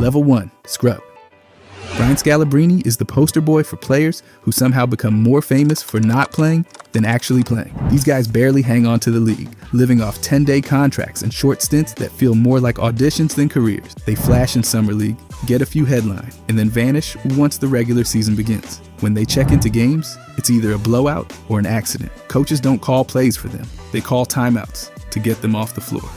Level 1, Scrub. Brian Scalabrine is the poster boy for players who somehow become more famous for not playing than actually playing. These guys barely hang on to the league, living off 10-day contracts and short stints that feel more like auditions than careers. They flash in Summer League, get a few headlines, and then vanish once the regular season begins. When they check into games, it's either a blowout or an accident. Coaches don't call plays for them. They call timeouts to get them off the floor.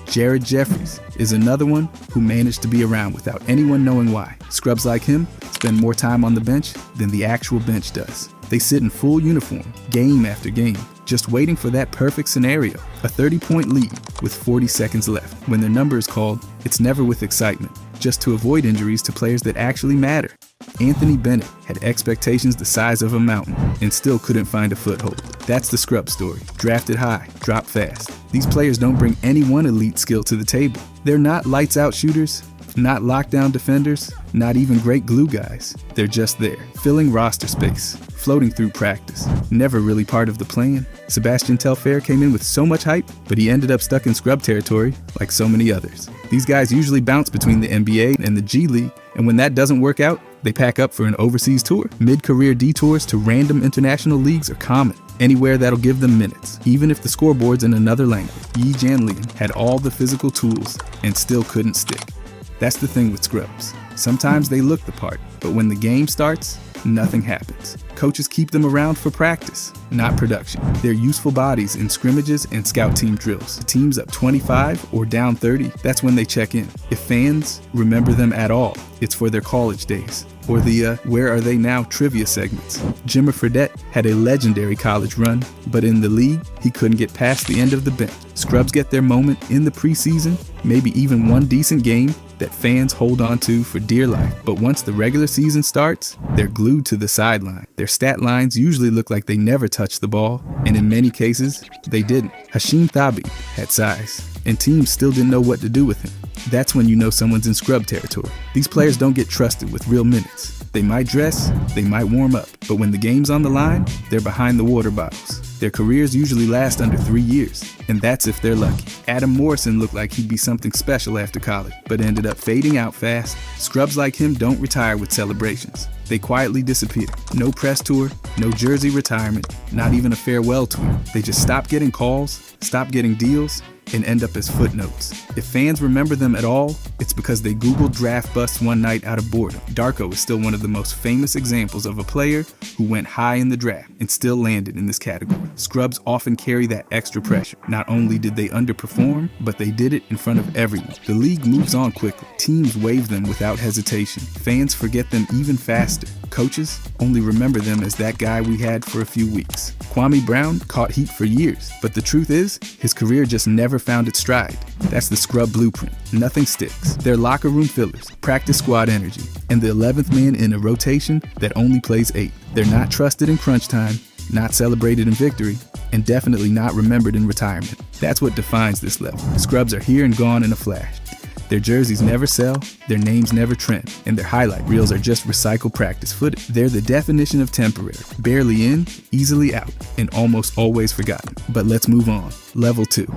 Jared Jeffries is another one who managed to be around without anyone knowing why. Scrubs like him spend more time on the bench than the actual bench does. They sit in full uniform, game after game, just waiting for that perfect scenario, a 30-point lead with 40 seconds left. When their number is called, it's never with excitement, just to avoid injuries to players that actually matter. Anthony Bennett had expectations the size of a mountain and still couldn't find a foothold. That's the Scrub story. Drafted high, dropped fast. These players don't bring any one elite skill to the table. They're not lights-out shooters, not lockdown defenders, not even great glue guys. They're just there, filling roster space, floating through practice, never really part of the plan. Sebastian Telfair came in with so much hype, but he ended up stuck in Scrub territory like so many others. These guys usually bounce between the NBA and the G League, and when that doesn't work out, they pack up for an overseas tour. Mid-career detours to random international leagues are common. Anywhere that'll give them minutes, even if the scoreboard's in another language. Yi Janlian had all the physical tools and still couldn't stick. That's the thing with Scrubs. Sometimes they look the part, but when the game starts, nothing happens. Coaches keep them around for practice, not production. They're useful bodies in scrimmages and scout team drills. The team's up 25 or down 30, that's when they check in. If fans remember them at all, it's for their college days, or the Where Are They Now trivia segments. Jimmer Fredette had a legendary college run, but in the league, he couldn't get past the end of the bench. Scrubs get their moment in the preseason, maybe even one decent game that fans hold on to for dear life. But once the regular season starts, they're glued to the sideline. Their stat lines usually look like they never touched the ball, and in many cases, they didn't. Hashim Thabeet had size, and teams still didn't know what to do with him. That's when you know someone's in Scrub territory. These players don't get trusted with real minutes. They might dress, they might warm up, but when the game's on the line, they're behind the water bottles. Their careers usually last under 3 years, and that's if they're lucky. Adam Morrison looked like he'd be something special after college, but ended up fading out fast. Scrubs like him don't retire with celebrations. They quietly disappear. No press tour, no jersey retirement, not even a farewell tour. They just stop getting calls, stop getting deals, and end up as footnotes. If fans remember them at all, it's because they Googled draft busts one night out of boredom. Darko is still one of the most famous examples of a player who went high in the draft and still landed in this category. Scrubs often carry that extra pressure. Not only did they underperform, but they did it in front of everyone. The league moves on quickly. Teams waive them without hesitation. Fans forget them even faster. Coaches only remember them as that guy we had for a few weeks. Kwame Brown caught heat for years, but the truth is, his career just never found its stride. That's the Scrub blueprint. Nothing sticks. They're locker room fillers, practice squad energy, and the 11th man in a rotation that only plays 8. They're not trusted in crunch time, not celebrated in victory, and definitely not remembered in retirement. That's what defines this level. Scrubs are here and gone in a flash. Their jerseys never sell, their names never trend, and their highlight reels are just recycled practice footage. They're the definition of temporary, barely in, easily out, and almost always forgotten. But let's move on. Level 2.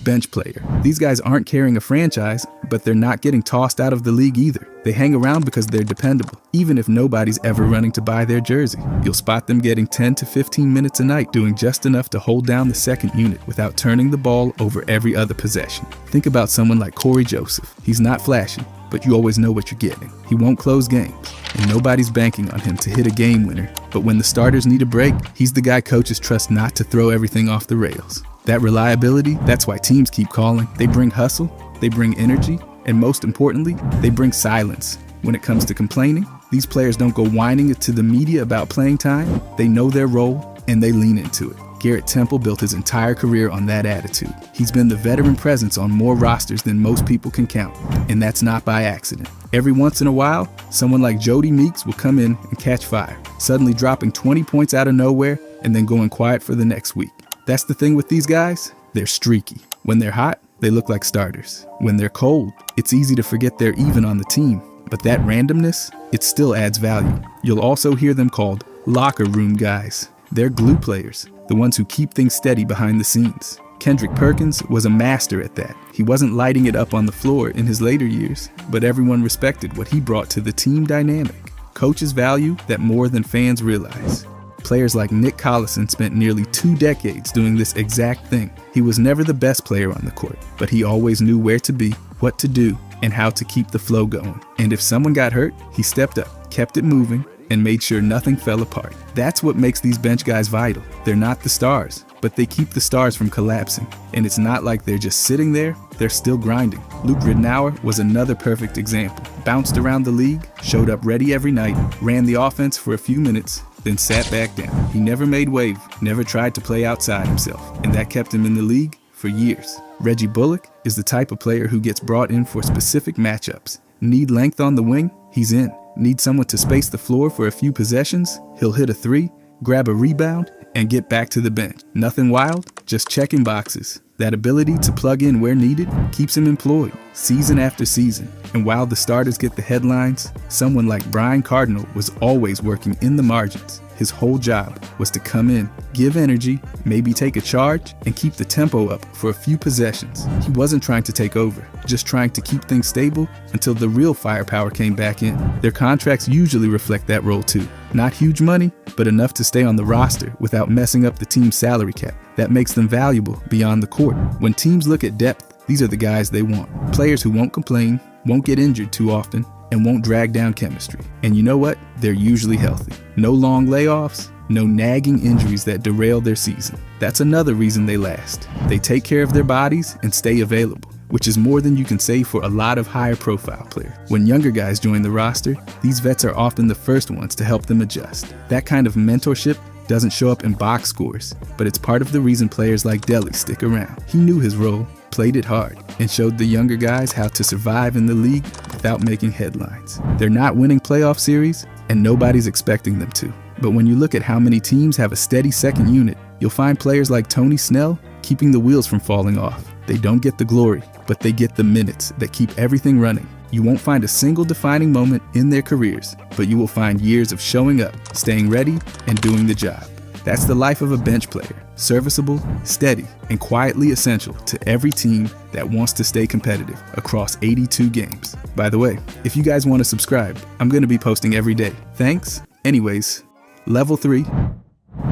Bench player. These guys aren't carrying a franchise, but they're not getting tossed out of the league either. They hang around because they're dependable, even if nobody's ever running to buy their jersey. You'll spot them getting 10 to 15 minutes a night, doing just enough to hold down the second unit without turning the ball over every other possession. Think about someone like Corey Joseph. He's not flashy, but you always know what you're getting. He won't close games, and nobody's banking on him to hit a game winner. But when the starters need a break, he's the guy coaches trust not to throw everything off the rails. That reliability, that's why teams keep calling. They bring hustle, they bring energy, and most importantly, they bring silence. When it comes to complaining, these players don't go whining it to the media about playing time. They know their role, and they lean into it. Garrett Temple built his entire career on that attitude. He's been the veteran presence on more rosters than most people can count, and that's not by accident. Every once in a while, someone like Jody Meeks will come in and catch fire, suddenly dropping 20 points out of nowhere and then going quiet for the next week. That's the thing with these guys, they're streaky. When they're hot, they look like starters. When they're cold, it's easy to forget they're even on the team. But that randomness, it still adds value. You'll also hear them called locker room guys. They're glue players, the ones who keep things steady behind the scenes. Kendrick Perkins was a master at that. He wasn't lighting it up on the floor in his later years, but everyone respected what he brought to the team dynamic. Coaches value that more than fans realize. Players like Nick Collison spent nearly 2 decades doing this exact thing. He was never the best player on the court, but he always knew where to be, what to do, and how to keep the flow going. And if someone got hurt, he stepped up, kept it moving, and made sure nothing fell apart. That's what makes these bench guys vital. They're not the stars, but they keep the stars from collapsing. And it's not like they're just sitting there, they're still grinding. Luke Ridnour was another perfect example. Bounced around the league, showed up ready every night, ran the offense for a few minutes, then sat back down. He never made wave, never tried to play outside himself, and that kept him in the league for years. Reggie Bullock is the type of player who gets brought in for specific matchups. Need length on the wing? He's in. Need someone to space the floor for a few possessions? He'll hit a 3, grab a rebound, and get back to the bench. Nothing wild, just checking boxes. That ability to plug in where needed keeps him employed season after season. And while the starters get the headlines, someone like Brian Cardinal was always working in the margins. His whole job was to come in, give energy, maybe take a charge, and keep the tempo up for a few possessions. He wasn't trying to take over, just trying to keep things stable until the real firepower came back in. Their contracts usually reflect that role too. Not huge money, but enough to stay on the roster without messing up the team's salary cap. That makes them valuable beyond the court. When teams look at depth, these are the guys they want. Players who won't complain, won't get injured too often, and won't drag down chemistry. And you know what? They're usually healthy. No long layoffs, no nagging injuries that derail their season. That's another reason they last. They take care of their bodies and stay available, which is more than you can say for a lot of higher profile players. When younger guys join the roster, these vets are often the first ones to help them adjust. That kind of mentorship doesn't show up in box scores, but it's part of the reason players like Delly stick around. He knew his role, played it hard, and showed the younger guys how to survive in the league without making headlines. They're not winning playoff series, and nobody's expecting them to. But when you look at how many teams have a steady second unit, you'll find players like Tony Snell keeping the wheels from falling off. They don't get the glory, but they get the minutes that keep everything running. You won't find a single defining moment in their careers, but you will find years of showing up, staying ready, and doing the job. That's the life of a bench player. Serviceable, steady, and quietly essential to every team that wants to stay competitive across 82 games. By the way, if you guys want to subscribe, I'm going to be posting every day. Thanks. Anyways, level 3,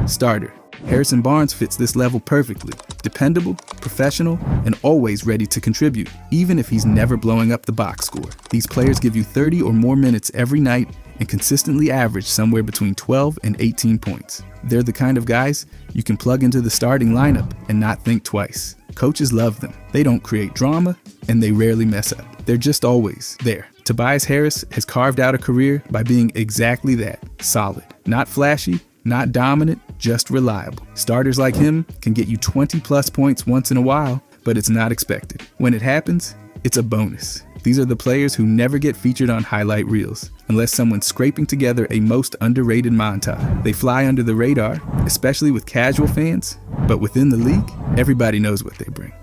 starter. Harrison Barnes fits this level perfectly. Dependable, professional, and always ready to contribute, even if he's never blowing up the box score. These players give you 30 or more minutes every night and consistently average somewhere between 12 and 18 points. They're the kind of guys you can plug into the starting lineup and not think twice. Coaches love them. They don't create drama, and they rarely mess up. They're just always there. Tobias Harris has carved out a career by being exactly that, solid. Not flashy, not dominant, just reliable. Starters like him can get you 20+ points once in a while, but it's not expected. When it happens, it's a bonus. These are the players who never get featured on highlight reels, unless someone's scraping together a most underrated montage. They fly under the radar, especially with casual fans, but within the league, everybody knows what they bring.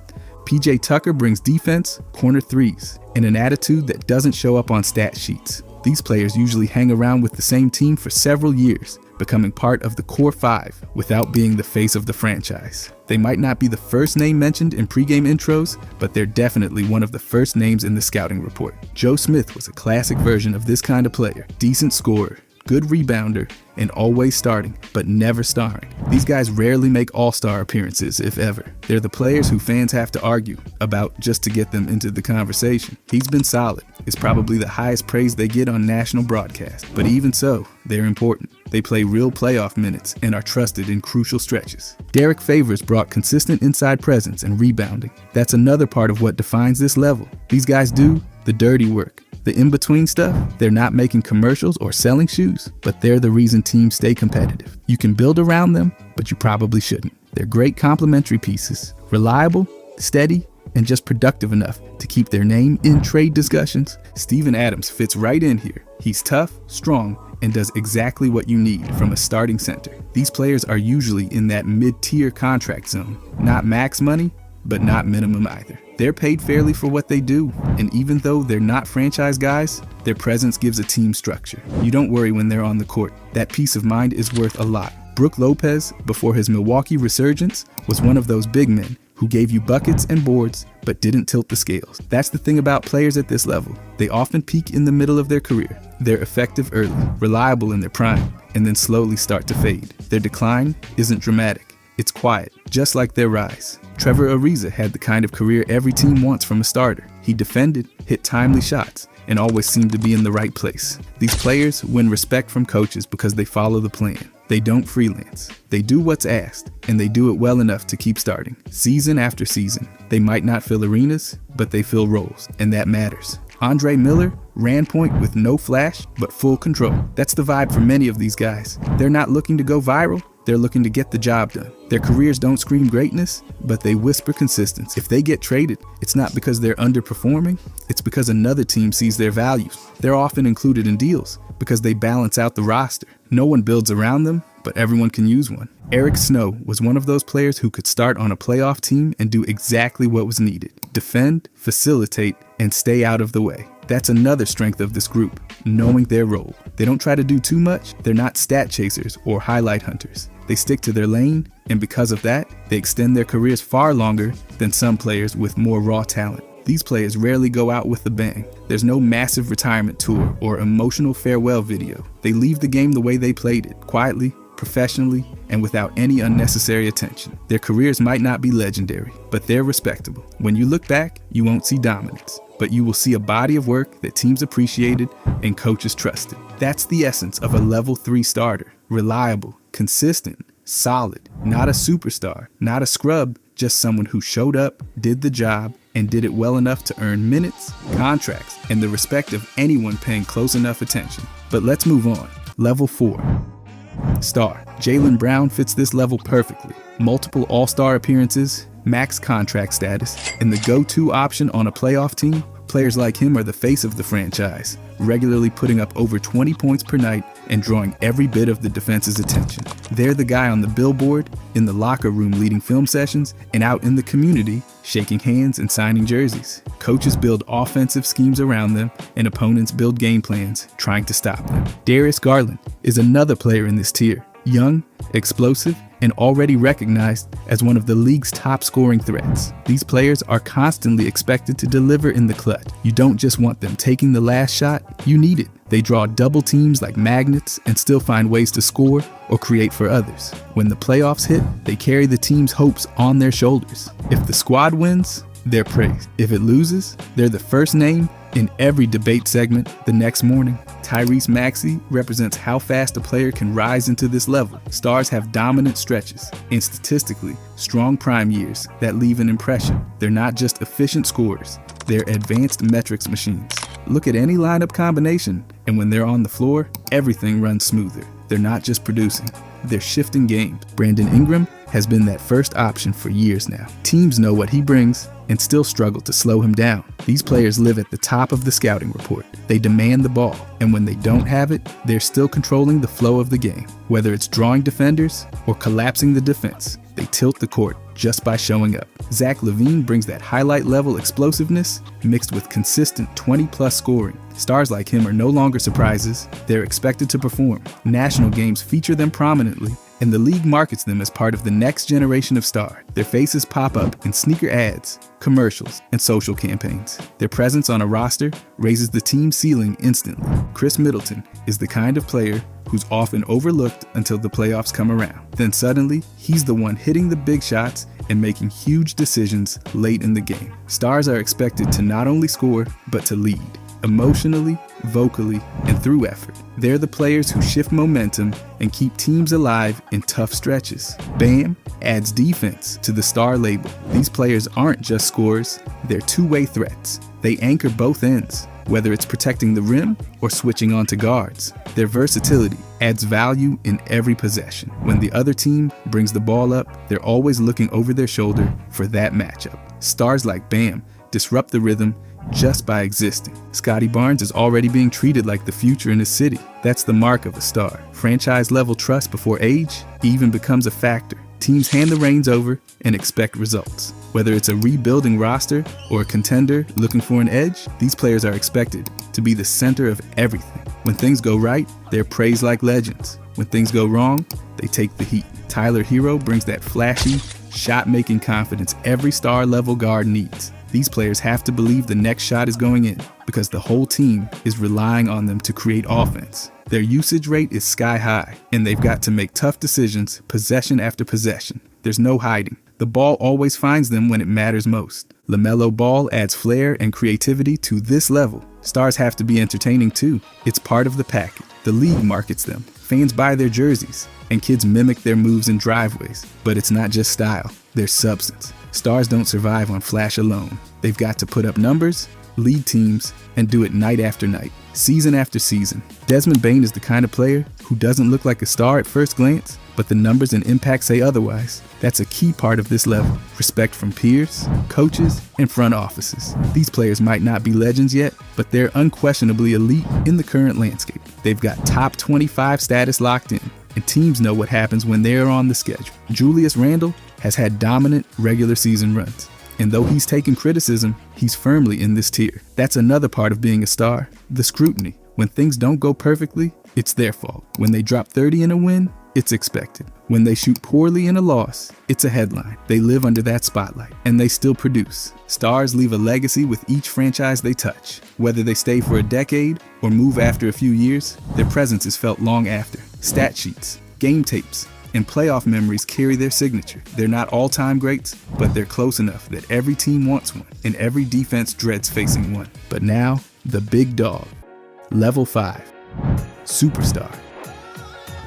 PJ Tucker brings defense, corner threes, and an attitude that doesn't show up on stat sheets. These players usually hang around with the same team for several years, becoming part of the core 5 without being the face of the franchise. They might not be the first name mentioned in pregame intros, but they're definitely one of the first names in the scouting report. Joe Smith was a classic version of this kind of player. Decent scorer, good rebounder, and always starting, but never starring. These guys rarely make all-star appearances, if ever. They're the players who fans have to argue about just to get them into the conversation. He's been solid. It's probably the highest praise they get on national broadcast. But even so, they're important. They play real playoff minutes and are trusted in crucial stretches. Derek Favors brought consistent inside presence and rebounding. That's another part of what defines this level. These guys do the dirty work. The in-between stuff, they're not making commercials or selling shoes, but they're the reason teams stay competitive. You can build around them, but you probably shouldn't. They're great complementary pieces, reliable, steady, and just productive enough to keep their name in trade discussions. Steven Adams fits right in here. He's tough, strong, and does exactly what you need from a starting center. These players are usually in that mid-tier contract zone. Not max money, but not minimum either. They're paid fairly for what they do, and even though they're not franchise guys, their presence gives a team structure. You don't worry when they're on the court. That peace of mind is worth a lot. Brook Lopez, before his Milwaukee resurgence, was one of those big men who gave you buckets and boards but didn't tilt the scales. That's the thing about players at this level. They often peak in the middle of their career. They're effective early, reliable in their prime, and then slowly start to fade. Their decline isn't dramatic. It's quiet, just like their rise. Trevor Ariza had the kind of career every team wants from a starter. He defended, hit timely shots, and always seemed to be in the right place. These players win respect from coaches because they follow the plan. They don't freelance. They do what's asked, and they do it well enough to keep starting. Season after season, they might not fill arenas, but they fill roles, and that matters. Andre Miller ran point with no flash, but full control. That's the vibe for many of these guys. They're not looking to go viral. They're looking to get the job done. Their careers don't scream greatness, but they whisper consistency. If they get traded, it's not because they're underperforming, it's because another team sees their values. They're often included in deals because they balance out the roster. No one builds around them, but everyone can use one. Eric Snow was one of those players who could start on a playoff team and do exactly what was needed. Defend, facilitate, and stay out of the way. That's another strength of this group, knowing their role. They don't try to do too much. They're not stat chasers or highlight hunters. They stick to their lane, and because of that, they extend their careers far longer than some players with more raw talent. These players rarely go out with a bang. There's no massive retirement tour or emotional farewell video. They leave the game the way they played it, quietly, professionally, and without any unnecessary attention. Their careers might not be legendary, but they're respectable. When you look back, you won't see dominance, but you will see a body of work that teams appreciated and coaches trusted. That's the essence of a level 3 starter. Reliable, consistent, solid. Not a superstar, not a scrub, just someone who showed up, did the job, and did it well enough to earn minutes, contracts, and the respect of anyone paying close enough attention. But let's move on. Level 4. Star. Jaylen Brown fits this level perfectly. Multiple all-star appearances, max contract status, and the go-to option on a playoff team. Players like him are the face of the franchise, regularly putting up over 20 points per night and drawing every bit of the defense's attention. They're the guy on the billboard, in the locker room leading film sessions, and out in the community shaking hands and signing jerseys. Coaches build offensive schemes around them, and opponents build game plans trying to stop them. Darius Garland is another player in this tier. Young, explosive, and already recognized as one of the league's top scoring threats. These players are constantly expected to deliver in the clutch. You don't just want them taking the last shot, you need it. They draw double teams like magnets and still find ways to score or create for others. When the playoffs hit, they carry the team's hopes on their shoulders. If the squad wins, they're praised. If it loses, they're the first name in every debate segment the next morning. Tyrese Maxey represents how fast a player can rise into this level. Stars have dominant stretches and statistically strong prime years that leave an impression. They're not just efficient scorers, they're advanced metrics machines. Look at any lineup combination, and when they're on the floor, everything runs smoother. They're not just producing, they're shifting games. Brandon Ingram has been that first option for years now. Teams know what he brings and still struggle to slow him down. These players live at the top of the scouting report. They demand the ball, and when they don't have it, they're still controlling the flow of the game. Whether it's drawing defenders or collapsing the defense, they tilt the court just by showing up. Zach LaVine brings that highlight level explosiveness mixed with consistent 20-plus scoring. Stars like him are no longer surprises, they're expected to perform. National games feature them prominently, and the league markets them as part of the next generation of star. Their faces pop up in sneaker ads, commercials, and social campaigns. Their presence on a roster raises the team ceiling instantly. Chris Middleton is the kind of player who's often overlooked until the playoffs come around. Then suddenly, he's the one hitting the big shots and making huge decisions late in the game. Stars are expected to not only score, but to lead. Emotionally, vocally, and through effort. They're the players who shift momentum and keep teams alive in tough stretches. Bam adds defense to the star label. These players aren't just scorers, they're two-way threats. They anchor both ends, whether it's protecting the rim or switching onto guards. Their versatility adds value in every possession. When the other team brings the ball up, they're always looking over their shoulder for that matchup. Stars like Bam disrupt the rhythm just by existing. Scotty Barnes is already being treated like the future in his city. That's the mark of a star. Franchise-level trust before age even becomes a factor. Teams hand the reins over and expect results. Whether it's a rebuilding roster or a contender looking for an edge, these players are expected to be the center of everything. When things go right, they're praised like legends. When things go wrong, they take the heat. Tyler Hero brings that flashy, shot-making confidence every star-level guard needs. These players have to believe the next shot is going in because the whole team is relying on them to create offense. Their usage rate is sky high, and they've got to make tough decisions possession after possession. There's no hiding. The ball always finds them when it matters most. LaMelo Ball adds flair and creativity to this level. Stars have to be entertaining too. It's part of the package. The league markets them. Fans buy their jerseys, and kids mimic their moves in driveways. But it's not just style, there's substance. Stars don't survive on flash alone. They've got to put up numbers, lead teams, and do it night after night, season after season. Desmond Bane is the kind of player who doesn't look like a star at first glance, but the numbers and impact say otherwise. That's a key part of this level. Respect from peers, coaches, and front offices. These players might not be legends yet, but they're unquestionably elite in the current landscape. They've got top 25 status locked in, and teams know what happens when they're on the schedule. Julius Randle has had dominant regular season runs, and though he's taken criticism, he's firmly in this tier. That's another part of being a star, the scrutiny. When things don't go perfectly, it's their fault. When they drop 30 in a win, it's expected. When they shoot poorly in a loss, it's a headline. They live under that spotlight, and they still produce. Stars leave a legacy with each franchise they touch. Whether they stay for a decade or move after a few years, their presence is felt long after. Stat sheets, game tapes, and playoff memories carry their signature. They're not all-time greats, but they're close enough that every team wants one, and every defense dreads facing one. But now, the big dog. Level 5. Superstar.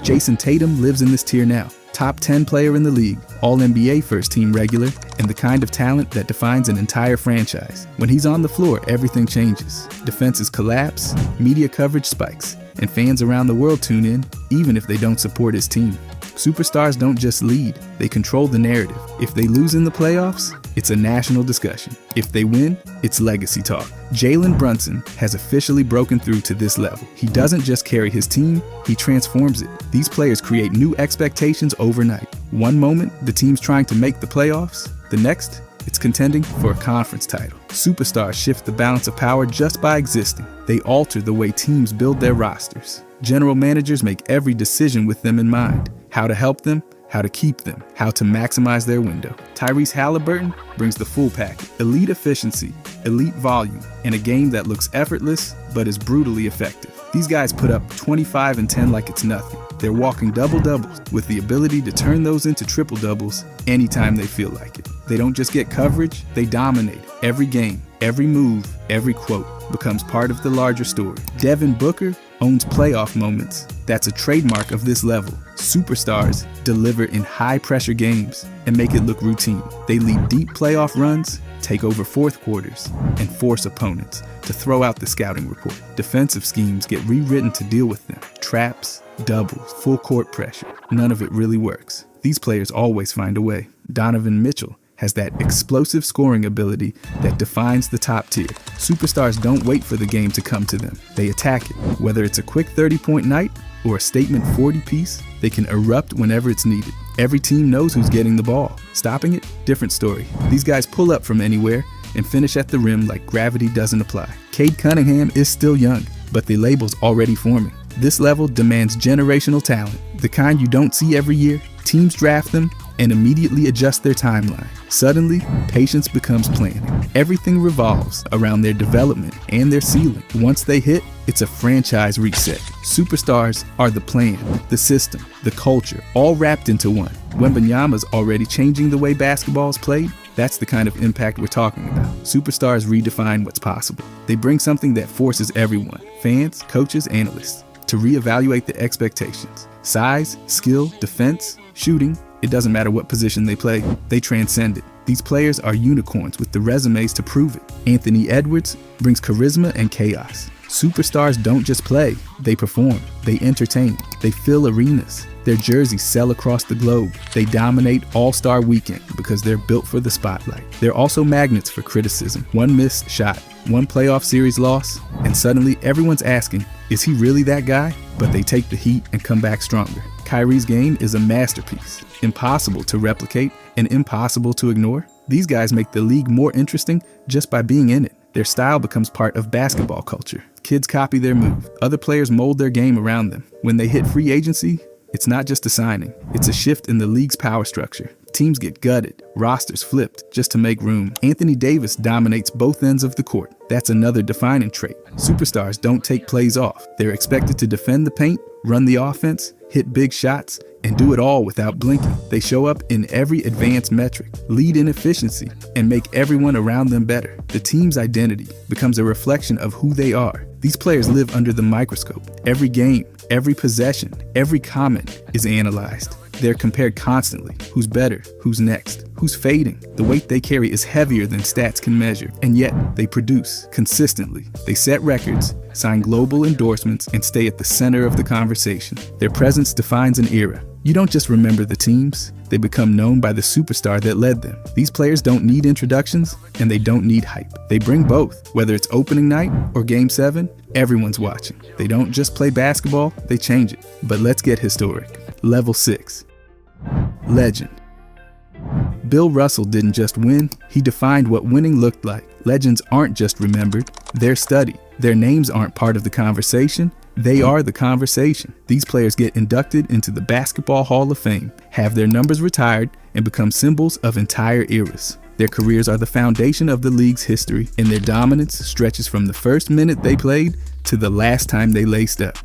Jason Tatum lives in this tier now. Top 10 player in the league, All-NBA first-team regular, and the kind of talent that defines an entire franchise. When he's on the floor, everything changes. Defenses collapse, media coverage spikes, and fans around the world tune in, even if they don't support his team. Superstars don't just lead, they control the narrative. If they lose in the playoffs, it's a national discussion. If they win, it's legacy talk. Jalen Brunson has officially broken through to this level. He doesn't just carry his team, he transforms it. These players create new expectations overnight. One moment, the team's trying to make the playoffs. The next, it's contending for a conference title. Superstars shift the balance of power just by existing. They alter the way teams build their rosters. General managers make every decision with them in mind. How to help them, how to keep them, how to maximize their window. Tyrese Halliburton brings the full package. Elite efficiency, elite volume, and a game that looks effortless but is brutally effective. These guys put up 25 and 10 like it's nothing. They're walking double-doubles with the ability to turn those into triple-doubles anytime they feel like it. They don't just get coverage, they dominate. Every game, every move, every quote becomes part of the larger story. Devin Booker owns playoff moments. That's a trademark of this level. Superstars deliver in high-pressure games and make it look routine. They lead deep playoff runs, take over fourth quarters, and force opponents to throw out the scouting report. Defensive schemes get rewritten to deal with them. Traps, doubles, full court pressure. None of it really works. These players always find a way. Donovan Mitchell has that explosive scoring ability that defines the top tier. Superstars don't wait for the game to come to them. They attack it. Whether it's a quick 30-point night or a statement 40 piece, they can erupt whenever it's needed. Every team knows who's getting the ball. Stopping it? Different story. These guys pull up from anywhere and finish at the rim like gravity doesn't apply. Cade Cunningham is still young, but the label's already forming. This level demands generational talent, the kind you don't see every year. Teams draft them and immediately adjust their timeline. Suddenly, patience becomes planning. Everything revolves around their development and their ceiling. Once they hit, it's a franchise reset. Superstars are the plan, the system, the culture, all wrapped into one. Wembanyama's already changing the way basketball is played. That's the kind of impact we're talking about. Superstars redefine what's possible. They bring something that forces everyone, fans, coaches, analysts, to reevaluate the expectations. Size, skill, defense, shooting, it doesn't matter what position they play, they transcend it. These players are unicorns with the resumes to prove it. Anthony Edwards brings charisma and chaos. Superstars don't just play, they perform, they entertain, they fill arenas. Their jerseys sell across the globe. They dominate All-Star Weekend because they're built for the spotlight. They're also magnets for criticism. One missed shot, one playoff series loss, and suddenly everyone's asking, is he really that guy? But they take the heat and come back stronger. Kyrie's game is a masterpiece, impossible to replicate and impossible to ignore. These guys make the league more interesting just by being in it. Their style becomes part of basketball culture. Kids copy their move. Other players mold their game around them. When they hit free agency, it's not just a signing, it's a shift in the league's power structure. Teams get gutted, rosters flipped just to make room. Anthony Davis dominates both ends of the court. That's another defining trait. Superstars don't take plays off. They're expected to defend the paint, run the offense, hit big shots, and do it all without blinking. They show up in every advanced metric, lead in efficiency, and make everyone around them better. The team's identity becomes a reflection of who they are. These players live under the microscope. Every game, every possession, every comment is analyzed. They're compared constantly. Who's better? Who's next? Who's fading? The weight they carry is heavier than stats can measure, and yet they produce consistently. They set records, sign global endorsements, and stay at the center of the conversation. Their presence defines an era. You don't just remember the teams, they become known by the superstar that led them. These players don't need introductions, and they don't need hype. They bring both. Whether it's opening night or Game 7, everyone's watching. They don't just play basketball, they change it. But let's get historic. Level 6. Legend. Bill Russell didn't just win, he defined what winning looked like. Legends aren't just remembered, they're studied. Their names aren't part of the conversation, they are the conversation. These players get inducted into the Basketball Hall of Fame, have their numbers retired, and become symbols of entire eras. Their careers are the foundation of the league's history, and their dominance stretches from the first minute they played to the last time they laced up.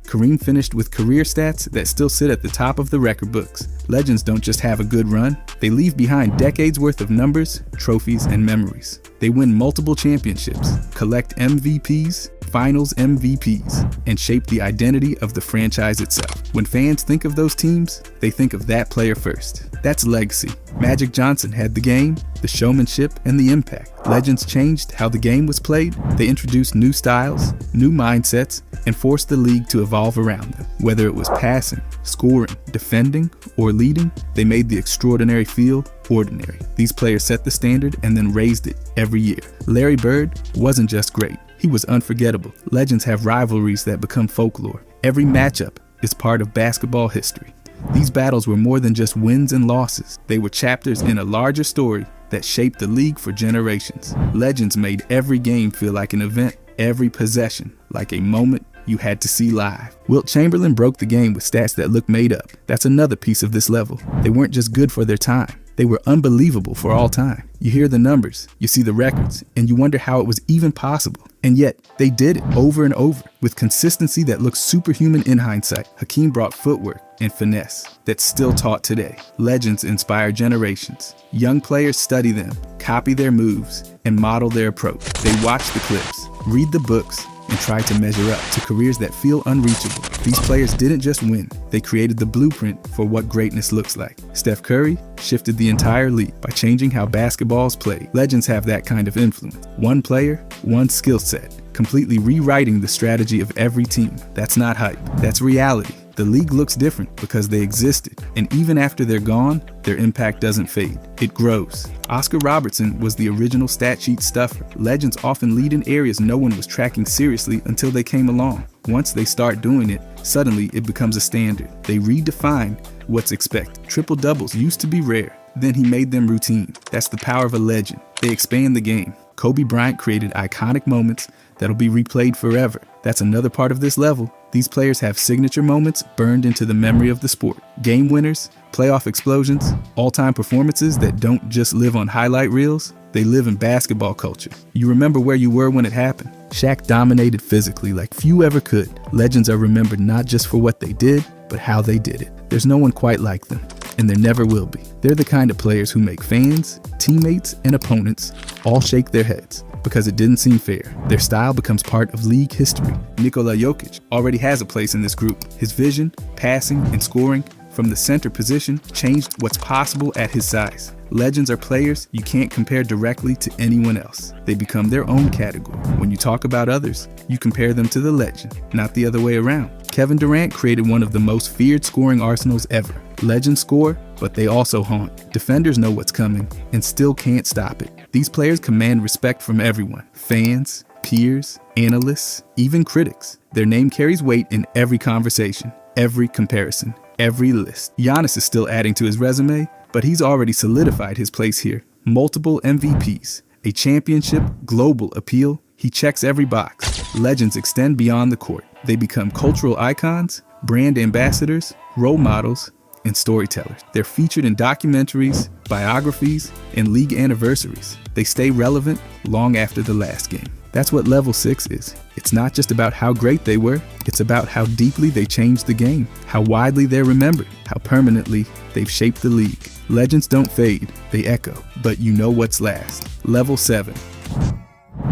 Kareem finished with career stats that still sit at the top of the record books. Legends don't just have a good run, they leave behind decades worth of numbers, trophies, and memories. They win multiple championships, collect MVPs, finals MVPs, and shape the identity of the franchise itself. When fans think of those teams, they think of that player first. That's legacy. Magic Johnson had the game, the showmanship, and the impact. Legends changed how the game was played. They introduced new styles, new mindsets, and forced the league to evolve around them. Whether it was passing, scoring, defending, or leading, they made the extraordinary feel ordinary. These players set the standard and then raised it every year. Larry Bird wasn't just great, he was unforgettable. Legends have rivalries that become folklore. Every matchup is part of basketball history. These battles were more than just wins and losses. They were chapters in a larger story that shaped the league for generations. Legends made every game feel like an event, every possession like a moment you had to see live. Wilt Chamberlain broke the game with stats that look made up. That's another piece of this level. They weren't just good for their time. They were unbelievable for all time. You hear the numbers, you see the records, and you wonder how it was even possible. And yet, they did it over and over with consistency that looks superhuman in hindsight. Hakeem brought footwork and finesse that's still taught today. Legends inspire generations. Young players study them, copy their moves, and model their approach. They watch the clips, read the books, and try to measure up to careers that feel unreachable. These players didn't just win, they created the blueprint for what greatness looks like. Steph Curry shifted the entire league by changing how basketball is played. Legends have that kind of influence. One player, one skill set, completely rewriting the strategy of every team. That's not hype, that's reality. The league looks different because they existed, and even after they're gone, their impact doesn't fade. It grows. Oscar Robertson was the original stat sheet stuffer. Legends often lead in areas no one was tracking seriously until they came along. Once they start doing it, suddenly it becomes a standard. They redefine what's expected. Triple doubles used to be rare, then he made them routine. That's the power of a legend. They expand the game. Kobe Bryant created iconic moments that'll be replayed forever. That's another part of this level. These players have signature moments burned into the memory of the sport. Game winners, playoff explosions, all-time performances that don't just live on highlight reels, they live in basketball culture. You remember where you were when it happened. Shaq dominated physically like few ever could. Legends are remembered not just for what they did, but how they did it. There's no one quite like them, and there never will be. They're the kind of players who make fans, teammates, and opponents all shake their heads because it didn't seem fair. Their style becomes part of league history. Nikola Jokic already has a place in this group. His vision, passing, and scoring from the center position changed what's possible at his size. Legends are players you can't compare directly to anyone else. They become their own category. When you talk about others, you compare them to the legend, not the other way around. Kevin Durant created one of the most feared scoring arsenals ever. Legends score, but they also haunt. Defenders know what's coming and still can't stop it. These players command respect from everyone. Fans, peers, analysts, even critics. Their name carries weight in every conversation, every comparison, every list. Giannis is still adding to his resume, but he's already solidified his place here. Multiple MVPs, a championship, global appeal. He checks every box. Legends extend beyond the court. They become cultural icons, brand ambassadors, role models, and storytellers. They're featured in documentaries, biographies, and league anniversaries. They stay relevant long after the last game. That's what Level 6 is. It's not just about how great they were, it's about how deeply they changed the game, how widely they're remembered, how permanently they've shaped the league. Legends don't fade, they echo, but you know what's last. Level 7.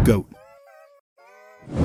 GOAT.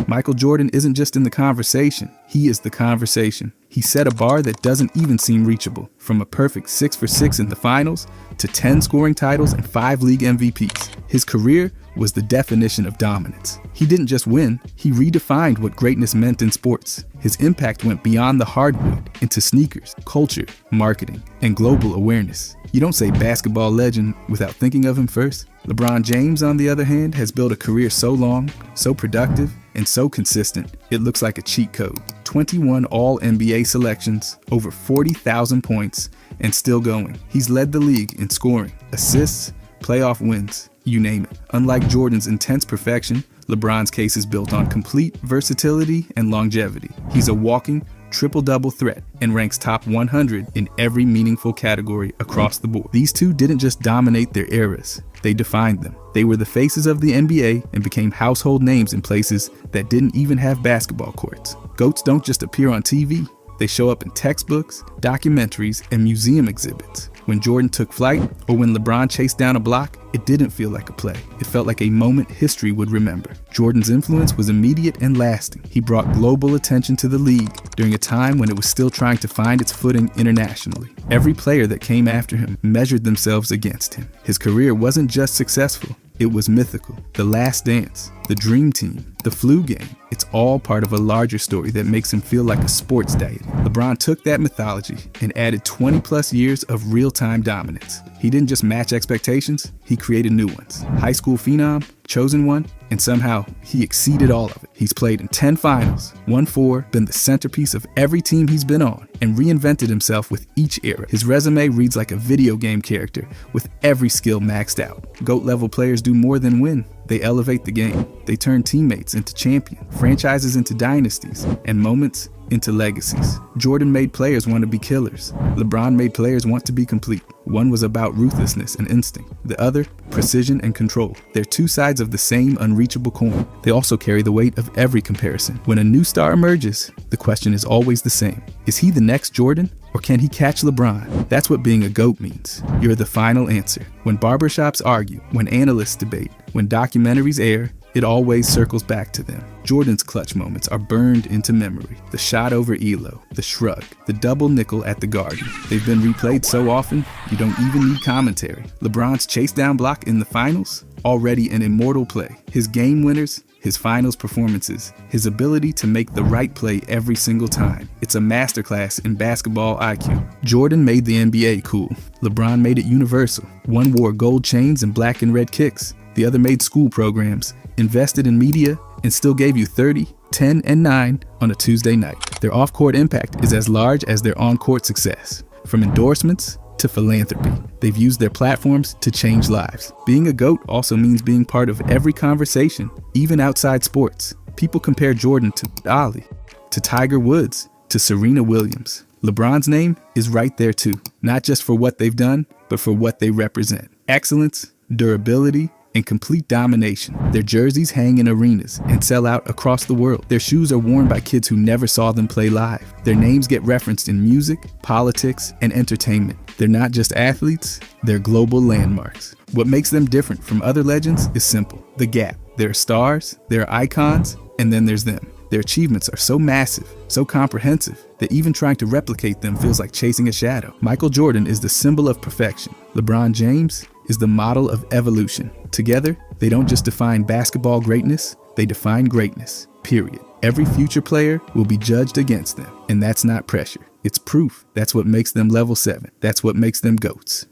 Michael Jordan isn't just in the conversation, he is the conversation. He set a bar that doesn't even seem reachable, from a perfect 6 for 6 in the finals to 10 scoring titles and 5 league MVPs. His career was the definition of dominance. He didn't just win, he redefined what greatness meant in sports. His impact went beyond the hardwood into sneakers, culture, marketing, and global awareness. You don't say basketball legend without thinking of him first. LeBron James, on the other hand, has built a career so long, so productive, and so consistent, it looks like a cheat code. 21 All-NBA selections, over 40,000 points, and still going. He's led the league in scoring, assists, playoff wins, you name it. Unlike Jordan's intense perfection, LeBron's case is built on complete versatility and longevity. He's a walking triple-double threat and ranks top 100 in every meaningful category across the board. These two didn't just dominate their eras, they defined them. They were the faces of the NBA and became household names in places that didn't even have basketball courts. GOATs don't just appear on TV, they show up in textbooks, documentaries, and museum exhibits. When Jordan took flight, or when LeBron chased down a block, it didn't feel like a play. It felt like a moment history would remember. Jordan's influence was immediate and lasting. He brought global attention to the league during a time when it was still trying to find its footing internationally. Every player that came after him measured themselves against him. His career wasn't just successful, it was mythical. The Last Dance, the Dream Team, the Flu Game, it's all part of a larger story that makes him feel like a sports deity. LeBron took that mythology and added 20 plus years of real-time dominance. He didn't just match expectations, he created new ones. High school phenom, chosen one, and somehow he exceeded all of it. He's played in 10 finals, won 4, been the centerpiece of every team he's been on, and reinvented himself with each era. His resume reads like a video game character with every skill maxed out. GOAT level players do more than win. They elevate the game. They turn teammates into champions, franchises into dynasties, and moments into legacies. Jordan made players want to be killers. LeBron made players want to be complete. One was about ruthlessness and instinct. The other, precision and control. They're two sides of the same unreachable coin. They also carry the weight of every comparison. When a new star emerges, the question is always the same. Is he the next Jordan? Or can he catch LeBron? That's what being a GOAT means. You're the final answer. When barbershops argue, when analysts debate, when documentaries air, it always circles back to them. Jordan's clutch moments are burned into memory. The shot over Elo, the shrug, the double nickel at the Garden. They've been replayed so often, you don't even need commentary. LeBron's chase down block in the finals, already an immortal play. His game winners, his finals performances, his ability to make the right play every single time. It's a masterclass in basketball IQ. Jordan made the NBA cool. LeBron made it universal. One wore gold chains and black and red kicks. The other made school programs, invested in media, and still gave you 30, 10, and 9 on a Tuesday night. Their off-court impact is as large as their on-court success. From endorsements to philanthropy, they've used their platforms to change lives. Being a GOAT also means being part of every conversation, even outside sports. People compare Jordan to Ali, to Tiger Woods, to Serena Williams. LeBron's name is right there too, not just for what they've done, but for what they represent. Excellence, durability, and complete domination. Their jerseys hang in arenas and sell out across the world. Their shoes are worn by kids who never saw them play live. Their names get referenced in music, politics, and entertainment. They're not just athletes, they're global landmarks. What makes them different from other legends is simple: the gap. There are stars, there are icons, and then there's them. Their achievements are so massive, so comprehensive, that even trying to replicate them feels like chasing a shadow. Michael Jordan is the symbol of perfection. LeBron James is the model of evolution. Together, they don't just define basketball greatness, they define greatness, period. Every future player will be judged against them, and that's not pressure. It's proof. That's what makes them level 7. That's what makes them GOATs.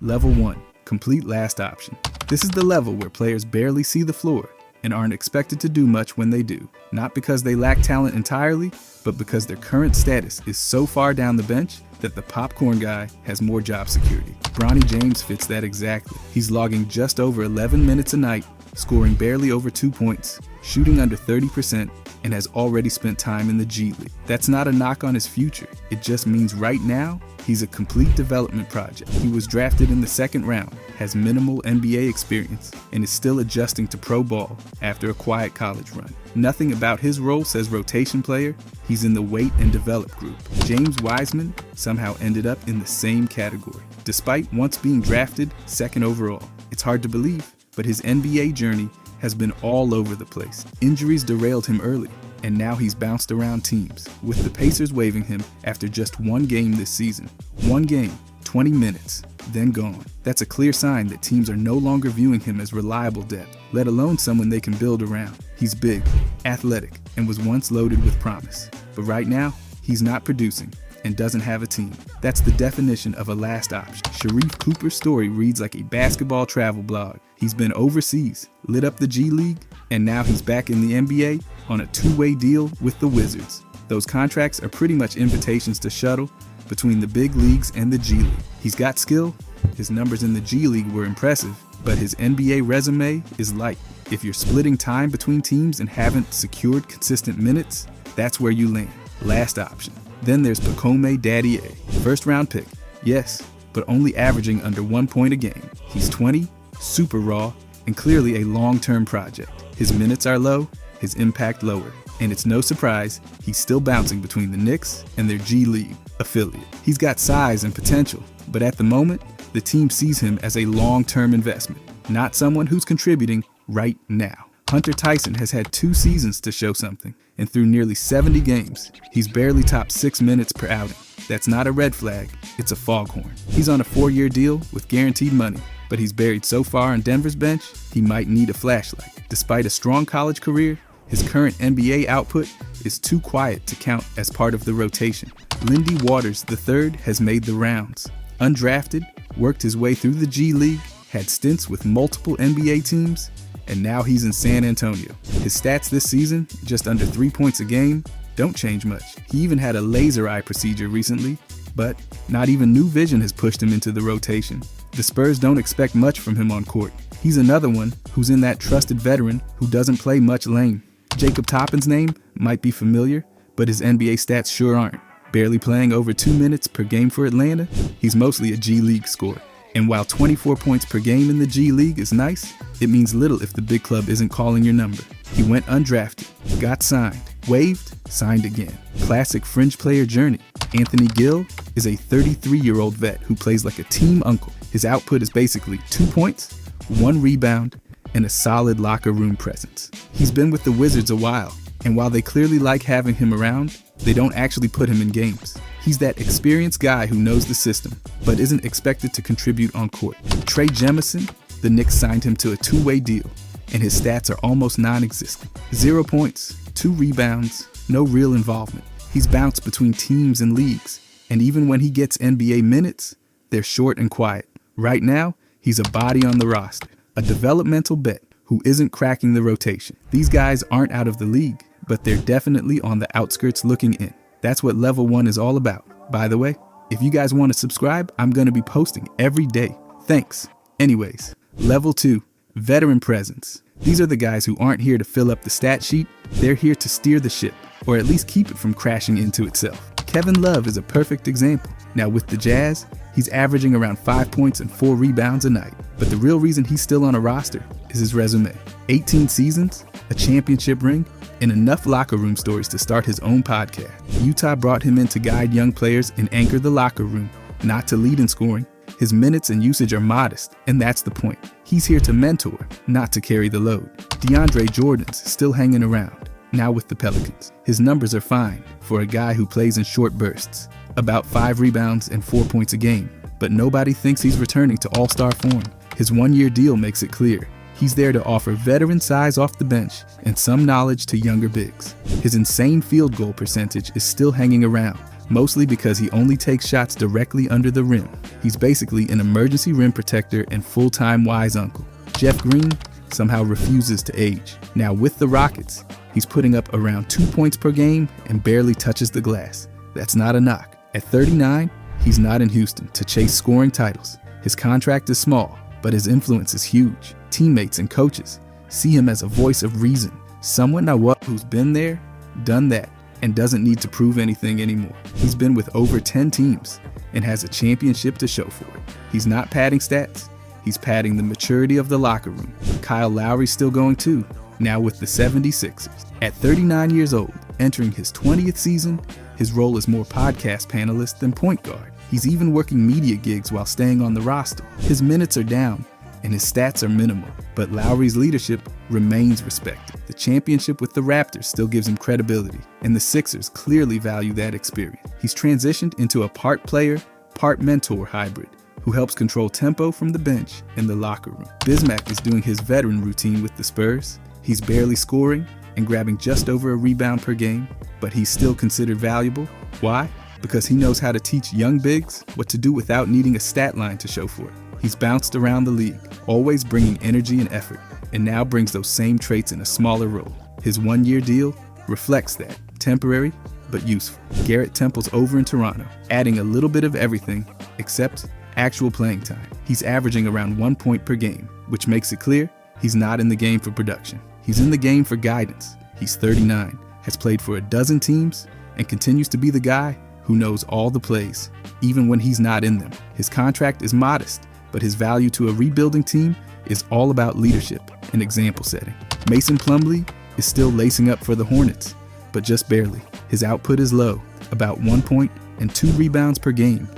Level 1, complete last option. This is the level where players barely see the floor and aren't expected to do much when they do, not because they lack talent entirely, but because their current status is so far down the bench that the popcorn guy has more job security. Bronny James fits that exactly. He's logging just over 11 minutes a night, scoring barely over 2 points, shooting under 30%, and has already spent time in the G League. That's not a knock on his future. It just means right now, he's a complete development project. He was drafted in the second round, has minimal NBA experience, and is still adjusting to pro ball after a quiet college run. Nothing about his role says rotation player. He's in the wait and develop group. James Wiseman somehow ended up in the same category, despite once being drafted second overall. It's hard to believe, but his NBA journey has been all over the place. Injuries derailed him early, and now he's bounced around teams, with the Pacers waiving him after just one game this season. One game, 20 minutes, then gone. That's a clear sign that teams are no longer viewing him as reliable depth, let alone someone they can build around. He's big, athletic, and was once loaded with promise. But right now, he's not producing and doesn't have a team. That's the definition of a last option. Sharif Cooper's story reads like a basketball travel blog. He's been overseas, lit up the G League, and now he's back in the NBA on a two-way deal with the Wizards. Those contracts are pretty much invitations to shuttle between the big leagues and the G League. He's got skill, his numbers in the G League were impressive, but his NBA resume is light. If you're splitting time between teams and haven't secured consistent minutes, that's where you land. Last option. Then there's Pacome Daddier, first round pick, yes, but only averaging under 1 point a game. He's 20, super raw, and clearly a long-term project. His minutes are low, his impact lower, and it's no surprise he's still bouncing between the Knicks and their G League affiliate. He's got size and potential, but at the moment, the team sees him as a long-term investment, not someone who's contributing right now. Hunter Tyson has had 2 seasons to show something, and through nearly 70 games, he's barely topped 6 minutes per outing. That's not a red flag, it's a foghorn. He's on a 4-year deal with guaranteed money, but he's buried so far on Denver's bench, he might need a flashlight. Despite a strong college career, his current NBA output is too quiet to count as part of the rotation. Lindy Waters III has made the rounds. Undrafted, worked his way through the G League, had stints with multiple NBA teams, and now he's in San Antonio. His stats this season, just under 3 points a game, don't change much. He even had a laser eye procedure recently, but not even new vision has pushed him into the rotation. The Spurs don't expect much from him on court. He's another one who's in that trusted veteran who doesn't play much lane. Jacob Toppin's name might be familiar, but his NBA stats sure aren't. Barely playing over 2 minutes per game for Atlanta, he's mostly a G League scorer. And while 24 points per game in the G League is nice, it means little if the big club isn't calling your number. He went undrafted, got signed, waived, signed again. Classic fringe player journey. Anthony Gill is a 33-year-old vet who plays like a team uncle. His output is basically 2 points, 1 rebound, and a solid locker room presence. He's been with the Wizards a while, and while they clearly like having him around, they don't actually put him in games. He's that experienced guy who knows the system, but isn't expected to contribute on court. Trey Jemison, the Knicks signed him to a 2-way deal, and his stats are almost non-existent. 0 points, 2 rebounds, no real involvement. He's bounced between teams and leagues, and even when he gets NBA minutes, they're short and quiet. Right now, he's a body on the roster, a developmental bet who isn't cracking the rotation. These guys aren't out of the league, but they're definitely on the outskirts looking in. That's what Level 1 is all about. By the way, if you guys want to subscribe, I'm going to be posting every day. Thanks. Anyways, Level 2, veteran presence. These are the guys who aren't here to fill up the stat sheet. They're here to steer the ship, or at least keep it from crashing into itself. Kevin Love is a perfect example. Now with the Jazz, he's averaging around 5 points and 4 rebounds a night. But the real reason he's still on a roster is his resume. 18 seasons, a championship ring, and enough locker room stories to start his own podcast. Utah brought him in to guide young players and anchor the locker room, not to lead in scoring. His minutes and usage are modest, and that's the point. He's here to mentor, not to carry the load. DeAndre Jordan's still hanging around, now with the Pelicans. His numbers are fine for a guy who plays in short bursts, about 5 rebounds and 4 points a game, but nobody thinks he's returning to all-star form. His 1-year deal makes it clear. He's there to offer veteran size off the bench and some knowledge to younger bigs. His insane field goal percentage is still hanging around, mostly because he only takes shots directly under the rim. He's basically an emergency rim protector and full-time wise uncle. Jeff Green somehow refuses to age. Now with the Rockets, he's putting up around 2 points per game and barely touches the glass. That's not a knock. At 39, he's not in Houston to chase scoring titles. His contract is small, but his influence is huge. Teammates and coaches see him as a voice of reason, someone who's been there done that, and doesn't need to prove anything anymore. He's been with over 10 teams and has a championship to show for it. He's not padding stats, he's padding the maturity of the locker room. Kyle Lowry's still going too, now with the 76ers. At 39 years old, entering his 20th season, his role is more podcast panelist than point guard. He's even working media gigs while staying on the roster. His minutes are down, and his stats are minimal, but Lowry's leadership remains respected. The championship with the Raptors still gives him credibility, and the Sixers clearly value that experience. He's transitioned into a part player, part mentor hybrid, who helps control tempo from the bench in the locker room. Bismack is doing his veteran routine with the Spurs. He's barely scoring and grabbing just over a rebound per game, but he's still considered valuable. Why? Because he knows how to teach young bigs what to do without needing a stat line to show for it. He's bounced around the league, always bringing energy and effort, and now brings those same traits in a smaller role. His one-year deal reflects that, temporary but useful. Garrett Temple's over in Toronto, adding a little bit of everything except actual playing time. He's averaging around 1 point per game, which makes it clear he's not in the game for production. He's in the game for guidance. He's 39, has played for a dozen teams, and continues to be the guy who knows all the plays, even when he's not in them. His contract is modest, but his value to a rebuilding team is all about leadership and example setting. Mason Plumlee is still lacing up for the Hornets, but just barely. His output is low, about 1 point and 2 rebounds per game,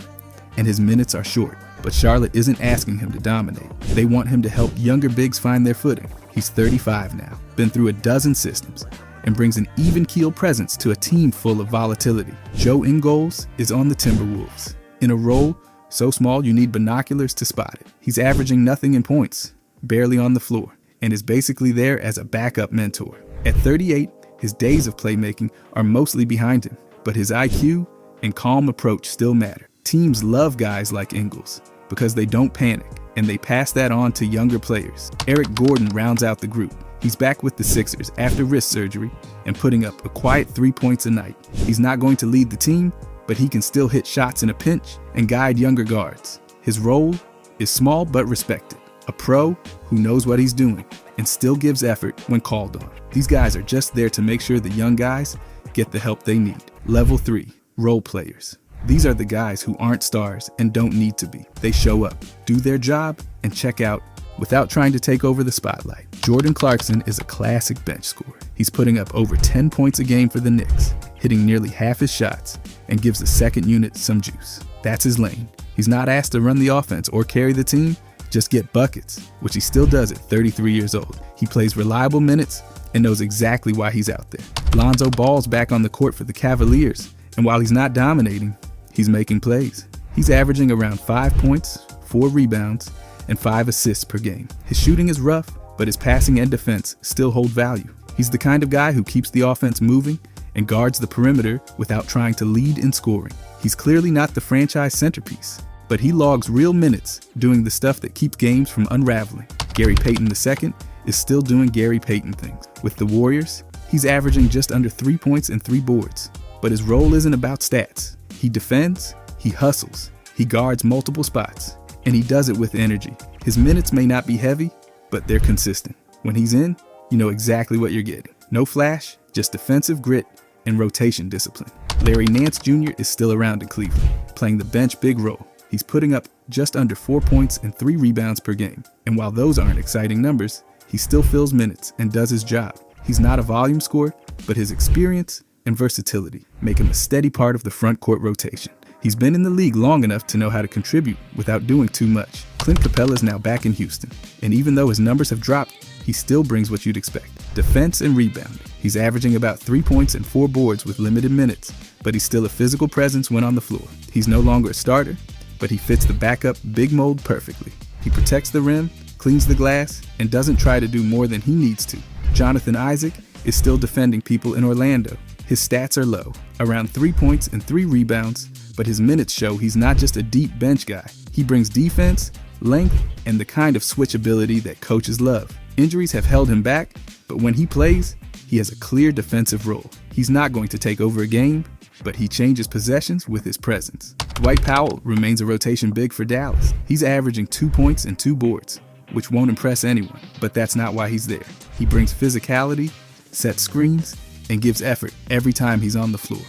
and his minutes are short. But Charlotte isn't asking him to dominate. They want him to help younger bigs find their footing. He's 35 now, been through a dozen systems, and brings an even-keel presence to a team full of volatility. Joe Ingles is on the Timberwolves, in a role so small you need binoculars to spot it. He's averaging nothing in points, barely on the floor, and is basically there as a backup mentor. At 38, his days of playmaking are mostly behind him, but his IQ and calm approach still matter. Teams love guys like Ingles because they don't panic, and they pass that on to younger players. Eric Gordon rounds out the group. He's back with the Sixers after wrist surgery and putting up a quiet 3 points a night. He's not going to lead the team, but he can still hit shots in a pinch and guide younger guards. His role is small but respected. A pro who knows what he's doing and still gives effort when called on. These guys are just there to make sure the young guys get the help they need. Level 3, role players. These are the guys who aren't stars and don't need to be. They show up, do their job, and check out without trying to take over the spotlight. Jordan Clarkson is a classic bench scorer. He's putting up over 10 points a game for the Knicks, hitting nearly half his shots, and gives the second unit some juice. That's his lane. He's not asked to run the offense or carry the team, just get buckets, which he still does at 33 years old. He plays reliable minutes and knows exactly why he's out there. Lonzo Ball's back on the court for the Cavaliers, and while he's not dominating, he's making plays. He's averaging around 5 points, 4 rebounds, and 5 assists per game. His shooting is rough, but his passing and defense still hold value. He's the kind of guy who keeps the offense moving and guards the perimeter without trying to lead in scoring. He's clearly not the franchise centerpiece, but he logs real minutes doing the stuff that keeps games from unraveling. Gary Payton II is still doing Gary Payton things. With the Warriors, he's averaging just under 3 points and 3 boards, but his role isn't about stats. He defends, he hustles, he guards multiple spots, and he does it with energy. His minutes may not be heavy, but they're consistent. When he's in, you know exactly what you're getting. No flash, just defensive grit and rotation discipline. Larry Nance Jr. is still around in Cleveland, playing the bench big role. He's putting up just under 4 points and 3 rebounds per game. And while those aren't exciting numbers, he still fills minutes and does his job. He's not a volume scorer, but his experience and versatility make him a steady part of the front court rotation. He's been in the league long enough to know how to contribute without doing too much. Clint Capella is now back in Houston, and even though his numbers have dropped, he still brings what you'd expect. Defense and rebounding. He's averaging about 3 points and 4 boards with limited minutes, but he's still a physical presence when on the floor. He's no longer a starter, but he fits the backup big mold perfectly. He protects the rim, cleans the glass, and doesn't try to do more than he needs to. Jonathan Isaac is still defending people in Orlando. His stats are low, around 3 points and 3 rebounds, but his minutes show he's not just a deep bench guy. He brings defense, length, and the kind of switch ability that coaches love. Injuries have held him back, but when he plays, he has a clear defensive role. He's not going to take over a game, but he changes possessions with his presence. Dwight Powell remains a rotation big for Dallas. He's averaging 2 points and 2 boards, which won't impress anyone, but that's not why he's there. He brings physicality, sets screens, and gives effort every time he's on the floor.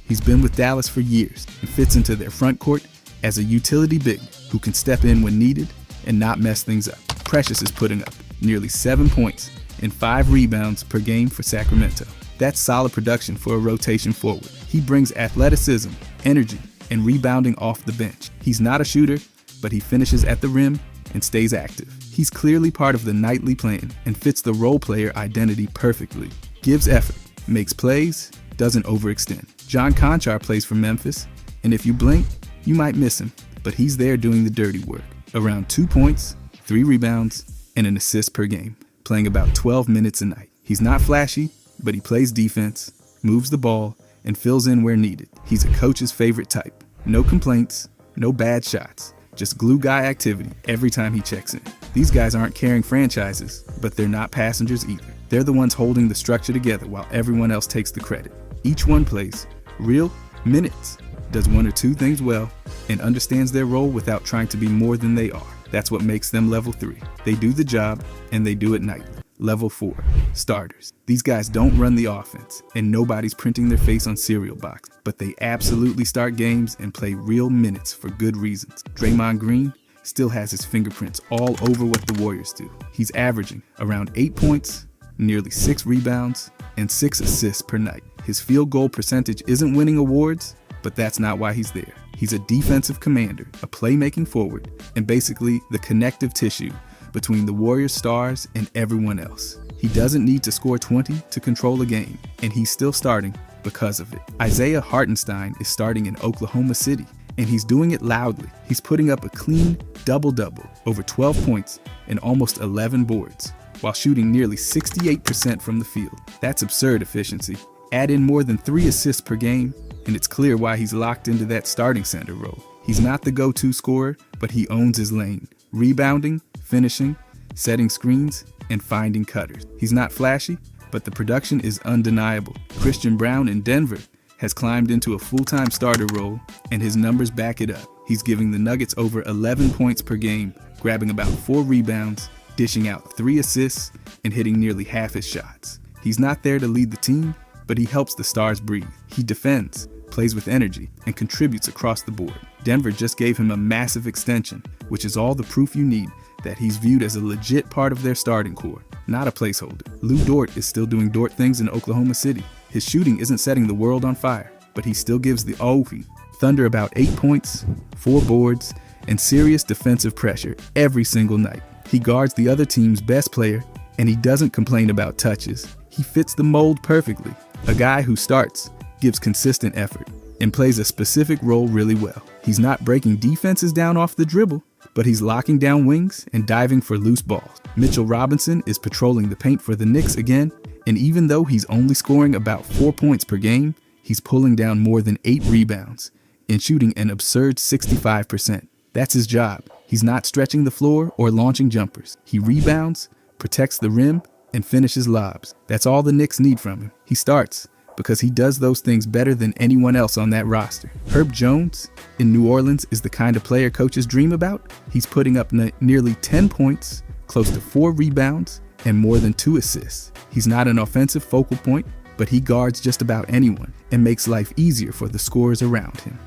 He's been with Dallas for years and fits into their front court as a utility big who can step in when needed and not mess things up. Precious is putting up nearly 7 points and 5 rebounds per game for Sacramento. That's solid production for a rotation forward. He brings athleticism, energy, and rebounding off the bench. He's not a shooter, but he finishes at the rim and stays active. He's clearly part of the nightly plan and fits the role player identity perfectly. Gives effort, makes plays, doesn't overextend. John Conchar plays for Memphis, and if you blink, you might miss him, but he's there doing the dirty work. Around 2 points, 3 rebounds, and an assist per game, playing about 12 minutes a night. He's not flashy, but he plays defense, moves the ball, and fills in where needed. He's a coach's favorite type. No complaints, no bad shots, just glue guy activity every time he checks in. These guys aren't carrying franchises, but they're not passengers either. They're the ones holding the structure together while everyone else takes the credit. Each one plays real minutes, does 1 or 2 things well, and understands their role without trying to be more than they are. That's what makes them level 3. They do the job, and they do it nightly. Level 4, starters. These guys don't run the offense, and nobody's printing their face on cereal box, but they absolutely start games and play real minutes for good reasons. Draymond Green still has his fingerprints all over what the Warriors do. He's averaging around 8 points, nearly 6 rebounds, and 6 assists per night. His field goal percentage isn't winning awards, but that's not why he's there. He's a defensive commander, a playmaking forward, and basically the connective tissue between the Warriors stars and everyone else. He doesn't need to score 20 to control a game, and he's still starting because of it. Isaiah Hartenstein is starting in Oklahoma City, and he's doing it loudly. He's putting up a clean double-double, over 12 points and almost 11 boards, while shooting nearly 68% from the field. That's absurd efficiency. Add in more than 3 assists per game, and it's clear why he's locked into that starting center role. He's not the go-to scorer, but he owns his lane, rebounding, finishing, setting screens, and finding cutters. He's not flashy, but the production is undeniable. Christian Brown in Denver has climbed into a full-time starter role, and his numbers back it up. He's giving the Nuggets over 11 points per game, grabbing about 4 rebounds, dishing out 3 assists, and hitting nearly half his shots. He's not there to lead the team, but he helps the stars breathe. He defends, plays with energy, and contributes across the board. Denver just gave him a massive extension, which is all the proof you need that he's viewed as a legit part of their starting core, not a placeholder. Lou Dort is still doing Dort things in Oklahoma City. His shooting isn't setting the world on fire, but he still gives the Ovi Thunder about 8 points, 4 boards, and serious defensive pressure every single night. He guards the other team's best player, and he doesn't complain about touches. He fits the mold perfectly. A guy who starts, gives consistent effort, and plays a specific role really well. He's not breaking defenses down off the dribble, but he's locking down wings and diving for loose balls. Mitchell Robinson is patrolling the paint for the Knicks again, and even though he's only scoring about 4 points per game, he's pulling down more than 8 rebounds and shooting an absurd 65%. That's his job. He's not stretching the floor or launching jumpers. He rebounds, protects the rim, and finishes lobs. That's all the Knicks need from him. He starts because he does those things better than anyone else on that roster. Herb Jones in New Orleans is the kind of player coaches dream about. He's putting up nearly 10 points, close to 4 rebounds, and more than 2 assists. He's not an offensive focal point, but he guards just about anyone and makes life easier for the scorers around him.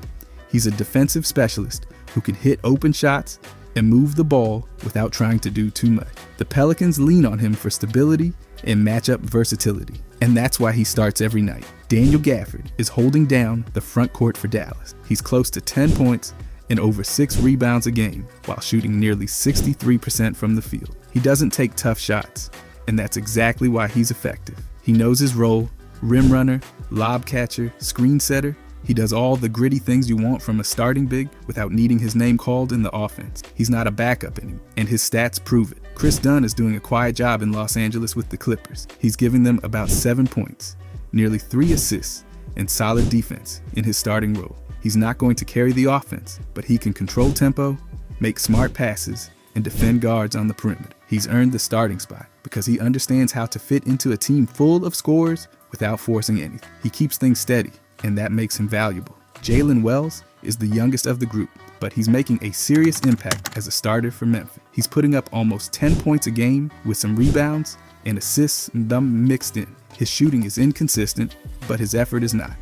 He's a defensive specialist who can hit open shots and move the ball without trying to do too much. The Pelicans lean on him for stability and matchup versatility, and that's why he starts every night. Daniel Gafford is holding down the front court for Dallas. He's close to 10 points and over 6 rebounds a game while shooting nearly 63% from the field. He doesn't take tough shots, and that's exactly why he's effective. He knows his role: rim runner, lob catcher, screen setter. He does all the gritty things you want from a starting big without needing his name called in the offense. He's not a backup anymore, and his stats prove it. Chris Dunn is doing a quiet job in Los Angeles with the Clippers. He's giving them about 7 points, nearly 3 assists, and solid defense in his starting role. He's not going to carry the offense, but he can control tempo, make smart passes, and defend guards on the perimeter. He's earned the starting spot because he understands how to fit into a team full of scorers without forcing anything. He keeps things steady, and that makes him valuable. Jalen Wells is the youngest of the group, but he's making a serious impact as a starter for Memphis. He's putting up almost 10 points a game with some rebounds and assists them mixed in. His shooting is inconsistent, but his effort is not.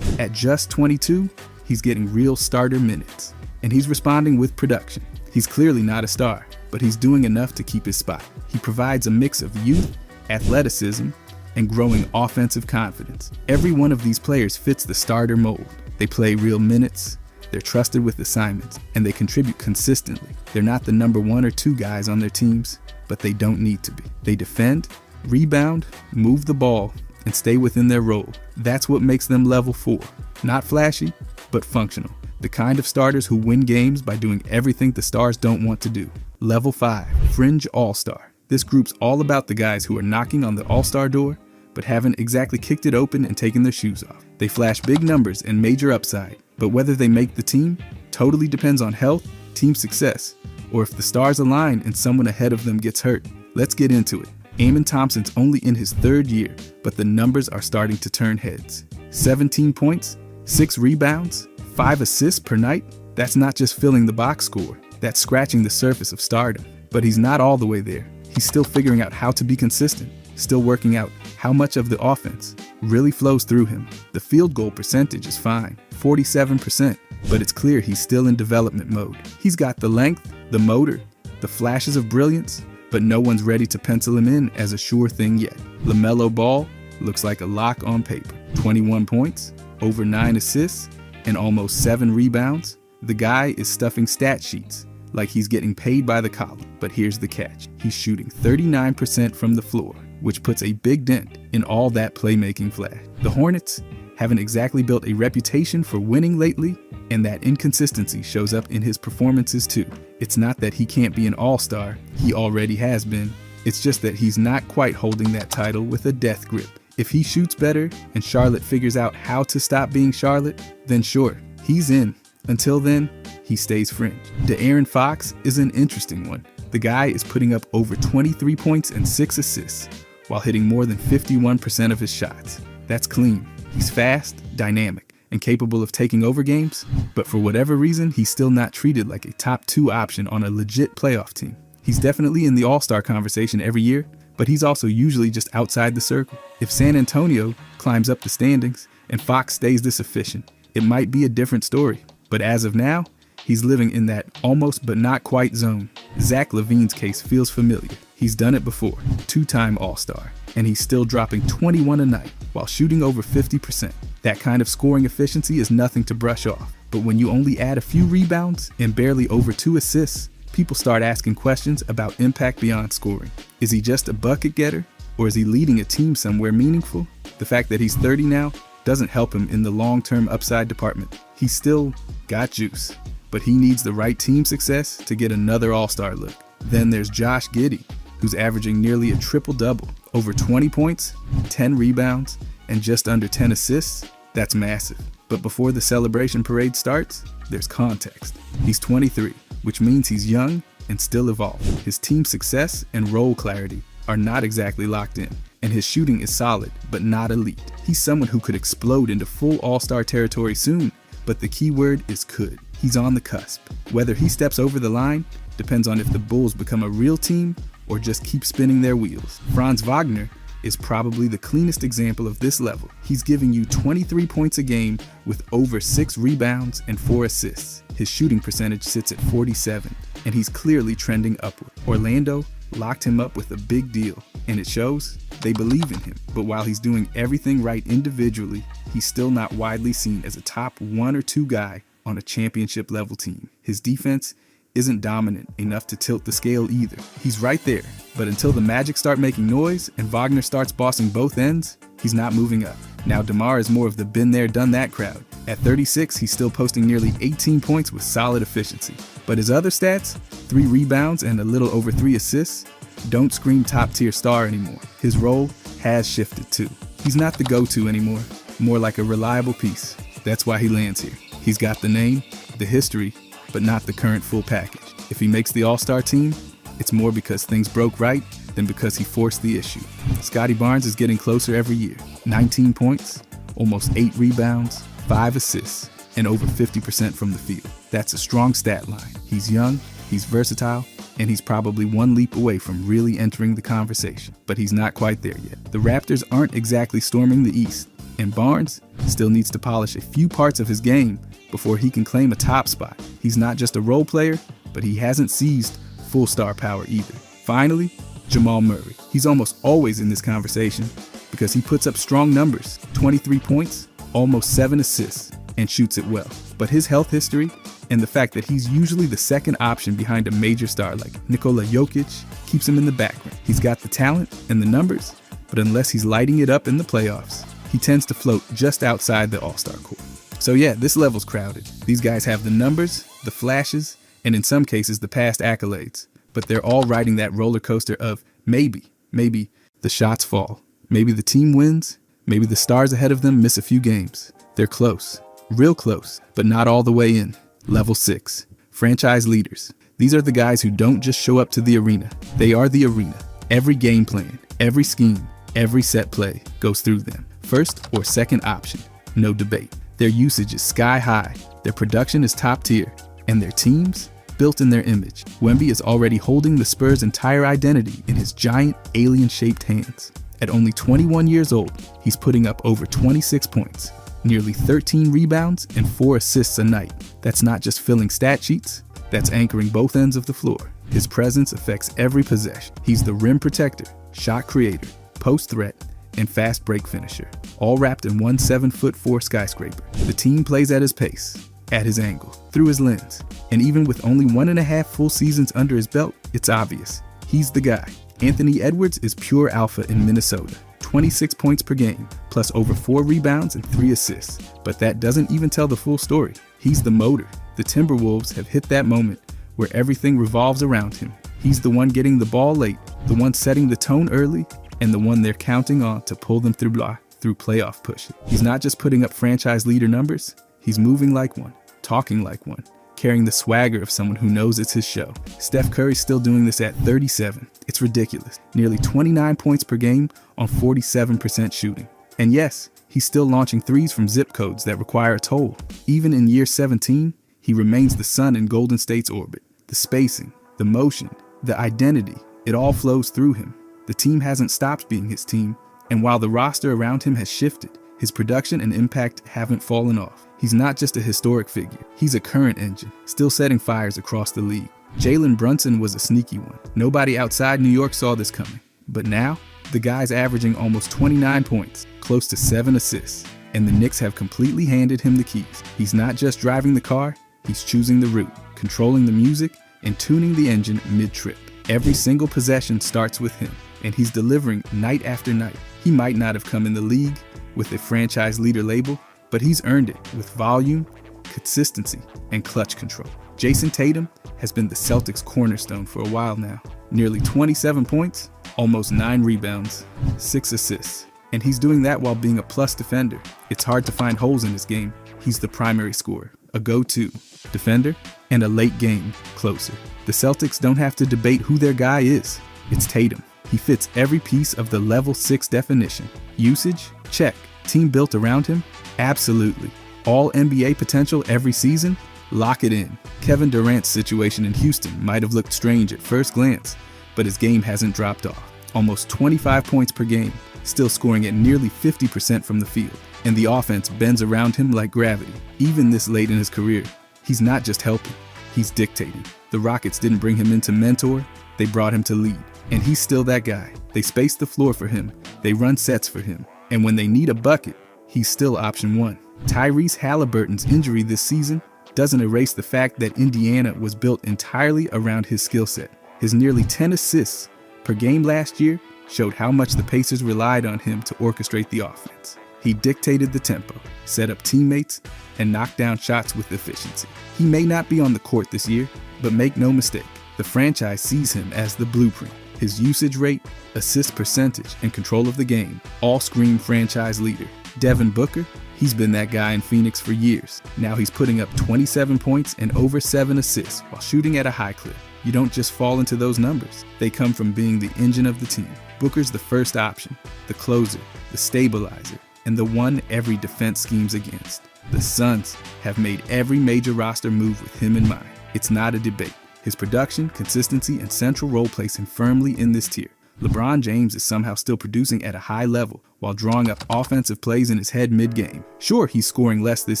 At just 22, he's getting real starter minutes, and he's responding with production. He's clearly not a star, but he's doing enough to keep his spot. He provides a mix of youth, athleticism, and growing offensive confidence. Every one of these players fits the starter mold. They play real minutes, they're trusted with assignments, and they contribute consistently. They're not the number 1 or 2 guys on their teams, but they don't need to be. They defend, rebound, move the ball, and stay within their role. That's what makes them level 4. Not flashy, but functional. The kind of starters who win games by doing everything the stars don't want to do. Level 5, Fringe All-Star. This group's all about the guys who are knocking on the All-Star door, but haven't exactly kicked it open and taken their shoes off. They flash big numbers and major upside, but whether they make the team totally depends on health, team success, or if the stars align and someone ahead of them gets hurt. Let's get into it. Amen Thompson's only in his 3rd year, but the numbers are starting to turn heads. 17 points, 6 rebounds, 5 assists per night. That's not just filling the box score, that's scratching the surface of stardom. But he's not all the way there. He's still figuring out how to be consistent, still working out how much of the offense really flows through him. The field goal percentage is fine, 47%, but it's clear he's still in development mode. He's got the length, the motor, the flashes of brilliance, but no one's ready to pencil him in as a sure thing yet. LaMelo Ball looks like a lock on paper. 21 points, over 9 assists, and almost 7 rebounds. The guy is stuffing stat sheets like he's getting paid by the column. But here's the catch. He's shooting 39% from the floor, which puts a big dent in all that playmaking flash. The Hornets haven't exactly built a reputation for winning lately, and that inconsistency shows up in his performances too. It's not that he can't be an all-star, he already has been. It's just that he's not quite holding that title with a death grip. If he shoots better and Charlotte figures out how to stop being Charlotte, then sure, he's in. Until then, he stays fringe. De'Aaron Fox is an interesting one. The guy is putting up over 23 points and 6 assists, while hitting more than 51% of his shots. That's clean. He's fast, dynamic, and capable of taking over games, but for whatever reason, he's still not treated like a top 2 option on a legit playoff team. He's definitely in the All-Star conversation every year, but he's also usually just outside the circle. If San Antonio climbs up the standings and Fox stays this efficient, it might be a different story. But as of now, he's living in that almost but not quite zone. Zach LaVine's case feels familiar. He's done it before, 2-time All-Star, and he's still dropping 21 a night while shooting over 50%. That kind of scoring efficiency is nothing to brush off. But when you only add a few rebounds and barely over 2 assists, people start asking questions about impact beyond scoring. Is he just a bucket getter, or is he leading a team somewhere meaningful? The fact that he's 30 now doesn't help him in the long-term upside department. He's still got juice, but he needs the right team success to get another All-Star look. Then there's Josh Giddey, who's averaging nearly a triple-double, over 20 points, 10 rebounds, and just under 10 assists. That's massive. But before the celebration parade starts, there's context. He's 23, which means he's young and still evolving. His team success and role clarity are not exactly locked in, and his shooting is solid, but not elite. He's someone who could explode into full All-Star territory soon, but the key word is could. He's on the cusp. Whether he steps over the line depends on if the Bulls become a real team or just keep spinning their wheels. Franz Wagner is probably the cleanest example of this level. He's giving you 23 points a game with over 6 rebounds and 4 assists. His shooting percentage sits at 47, and he's clearly trending upward. Orlando locked him up with a big deal, and it shows. They believe in him, but while he's doing everything right individually, he's still not widely seen as a top 1 or 2 guy on a championship level team. His defense isn't dominant enough to tilt the scale either. He's right there, but until the Magic start making noise and Wagner starts bossing both ends, he's not moving up. Now DeMar is more of the been there, done that crowd. At 36, he's still posting nearly 18 points with solid efficiency. But his other stats, 3 rebounds and a little over 3 assists, don't scream top tier star anymore. His role has shifted too. He's not the go-to anymore, more like a reliable piece. That's why he lands here. He's got the name, the history, but not the current full package. If he makes the All-Star team, it's more because things broke right than because he forced the issue. Scotty Barnes is getting closer every year. 19 points, almost 8 rebounds, 5 assists, and over 50% from the field. That's a strong stat line. He's young, he's versatile, and he's probably one leap away from really entering the conversation. But he's not quite there yet. The Raptors aren't exactly storming the East, and Barnes still needs to polish a few parts of his game before he can claim a top spot. He's not just a role player, but he hasn't seized full star power either. Finally, Jamal Murray. He's almost always in this conversation because he puts up strong numbers, 23 points, almost 7 assists, and shoots it well. But his health history and the fact that he's usually the second option behind a major star like Nikola Jokic keeps him in the background. He's got the talent and the numbers, but unless he's lighting it up in the playoffs, he tends to float just outside the All-Star court. So yeah, this level's crowded. These guys have the numbers, the flashes, and in some cases the past accolades, but they're all riding that roller coaster of maybe the shots fall, maybe the team wins, maybe the stars ahead of them miss a few games. They're close, real close, but not all the way in. Level 6, franchise leaders. These are the guys who don't just show up to the arena. They are the arena. Every game plan, every scheme, every set play goes through them. First or second option, no debate. Their usage is sky high, their production is top tier, and their teams, built in their image. Wemby is already holding the Spurs' entire identity in his giant, alien-shaped hands. At only 21 years old, he's putting up over 26 points, nearly 13 rebounds, and 4 assists a night. That's not just filling stat sheets, that's anchoring both ends of the floor. His presence affects every possession. He's the rim protector, shot creator, post threat, and fast break finisher, all wrapped in one 7'4" skyscraper. The team plays at his pace, at his angle, through his lens, and even with only 1.5 full seasons under his belt, it's obvious. He's the guy. Anthony Edwards is pure alpha in Minnesota. 26 points per game, plus over 4 rebounds and 3 assists. But that doesn't even tell the full story. He's the motor. The Timberwolves have hit that moment where everything revolves around him. He's the one getting the ball late, the one setting the tone early, and the one they're counting on to pull them through playoff push. He's not just putting up franchise leader numbers, he's moving like one, talking like one, carrying the swagger of someone who knows it's his show. Steph Curry's still doing this at 37. It's ridiculous. Nearly 29 points per game on 47% shooting. And yes, he's still launching threes from zip codes that require a toll. Even in year 17, he remains the sun in Golden State's orbit. The spacing, the motion, the identity, it all flows through him. The team hasn't stopped being his team, and while the roster around him has shifted, his production and impact haven't fallen off. He's not just a historic figure, he's a current engine, still setting fires across the league. Jalen Brunson was a sneaky one. Nobody outside New York saw this coming. But now, the guy's averaging almost 29 points, close to 7 assists, and the Knicks have completely handed him the keys. He's not just driving the car, he's choosing the route, controlling the music, and tuning the engine mid-trip. Every single possession starts with him, and he's delivering night after night. He might not have come in the league with a franchise leader label, but he's earned it with volume, consistency, and clutch control. Jason Tatum has been the Celtics' cornerstone for a while now. Nearly 27 points, almost 9 rebounds, 6 assists. And he's doing that while being a plus defender. It's hard to find holes in his game. He's the primary scorer, a go-to defender, and a late game closer. The Celtics don't have to debate who their guy is. It's Tatum. He fits every piece of the level 6 definition. Usage? Check. Team built around him? Absolutely. All NBA potential every season? Lock it in. Kevin Durant's situation in Houston might have looked strange at first glance, but his game hasn't dropped off. Almost 25 points per game, still scoring at nearly 50% from the field. And the offense bends around him like gravity. Even this late in his career, he's not just helping, he's dictating. The Rockets didn't bring him in to mentor, they brought him to lead. And he's still that guy. They space the floor for him, they run sets for him, and when they need a bucket, he's still option one. Tyrese Halliburton's injury this season doesn't erase the fact that Indiana was built entirely around his skill set. His nearly 10 assists per game last year showed how much the Pacers relied on him to orchestrate the offense. He dictated the tempo, set up teammates, and knocked down shots with efficiency. He may not be on the court this year, but make no mistake, the franchise sees him as the blueprint. His usage rate, assist percentage, and control of the game all scream franchise leader. Devin Booker, he's been that guy in Phoenix for years. Now he's putting up 27 points and over 7 assists while shooting at a high clip. You don't just fall into those numbers. They come from being the engine of the team. Booker's the first option, the closer, the stabilizer, and the one every defense schemes against. The Suns have made every major roster move with him in mind. It's not a debate. His production, consistency, and central role place him firmly in this tier. LeBron James is somehow still producing at a high level while drawing up offensive plays in his head mid-game. Sure, he's scoring less this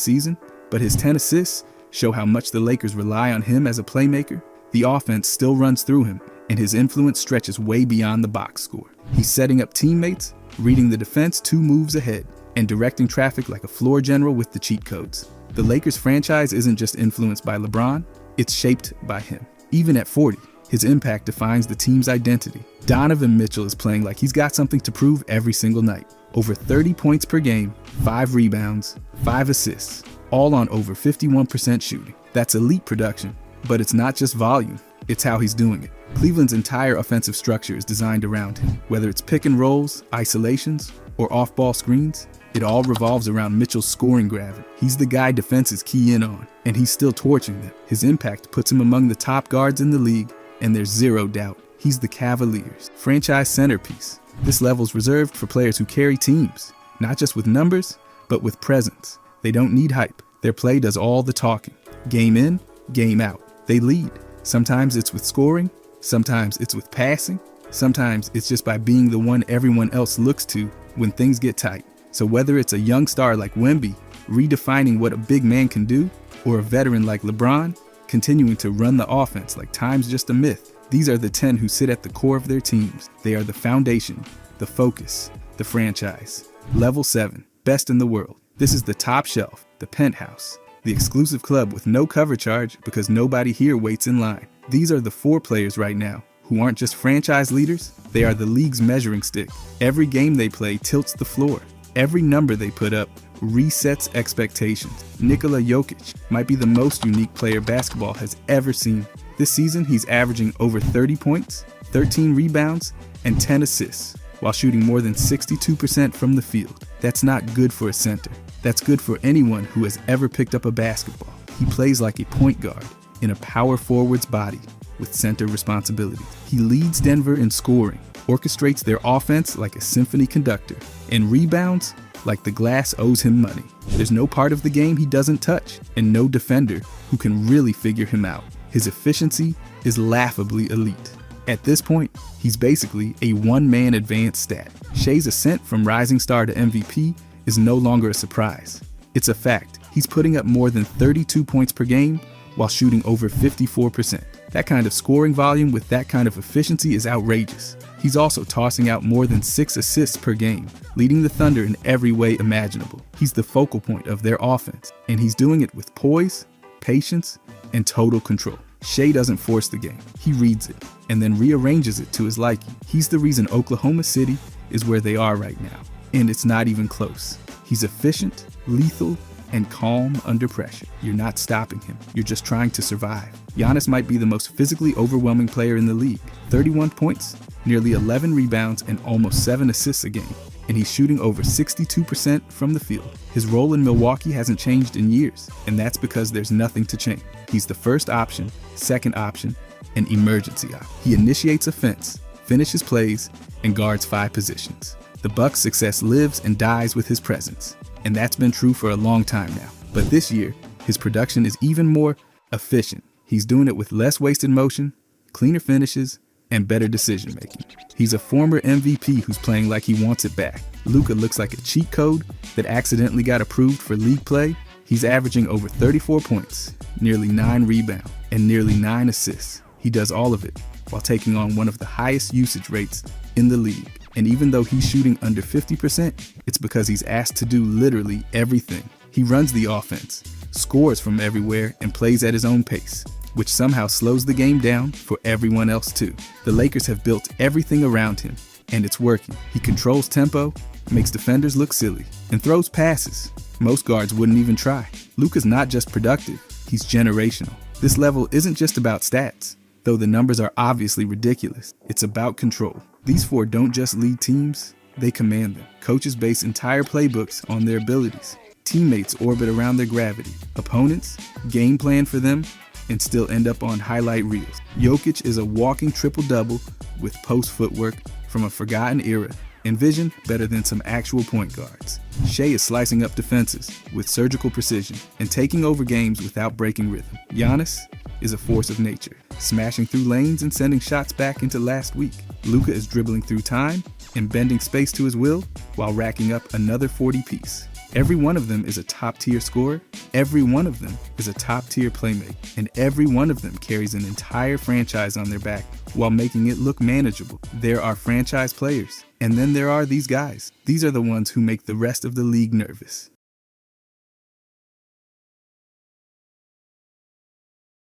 season, but his 10 assists show how much the Lakers rely on him as a playmaker. The offense still runs through him, and his influence stretches way beyond the box score. He's setting up teammates, reading the defense 2 moves ahead, and directing traffic like a floor general with the cheat codes. The Lakers franchise isn't just influenced by LeBron, it's shaped by him. Even at 40, his impact defines the team's identity. Donovan Mitchell is playing like he's got something to prove every single night. Over 30 points per game, 5 rebounds, 5 assists, all on over 51% shooting. That's elite production, but it's not just volume, it's how he's doing it. Cleveland's entire offensive structure is designed around him. Whether it's pick and rolls, isolations, or off-ball screens, it all revolves around Mitchell's scoring gravity. He's the guy defenses key in on, and he's still torching them. His impact puts him among the top guards in the league, and there's zero doubt he's the Cavaliers' franchise centerpiece. This level's reserved for players who carry teams, not just with numbers, but with presence. They don't need hype. Their play does all the talking. Game in, game out. They lead. Sometimes it's with scoring, sometimes it's with passing, sometimes it's just by being the one everyone else looks to when things get tight. So whether it's a young star like Wemby, redefining what a big man can do, or a veteran like LeBron, continuing to run the offense like time's just a myth, these are the 10 who sit at the core of their teams. They are the foundation, the focus, the franchise. Level 7, best in the world. This is the top shelf, the penthouse, the exclusive club with no cover charge because nobody here waits in line. These are the 4 players right now who aren't just franchise leaders, they are the league's measuring stick. Every game they play tilts the floor. Every number they put up resets expectations. Nikola Jokic might be the most unique player basketball has ever seen. This season, he's averaging over 30 points, 13 rebounds, and 10 assists, while shooting more than 62% from the field. That's not good for a center. That's good for anyone who has ever picked up a basketball. He plays like a point guard in a power forward's body with center responsibility. He leads Denver in scoring, orchestrates their offense like a symphony conductor, and rebounds like the glass owes him money. There's no part of the game he doesn't touch, and no defender who can really figure him out. His efficiency is laughably elite. At this point, he's basically a one-man advanced stat. Shai's ascent from rising star to MVP is no longer a surprise. It's a fact. He's putting up more than 32 points per game while shooting over 54%. That kind of scoring volume with that kind of efficiency is outrageous. He's also tossing out more than 6 assists per game, leading the Thunder in every way imaginable. He's the focal point of their offense, and he's doing it with poise, patience, and total control. Shai doesn't force the game. He reads it, and then rearranges it to his liking. He's the reason Oklahoma City is where they are right now, and it's not even close. He's efficient, lethal, and calm under pressure. You're not stopping him. You're just trying to survive. Giannis might be the most physically overwhelming player in the league. 31 points, nearly 11 rebounds, and almost 7 assists a game. And he's shooting over 62% from the field. His role in Milwaukee hasn't changed in years, and that's because there's nothing to change. He's the first option, second option, and emergency option. He initiates offense, finishes plays, and guards 5 positions. The Bucks' success lives and dies with his presence, and that's been true for a long time now. But this year, his production is even more efficient. He's doing it with less wasted motion, cleaner finishes, and better decision making. He's a former MVP who's playing like he wants it back. Luka looks like a cheat code that accidentally got approved for league play. He's averaging over 34 points, nearly 9 rebounds, and nearly 9 assists. He does all of it while taking on one of the highest usage rates in the league. And even though he's shooting under 50%, it's because he's asked to do literally everything. He runs the offense, scores from everywhere, and plays at his own pace, which somehow slows the game down for everyone else too. The Lakers have built everything around him, and it's working. He controls tempo, makes defenders look silly, and throws passes most guards wouldn't even try. Luka's not just productive, he's generational. This level isn't just about stats, though the numbers are obviously ridiculous. It's about control. These 4 don't just lead teams, they command them. Coaches base entire playbooks on their abilities. Teammates orbit around their gravity. Opponents game plan for them and still end up on highlight reels. Jokic is a walking triple-double with post footwork from a forgotten era, and vision better than some actual point guards. Shai is slicing up defenses with surgical precision and taking over games without breaking rhythm. Giannis is a force of nature. smashing through lanes and sending shots back into last week. Luka is dribbling through time and bending space to his will while racking up another 40-piece. Every one of them is a top-tier scorer, every one of them is a top-tier playmaker, and every one of them carries an entire franchise on their back while making it look manageable. There are franchise players, and then there are these guys. These are the ones who make the rest of the league nervous.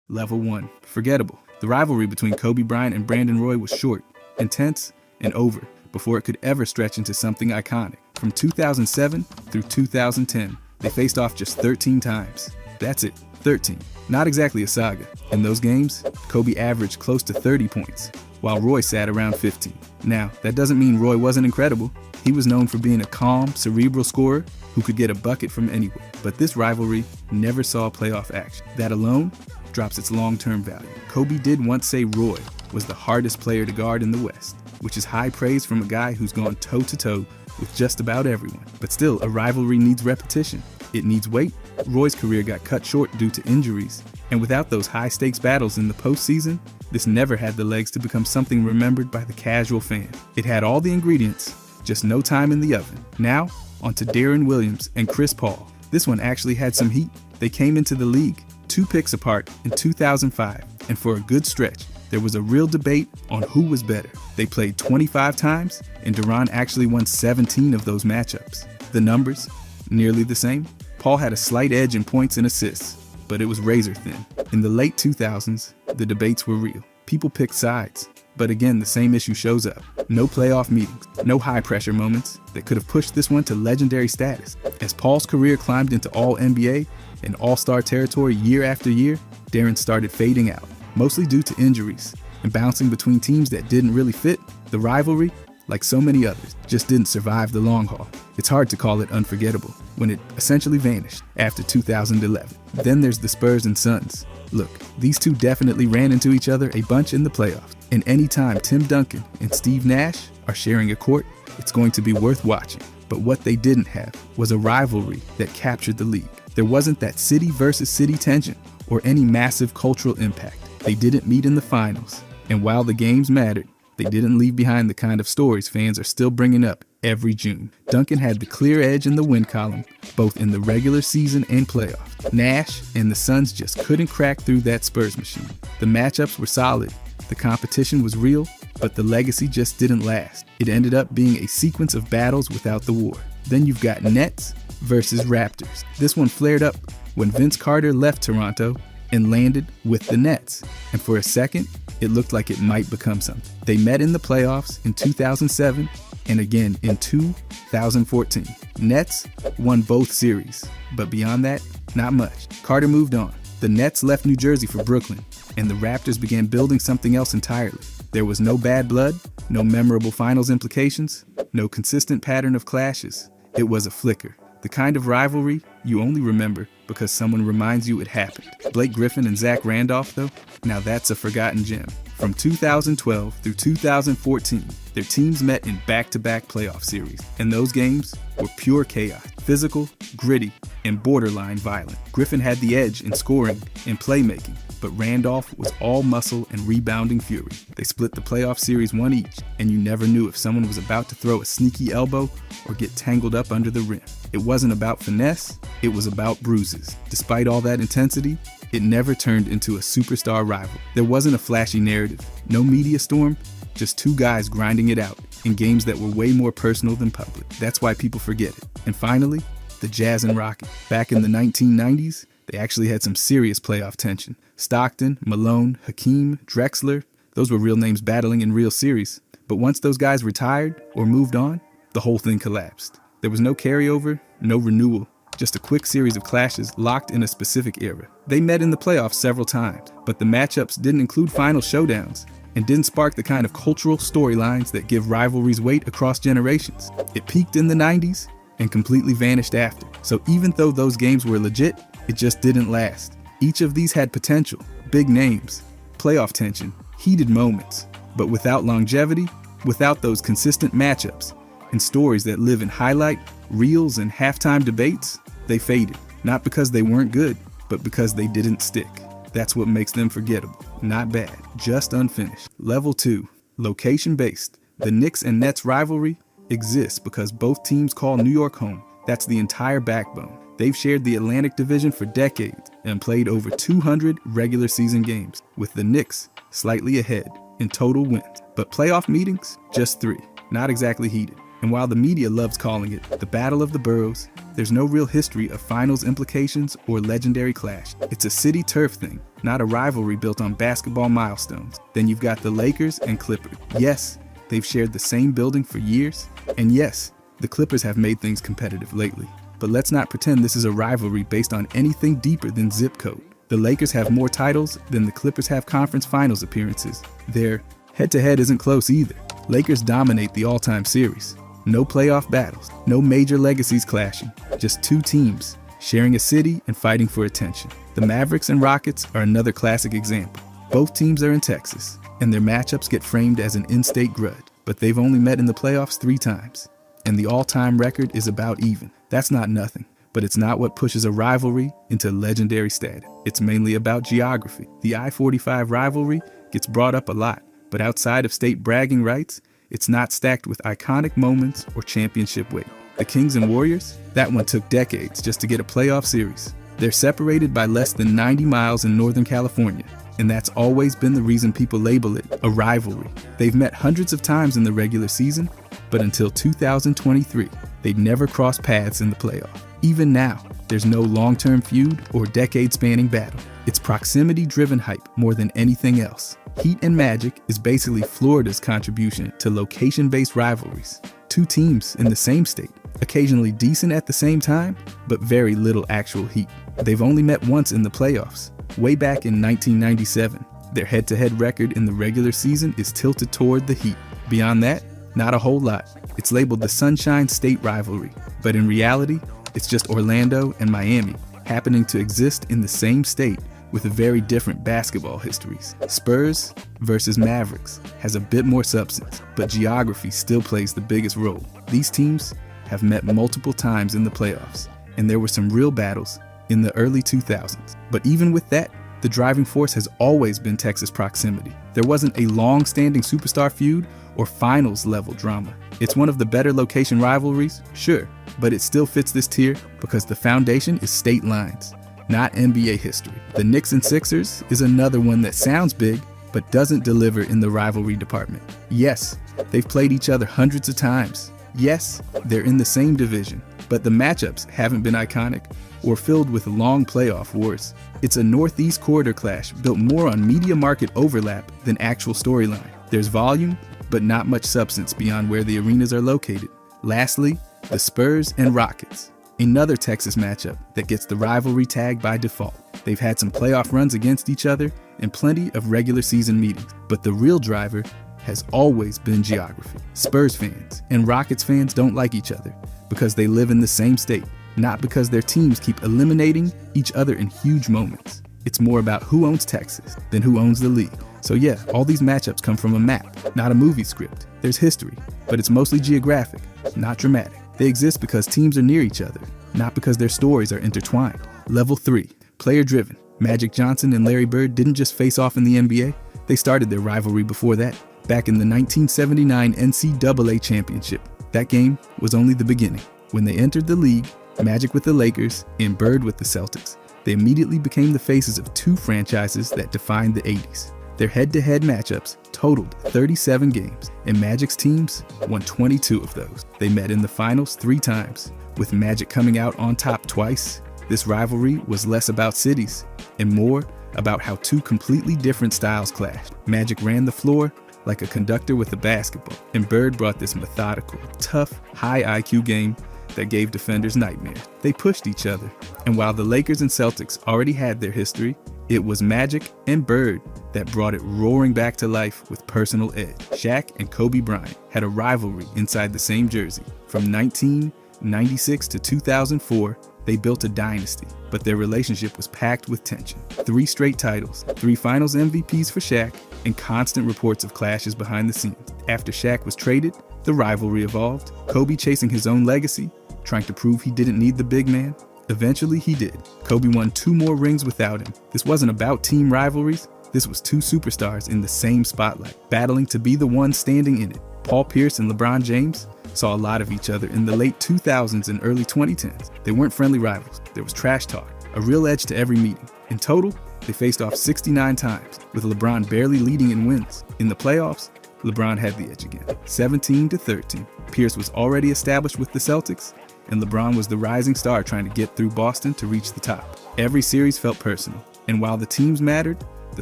Level 1. Forgettable. The rivalry between Kobe Bryant and Brandon Roy was short, intense, and over before it could ever stretch into something iconic. From 2007 through 2010, they faced off just 13 times. That's it, 13. Not exactly a saga. In those games, Kobe averaged close to 30 points, while Roy sat around 15. Now, that doesn't mean Roy wasn't incredible. He was known for being a calm, cerebral scorer who could get a bucket from anywhere. But this rivalry never saw playoff action. That alone drops its long-term value. Kobe did once say Roy was the hardest player to guard in the West, which is high praise from a guy who's gone toe-to-toe with just about everyone. But still, a rivalry needs repetition. It needs weight. Roy's career got cut short due to injuries, and without those high-stakes battles in the postseason, this never had the legs to become something remembered by the casual fan. It had all the ingredients, just no time in the oven. Now, on to Deron Williams and Chris Paul. This one actually had some heat. They came into the league 2 picks apart in 2005, and for a good stretch, there was a real debate on who was better. They played 25 times, and Deron actually won 17 of those matchups. The numbers, nearly the same. Paul had a slight edge in points and assists, but it was razor thin. In the late 2000s, the debates were real. People picked sides, but again, the same issue shows up. No playoff meetings, no high-pressure moments that could have pushed this one to legendary status. As Paul's career climbed into All-NBA and All-Star territory year after year, Deron started fading out, mostly due to injuries and bouncing between teams that didn't really fit. The rivalry, like so many others, just didn't survive the long haul. It's hard to call it unforgettable when it essentially vanished after 2011. Then there's the Spurs and Suns. Look, these two definitely ran into each other a bunch in the playoffs. And anytime Tim Duncan and Steve Nash are sharing a court, it's going to be worth watching. But what they didn't have was a rivalry that captured the league. There wasn't that city versus city tension or any massive cultural impact. They didn't meet in the finals, and while the games mattered, they didn't leave behind the kind of stories fans are still bringing up every June. Duncan had the clear edge in the win column, both in the regular season and playoffs. Nash and the Suns just couldn't crack through that Spurs machine. The matchups were solid, the competition was real, but the legacy just didn't last. It ended up being a sequence of battles without the war. Then you've got Nets versus Raptors. This one flared up when Vince Carter left Toronto and landed with the Nets. And for a second, it looked like it might become something. They met in the playoffs in 2007 and again in 2014. Nets won both series, but beyond that, not much. Carter moved on. The Nets left New Jersey for Brooklyn, and the Raptors began building something else entirely. There was no bad blood, no memorable finals implications, no consistent pattern of clashes. It was a flicker. The kind of rivalry you only remember because someone reminds you it happened. Blake Griffin and Zach Randolph, though, now that's a forgotten gem. From 2012 through 2014, their teams met in back-to-back playoff series, and those games were pure chaos, physical, gritty, and borderline violent. Griffin had the edge in scoring and playmaking, but Randolph was all muscle and rebounding fury. They split the playoff series 1 each, and you never knew if someone was about to throw a sneaky elbow or get tangled up under the rim. It wasn't about finesse, it was about bruises. Despite all that intensity, it never turned into a superstar rival. There wasn't a flashy narrative, no media storm, just two guys grinding it out in games that were way more personal than public. That's why people forget it. And finally, the Jazz and Rockets. Back in the 1990s, they actually had some serious playoff tension. Stockton, Malone, Hakeem, Drexler, those were real names battling in real series. But once those guys retired or moved on, the whole thing collapsed. There was no carryover, no renewal, just a quick series of clashes locked in a specific era. They met in the playoffs several times, but the matchups didn't include final showdowns and didn't spark the kind of cultural storylines that give rivalries weight across generations. It peaked in the 90s and completely vanished after. So even though those games were legit, it just didn't last. Each of these had potential, big names, playoff tension, heated moments, but without longevity, without those consistent matchups, and stories that live in highlight, reels, and halftime debates, they faded. Not because they weren't good, but because they didn't stick. That's what makes them forgettable. Not bad, just unfinished. Level 2, location-based. The Knicks and Nets rivalry exists because both teams call New York home. That's the entire backbone. They've shared the Atlantic Division for decades and played over 200 regular season games, with the Knicks slightly ahead in total wins. But playoff meetings, just 3. Not exactly heated. And while the media loves calling it the Battle of the Boroughs, there's no real history of finals implications or legendary clash. It's a city turf thing, not a rivalry built on basketball milestones. Then you've got the Lakers and Clippers. Yes, they've shared the same building for years. And yes, the Clippers have made things competitive lately. But let's not pretend this is a rivalry based on anything deeper than zip code. The Lakers have more titles than the Clippers have conference finals appearances. Their head-to-head isn't close either. Lakers dominate the all-time series. No playoff battles, no major legacies clashing, just 2 teams sharing a city and fighting for attention. The Mavericks and Rockets are another classic example. Both teams are in Texas, and their matchups get framed as an in-state grudge, but they've only met in the playoffs 3 times, and the all-time record is about even. That's not nothing, but it's not what pushes a rivalry into legendary status. It's mainly about geography. The I-45 rivalry gets brought up a lot, but outside of state bragging rights, it's not stacked with iconic moments or championship weight. The Kings and Warriors? That one took decades just to get a playoff series. They're separated by less than 90 miles in Northern California, and that's always been the reason people label it a rivalry. They've met hundreds of times in the regular season, but until 2023, they'd never crossed paths in the playoff. Even now, there's no long-term feud or decade-spanning battle. It's proximity-driven hype more than anything else. Heat and Magic is basically Florida's contribution to location-based rivalries. 2 teams in the same state, occasionally decent at the same time, but very little actual heat. They've only met once in the playoffs, way back in 1997. Their head-to-head record in the regular season is tilted toward the Heat. Beyond that, not a whole lot. It's labeled the Sunshine State rivalry, but in reality, it's just Orlando and Miami happening to exist in the same state with very different basketball histories. Spurs versus Mavericks has a bit more substance, but geography still plays the biggest role. These teams have met multiple times in the playoffs, and there were some real battles in the early 2000s. But even with that, the driving force has always been Texas proximity. There wasn't a long-standing superstar feud or finals-level drama. It's one of the better location rivalries, sure, but it still fits this tier because the foundation is state lines, not NBA history. The Knicks and Sixers is another one that sounds big, but doesn't deliver in the rivalry department. Yes, they've played each other hundreds of times. Yes, they're in the same division, but the matchups haven't been iconic or filled with long playoff wars. It's a Northeast corridor clash built more on media market overlap than actual storyline. There's volume, but not much substance beyond where the arenas are located. Lastly, the Spurs and Rockets, another Texas matchup that gets the rivalry tag by default. They've had some playoff runs against each other and plenty of regular season meetings, but the real driver has always been geography. Spurs fans and Rockets fans don't like each other because they live in the same state, not because their teams keep eliminating each other in huge moments. It's more about who owns Texas than who owns the league. So yeah, all these matchups come from a map, not a movie script. There's history, but it's mostly geographic, not dramatic. They exist because teams are near each other, not because their stories are intertwined. Level 3, player-driven. Magic Johnson and Larry Bird didn't just face off in the NBA, they started their rivalry before that, back in the 1979 NCAA championship. That game was only the beginning. When they entered the league, Magic with the Lakers and Bird with the Celtics, they immediately became the faces of 2 franchises that defined the 80s. Their head-to-head matchups totaled 37 games, and Magic's teams won 22 of those. They met in the finals 3 times, with Magic coming out on top twice. This rivalry was less about cities and more about how 2 completely different styles clashed. Magic ran the floor like a conductor with a basketball, and Bird brought this methodical, tough, high IQ game that gave defenders nightmares. They pushed each other, and while the Lakers and Celtics already had their history, it was Magic and Bird that brought it roaring back to life with personal edge. Shaq and Kobe Bryant had a rivalry inside the same jersey. From 1996 to 2004, they built a dynasty, but their relationship was packed with tension. 3 straight titles, 3 finals MVPs for Shaq, and constant reports of clashes behind the scenes. After Shaq was traded, the rivalry evolved, Kobe chasing his own legacy, trying to prove he didn't need the big man. Eventually he did. Kobe won 2 more rings without him. This wasn't about team rivalries, This was two superstars in the same spotlight, battling to be the one standing in it. Paul Pierce and LeBron James saw a lot of each other in the late 2000s and early 2010s. They weren't friendly rivals. There was trash talk, a real edge to every meeting. In total, they faced off 69 times, with LeBron barely leading in wins. In the playoffs, LeBron had the edge again, 17-13. Pierce was already established with the Celtics, and LeBron was the rising star trying to get through Boston to reach the top. Every series felt personal, and while the teams mattered, the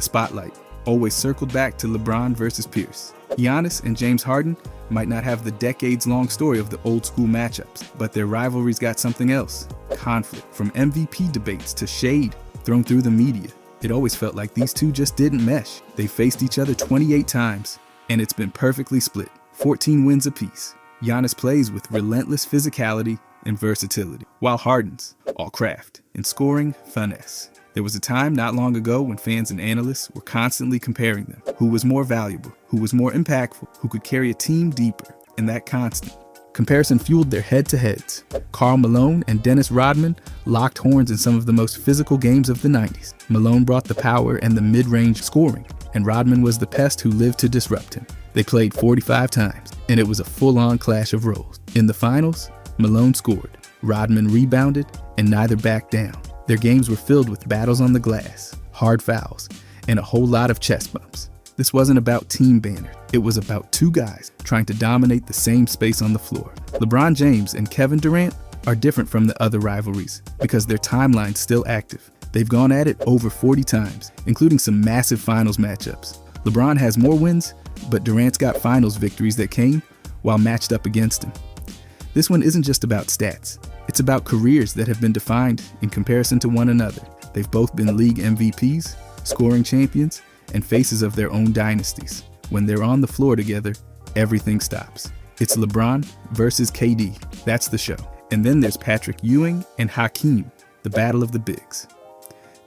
spotlight always circled back to LeBron versus Pierce. Giannis and James Harden might not have the decades-long story of the old-school matchups, but their rivalries got something else: conflict. From MVP debates to shade thrown through the media, it always felt like these two just didn't mesh. They faced each other 28 times, and it's been perfectly split, 14 wins apiece. Giannis plays with relentless physicality and versatility, while Harden's all craft and scoring finesse. There was a time not long ago when fans and analysts were constantly comparing them. Who was more valuable? Who was more impactful? Who could carry a team deeper? And that constant comparison fueled their head-to-heads. Karl Malone and Dennis Rodman locked horns in some of the most physical games of the 90s. Malone brought the power and the mid-range scoring, and Rodman was the pest who lived to disrupt him. They played 45 times, and it was a full-on clash of roles. In the finals, Malone scored, Rodman rebounded, and neither backed down. Their games were filled with battles on the glass, hard fouls, and a whole lot of chest bumps. This wasn't about team banter. It was about two guys trying to dominate the same space on the floor. LeBron James and Kevin Durant are different from the other rivalries because their timeline's still active. They've gone at it over 40 times, including some massive finals matchups. LeBron has more wins, but Durant's got finals victories that came while matched up against him. This one isn't just about stats. It's about careers that have been defined in comparison to one another. They've both been league MVPs, scoring champions, and faces of their own dynasties. When they're on the floor together, everything stops. It's LeBron versus KD. That's the show. And then there's Patrick Ewing and Hakeem, the battle of the bigs.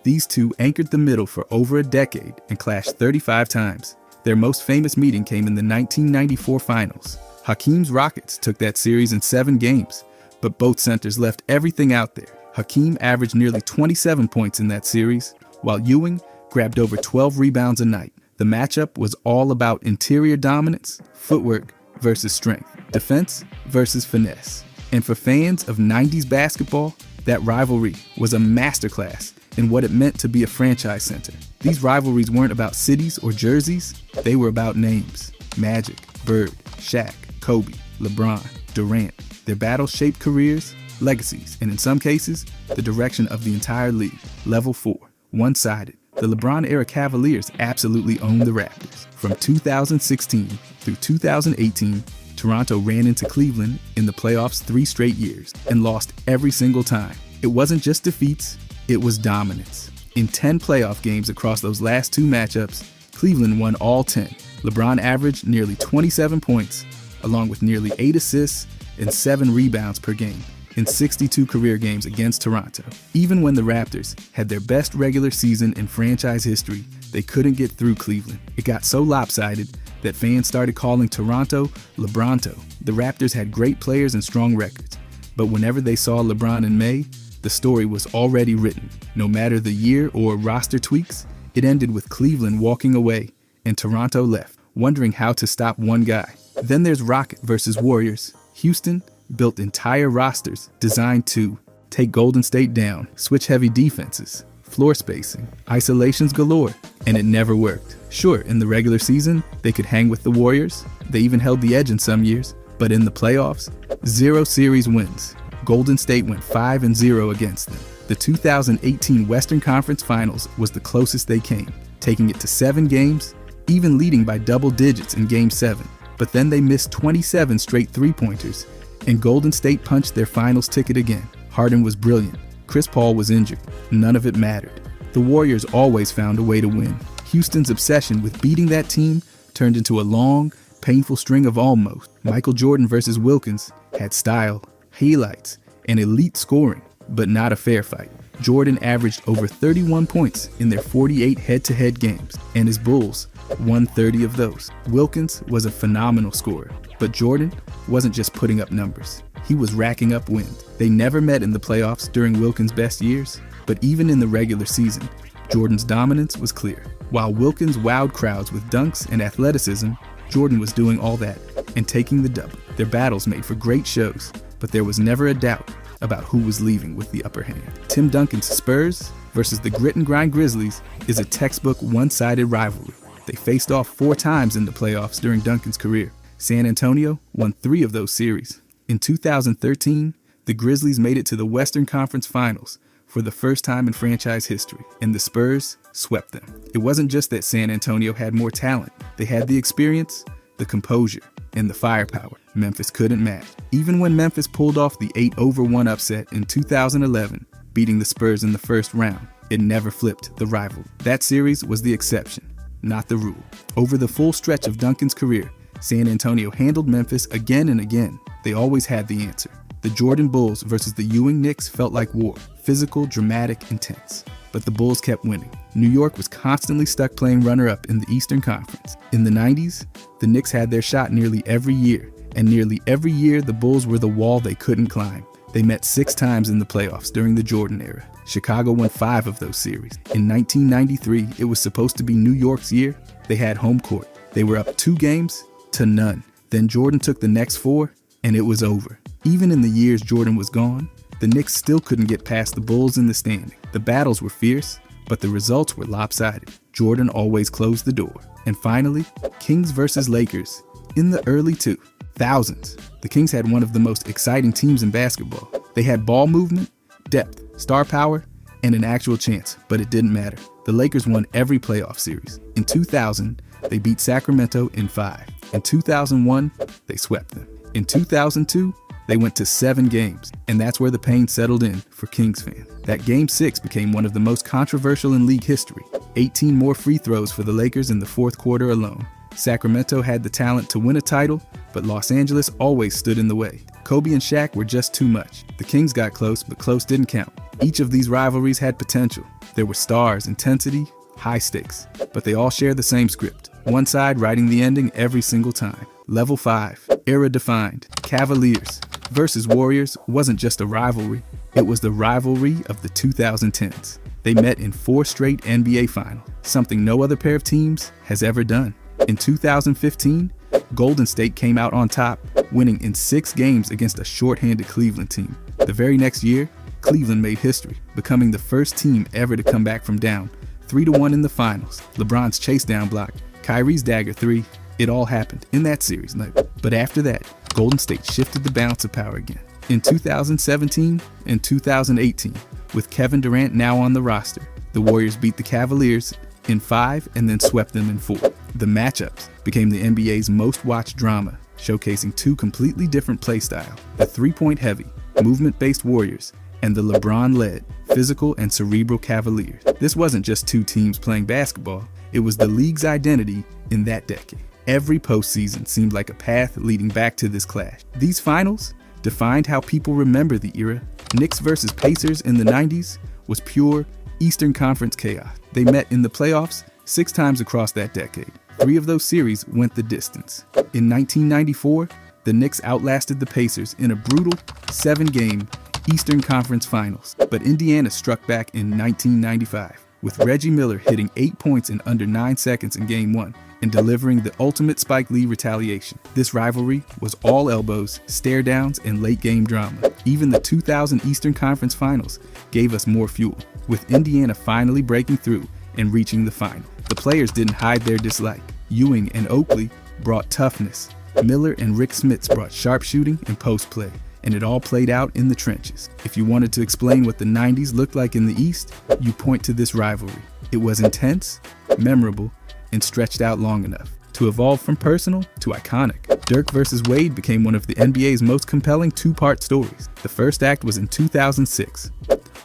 These two anchored the middle for over a decade and clashed 35 times. Their most famous meeting came in the 1994 finals. Hakeem's Rockets took that series in 7 games, but both centers left everything out there. Hakeem averaged nearly 27 points in that series, while Ewing grabbed over 12 rebounds a night. The matchup was all about interior dominance, footwork versus strength, defense versus finesse. And for fans of 90s basketball, that rivalry was a masterclass in what it meant to be a franchise center. These rivalries weren't about cities or jerseys, they were about names. Magic, Bird, Shaq, Kobe, LeBron, Durant. Their battles shaped careers, legacies, and in some cases, the direction of the entire league. Level 4, one-sided. The LeBron-era Cavaliers absolutely owned the Raptors. From 2016 through 2018, Toronto ran into Cleveland in the playoffs 3 straight years and lost every single time. It wasn't just defeats, it was dominance. In 10 playoff games across those last 2 matchups, Cleveland won all 10. LeBron averaged nearly 27 points, along with nearly 8 assists and 7 rebounds per game in 62 career games against Toronto. Even when the Raptors had their best regular season in franchise history, they couldn't get through Cleveland. It got so lopsided that fans started calling Toronto LeBronto. The Raptors had great players and strong records, but whenever they saw LeBron in May, the story was already written. No matter the year or roster tweaks, it ended with Cleveland walking away and Toronto left, wondering how to stop one guy. Then there's Rocket versus Warriors. Houston built entire rosters designed to take Golden State down, switch heavy defenses, floor spacing, isolations galore, and it never worked. Sure, in the regular season, they could hang with the Warriors. They even held the edge in some years, but in the playoffs, 0 series wins. Golden State went 5-0 against them. The 2018 Western Conference Finals was the closest they came, taking it to 7 games, even leading by double digits in Game 7. But then they missed 27 straight three-pointers, and Golden State punched their finals ticket again. Harden was brilliant. Chris Paul was injured. None of it mattered. The Warriors always found a way to win. Houston's obsession with beating that team turned into a long, painful string of almost. Michael Jordan versus Wilkins had style, highlights, and elite scoring, but not a fair fight. Jordan averaged over 31 points in their 48 head-to-head games, and his Bulls won 30 of those. Wilkins was a phenomenal scorer, but Jordan wasn't just putting up numbers. He was racking up wins. They never met in the playoffs during Wilkins' best years, but even in the regular season, Jordan's dominance was clear. While Wilkins wowed crowds with dunks and athleticism, Jordan was doing all that and taking the double. Their battles made for great shows, but there was never a doubt about who was leaving with the upper hand. Tim Duncan's Spurs versus the grit and grind Grizzlies is a textbook one-sided rivalry. They faced off 4 times in the playoffs during Duncan's career. San Antonio won 3 of those series. In 2013, the Grizzlies made it to the Western Conference Finals for the first time in franchise history, and the Spurs swept them. It wasn't just that San Antonio had more talent. They had the experience, the composure, and the firepower Memphis couldn't match. Even when Memphis pulled off the 8-1 upset in 2011, beating the Spurs in the first round, it never flipped the rivalry. That series was the exception, not the rule. Over the full stretch of Duncan's career, San Antonio handled Memphis again and again. They always had the answer. The Jordan Bulls versus the Ewing Knicks felt like war, physical, dramatic, intense. But the Bulls kept winning. New York was constantly stuck playing runner-up in the Eastern Conference. In the 90s, the Knicks had their shot nearly every year, and nearly every year the Bulls were the wall they couldn't climb. They met 6 times in the playoffs during the Jordan era. Chicago won 5 of those series. In 1993, it was supposed to be New York's year. They had home court. They were up 2 games to none. Then Jordan took the next 4, and it was over. Even in the years Jordan was gone, the Knicks still couldn't get past the Bulls in the standing. The battles were fierce, but the results were lopsided. Jordan always closed the door. And finally, Kings versus Lakers. In the early 2000s, the Kings had one of the most exciting teams in basketball. They had ball movement, depth, star power, and an actual chance, but it didn't matter. The Lakers won every playoff series. In 2000, they beat Sacramento in 5. In 2001, they swept them. In 2002, they went to 7 games, and that's where the pain settled in for Kings fans. That Game 6 became one of the most controversial in league history. 18 more free throws for the Lakers in the fourth quarter alone. Sacramento had the talent to win a title, but Los Angeles always stood in the way. Kobe and Shaq were just too much. The Kings got close, but close didn't count. Each of these rivalries had potential. There were stars, intensity, high stakes, but they all share the same script. One side writing the ending every single time. Level 5, era defined. Cavaliers versus Warriors wasn't just a rivalry, it was the rivalry of the 2010s. They met in 4 straight NBA finals, something no other pair of teams has ever done. In 2015, Golden State came out on top, winning in 6 games against a shorthanded Cleveland team. The very next year, Cleveland made history, becoming the first team ever to come back from down 3-1 in the finals. LeBron's chase down block, Kyrie's dagger 3, it all happened in that series. But after that, Golden State shifted the balance of power again. In 2017 and 2018, with Kevin Durant now on the roster, the Warriors beat the Cavaliers in 5 and then swept them in 4. The matchups became the NBA's most watched drama, showcasing 2 completely different play styles: the 3-point heavy, movement-based Warriors, and the LeBron-led, physical and cerebral Cavaliers. This wasn't just 2 teams playing basketball, it was the league's identity in that decade. Every postseason seemed like a path leading back to this clash. These finals defined how people remember the era. Knicks versus Pacers in the 90s was pure Eastern Conference chaos. They met in the playoffs 6 times across that decade. 3 of those series went the distance. In 1994, the Knicks outlasted the Pacers in a brutal 7-game Eastern Conference Finals. But Indiana struck back in 1995, with Reggie Miller hitting 8 points in under 9 seconds in Game 1 and delivering the ultimate Spike Lee retaliation. This rivalry was all elbows, stare downs, and late game drama. Even the 2000 Eastern Conference Finals gave us more fuel, with Indiana finally breaking through and reaching the final. The players didn't hide their dislike. Ewing and Oakley brought toughness. Miller and Rick Smits brought sharpshooting and post play, and it all played out in the trenches. If you wanted to explain what the 90s looked like in the East, you point to this rivalry. It was intense, memorable, and stretched out long enough to evolve from personal to iconic. Dirk versus Wade became one of the NBA's most compelling 2-part stories. The first act was in 2006.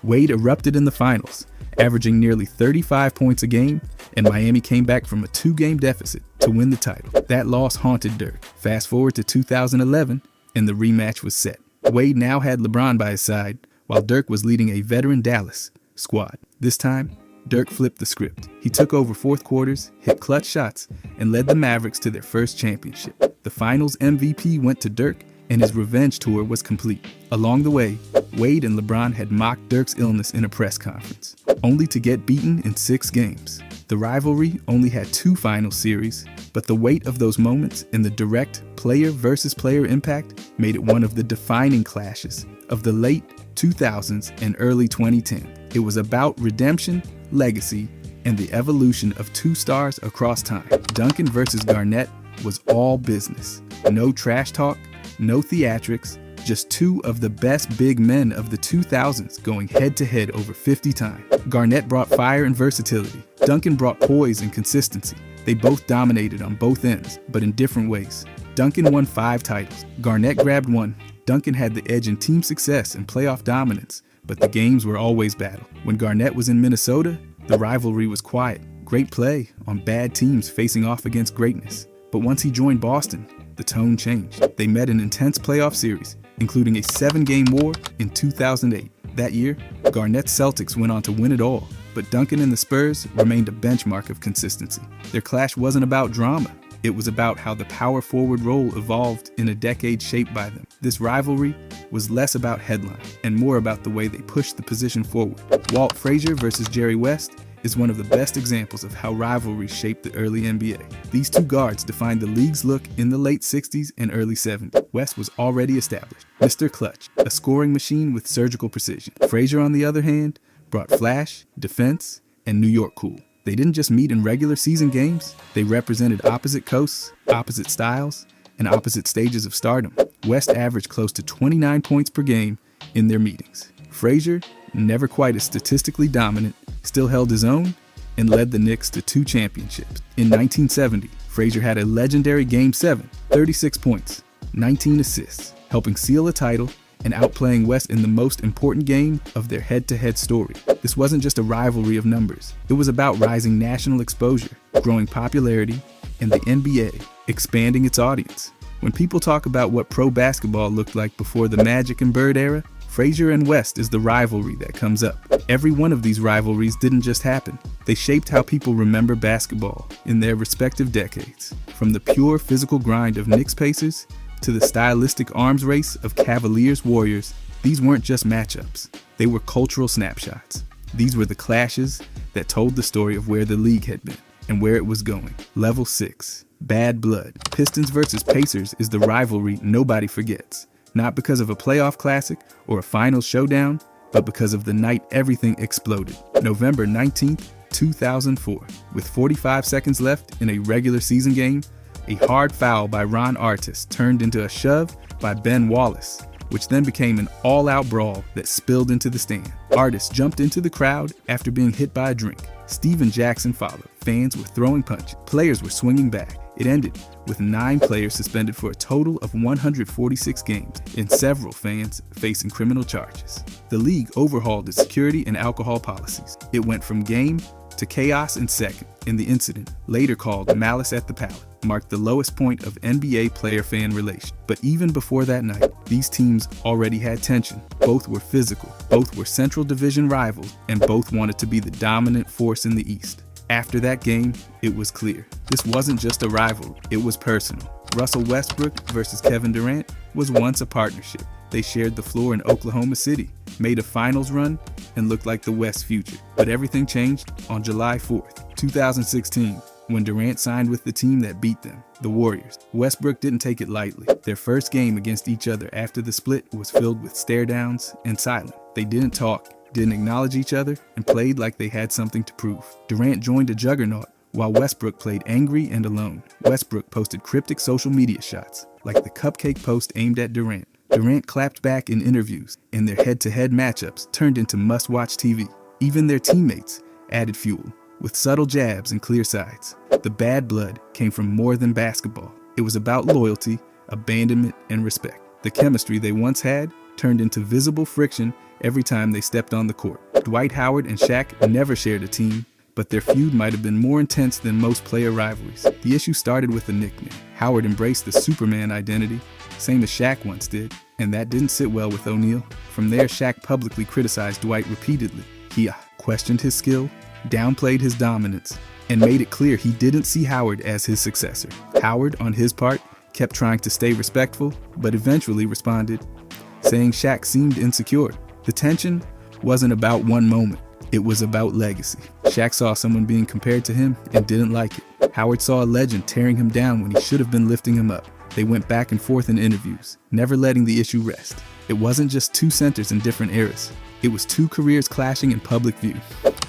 Wade erupted in the finals, averaging nearly 35 points a game, and Miami came back from a 2-game deficit to win the title. That loss haunted Dirk. Fast forward to 2011, and the rematch was set. Wade now had LeBron by his side, while Dirk was leading a veteran Dallas squad. This time, Dirk flipped the script. He took over fourth quarters, hit clutch shots, and led the Mavericks to their first championship. The finals MVP went to Dirk, and his revenge tour was complete. Along the way, Wade and LeBron had mocked Dirk's illness in a press conference. only to get beaten in 6 games. The rivalry only had 2 final series, but the weight of those moments and the direct player versus player impact made it one of the defining clashes of the late 2000s and early 2010. It was about redemption, legacy, and the evolution of 2 stars across time. Duncan versus Garnett was all business. No trash talk, no theatrics, just 2 of the best big men of the 2000s going head-to-head over 50 times. Garnett brought fire and versatility. Duncan brought poise and consistency. They both dominated on both ends, but in different ways. Duncan won 5 titles. Garnett grabbed 1. Duncan had the edge in team success and playoff dominance, but the games were always battle. When Garnett was in Minnesota, the rivalry was quiet. Great play on bad teams facing off against greatness. But once he joined Boston, the tone changed. They met an intense playoff series, including a 7-game war in 2008. That year, Garnett's Celtics went on to win it all, but Duncan and the Spurs remained a benchmark of consistency. Their clash wasn't about drama. It was about how the power forward role evolved in a decade shaped by them. This rivalry was less about headline and more about the way they pushed the position forward. Walt Frazier versus Jerry West is one of the best examples of how rivalry shaped the early NBA. These 2 guards defined the league's look in the late 60s and early 70s. West was already established, Mr. Clutch, a scoring machine with surgical precision. Frazier, on the other hand, brought flash, defense, and New York cool. They didn't just meet in regular season games, they represented opposite coasts, opposite styles, and opposite stages of stardom. West averaged close to 29 points per game in their meetings. Frazier, never quite as statistically dominant, still held his own and led the Knicks to 2 championships. In 1970, Frazier had a legendary Game 7, 36 points, 19 assists, helping seal a title and outplaying West in the most important game of their head-to-head story. This wasn't just a rivalry of numbers. It was about rising national exposure, growing popularity, and the NBA expanding its audience. When people talk about what pro basketball looked like before the Magic and Bird era, Frazier and West is the rivalry that comes up. Every one of these rivalries didn't just happen. They shaped how people remember basketball in their respective decades. From the pure physical grind of Knicks Pacers to the stylistic arms race of Cavaliers Warriors, these weren't just matchups. They were cultural snapshots. These were the clashes that told the story of where the league had been and where it was going. Level 6. Bad blood. Pistons versus Pacers is the rivalry nobody forgets. Not because of a playoff classic or a final showdown, but because of the night everything exploded. November 19th, 2004. With 45 seconds left in a regular season game, a hard foul by Ron Artest turned into a shove by Ben Wallace, which then became an all-out brawl that spilled into the stand. Artest jumped into the crowd after being hit by a drink. Steven Jackson followed. Fans were throwing punches. Players were swinging back. It ended with 9 players suspended for a total of 146 games and several fans facing criminal charges. The league overhauled its security and alcohol policies. It went from game to chaos in second, and the incident, later called Malice at the Palace, marked the lowest point of NBA player-fan relations. But even before that night, these teams already had tension. Both were physical, both were Central Division rivals, and both wanted to be the dominant force in the East. After that game, it was clear. This wasn't just a rivalry, it was personal. Russell Westbrook versus Kevin Durant was once a partnership. They shared the floor in Oklahoma City, made a finals run, and looked like the West's future. But everything changed on July 4th, 2016, when Durant signed with the team that beat them, the Warriors. Westbrook didn't take it lightly. Their first game against each other after the split was filled with stare-downs and silence. They didn't talk, didn't acknowledge each other, and played like they had something to prove. Durant joined a juggernaut, while Westbrook played angry and alone. Westbrook posted cryptic social media shots, like the cupcake post aimed at Durant. Durant clapped back in interviews, and their head-to-head matchups turned into must-watch TV. Even their teammates added fuel, with subtle jabs and clear sides. The bad blood came from more than basketball. It was about loyalty, abandonment, and respect. The chemistry they once had turned into visible friction every time they stepped on the court. Dwight Howard and Shaq never shared a team, but their feud might have been more intense than most player rivalries. The issue started with a nickname. Howard embraced the Superman identity, same as Shaq once did, and that didn't sit well with O'Neal. From there, Shaq publicly criticized Dwight repeatedly. He questioned his skill, downplayed his dominance, and made it clear he didn't see Howard as his successor. Howard, on his part, kept trying to stay respectful, but eventually responded, saying Shaq seemed insecure. The tension wasn't about one moment. It was about legacy. Shaq saw someone being compared to him and didn't like it. Howard saw a legend tearing him down when he should have been lifting him up. They went back and forth in interviews, never letting the issue rest. It wasn't just two centers in different eras. It was two careers clashing in public view.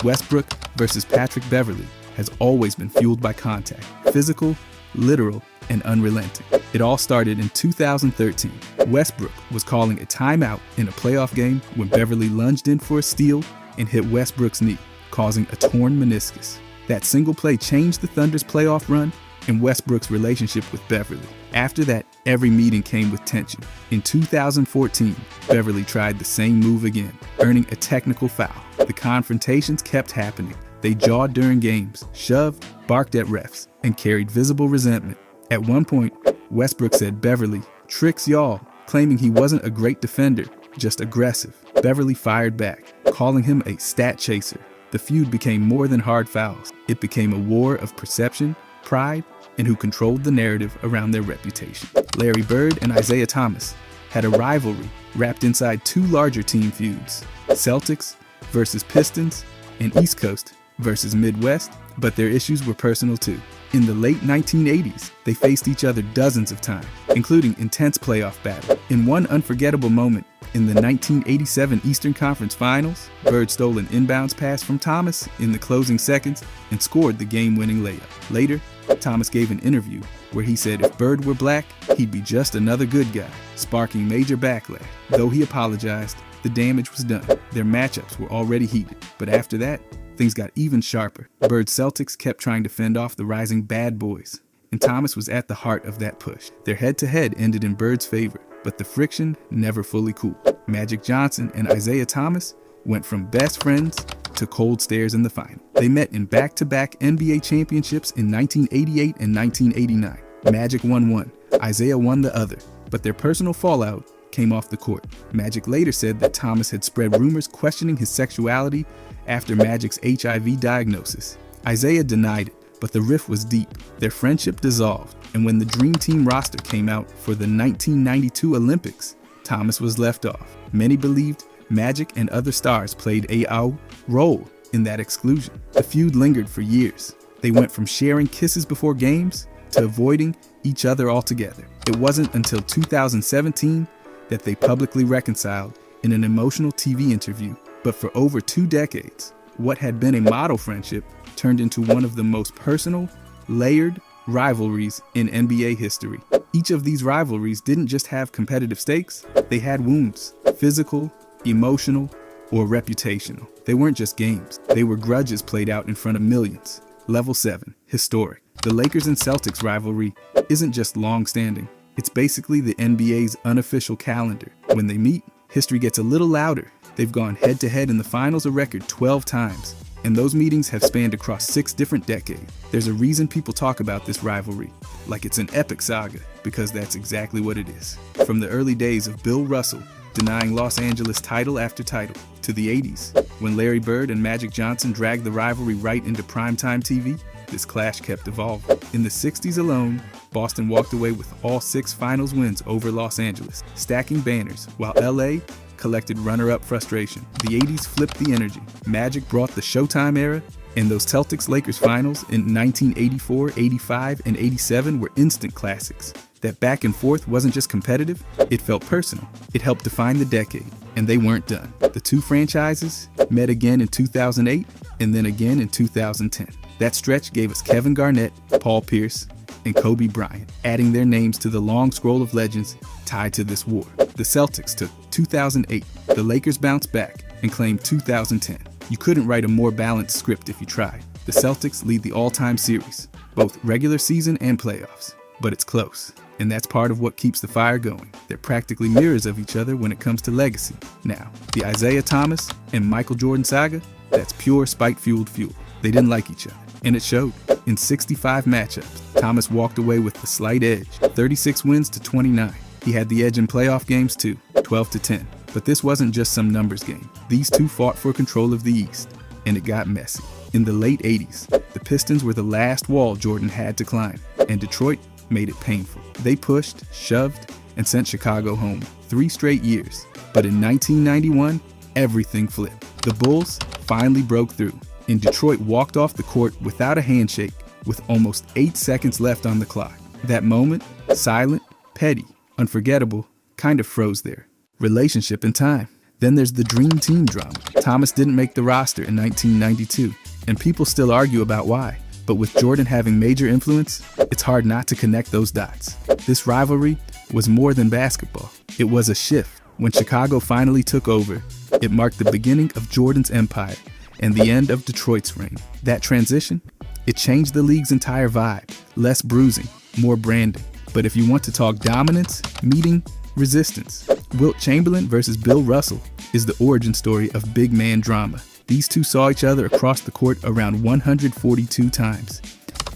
Westbrook versus Patrick Beverley has always been fueled by contact, physical, literal, and unrelenting. It all started in 2013. Westbrook was calling a timeout in a playoff game when Beverley lunged in for a steal and hit Westbrook's knee, causing a torn meniscus. That single play changed the Thunder's playoff run and Westbrook's relationship with Beverley. After that, every meeting came with tension. In 2014, Beverley tried the same move again, earning a technical foul. The confrontations kept happening. They jawed during games, shoved, barked at refs, and carried visible resentment. At one point, Westbrook said Beverley tricks y'all, claiming he wasn't a great defender, just aggressive. Beverley fired back, calling him a stat chaser. The feud became more than hard fouls. It became a war of perception, pride, and who controlled the narrative around their reputation. Larry Bird and Isaiah Thomas had a rivalry wrapped inside two larger team feuds, Celtics versus Pistons and East Coast versus Midwest, but their issues were personal too. In the late 1980s, they faced each other dozens of times, including intense playoff battles. In one unforgettable moment, in the 1987 Eastern Conference Finals, Bird stole an inbounds pass from Thomas in the closing seconds and scored the game-winning layup. Later, Thomas gave an interview where he said if Bird were black, he'd be just another good guy, sparking major backlash. Though he apologized, the damage was done. Their matchups were already heated, but after that, things got even sharper. Bird's Celtics kept trying to fend off the rising bad boys, and Thomas was at the heart of that push. Their head-to-head ended in Bird's favor, but the friction never fully cooled. Magic Johnson and Isaiah Thomas went from best friends to cold stares in the final. They met in back-to-back NBA championships in 1988 and 1989. Magic won one, Isaiah won the other, but their personal fallout came off the court. Magic later said that Thomas had spread rumors questioning his sexuality after Magic's HIV diagnosis. Isaiah denied it, but the rift was deep. Their friendship dissolved, and when the Dream Team roster came out for the 1992 Olympics, Thomas was left off. Many believed Magic and other stars played a role in that exclusion. The feud lingered for years. They went from sharing kisses before games to avoiding each other altogether. It wasn't until 2017 that they publicly reconciled in an emotional TV interview. But for over 2 decades, what had been a model friendship turned into one of the most personal, layered rivalries in NBA history. Each of these rivalries didn't just have competitive stakes, they had wounds, physical, emotional, or reputational. They weren't just games, they were grudges played out in front of millions. Level 7, historic. The Lakers and Celtics rivalry isn't just long-standing, it's basically the NBA's unofficial calendar. When they meet, history gets a little louder. They've gone head-to-head in the finals a record 12 times, and those meetings have spanned across 6 different decades. There's a reason people talk about this rivalry like it's an epic saga, because that's exactly what it is. From the early days of Bill Russell denying Los Angeles title after title, to the 80s, when Larry Bird and Magic Johnson dragged the rivalry right into primetime TV, this clash kept evolving. In the 60s alone, Boston walked away with all 6 finals wins over Los Angeles, stacking banners, while LA collected runner-up frustration. The 80s flipped the energy. Magic brought the Showtime era, and those Celtics-Lakers finals in 1984, 85, and 87 were instant classics. That back and forth wasn't just competitive, it felt personal. It helped define the decade, and they weren't done. The two franchises met again in 2008, and then again in 2010. That stretch gave us Kevin Garnett, Paul Pierce, and Kobe Bryant, adding their names to the long scroll of legends tied to this war. The Celtics took 2008, the Lakers bounced back and claimed 2010. You couldn't write a more balanced script if you tried. The Celtics lead the all-time series, both regular season and playoffs, but it's close, and that's part of what keeps the fire going. They're practically mirrors of each other when it comes to legacy. Now, the Isaiah Thomas and Michael Jordan saga, that's pure spite-fueled fuel. They didn't like each other, and it showed. In 65 matchups, Thomas walked away with the slight edge, 36 wins to 29. He had the edge in playoff games too, 12-10. But this wasn't just some numbers game. These two fought for control of the East, and it got messy. In the late 80s, the Pistons were the last wall Jordan had to climb, and Detroit made it painful. They pushed, shoved, and sent Chicago home 3 straight years. But in 1991, everything flipped. The Bulls finally broke through, and Detroit walked off the court without a handshake with almost 8 seconds left on the clock. That moment, silent, petty, unforgettable, kind of froze there. Relationship and time. Then there's the Dream Team drama. Thomas didn't make the roster in 1992, and people still argue about why. But with Jordan having major influence, it's hard not to connect those dots. This rivalry was more than basketball. It was a shift. When Chicago finally took over, it marked the beginning of Jordan's empire and the end of Detroit's reign. That transition, it changed the league's entire vibe. Less bruising, more branding. But if you want to talk dominance, meeting resistance, Wilt Chamberlain versus Bill Russell is the origin story of big man drama. These two saw each other across the court around 142 times.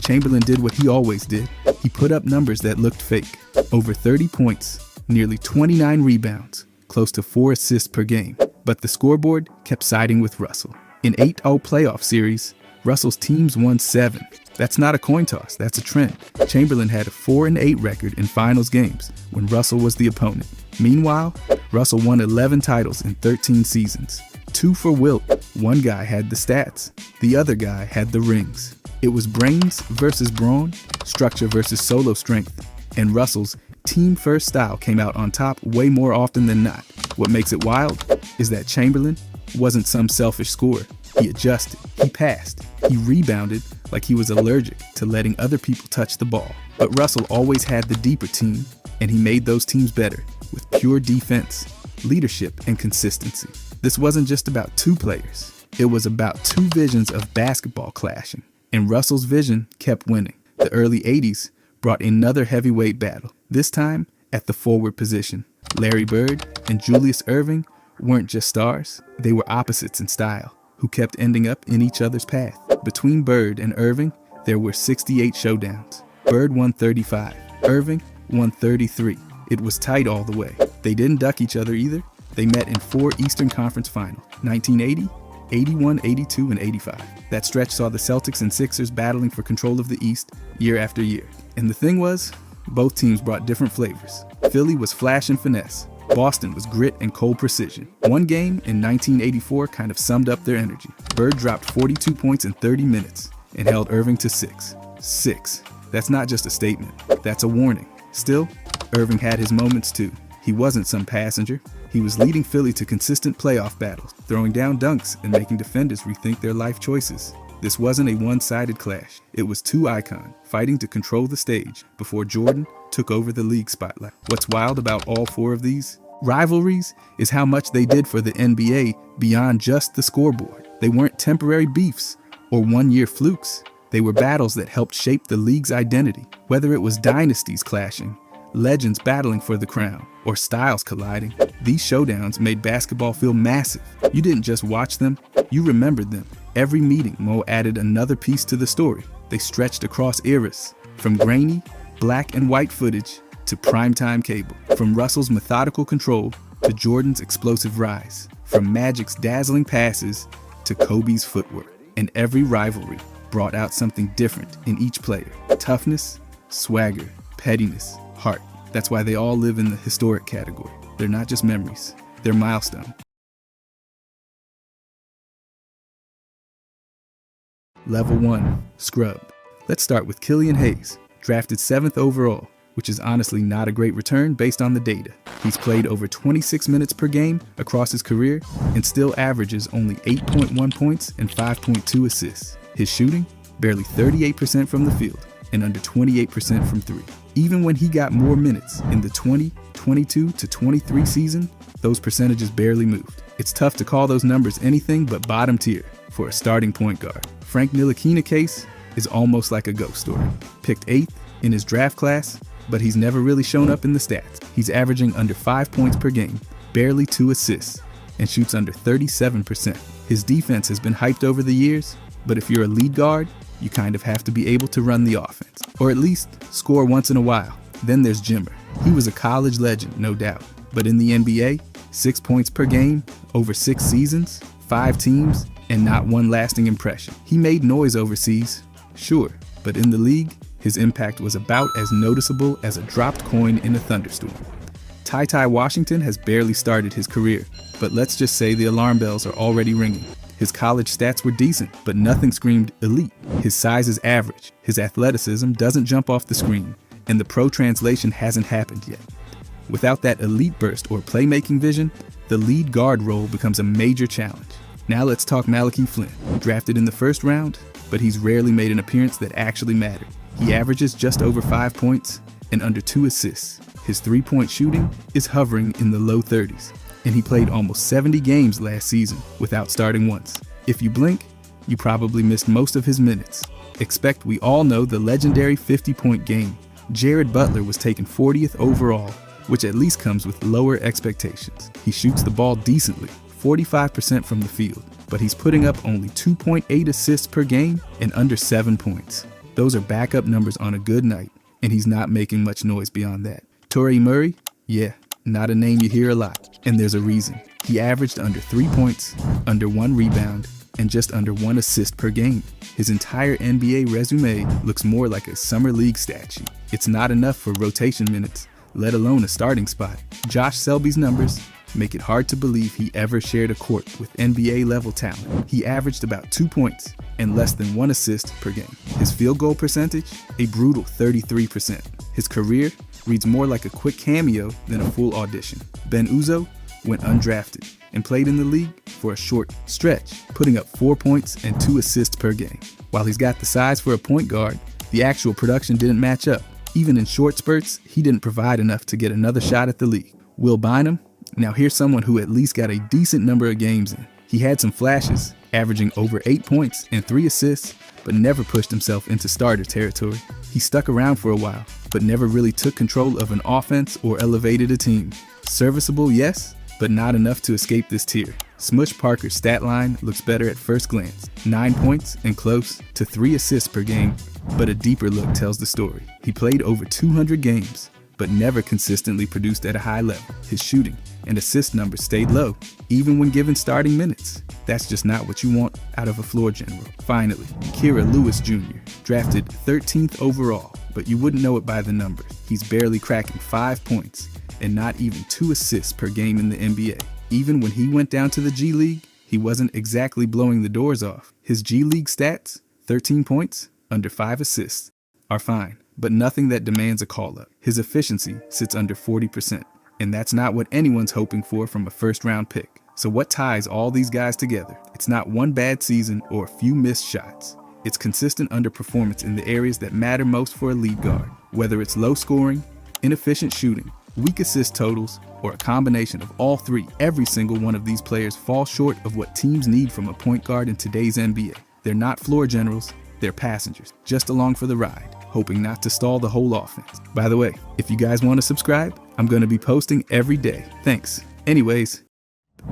Chamberlain did what he always did. He put up numbers that looked fake. Over 30 points, nearly 29 rebounds, close to 4 assists per game. But the scoreboard kept siding with Russell. In 8-0 playoff series, Russell's teams won 7. That's not a coin toss, that's a trend. Chamberlain had a 4-8 record in finals games when Russell was the opponent. Meanwhile, Russell won 11 titles in 13 seasons. 2 for Wilt. One guy had the stats, the other guy had the rings. It was brains versus brawn, structure versus solo strength, and Russell's team-first style came out on top way more often than not. What makes it wild is that Chamberlain wasn't some selfish scorer. He adjusted, he passed, he rebounded like he was allergic to letting other people touch the ball. But Russell always had the deeper team, and he made those teams better with pure defense, leadership, and consistency. This wasn't just about 2 players. It was about 2 visions of basketball clashing, and Russell's vision kept winning. The early 80s brought another heavyweight battle, this time at the forward position. Larry Bird and Julius Erving weren't just stars, they were opposites in style, who kept ending up in each other's path. Between Bird and Erving, there were 68 showdowns. Bird won 35, Erving won 33. It was tight all the way. They didn't duck each other either. They met in 4 Eastern Conference Finals, 1980, 81, 82, and 85. That stretch saw the Celtics and Sixers battling for control of the East year after year. And the thing was, both teams brought different flavors. Philly was flash and finesse. Boston was grit and cold precision. One game in 1984 kind of summed up their energy. Bird dropped 42 points in 30 minutes and held Erving to 6. 6. That's not just a statement, that's a warning. Still, Erving had his moments too. He wasn't some passenger. He was leading Philly to consistent playoff battles, throwing down dunks and making defenders rethink their life choices. This wasn't a one-sided clash. It was 2 icons fighting to control the stage before Jordan took over the league spotlight. What's wild about all 4 of these rivalries is how much they did for the NBA beyond just the scoreboard. They weren't temporary beefs or one-year flukes. They were battles that helped shape the league's identity. Whether it was dynasties clashing, legends battling for the crown, or styles colliding, these showdowns made basketball feel massive. You didn't just watch them, you remembered them. Every meeting, Mo added another piece to the story. They stretched across eras, from grainy, black and white footage to primetime cable, from Russell's methodical control to Jordan's explosive rise, from Magic's dazzling passes to Kobe's footwork. And every rivalry brought out something different in each player. Toughness, swagger, pettiness, heart. That's why they all live in the historic category. They're not just memories, they're milestones. Level 1, Scrub. Let's start with Killian Hayes, drafted 7th overall, which is honestly not a great return based on the data. He's played over 26 minutes per game across his career and still averages only 8.1 points and 5.2 assists. His shooting, barely 38% from the field and under 28% from 3. Even when he got more minutes in the 2022 to 23 season, those percentages barely moved. It's tough to call those numbers anything but bottom tier for a starting point guard. Frank Ntilikina case is almost like a ghost story. Picked 8th in his draft class, but he's never really shown up in the stats. He's averaging under 5 points per game, barely 2 assists, and shoots under 37%. His defense has been hyped over the years, but if you're a lead guard, you kind of have to be able to run the offense, or at least score once in a while. Then there's Jimmer. He was a college legend, no doubt, but in the NBA, 6 points per game, over 6 seasons, 5 teams, and not one lasting impression. He made noise overseas, sure, but in the league, his impact was about as noticeable as a dropped coin in a thunderstorm. Ty Washington has barely started his career, but let's just say the alarm bells are already ringing. His college stats were decent, but nothing screamed elite. His size is average, his athleticism doesn't jump off the screen, and the pro translation hasn't happened yet. Without that elite burst or playmaking vision, the lead guard role becomes a major challenge. Now let's talk Malachi Flynn. Drafted in the first round, but he's rarely made an appearance that actually mattered. He averages just over 5 points and under 2 assists. His three-point shooting is hovering in the low 30s, and he played almost 70 games last season without starting once. If you blink, you probably missed most of his minutes. Expect we all know the legendary 50-point game. Jared Butler was taken 40th overall, which at least comes with lower expectations. He shoots the ball decently, 45% from the field, but he's putting up only 2.8 assists per game and under 7 points. Those are backup numbers on a good night, and he's not making much noise beyond that. Torrey Murray? Yeah, not a name you hear a lot, and there's a reason. He averaged under 3 points, under 1 rebound, and just under 1 assist per game. His entire NBA resume looks more like a summer league stat sheet. It's not enough for rotation minutes, let alone a starting spot. Josh Selby's numbers make it hard to believe he ever shared a court with NBA-level talent. He averaged about 2 points and less than 1 assist per game. His field goal percentage, a brutal 33%. His career reads more like a quick cameo than a full audition. Ben Uzo went undrafted and played in the league for a short stretch, putting up 4 points and 2 assists per game. While he's got the size for a point guard, the actual production didn't match up. Even in short spurts, he didn't provide enough to get another shot at the league. Will Bynum? Now here's someone who at least got a decent number of games in. He had some flashes, averaging over 8 points and 3 assists, but never pushed himself into starter territory. He stuck around for a while, but never really took control of an offense or elevated a team. Serviceable, yes, but not enough to escape this tier. Smush Parker's stat line looks better at first glance. 9 points and close to 3 assists per game, but a deeper look tells the story. He played over 200 games, but never consistently produced at a high level. His shooting and assist numbers stayed low, even when given starting minutes. That's just not what you want out of a floor general. Finally, Kira Lewis Jr., drafted 13th overall, but you wouldn't know it by the numbers. He's barely cracking 5 points and not even 2 assists per game in the NBA. Even when he went down to the G League, he wasn't exactly blowing the doors off. His G League stats, 13 points, under 5 assists, are fine, but nothing that demands a call-up. His efficiency sits under 40%, and that's not what anyone's hoping for from a first-round pick. So what ties all these guys together? It's not one bad season or a few missed shots. It's consistent underperformance in the areas that matter most for a lead guard, whether it's low scoring, inefficient shooting, weak assist totals, or a combination of all three. Every single one of these players falls short of what teams need from a point guard in today's NBA. They're not floor generals, they're passengers, just along for the ride, hoping not to stall the whole offense. By the way, if you guys want to subscribe, I'm going to be posting every day. Thanks. Anyways,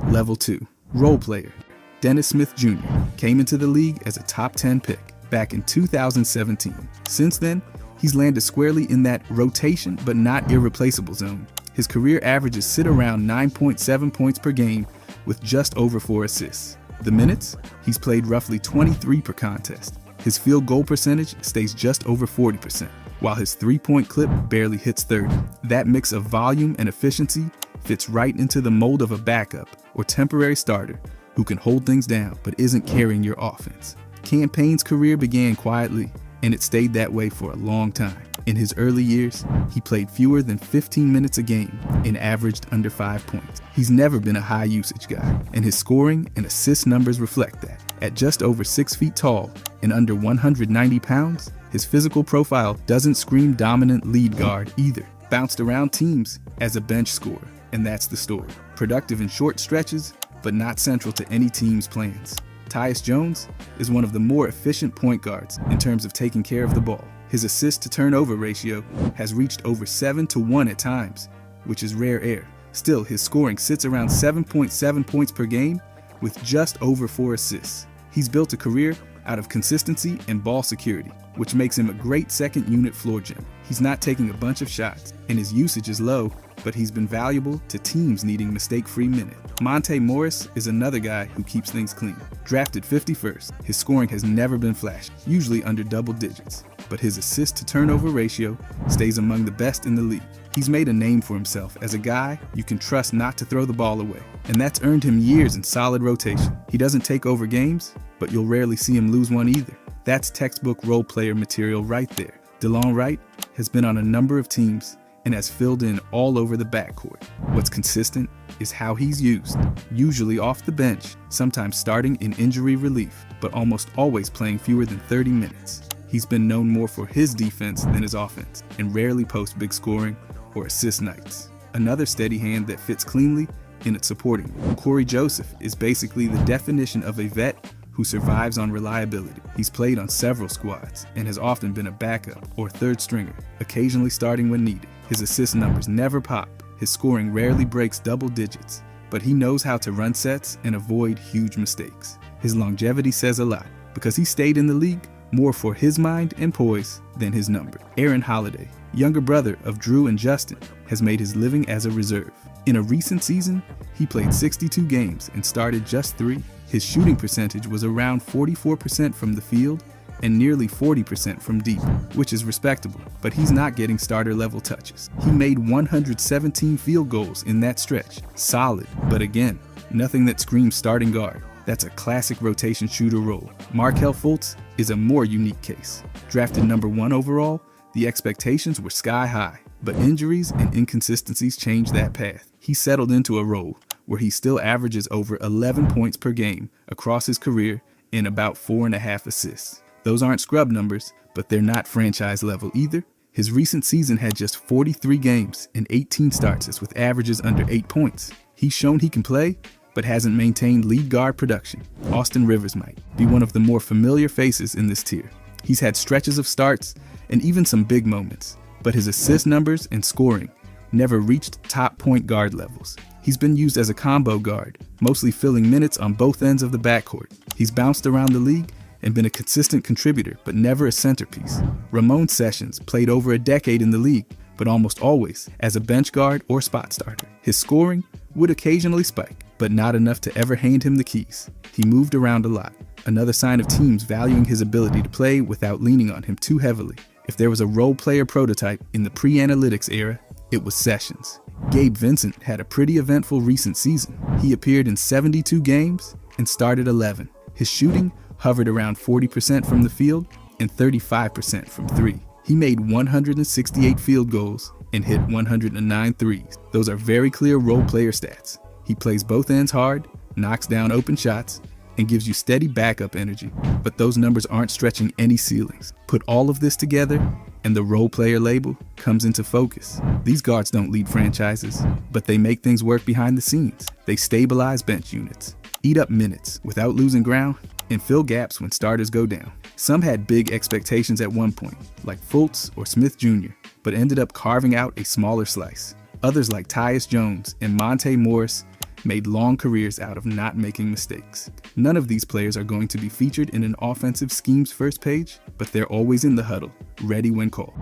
Level 2, role player. Dennis Smith Jr. came into the league as a top 10 pick back in 2017. Since then, he's landed squarely in that rotation but not irreplaceable zone. His career averages sit around 9.7 points per game with just over 4 assists. The minutes, he's played roughly 23 per contest. His field goal percentage stays just over 40%, while his three-point clip barely hits 30. That mix of volume and efficiency fits right into the mold of a backup or temporary starter who can hold things down but isn't carrying your offense. Cam Payne's career began quietly, and it stayed that way for a long time. In his early years, he played fewer than 15 minutes a game and averaged under 5 points. He's never been a high usage guy, and his scoring and assist numbers reflect that. At just over 6 feet tall and under 190 pounds, his physical profile doesn't scream dominant lead guard either. Bounced around teams as a bench scorer, and that's the story. Productive in short stretches, but not central to any team's plans. Tyus Jones is one of the more efficient point guards in terms of taking care of the ball. His assist-to-turnover ratio has reached over 7-to-1 at times, which is rare air. Still, his scoring sits around 7.7 points per game with just over 4 assists. He's built a career out of consistency and ball security, which makes him a great second-unit floor general. He's not taking a bunch of shots, and his usage is low, but he's been valuable to teams needing mistake-free minutes. Monte Morris is another guy who keeps things clean. Drafted 51st, his scoring has never been flashy, usually under double digits. but his assist-to-turnover ratio stays among the best in the league. He's made a name for himself as a guy you can trust not to throw the ball away, and that's earned him years in solid rotation. He doesn't take over games, but you'll rarely see him lose one either. That's textbook role player material right there. DeLon Wright has been on a number of teams and has filled in all over the backcourt. What's consistent is how he's used, usually off the bench, sometimes starting in injury relief, but almost always playing fewer than 30 minutes. He's been known more for his defense than his offense, and rarely posts big scoring or assist nights. Another steady hand that fits cleanly in its supporting role. Corey Joseph is basically the definition of a vet who survives on reliability. He's played on several squads and has often been a backup or third stringer, occasionally starting when needed. His assist numbers never pop, his scoring rarely breaks double digits, but he knows how to run sets and avoid huge mistakes. His longevity says a lot, because he stayed in the league more for his mind and poise than his number. Aaron Holiday, younger brother of Drew and Justin, has made his living as a reserve. In a recent season, he played 62 games and started just 3. His shooting percentage was around 44% from the field and nearly 40% from deep, which is respectable, but he's not getting starter-level touches. He made 117 field goals in that stretch. Solid, but again, nothing that screams starting guard. That's a classic rotation shooter role. Markelle Fultz is a more unique case. Drafted number 1 overall, the expectations were sky high, but injuries and inconsistencies changed that path. He settled into a role where he still averages over 11 points per game across his career and about 4.5 assists. Those aren't scrub numbers, but they're not franchise level either. His recent season had just 43 games and 18 starts with averages under 8 points. He's shown he can play, but hasn't maintained lead guard production. Austin Rivers might be one of the more familiar faces in this tier. He's had stretches of starts and even some big moments, but his assist numbers and scoring never reached top point guard levels. He's been used as a combo guard, mostly filling minutes on both ends of the backcourt. He's bounced around the league and been a consistent contributor, but never a centerpiece. Ramon Sessions played over a decade in the league, but almost always as a bench guard or spot starter. His scoring would occasionally spike, but not enough to ever hand him the keys. He moved around a lot, another sign of teams valuing his ability to play without leaning on him too heavily. If there was a role player prototype in the pre-analytics era, it was Sessions. Gabe Vincent had a pretty eventful recent season. He appeared in 72 games and started 11. His shooting hovered around 40% from the field and 35% from 3. He made 168 field goals and hit 109 threes. Those are very clear role player stats. He plays both ends hard, knocks down open shots, and gives you steady backup energy, but those numbers aren't stretching any ceilings. Put all of this together, and the role player label comes into focus. These guards don't lead franchises, but they make things work behind the scenes. They stabilize bench units, eat up minutes without losing ground, and fill gaps when starters go down. Some had big expectations at one point, like Fultz or Smith Jr., but ended up carving out a smaller slice. Others like Tyus Jones and Monte Morris made long careers out of not making mistakes. None of these players are going to be featured in an offensive scheme's first page, but they're always in the huddle, ready when called.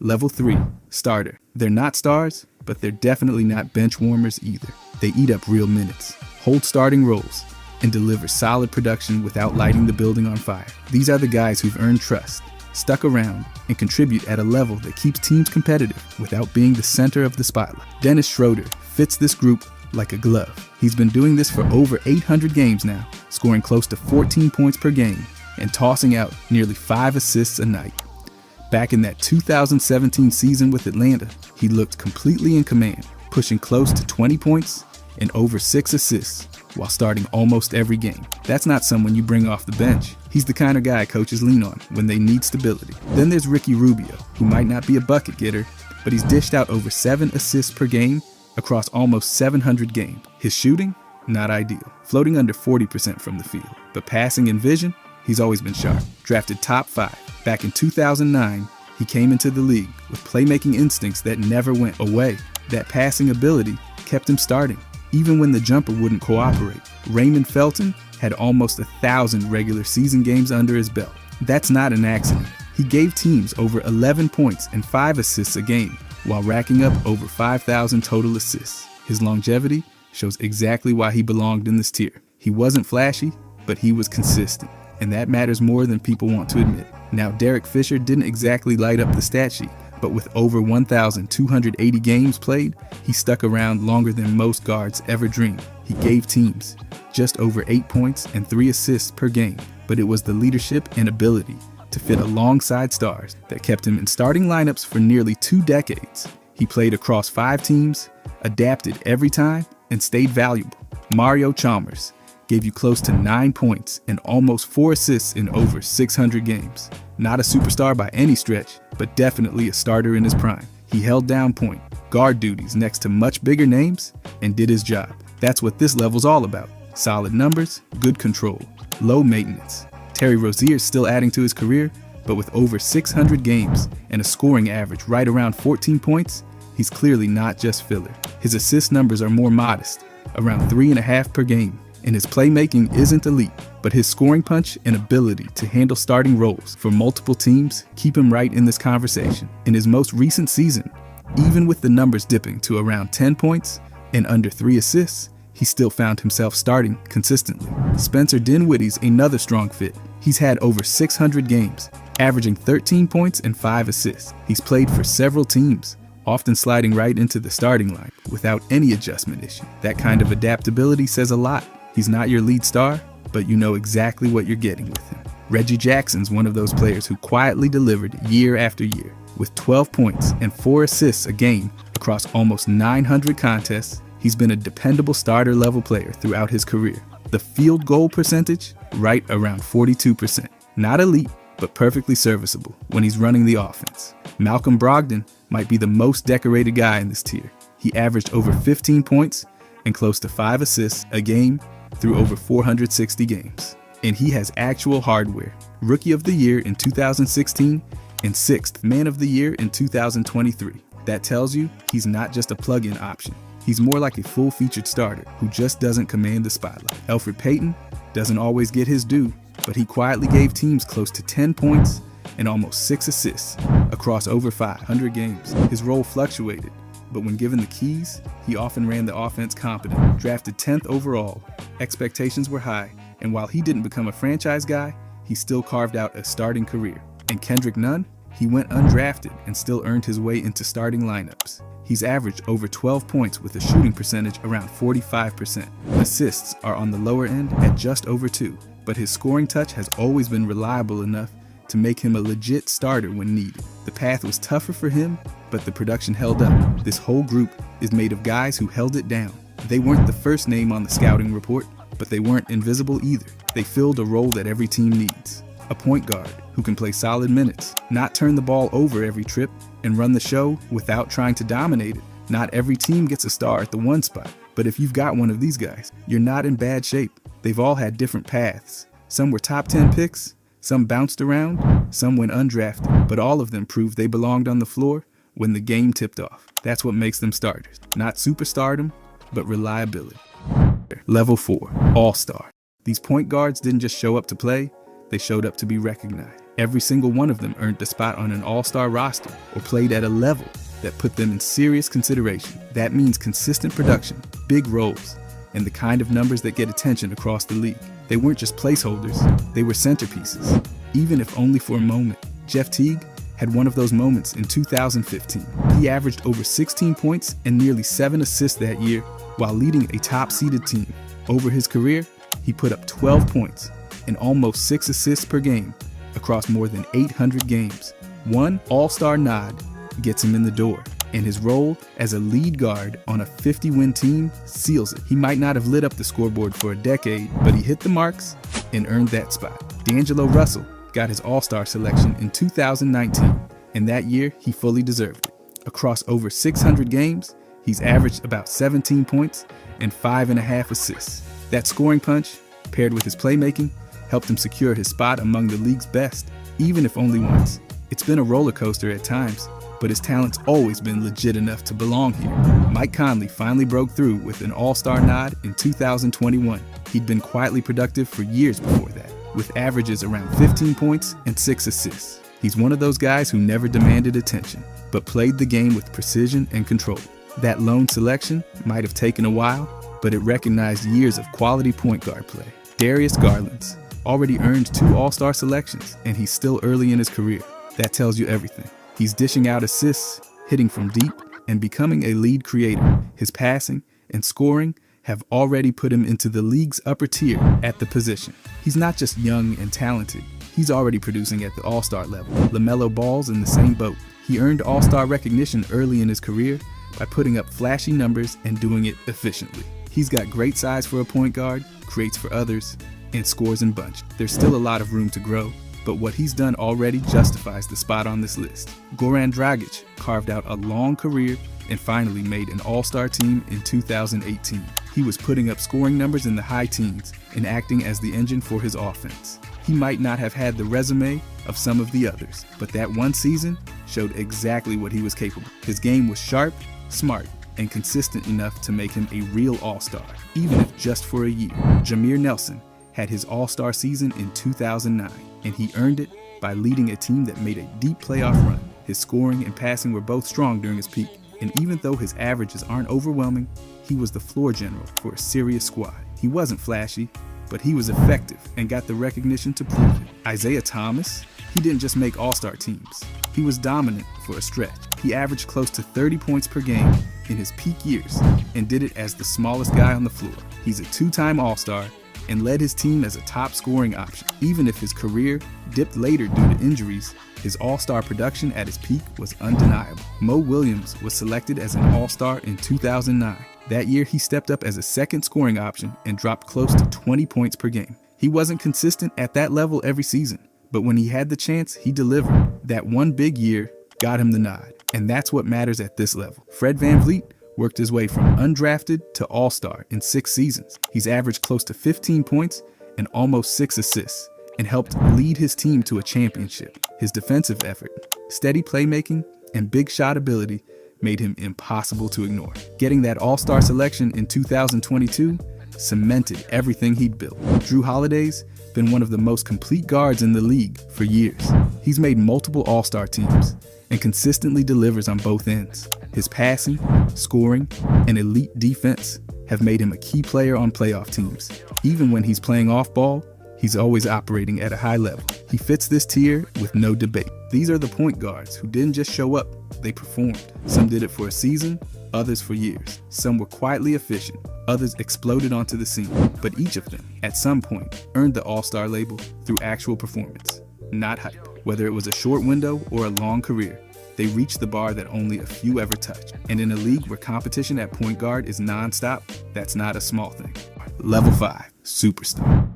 Level 3, starter. They're not stars, but they're definitely not bench warmers either. They eat up real minutes, hold starting roles, and deliver solid production without lighting the building on fire. These are the guys who've earned trust, stuck around, and contribute at a level that keeps teams competitive without being the center of the spotlight. Dennis Schroeder fits this group like a glove. He's been doing this for over 800 games now, scoring close to 14 points per game and tossing out nearly 5 assists a night. Back in that 2017 season with Atlanta, he looked completely in command, pushing close to 20 points and over 6 assists while starting almost every game. That's not someone you bring off the bench. He's the kind of guy coaches lean on when they need stability. Then there's Ricky Rubio, who might not be a bucket getter, but he's dished out over 7 assists per game across almost 700 games. His shooting, not ideal, floating under 40% from the field, but passing and vision, he's always been sharp. Drafted top 5. Back in 2009, he came into the league with playmaking instincts that never went away. That passing ability kept him starting, even when the jumper wouldn't cooperate. Raymond Felton had almost 1,000 regular season games under his belt. That's not an accident. He gave teams over 11 points and 5 assists a game, while racking up over 5,000 total assists. His longevity shows exactly why he belonged in this tier. He wasn't flashy, but he was consistent. and that matters more than people want to admit. Now, Derek Fisher didn't exactly light up the stat sheet, but with over 1,280 games played, he stuck around longer than most guards ever dreamed. He gave teams just over 8 points and 3 assists per game, but it was the leadership and ability to fit alongside stars that kept him in starting lineups for nearly 2 decades. He played across 5 teams, adapted every time, and stayed valuable. Mario Chalmers gave you close to 9 points and almost 4 assists in over 600 games. Not a superstar by any stretch, but definitely a starter in his prime. He held down point, guard duties next to much bigger names, and did his job. That's what this level's all about. Solid numbers, good control, low maintenance. Terry Rozier's still adding to his career, but with over 600 games and a scoring average right around 14 points, he's clearly not just filler. His assist numbers are more modest, around 3.5 per game, and his playmaking isn't elite, but his scoring punch and ability to handle starting roles for multiple teams keep him right in this conversation. In his most recent season, even with the numbers dipping to around 10 points and under 3 assists, he still found himself starting consistently. Spencer Dinwiddie's another strong fit. He's had over 600 games, averaging 13 points and 5 assists. He's played for several teams, often sliding right into the starting line without any adjustment issue. That kind of adaptability says a lot. He's not your lead star, but you know exactly what you're getting with him. Reggie Jackson's one of those players who quietly delivered year after year. With 12 points and 4 assists a game across almost 900 contests, he's been a dependable starter level player throughout his career. The field goal percentage, right around 42%. Not elite, but perfectly serviceable when he's running the offense. Malcolm Brogdon might be the most decorated guy in this tier. He averaged over 15 points and close to 5 assists a game through over 460 games. And he has actual hardware. Rookie of the Year in 2016 and 6th Man of the Year in 2023. That tells you he's not just a plug-in option. He's more like a full-featured starter who just doesn't command the spotlight. Elfrid Payton doesn't always get his due, but he quietly gave teams close to 10 points and almost 6 assists across over 500 games. His role fluctuated, but when given the keys, he often ran the offense competent. Drafted 10th overall, expectations were high, and while he didn't become a franchise guy, he still carved out a starting career. And Kendrick Nunn, he went undrafted and still earned his way into starting lineups. He's averaged over 12 points with a shooting percentage around 45%. Assists are on the lower end at just over 2, but his scoring touch has always been reliable enough to make him a legit starter when needed. The path was tougher for him, but the production held up. This whole group is made of guys who held it down. They weren't the first name on the scouting report, but they weren't invisible either. They filled a role that every team needs. A point guard who can play solid minutes, not turn the ball over every trip, and run the show without trying to dominate it. Not every team gets a star at the one spot, but if you've got one of these guys, you're not in bad shape. They've all had different paths. Some were top 10 picks, some bounced around, some went undrafted, but all of them proved they belonged on the floor when the game tipped off. That's what makes them starters. Not superstardom, but reliability. Level 4, All-Star. These point guards didn't just show up to play, they showed up to be recognized. Every single one of them earned a spot on an all-star roster or played at a level that put them in serious consideration. That means consistent production, big roles, and the kind of numbers that get attention across the league. They weren't just placeholders, they were centerpieces, even if only for a moment. Jeff Teague had one of those moments in 2015. He averaged over 16 points and nearly 7 assists that year while leading a top-seeded team. Over his career, he put up 12 points and almost 6 assists per game across more than 800 games. One all-star nod gets him in the door, and his role as a lead guard on a 50-win team seals it. He might not have lit up the scoreboard for a decade, but he hit the marks and earned that spot. D'Angelo Russell got his all-star selection in 2019, and that year he fully deserved it. Across over 600 games, he's averaged about 17 points and 5.5 assists. That scoring punch, paired with his playmaking, helped him secure his spot among the league's best, even if only once. It's been a roller coaster at times, but his talent's always been legit enough to belong here. Mike Conley finally broke through with an all-star nod in 2021. He'd been quietly productive for years before that, with averages around 15 points and 6 assists. He's one of those guys who never demanded attention, but played the game with precision and control. That lone selection might have taken a while, but it recognized years of quality point guard play. Darius Garland's already earned 2 All-Star selections, and he's still early in his career. That tells you everything. He's dishing out assists, hitting from deep, and becoming a lead creator. His passing and scoring have already put him into the league's upper tier at the position. He's not just young and talented, he's already producing at the All-Star level. LaMelo Ball's in the same boat. He earned All-Star recognition early in his career by putting up flashy numbers and doing it efficiently. He's got great size for a point guard, creates for others, and scores in bunch. There's still a lot of room to grow, but what he's done already justifies the spot on this list. Goran Dragic carved out a long career and finally made an All-Star team in 2018. He was putting up scoring numbers in the high teens and acting as the engine for his offense. He might not have had the resume of some of the others, but that one season showed exactly what he was capable. His game was sharp, smart, and consistent enough to make him a real All-Star, even if just for a year. Jameer Nelson had his All-Star season in 2009, and he earned it by leading a team that made a deep playoff run. His scoring and passing were both strong during his peak, and even though his averages aren't overwhelming, he was the floor general for a serious squad. He wasn't flashy, but he was effective and got the recognition to prove it. Isaiah Thomas, he didn't just make All-Star teams. He was dominant for a stretch. He averaged close to 30 points per game in his peak years and did it as the smallest guy on the floor. He's a 2-time All-Star and led his team as a top scoring option. Even if his career dipped later due to injuries, his All-Star production at his peak was undeniable. Mo Williams was selected as an All-Star in 2009. That year, he stepped up as a second scoring option and dropped close to 20 points per game. He wasn't consistent at that level every season, but when he had the chance, he delivered. That one big year got him the nod, and that's what matters at this level. Fred VanVleet worked his way from undrafted to All-Star in 6 seasons. He's averaged close to 15 points and almost 6 assists, and helped lead his team to a championship. His defensive effort, steady playmaking, and big shot ability made him impossible to ignore. Getting that All-Star selection in 2022 cemented everything he'd built. Drew Holiday's been one of the most complete guards in the league for years. He's made multiple All-Star teams and consistently delivers on both ends. His passing, scoring, and elite defense have made him a key player on playoff teams. Even when he's playing off-ball, he's always operating at a high level. He fits this tier with no debate. These are the point guards who didn't just show up, they performed. Some did it for a season, others for years. Some were quietly efficient, others exploded onto the scene. But each of them, at some point, earned the All-Star label through actual performance, not hype. Whether it was a short window or a long career, they reached the bar that only a few ever touched. And in a league where competition at point guard is non-stop, that's not a small thing. Level 5, Superstar.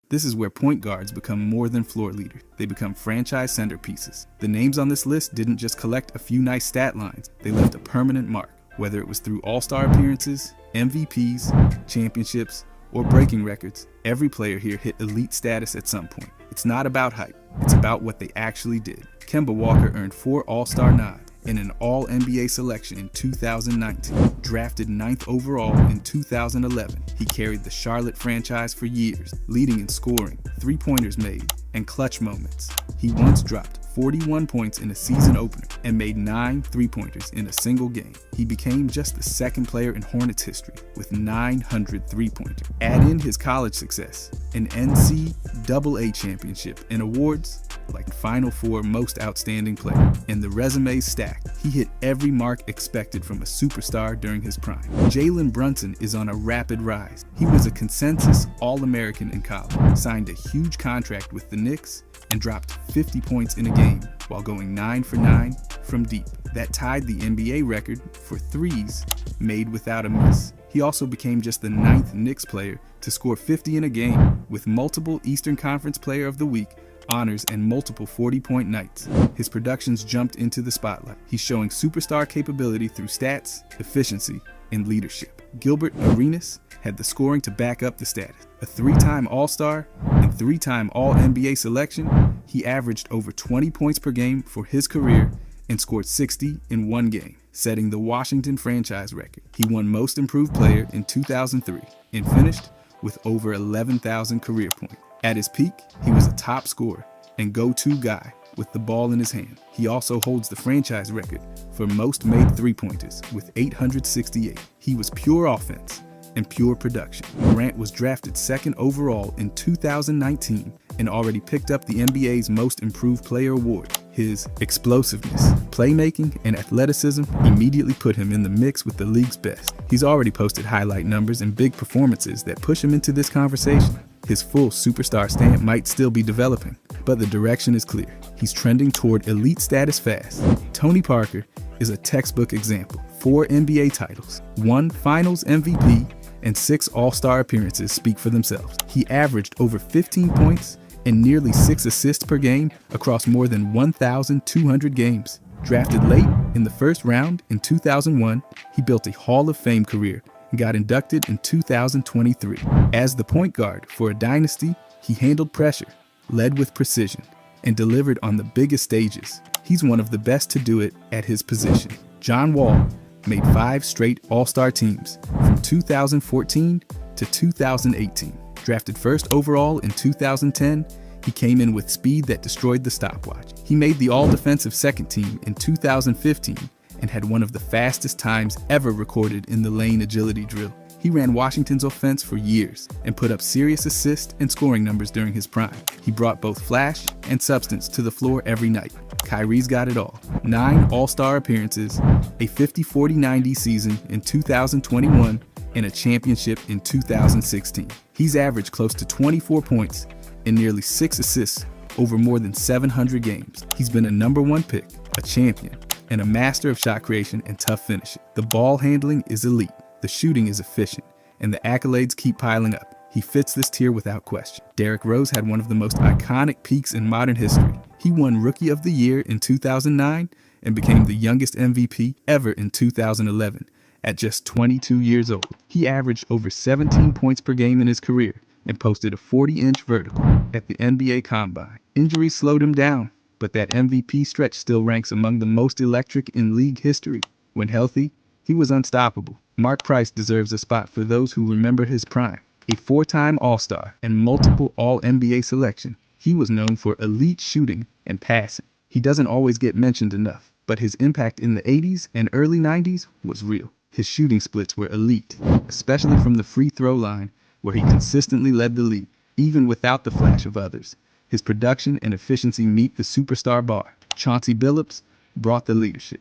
This is where point guards become more than floor leaders. They become franchise centerpieces. The names on this list didn't just collect a few nice stat lines, they left a permanent mark. Whether it was through All-Star appearances, MVPs, championships, or breaking records, every player here hit elite status at some point. It's not about hype, it's about what they actually did. Kemba Walker earned 4 All-Star nods and an All-NBA selection in 2019. Drafted 9th overall in 2011, he carried the Charlotte franchise for years, leading in scoring, three-pointers made, and clutch moments. He once dropped 41 points in a season opener and made 9 three-pointers in a single game. He became just the second player in Hornets history with 900 three-pointers. Add in his college success, an NCAA championship, and awards like Final Four Most Outstanding Player, and the resume's stacked. He hit every mark expected from a superstar during his prime. Jalen Brunson is on a rapid rise. He was a consensus All-American in college, signed a huge contract with the Knicks, and dropped 50 points in a game while going 9 for 9 from deep. That tied the NBA record for threes made without a miss. He also became just the 9th Knicks player to score 50 in a game, with multiple Eastern Conference Player of the Week honors and multiple 40-point nights. His productions jumped into the spotlight. He's showing superstar capability through stats, efficiency, and leadership. Gilbert Arenas had the scoring to back up the status. A 3-time All-Star and 3-time All-NBA selection, he averaged over 20 points per game for his career and scored 60 in one game, setting the Washington franchise record. He won Most Improved Player in 2003 and finished with over 11,000 career points. At his peak, he was a top scorer and go-to guy with the ball in his hand. He also holds the franchise record for most made three-pointers with 868. He was pure offense and pure production. Morant was drafted second overall in 2019 and already picked up the NBA's Most Improved Player award. His explosiveness, playmaking, and athleticism immediately put him in the mix with the league's best. He's already posted highlight numbers and big performances that push him into this conversation. His full superstar stamp might still be developing, but the direction is clear. He's trending toward elite status fast. Tony Parker is a textbook example. 4 NBA titles, 1 Finals MVP, and 6 All-Star appearances speak for themselves. He averaged over 15 points and nearly 6 assists per game across more than 1,200 games. Drafted late in the first round in 2001, he built a Hall of Fame career and got inducted in 2023. As the point guard for a dynasty, he handled pressure, led with precision, and delivered on the biggest stages. He's one of the best to do it at his position. John Wall made 5 straight All-Star teams from 2014 to 2018. Drafted first overall in 2010, he came in with speed that destroyed the stopwatch. He made the All-Defensive second team in 2015 and had one of the fastest times ever recorded in the lane agility drill. He ran Washington's offense for years and put up serious assist and scoring numbers during his prime. He brought both flash and substance to the floor every night. Kyrie's got it all. 9 All-Star appearances, a 50-40-90 season in 2021, and a championship in 2016. He's averaged close to 24 points and nearly 6 assists over more than 700 games. He's been a #1 pick, a champion, and a master of shot creation and tough finishing. The ball handling is elite, the shooting is efficient, and the accolades keep piling up. He fits this tier without question. Derrick Rose had one of the most iconic peaks in modern history. He won Rookie of the Year in 2009 and became the youngest MVP ever in 2011. At just 22 years old, he averaged over 17 points per game in his career and posted a 40-inch vertical at the NBA Combine. Injuries slowed him down, but that MVP stretch still ranks among the most electric in league history. When healthy, he was unstoppable. Mark Price deserves a spot for those who remember his prime. A 4-time All-Star and multiple All-NBA selection, he was known for elite shooting and passing. He doesn't always get mentioned enough, but his impact in the 80s and early 90s was real. His shooting splits were elite, especially from the free throw line, where he consistently led the league, even without the flash of others. His production and efficiency meet the superstar bar. Chauncey Billups brought the leadership.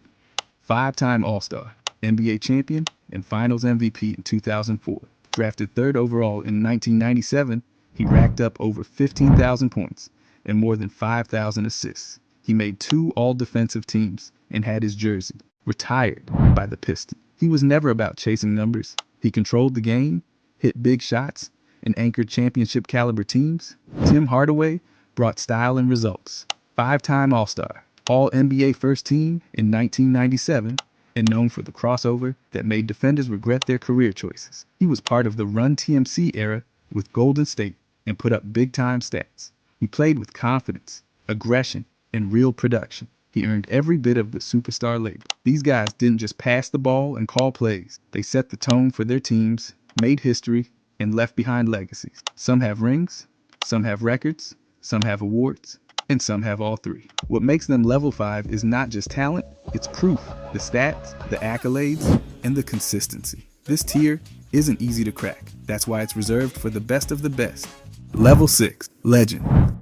5-time All-Star, NBA champion, and Finals MVP in 2004. Drafted 3rd overall in 1997, he racked up over 15,000 points and more than 5,000 assists. He made 2 all-defensive teams and had his jersey retired by the Pistons. He was never about chasing numbers. He controlled the game, hit big shots, and anchored championship-caliber teams. Tim Hardaway brought style and results. 5-time All-Star, All-NBA first team in 1997, and known for the crossover that made defenders regret their career choices. He was part of the Run TMC era with Golden State and put up big-time stats. He played with confidence, aggression, and real production. He earned every bit of the superstar label. These guys didn't just pass the ball and call plays. They set the tone for their teams, made history, and left behind legacies. Some have rings, some have records, some have awards, and some have all 3. What makes them level 5 is not just talent, it's proof. The stats, the accolades, and the consistency. This tier isn't easy to crack. That's why it's reserved for the best of the best. Level 6, Legend.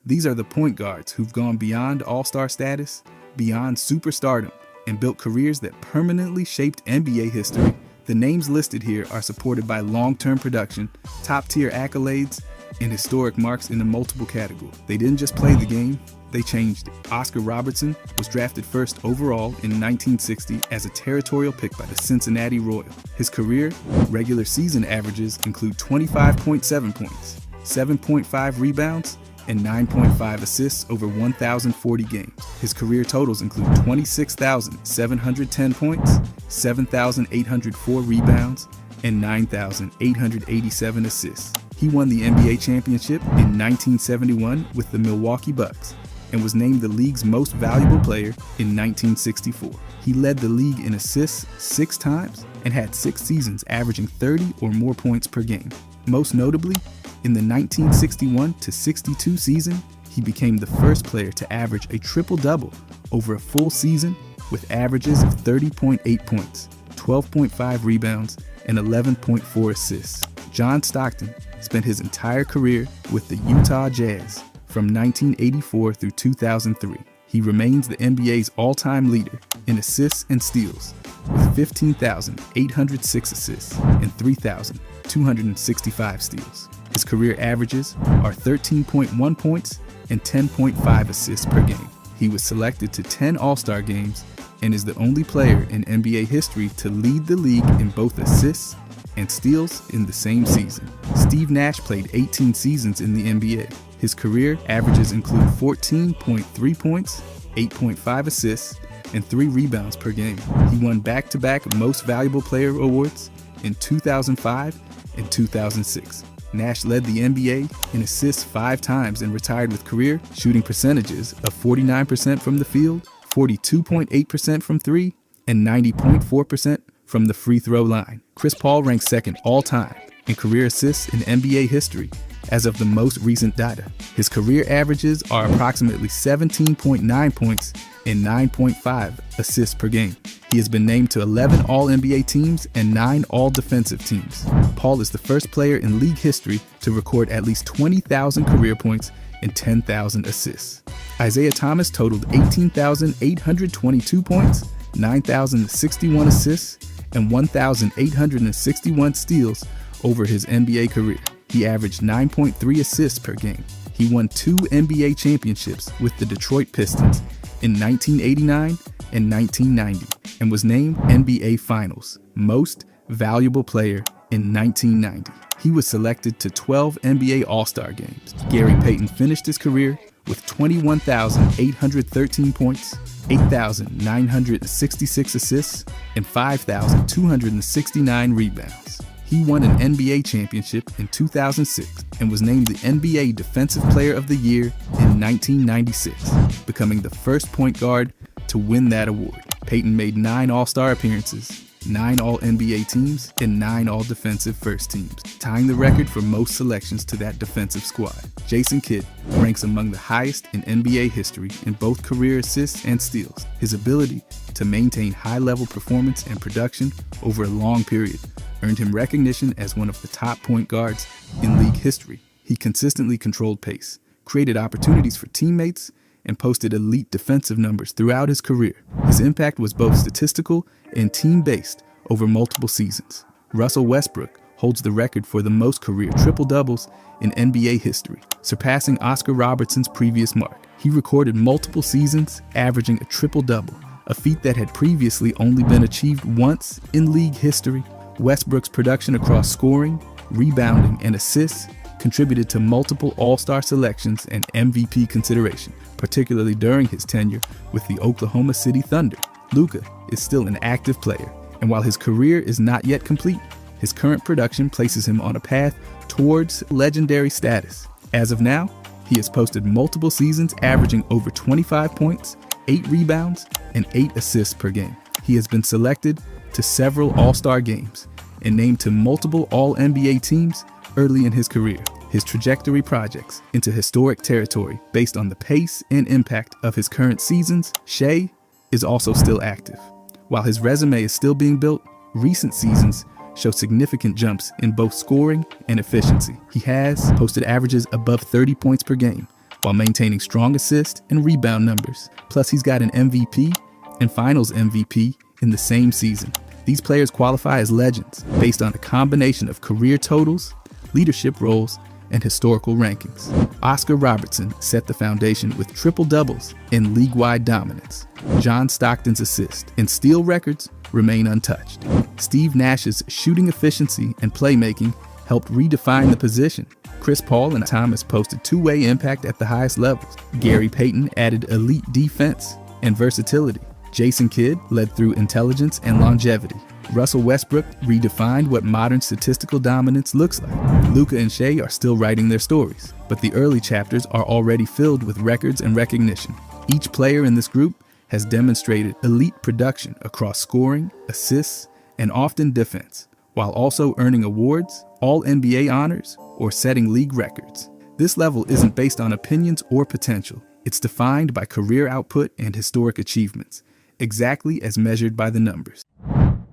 These are the point guards who've gone beyond all-star status, beyond superstardom, and built careers that permanently shaped NBA history. The names listed here are supported by long-term production, top-tier accolades, and historic marks in multiple categories. They didn't just play the game, they changed it. Oscar Robertson was drafted 1st overall in 1960 as a territorial pick by the Cincinnati Royals. His career regular season averages include 25.7 points, 7.5 rebounds, and 9.5 assists over 1,040 games. His career totals include 26,710 points, 7,804 rebounds, and 9,887 assists. He won the NBA championship in 1971 with the Milwaukee Bucks and was named the league's most valuable player in 1964. He led the league in assists 6 times and had 6 seasons averaging 30 or more points per game. Most notably, in the 1961-62 season, he became the first player to average a triple-double over a full season with averages of 30.8 points, 12.5 rebounds, and 11.4 assists. John Stockton spent his entire career with the Utah Jazz from 1984 through 2003. He remains the NBA's all-time leader in assists and steals with 15,806 assists and 3,265 steals. His career averages are 13.1 points and 10.5 assists per game. He was selected to 10 All-Star games and is the only player in NBA history to lead the league in both assists and steals in the same season. Steve Nash played 18 seasons in the NBA. His career averages include 14.3 points, 8.5 assists, and 3 rebounds per game. He won back-to-back Most Valuable Player awards in 2005 and 2006. Nash led the NBA in assists 5 times and retired with career shooting percentages of 49% from the field, 42.8% from 3, and 90.4% from the free throw line. Chris Paul ranks second all-time in career assists in NBA history as of the most recent data. His career averages are approximately 17.9 points and 9.5 assists per game. He has been named to 11 All-NBA teams and 9 All-Defensive teams. Paul is the first player in league history to record at least 20,000 career points and 10,000 assists. Isaiah Thomas totaled 18,822 points, 9,061 assists, and 1,861 steals over his NBA career. He averaged 9.3 assists per game. He won 2 NBA championships with the Detroit Pistons in 1989 and 1990 and was named NBA Finals Most Valuable Player in 1990. He was selected to 12 NBA All-Star games. Gary Payton finished his career with 21,813 points, 8,966 assists, and 5,269 rebounds. He won an NBA championship in 2006 and was named the NBA Defensive Player of the Year in 1996, becoming the first point guard to win that award. Payton made 9 All-Star appearances, 9 All-NBA teams, and 9 All-Defensive First Teams, tying the record for most selections to that defensive squad. Jason Kidd ranks among the highest in NBA history in both career assists and steals. His ability to maintain high-level performance and production over a long period earned him recognition as one of the top point guards in league history. He consistently controlled pace, created opportunities for teammates, and posted elite defensive numbers throughout his career. His impact was both statistical and team-based over multiple seasons. Russell Westbrook holds the record for the most career triple-doubles in NBA history, surpassing Oscar Robertson's previous mark. He recorded multiple seasons averaging a triple-double, a feat that had previously only been achieved once in league history. Westbrook's production across scoring, rebounding, and assists contributed to multiple All-Star selections and MVP consideration, particularly during his tenure with the Oklahoma City Thunder. Luka is still an active player, and while his career is not yet complete, his current production places him on a path towards legendary status. As of now, he has posted multiple seasons averaging over 25 points, 8 rebounds, and 8 assists per game. He has been selected to several All-Star games and named to multiple All-NBA teams early in his career. His trajectory projects into historic territory based on the pace and impact of his current seasons. Shai is also still active. While his resume is still being built, recent seasons show significant jumps in both scoring and efficiency. He has posted averages above 30 points per game while maintaining strong assist and rebound numbers. Plus, he's got an MVP and Finals MVP in the same season. These players qualify as legends based on a combination of career totals, leadership roles, and historical rankings. Oscar Robertson set the foundation with triple-doubles and league-wide dominance. John Stockton's assist and steal records remain untouched. Steve Nash's shooting efficiency and playmaking helped redefine the position. Chris Paul and Thomas posted two-way impact at the highest levels. Gary Payton added elite defense and versatility. Jason Kidd led through intelligence and longevity. Russell Westbrook redefined what modern statistical dominance looks like. Luka and Shai are still writing their stories, but the early chapters are already filled with records and recognition. Each player in this group has demonstrated elite production across scoring, assists, and often defense, while also earning awards, All-NBA honors, or setting league records. This level isn't based on opinions or potential. It's defined by career output and historic achievements, exactly as measured by the numbers.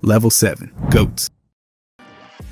Level 7. GOATs.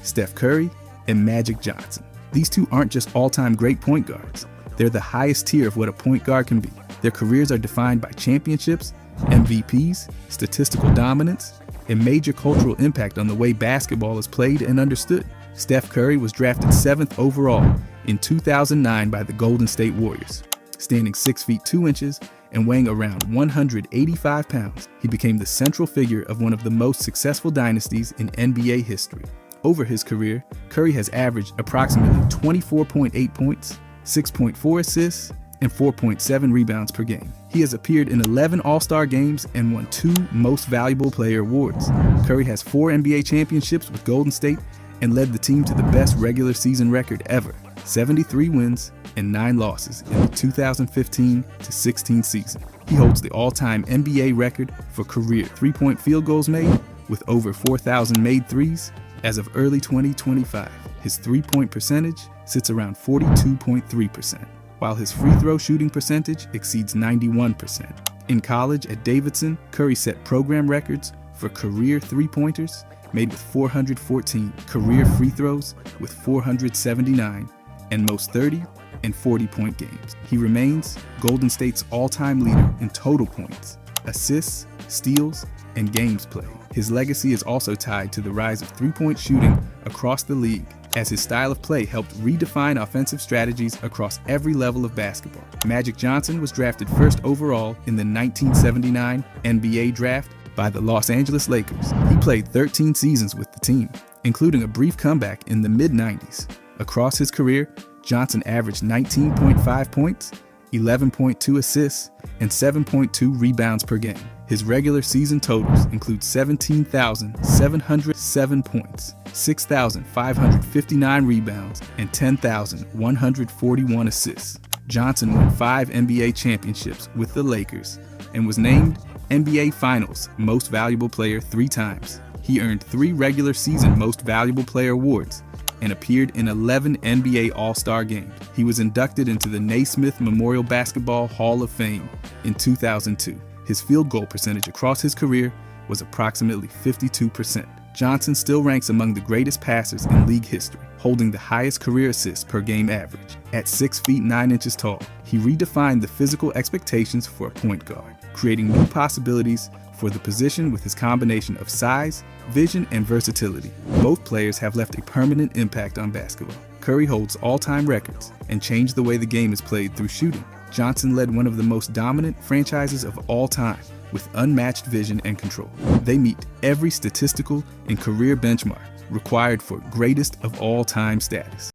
Steph Curry and Magic Johnson. These two aren't just all-time great point guards. They're the highest tier of what a point guard can be. Their careers are defined by championships, MVPs, statistical dominance, and major cultural impact on the way basketball is played and understood. Steph Curry was drafted 7th overall in 2009 by the Golden State Warriors. Standing 6 feet 2 inches and weighing around 185 pounds, he became the central figure of one of the most successful dynasties in NBA history. Over his career, Curry has averaged approximately 24.8 points, 6.4 assists, and 4.7 rebounds per game. He has appeared in 11 All-Star games and won 2 Most Valuable Player awards. Curry has 4 NBA championships with Golden State and led the team to the best regular season record ever, 73 wins and 9 losses in the 2015-16 season. He holds the all-time NBA record for career three-point field goals made with over 4,000 made threes as of early 2025. His three-point percentage sits around 42.3%. while his free throw shooting percentage exceeds 91%. In college at Davidson, Curry set program records for career three-pointers made with 414, career free throws with 479, and most 30 and 40-point games. He remains Golden State's all-time leader in total points, assists, steals, and games played. His legacy is also tied to the rise of three-point shooting across the league, as his style of play helped redefine offensive strategies across every level of basketball. Magic Johnson was drafted first overall in the 1979 NBA draft by the Los Angeles Lakers. He played 13 seasons with the team, including a brief comeback in the mid-90s. Across his career, Johnson averaged 19.5 points, 11.2 assists, and 7.2 rebounds per game. His regular season totals include 17,707 points, 6,559 rebounds, and 10,141 assists. Johnson won 5 NBA championships with the Lakers and was named NBA Finals Most Valuable Player 3 times. He earned 3 regular season Most Valuable Player awards and appeared in 11 NBA All-Star games. He was inducted into the Naismith Memorial Basketball Hall of Fame in 2002. His field goal percentage across his career was approximately 52%. Johnson still ranks among the greatest passers in league history, holding the highest career assists per game average. At 6 feet 9 inches tall, he redefined the physical expectations for a point guard, creating new possibilities for the position with his combination of size, vision, and versatility. Both players have left a permanent impact on basketball. Curry holds all-time records and changed the way the game is played through shooting. Johnson led one of the most dominant franchises of all time with unmatched vision and control. They meet every statistical and career benchmark required for greatest of all time status.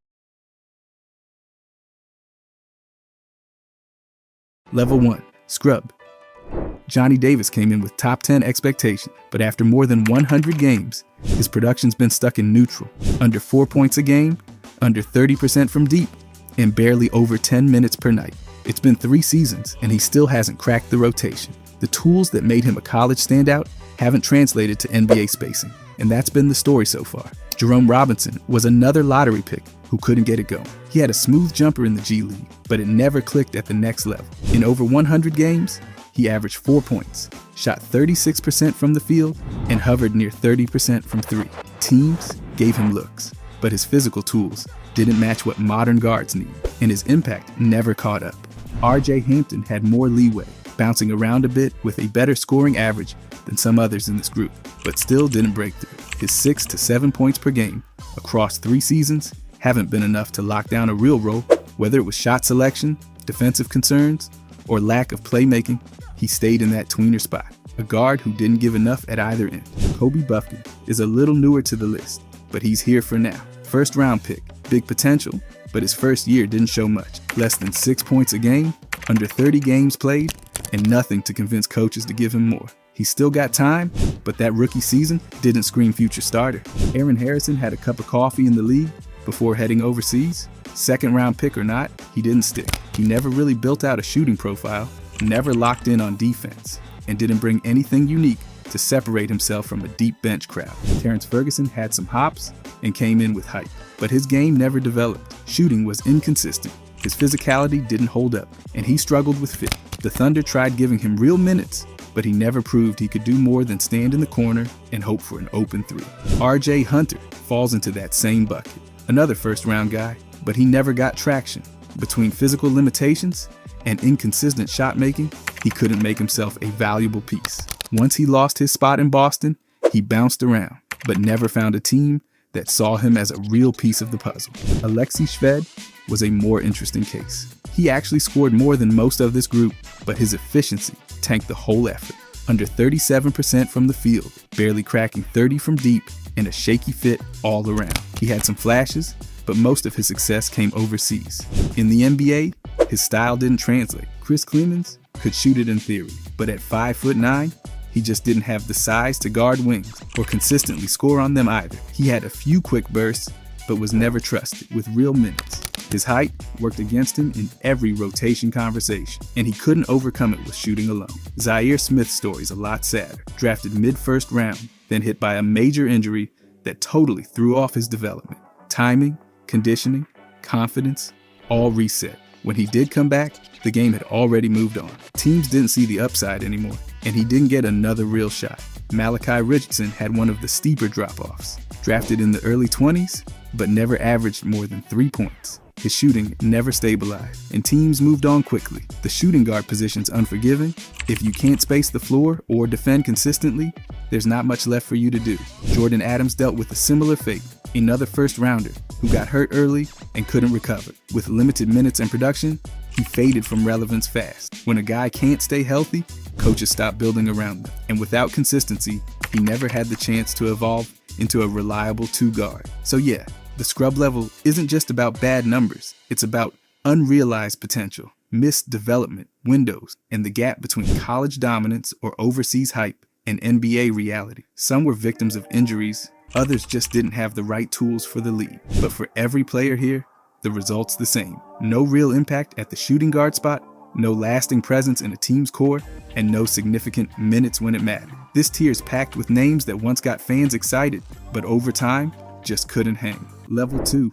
Level 1. Scrub. Johnny Davis came in with top 10 expectation, but after more than 100 games, his production's been stuck in neutral, under 4 points a game, under 30% from deep, and barely over 10 minutes per night. It's been 3 seasons, and he still hasn't cracked the rotation. The tools that made him a college standout haven't translated to NBA spacing, and that's been the story so far. Jerome Robinson was another lottery pick who couldn't get it going. He had a smooth jumper in the G League, but it never clicked at the next level. In over 100 games, he averaged 4 points, shot 36% from the field, and hovered near 30% from 3. Teams gave him looks, but his physical tools didn't match what modern guards need, and his impact never caught up. R.J. Hampton had more leeway, bouncing around a bit with a better scoring average than some others in this group, but still didn't break through. His 6 to 7 points per game across 3 seasons haven't been enough to lock down a real role. Whether it was shot selection, defensive concerns, or lack of playmaking, he stayed in that tweener spot, a guard who didn't give enough at either end. Kobe Buffkin is a little newer to the list, but he's here for now. First round pick, big potential, but his first year didn't show much. Less than 6 points a game, under 30 games played, and nothing to convince coaches to give him more. He's still got time, but that rookie season didn't scream future starter. Aaron Harrison had a cup of coffee in the league before heading overseas. Second round pick or not, he didn't stick. He never really built out a shooting profile, never locked in on defense, and didn't bring anything unique to separate himself from a deep bench crowd. Terrence Ferguson had some hops and came in with hype, but his game never developed. Shooting was inconsistent, his physicality didn't hold up, and he struggled with fit. The Thunder tried giving him real minutes, but he never proved he could do more than stand in the corner and hope for an open three. RJ Hunter falls into that same bucket. Another first-round guy, but he never got traction. Between physical limitations and inconsistent shot making, he couldn't make himself a valuable piece. Once he lost his spot in Boston, he bounced around, but never found a team that saw him as a real piece of the puzzle. Alexei Shved was a more interesting case. He actually scored more than most of this group, but his efficiency tanked the whole effort. Under 37% from the field, barely cracking 30 from deep, and a shaky fit all around. He had some flashes, but most of his success came overseas. In the NBA, his style didn't translate. Chris Clemens could shoot it in theory, but at 5'9", he just didn't have the size to guard wings or consistently score on them either. He had a few quick bursts, but was never trusted with real minutes. His height worked against him in every rotation conversation, and he couldn't overcome it with shooting alone. Zaire Smith's story's a lot sadder. Drafted mid-first round, then hit by a major injury that totally threw off his development. Timing, conditioning, confidence, all reset. When he did come back, the game had already moved on. Teams didn't see the upside anymore, and he didn't get another real shot. Malachi Richardson had one of the steeper drop-offs. Drafted in the early 20s, but never averaged more than 3 points. His shooting never stabilized, and teams moved on quickly. The shooting guard position's unforgiving. If you can't space the floor or defend consistently, there's not much left for you to do. Jordan Adams dealt with a similar fate, another first-rounder who got hurt early and couldn't recover. With limited minutes and production, he faded from relevance fast. When a guy can't stay healthy, coaches stop building around them. And without consistency, he never had the chance to evolve into a reliable two-guard. So yeah, the scrub level isn't just about bad numbers. It's about unrealized potential, missed development windows, and the gap between college dominance or overseas hype and NBA reality. Some were victims of injuries, others just didn't have the right tools for the league. But for every player here, the result's the same. No real impact at the shooting guard spot, no lasting presence in a team's core, and no significant minutes when it mattered. This tier is packed with names that once got fans excited, but over time, just couldn't hang. Level 2.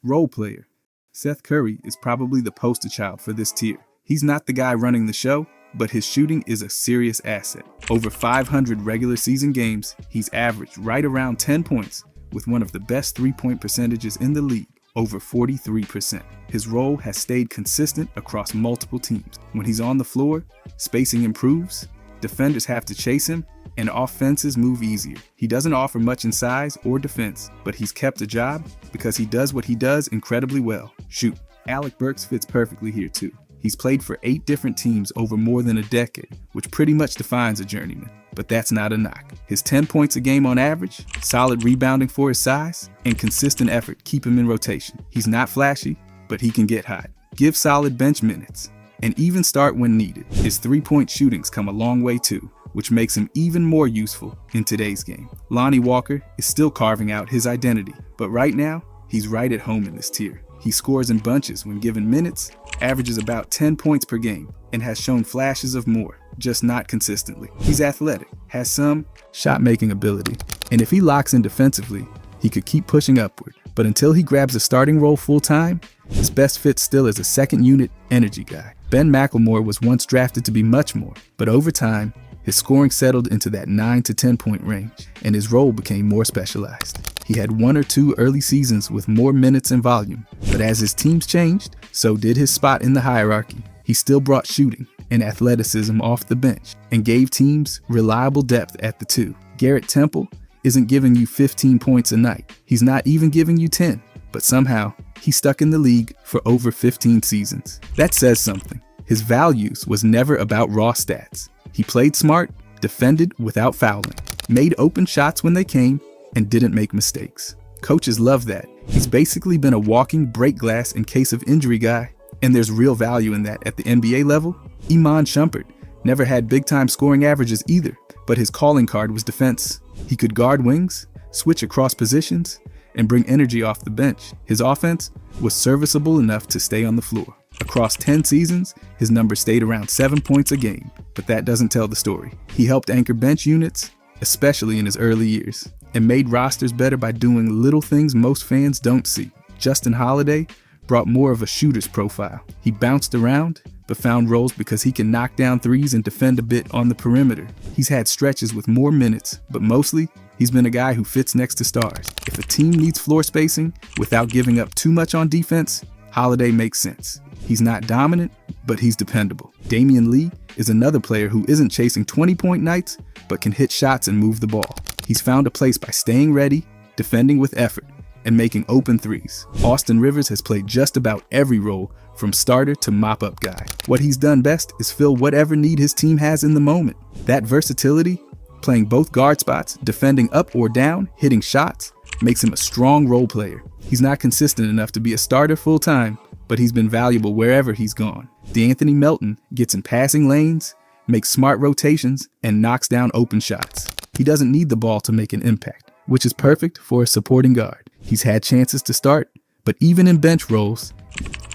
Role player. Seth Curry is probably the poster child for this tier. He's not the guy running the show, but his shooting is a serious asset. Over 500 regular season games, he's averaged right around 10 points with one of the best three-point percentages in the league, over 43%. His role has stayed consistent across multiple teams. When he's on the floor, spacing improves, defenders have to chase him, and offenses move easier. He doesn't offer much in size or defense, but he's kept a job because he does what he does incredibly well: shoot. Alec Burks fits perfectly here too. He's played for 8 different teams over more than a decade, which pretty much defines a journeyman. But that's not a knock. His 10 points a game on average, solid rebounding for his size, and consistent effort keep him in rotation. He's not flashy, but he can get hot, give solid bench minutes, and even start when needed. His 3-point shootings come a long way too, which makes him even more useful in today's game. Lonnie Walker is still carving out his identity, but right now, he's right at home in this tier. He scores in bunches when given minutes, averages about 10 points per game, and has shown flashes of more, just not consistently. He's athletic, has some shot-making ability, and if he locks in defensively, he could keep pushing upward. But until he grabs a starting role full-time, his best fit still is a second-unit energy guy. Ben McLemore was once drafted to be much more, but over time, his scoring settled into that 9 to 10 point range, and his role became more specialized. He had 1 or 2 early seasons with more minutes and volume, but as his teams changed, so did his spot in the hierarchy. He still brought shooting and athleticism off the bench and gave teams reliable depth at the 2. Garrett Temple isn't giving you 15 points a night. He's not even giving you 10, but somehow he's stuck in the league for over 15 seasons. That says something. His values was never about raw stats. He played smart, defended without fouling, made open shots when they came, and didn't make mistakes. Coaches love that. He's basically been a walking break glass in case of injury guy, and there's real value in that at the NBA level. Iman Shumpert never had big-time scoring averages either, but his calling card was defense. He could guard wings, switch across positions, and bring energy off the bench. His offense was serviceable enough to stay on the floor. Across 10 seasons, his numbers stayed around 7 points a game, but that doesn't tell the story. He helped anchor bench units, especially in his early years, and made rosters better by doing little things most fans don't see. Justin Holiday brought more of a shooter's profile. He bounced around, but but found roles because he can knock down threes and defend a bit on the perimeter. He's had stretches with more minutes, but mostly, he's been a guy who fits next to stars. If a team needs floor spacing without giving up too much on defense, Holiday makes sense. He's not dominant, but he's dependable. Damian Lee is another player who isn't chasing 20-point nights, but can hit shots and move the ball. He's found a place by staying ready, defending with effort, and making open threes. Austin Rivers has played just about every role, from starter to mop-up guy. What he's done best is fill whatever need his team has in the moment. That versatility, playing both guard spots, defending up or down, hitting shots, makes him a strong role player. He's not consistent enough to be a starter full-time, but he's been valuable wherever he's gone. DeAnthony Melton gets in passing lanes, makes smart rotations, and knocks down open shots. He doesn't need the ball to make an impact, which is perfect for a supporting guard. He's had chances to start, but even in bench roles,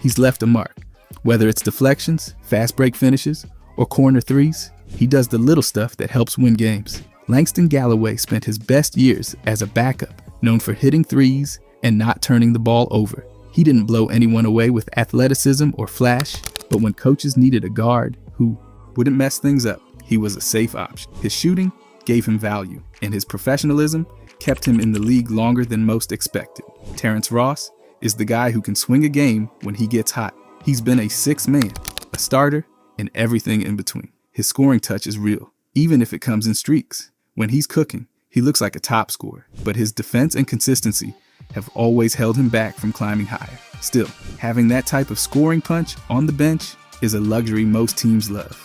he's left a mark. Whether it's deflections, fast break finishes, or corner threes, he does the little stuff that helps win games. Langston Galloway spent his best years as a backup, known for hitting threes and not turning the ball over. He didn't blow anyone away with athleticism or flash, but when coaches needed a guard who wouldn't mess things up, he was a safe option. His shooting gave him value, and his professionalism kept him in the league longer than most expected. Terrence Ross is the guy who can swing a game when he gets hot. He's been a sixth man, a starter, and everything in between. His scoring touch is real, even if it comes in streaks. When he's cooking, he looks like a top scorer, but his defense and consistency have always held him back from climbing higher. Still, having that type of scoring punch on the bench is a luxury most teams love.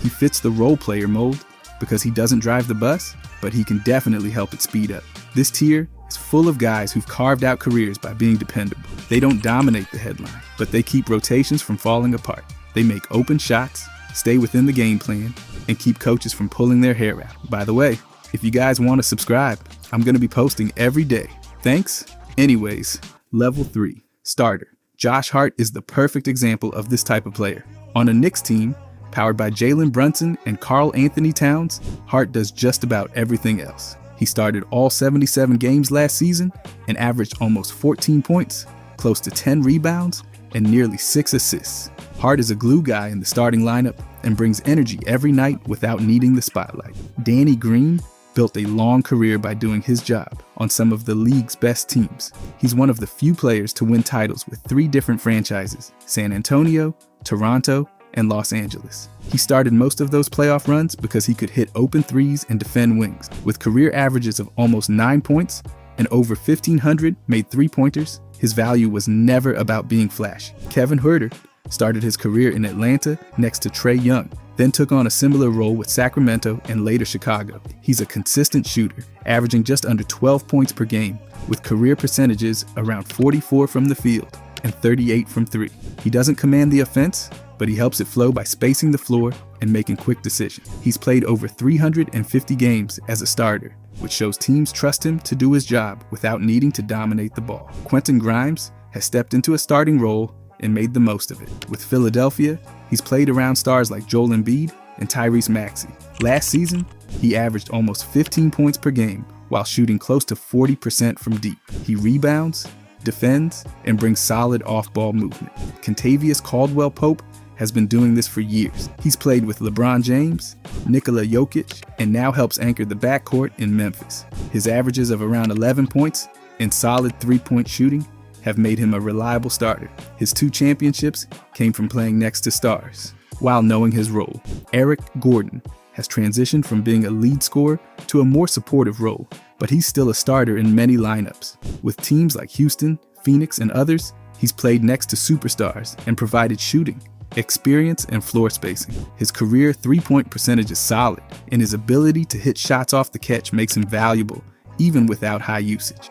He fits the role player mold because he doesn't drive the bus, but he can definitely help it speed up. This tier is full of guys who've carved out careers by being dependable. They don't dominate the headline, but they keep rotations from falling apart. They make open shots, stay within the game plan, and keep coaches from pulling their hair out. By the way, if you guys want to subscribe, I'm going to be posting every day. Thanks. Anyways, level 3, starter. Josh Hart is the perfect example of this type of player. On a Knicks team, powered by Jalen Brunson and Karl Anthony Towns, Hart does just about everything else. He started all 77 games last season and averaged almost 14 points, close to 10 rebounds, and nearly 6 assists. Hart is a glue guy in the starting lineup and brings energy every night without needing the spotlight. Danny Green built a long career by doing his job on some of the league's best teams. He's one of the few players to win titles with 3 different franchises: San Antonio, Toronto, and Los Angeles. He started most of those playoff runs because he could hit open threes and defend wings. With career averages of almost 9 points and over 1,500 made three-pointers, his value was never about being flashy. Kevin Huerter started his career in Atlanta next to Trae Young, then took on a similar role with Sacramento and later Chicago. He's a consistent shooter, averaging just under 12 points per game, with career percentages around 44 from the field and 38 from 3. He doesn't command the offense, but he helps it flow by spacing the floor and making quick decisions. He's played over 350 games as a starter, which shows teams trust him to do his job without needing to dominate the ball. Quentin Grimes has stepped into a starting role and made the most of it. With Philadelphia, he's played around stars like Joel Embiid and Tyrese Maxey. Last season, he averaged almost 15 points per game while shooting close to 40% from deep. He rebounds, defends, and brings solid off-ball movement. Kentavious Caldwell-Pope has been doing this for years. He's played with LeBron James, Nikola Jokic, and now helps anchor the backcourt in Memphis. His averages of around 11 points and solid three-point shooting have made him a reliable starter. His 2 championships came from playing next to stars, while knowing his role. Eric Gordon has transitioned from being a lead scorer to a more supportive role, but he's still a starter in many lineups. With teams like Houston, Phoenix, and others, he's played next to superstars and provided shooting, experience, and floor spacing. His career three-point percentage is solid, and his ability to hit shots off the catch makes him valuable, even without high usage.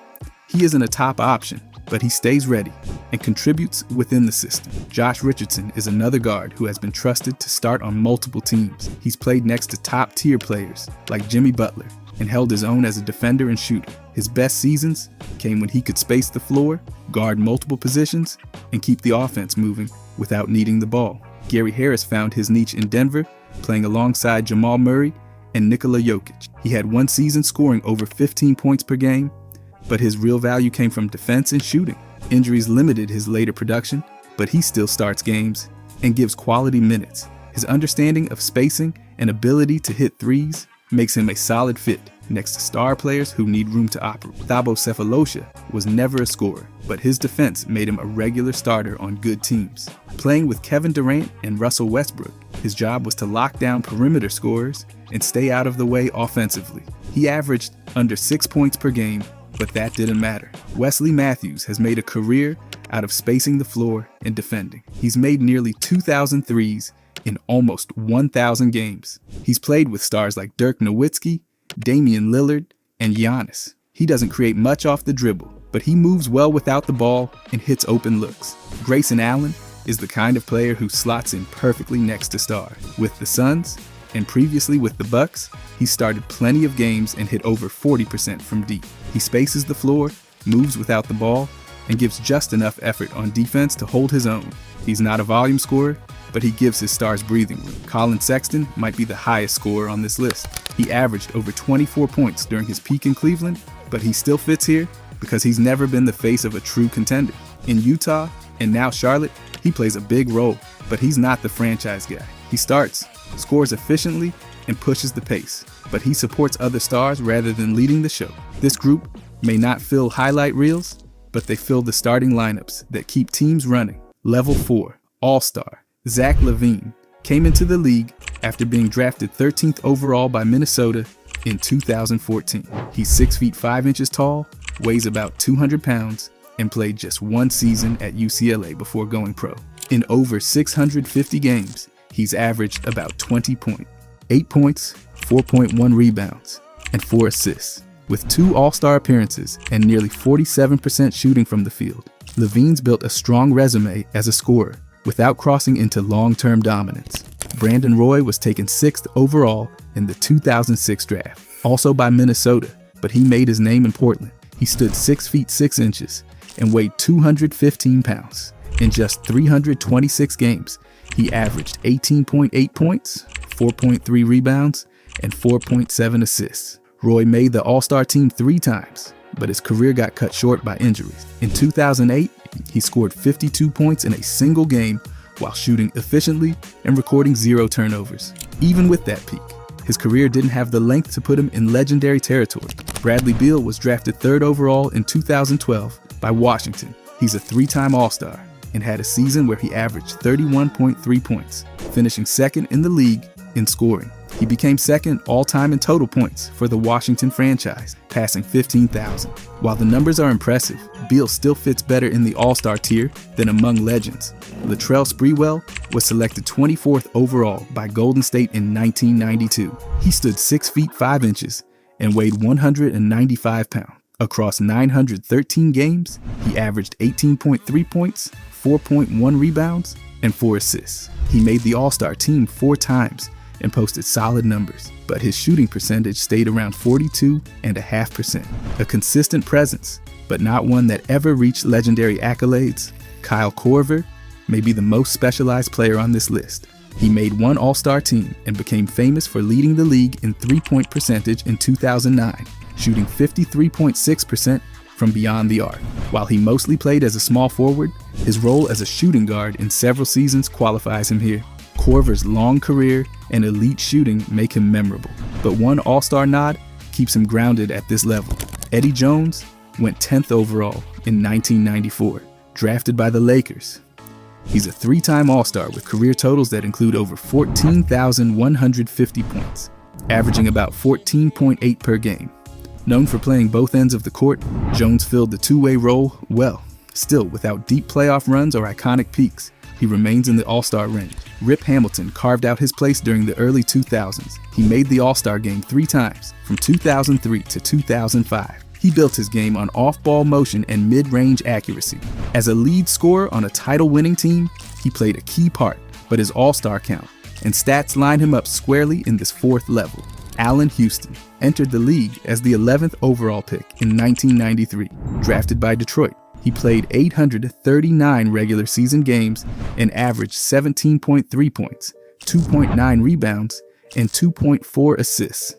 He isn't a top option, but he stays ready and contributes within the system. Josh Richardson is another guard who has been trusted to start on multiple teams. He's played next to top-tier players like Jimmy Butler and held his own as a defender and shooter. His best seasons came when he could space the floor, guard multiple positions, and keep the offense moving without needing the ball. Gary Harris found his niche in Denver, playing alongside Jamal Murray and Nikola Jokic. He had one season scoring over 15 points per game, but his real value came from defense and shooting. Injuries limited his later production, but he still starts games, and gives quality minutes. His understanding of spacing and ability to hit threes makes him a solid fit next to star players who need room to operate. Thabo Sefolosha was never a scorer, but his defense made him a regular starter on good teams. Playing with Kevin Durant and Russell Westbrook, his job was to lock down perimeter scorers and stay out of the way offensively. He averaged under 6 points per game, but that didn't matter. Wesley Matthews has made a career out of spacing the floor and defending. He's made nearly 2,000 threes in almost 1,000 games. He's played with stars like Dirk Nowitzki, Damian Lillard, and Giannis. He doesn't create much off the dribble, but he moves well without the ball and hits open looks. Grayson Allen is the kind of player who slots in perfectly next to Star. With the Suns, and previously with the Bucks, he started plenty of games and hit over 40% from deep. He spaces the floor, moves without the ball, and gives just enough effort on defense to hold his own. He's not a volume scorer, but he gives his stars breathing room. Colin Sexton might be the highest scorer on this list. He averaged over 24 points during his peak in Cleveland, but he still fits here because he's never been the face of a true contender. In Utah, and now Charlotte, he plays a big role, but he's not the franchise guy. He starts, scores efficiently, and pushes the pace, but he supports other stars rather than leading the show. This group may not fill highlight reels, but they fill the starting lineups that keep teams running. Level 4, All-Star. Zach LaVine came into the league after being drafted 13th overall by Minnesota in 2014. He's 6 feet 5 inches tall, weighs about 200 pounds, and played just one season at UCLA before going pro. In over 650 games, he's averaged about 20 points, 8 points, 4.1 rebounds, and 4 assists. With 2 All-Star appearances and nearly 47% shooting from the field, LaVine's built a strong resume as a scorer without crossing into long-term dominance. Brandon Roy was taken 6th overall in the 2006 draft, also by Minnesota, but he made his name in Portland. He stood 6 feet 6 inches and weighed 215 pounds. In just 326 games, he averaged 18.8 points, 4.3 rebounds, and 4.7 assists. Roy made the All-Star team 3 times, but his career got cut short by injuries. In 2008, he scored 52 points in a single game while shooting efficiently and recording 0 turnovers. Even with that peak, his career didn't have the length to put him in legendary territory. Bradley Beal was drafted 3rd overall in 2012 by Washington. He's a 3-time All-Star and had a season where he averaged 31.3 points, finishing 2nd in the league in scoring. He became 2nd all-time in total points for the Washington franchise, passing 15,000. While the numbers are impressive, Beal still fits better in the All-Star tier than among legends. Latrell Sprewell was selected 24th overall by Golden State in 1992. He stood 6 feet 5 inches and weighed 195 pounds. Across 913 games, he averaged 18.3 points, 4.1 rebounds, and 4 assists. He made the All-Star team 4 times and posted solid numbers, but his shooting percentage stayed around 42.5%. A consistent presence, but not one that ever reached legendary accolades, Kyle Korver may be the most specialized player on this list. He made one All-Star team and became famous for leading the league in three-point percentage in 2009, shooting 53.6% from beyond the arc. While he mostly played as a small forward, his role as a shooting guard in several seasons qualifies him here. Korver's long career and elite shooting make him memorable, but one All-Star nod keeps him grounded at this level. Eddie Jones went 10th overall in 1994, drafted by the Lakers. He's a 3-time All-Star with career totals that include over 14,150 points, averaging about 14.8 per game. Known for playing both ends of the court, Jones filled the two-way role well. Still, without deep playoff runs or iconic peaks, he remains in the All-Star range. Rip Hamilton carved out his place during the early 2000s. He made the All-Star game 3 times, from 2003 to 2005. He built his game on off-ball motion and mid-range accuracy. As a lead scorer on a title-winning team, he played a key part, but his All-Star count and stats line him up squarely in this 4th level. Allen Houston entered the league as the 11th overall pick in 1993, drafted by Detroit. He played 839 regular season games and averaged 17.3 points, 2.9 rebounds, and 2.4 assists.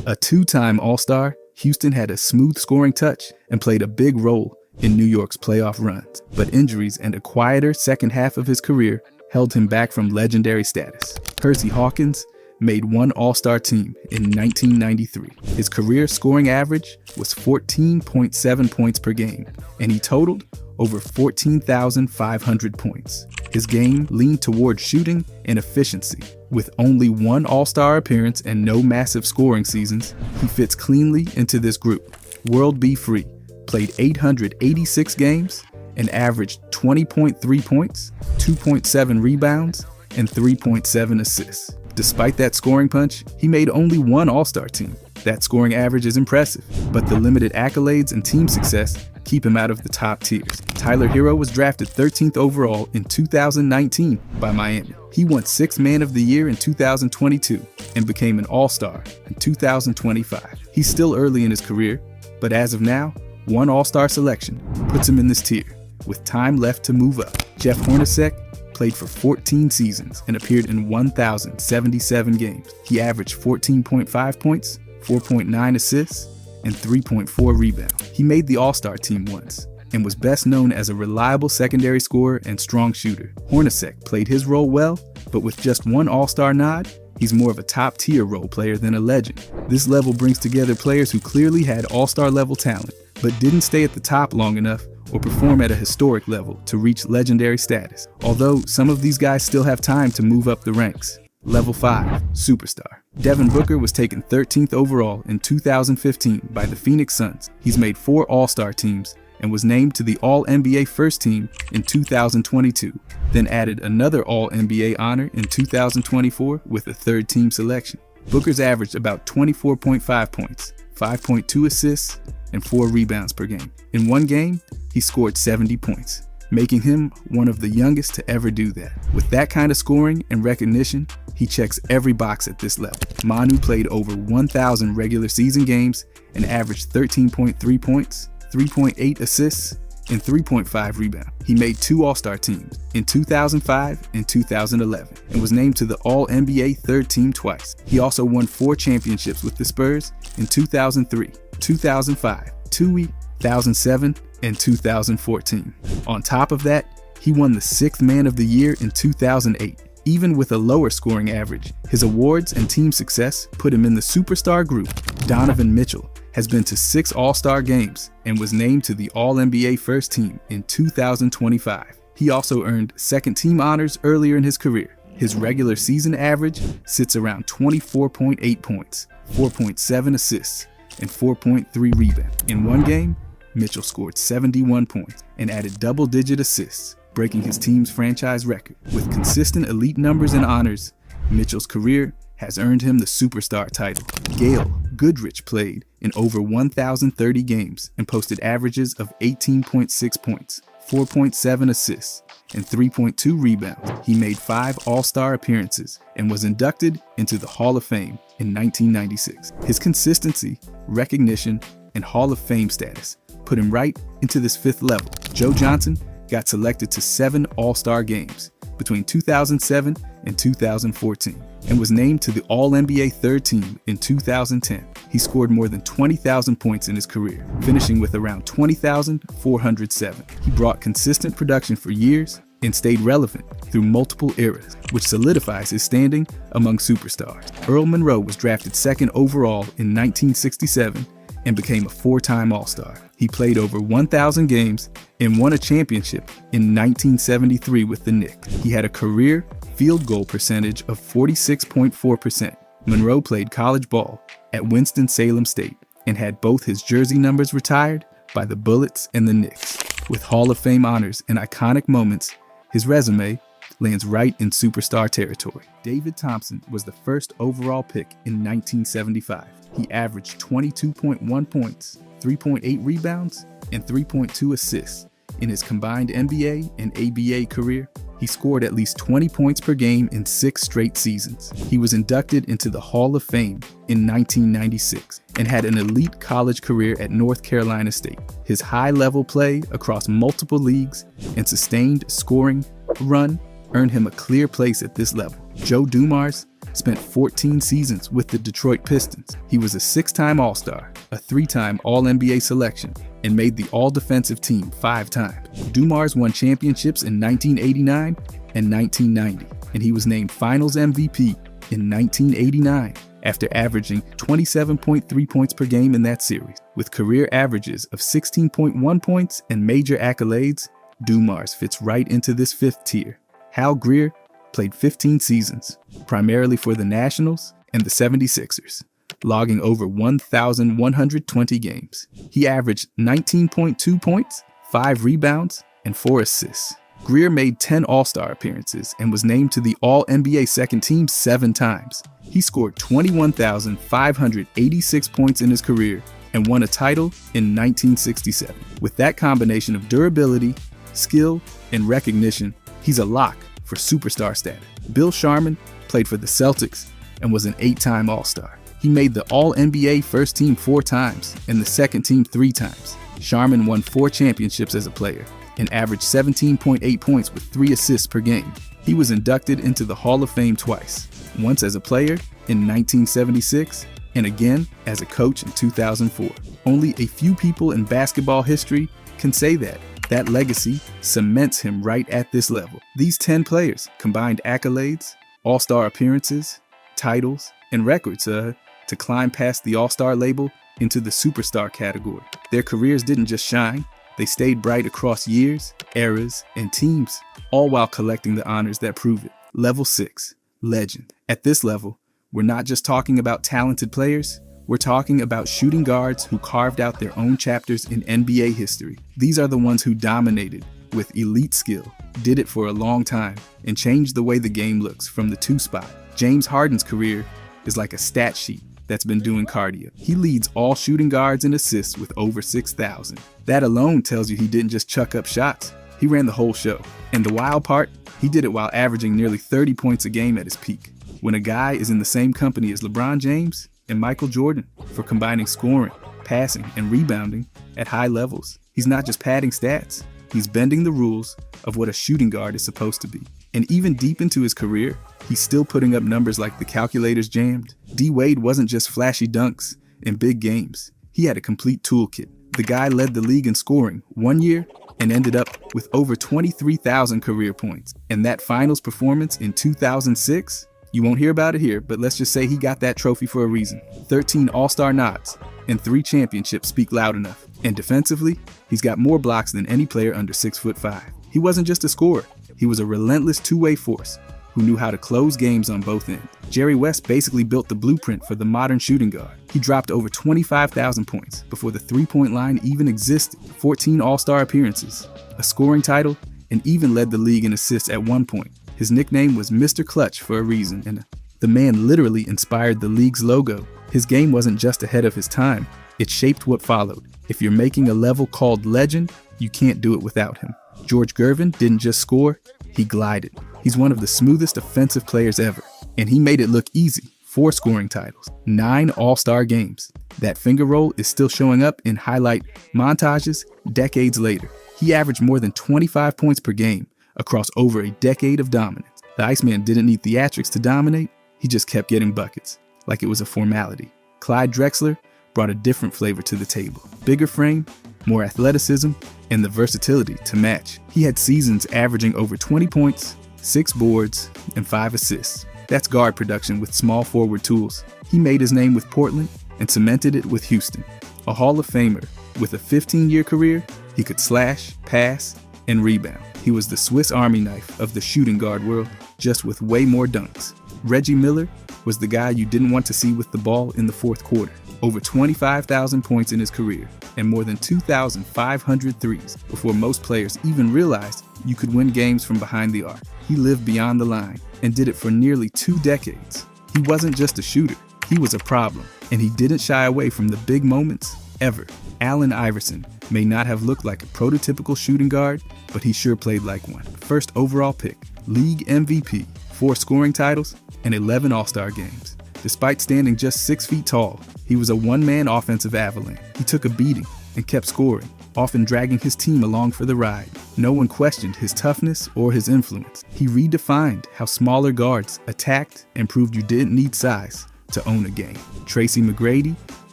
A 2-time All-Star, Houston had a smooth scoring touch and played a big role in New York's playoff runs, but injuries and a quieter second half of his career held him back from legendary status. Percy Hawkins made one All-Star team in 1993. His career scoring average was 14.7 points per game, and he totaled over 14,500 points. His game leaned toward shooting and efficiency. With only one All-Star appearance and no massive scoring seasons, he fits cleanly into this group. World B. Free played 886 games and averaged 20.3 points, 2.7 rebounds, and 3.7 assists. Despite that scoring punch, he made only one All-Star team. That scoring average is impressive, but the limited accolades and team success keep him out of the top tiers. Tyler Hero was drafted 13th overall in 2019 by Miami. He won Sixth Man of the Year in 2022 and became an All-Star in 2025. He's still early in his career, but as of now, one All-Star selection puts him in this tier, with time left to move up. Jeff Hornacek played for 14 seasons and appeared in 1,077 games. He averaged 14.5 points, 4.9 assists, and 3.4 rebounds. He made the All-Star team once and was best known as a reliable secondary scorer and strong shooter. Hornacek played his role well, but with just one All-Star nod, he's more of a top-tier role player than a legend. This level brings together players who clearly had All-Star level talent, but didn't stay at the top long enough or perform at a historic level to reach legendary status, although some of these guys still have time to move up the ranks. Level 5, Superstar. Devin Booker was taken 13th overall in 2015 by the Phoenix Suns. He's made 4 All-Star teams and was named to the All-NBA First Team in 2022, then added another All-NBA honor in 2024 with a third-team selection. Booker's averaged about 24.5 points, 5.2 assists, and 4 rebounds per game. In one game, he scored 70 points, making him one of the youngest to ever do that. With that kind of scoring and recognition, he checks every box at this level. Manu played over 1,000 regular season games and averaged 13.3 points, 3.8 assists, and 3.5 rebounds. He made 2 All-Star teams in 2005 and 2011 and was named to the All-NBA third team twice. He also won 4 championships with the Spurs in 2003, 2005, 2007, and 2014. On top of that, he won the Sixth Man of the Year in 2008. Even with a lower scoring average, his awards and team success put him in the superstar group. Donovan Mitchell has been to 6 All-Star games and was named to the All-NBA First Team in 2025. He also earned second-team honors earlier in his career. His regular season average sits around 24.8 points, 4.7 assists, and 4.3 rebounds. In one game, Mitchell scored 71 points and added double-digit assists, breaking his team's franchise record. With consistent elite numbers and honors, Mitchell's career has earned him the superstar title. Gail Goodrich played in over 1,030 games and posted averages of 18.6 points, 4.7 assists, and 3.2 rebounds. He made 5 All-Star appearances and was inducted into the Hall of Fame in 1996. His consistency, recognition, and Hall of Fame status put him right into this 5th level. Joe Johnson got selected to 7 All-Star games between 2007 and 2014 and was named to the All-NBA third team in 2010. He scored more than 20,000 points in his career, finishing with around 20,407. He brought consistent production for years and stayed relevant through multiple eras, which solidifies his standing among superstars. Earl Monroe was drafted 2nd overall in 1967 and became a 4-time All-Star. He played over 1,000 games and won a championship in 1973 with the Knicks. He had a career field goal percentage of 46.4%. Monroe played college ball at Winston-Salem State and had both his jersey numbers retired by the Bullets and the Knicks. With Hall of Fame honors and iconic moments, his resume lands right in superstar territory. David Thompson was the 1st overall pick in 1975. He averaged 22.1 points, 3.8 rebounds, and 3.2 assists in his combined NBA and ABA career. He scored at least 20 points per game in 6 straight seasons. He was inducted into the Hall of Fame in 1996 and had an elite college career at North Carolina State. His high-level play across multiple leagues and sustained scoring run earned him a clear place at this level. Joe Dumars spent 14 seasons with the Detroit Pistons. He was a 6-time All-Star, a 3-time All-NBA selection, and made the All-Defensive Team 5 times. Dumars won championships in 1989 and 1990, and he was named Finals MVP in 1989 after averaging 27.3 points per game in that series. With career averages of 16.1 points and major accolades, Dumars fits right into this fifth tier. Hal Greer played 15 seasons, primarily for the Nationals and the 76ers, logging over 1,120 games. He averaged 19.2 points, 5 rebounds, and 4 assists. Greer made 10 All-Star appearances and was named to the All-NBA second team 7 times. He scored 21,586 points in his career and won a title in 1967. With that combination of durability, skill, and recognition, he's a lock for superstar status. Bill Sharman played for the Celtics and was an 8-time All-Star. He made the All-NBA first team 4 times and the second team 3 times. Sharman won 4 championships as a player and averaged 17.8 points with 3 assists per game. He was inducted into the Hall of Fame twice, once as a player in 1976 and again as a coach in 2004. Only a few people in basketball history can say that. That legacy cements him right at this level. These 10 players combined accolades, All-Star appearances, titles, and records to climb past the All-Star label into the superstar category. Their careers didn't just shine, they stayed bright across years, eras, and teams, all while collecting the honors that prove it. Level 6, legend. At this level, we're not just talking about talented players, we're talking about shooting guards who carved out their own chapters in NBA history. These are the ones who dominated with elite skill, did it for a long time, and changed the way the game looks from the 2 spot. James Harden's career is like a stat sheet that's been doing cardio. He leads all shooting guards in assists with over 6,000. That alone tells you he didn't just chuck up shots, he ran the whole show. And the wild part, he did it while averaging nearly 30 points a game at his peak. When a guy is in the same company as LeBron James and Michael Jordan for combining scoring, passing, and rebounding at high levels, he's not just padding stats, he's bending the rules of what a shooting guard is supposed to be. And even deep into his career, he's still putting up numbers like the calculators jammed. D. Wade wasn't just flashy dunks in big games. He had a complete toolkit. The guy led the league in scoring one year and ended up with over 23,000 career points. And that finals performance in 2006, you won't hear about it here, but let's just say he got that trophy for a reason. 13 All-Star nods and 3 championships speak loud enough. And defensively, he's got more blocks than any player under 6'5". He wasn't just a scorer. He was a relentless two-way force who knew how to close games on both ends. Jerry West basically built the blueprint for the modern shooting guard. He dropped over 25,000 points before the three-point line even existed, 14 All-Star appearances, a scoring title, and even led the league in assists at one point. His nickname was Mr. Clutch for a reason, and the man literally inspired the league's logo. His game wasn't just ahead of his time, it shaped what followed. If you're making a level called legend, you can't do it without him. George Gervin didn't just score, he glided. He's one of the smoothest offensive players ever, and he made it look easy. 4 scoring titles, 9 All-Star games. That finger roll is still showing up in highlight montages decades later. He averaged more than 25 points per game across over a decade of dominance. The Iceman didn't need theatrics to dominate, he just kept getting buckets, like it was a formality. Clyde Drexler brought a different flavor to the table. Bigger frame, more athleticism, and the versatility to match. He had seasons averaging over 20 points, 6 boards, and 5 assists. That's guard production with small forward tools. He made his name with Portland and cemented it with Houston. A Hall of Famer with a 15-year career, he could slash, pass, and rebound. He was the Swiss Army knife of the shooting guard world, just with way more dunks. Reggie Miller was the guy you didn't want to see with the ball in the fourth quarter. Over 25,000 points in his career and more than 2,500 threes before most players even realized you could win games from behind the arc. He lived beyond the line and did it for nearly 2 decades. He wasn't just a shooter, he was a problem, and he didn't shy away from the big moments ever. Allen Iverson may not have looked like a prototypical shooting guard, but he sure played like one. First overall pick, league MVP, 4 scoring titles, and 11 All-Star games. Despite standing just 6 feet tall, he was a one-man offensive avalanche. He took a beating and kept scoring, often dragging his team along for the ride. No one questioned his toughness or his influence. He redefined how smaller guards attacked and proved you didn't need size to own a game. Tracy McGrady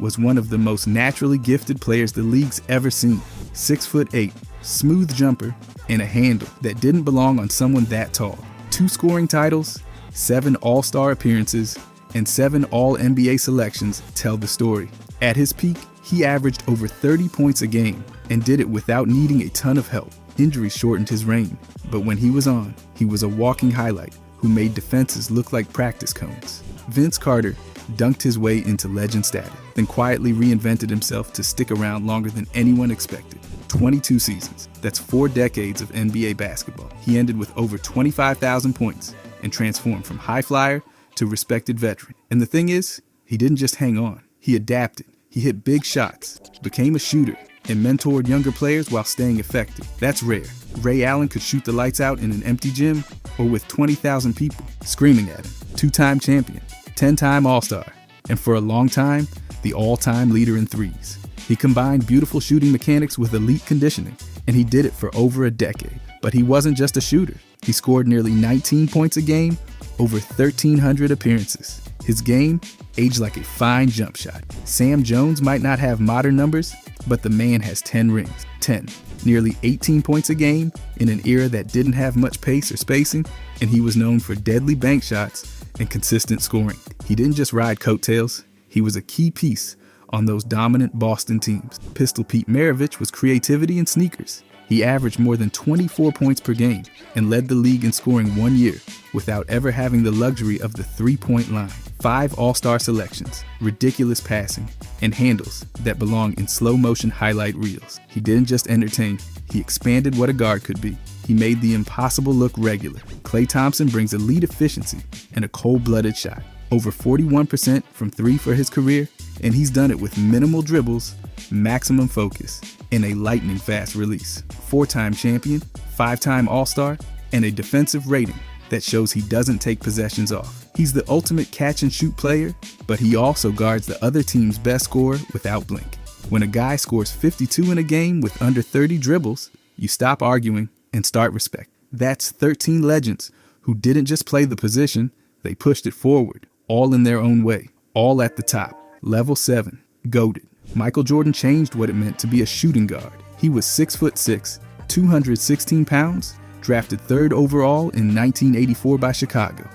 was one of the most naturally gifted players the league's ever seen. 6'8", smooth jumper, and a handle that didn't belong on someone that tall. 2 scoring titles, 7 All-Star appearances, and 7 All-NBA selections tell the story. At his peak, he averaged over 30 points a game and did it without needing a ton of help. Injuries shortened his reign, but when he was on, he was a walking highlight who made defenses look like practice cones. Vince Carter dunked his way into legend status, then quietly reinvented himself to stick around longer than anyone expected. 22 seasons, that's 4 decades of NBA basketball. He ended with over 25,000 points and transformed from high flyer to respected veteran. And the thing is, he didn't just hang on. He adapted. He hit big shots, became a shooter, and mentored younger players while staying effective. That's rare. Ray Allen could shoot the lights out in an empty gym or with 20,000 people screaming at him. 2-time champion, 10-time All-Star, and for a long time, the all-time leader in threes. He combined beautiful shooting mechanics with elite conditioning, and he did it for over a decade. But he wasn't just a shooter. He scored nearly 19 points a game, over 1,300 appearances. His game aged like a fine jump shot. Sam Jones might not have modern numbers, but the man has 10 rings. 10. Nearly 18 points a game in an era that didn't have much pace or spacing, and he was known for deadly bank shots and consistent scoring. He didn't just ride coattails, he was a key piece on those dominant Boston teams. Pistol Pete Maravich was creativity in sneakers. He averaged more than 24 points per game and led the league in scoring 1 year without ever having the luxury of the three-point line. 5 All-Star selections, ridiculous passing, and handles that belong in slow-motion highlight reels. He didn't just entertain, he expanded what a guard could be. He made the impossible look regular. Klay Thompson brings elite efficiency and a cold-blooded shot. Over 41% from 3 for his career, and he's done it with minimal dribbles, maximum focus, and a lightning-fast release. 4-time champion, 5-time All-Star, and a defensive rating that shows he doesn't take possessions off. He's the ultimate catch-and-shoot player, but he also guards the other team's best scorer without blink. When a guy scores 52 in a game with under 30 dribbles, you stop arguing and start respect. That's 13 legends who didn't just play the position, they pushed it forward, all in their own way, all at the top. Level 7, GOATed. Michael Jordan changed what it meant to be a shooting guard. He was 6'6", 216 pounds, drafted 3rd overall in 1984 by Chicago,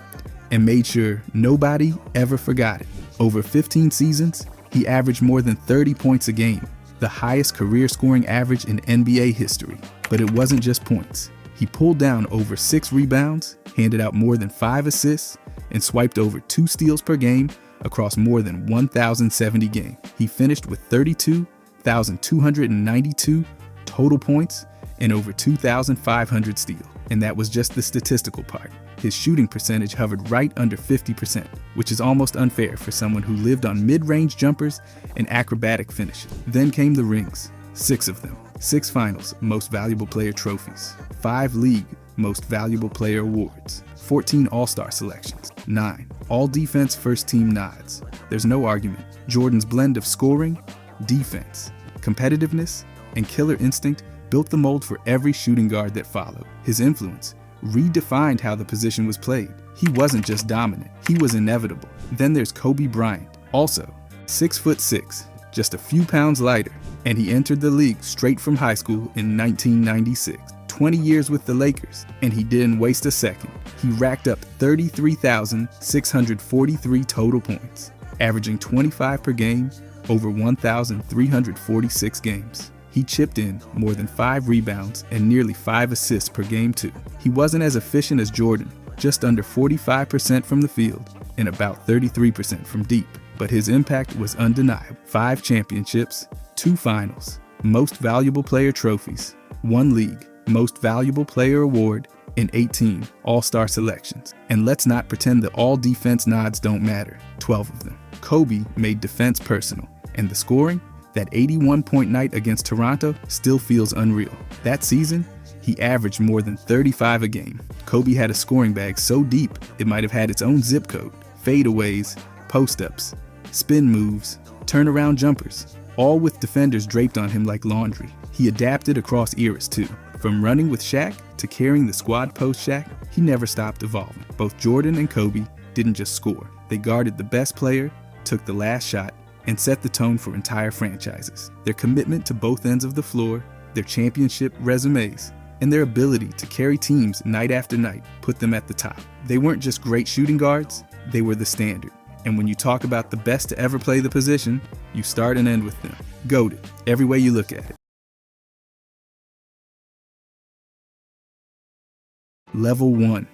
and made sure nobody ever forgot it. Over 15 seasons, he averaged more than 30 points a game, the highest career scoring average in NBA history. But it wasn't just points. He pulled down over 6 rebounds, handed out more than 5 assists, and swiped over 2 steals per game across more than 1,070 games. He finished with 32,292 total points and over 2,500 steals. And that was just the statistical part. His shooting percentage hovered right under 50%, which is almost unfair for someone who lived on mid-range jumpers and acrobatic finishes. Then came the rings, 6 of them. 6 finals Most Valuable Player trophies, 5 league Most Valuable Player awards, 14 All-Star selections, 9 All-Defense First Team nods. There's no argument. Jordan's blend of scoring, defense, competitiveness, and killer instinct built the mold for every shooting guard that followed. His influence redefined how the position was played. He wasn't just dominant, he was inevitable. Then there's Kobe Bryant, also 6'6", just a few pounds lighter, and he entered the league straight from high school in 1996. 20 years with the Lakers, and he didn't waste a second. He racked up 33,643 total points, averaging 25 per game over 1,346 games. He chipped in more than 5 rebounds and nearly 5 assists per game too. He wasn't as efficient as Jordan, just under 45% from the field and about 33% from deep, but his impact was undeniable. 5 championships, 2 finals, Most Valuable Player trophies, 1 league Most Valuable Player award, and 18 All-Star selections. And let's not pretend the all-defense nods don't matter. 12 of them. Kobe made defense personal, and the scoring, that 81-point night against Toronto, still feels unreal. That season, he averaged more than 35 a game. Kobe had a scoring bag so deep, it might have had its own zip code. Fadeaways, post-ups, spin moves, turnaround jumpers, all with defenders draped on him like laundry. He adapted across eras too. From running with Shaq to carrying the squad post Shaq, he never stopped evolving. Both Jordan and Kobe didn't just score. They guarded the best player, took the last shot, and set the tone for entire franchises. Their commitment to both ends of the floor, their championship resumes, and their ability to carry teams night after night put them at the top. They weren't just great shooting guards, they were the standard. And when you talk about the best to ever play the position, you start and end with them. GOATed, every way you look at it. Level 1.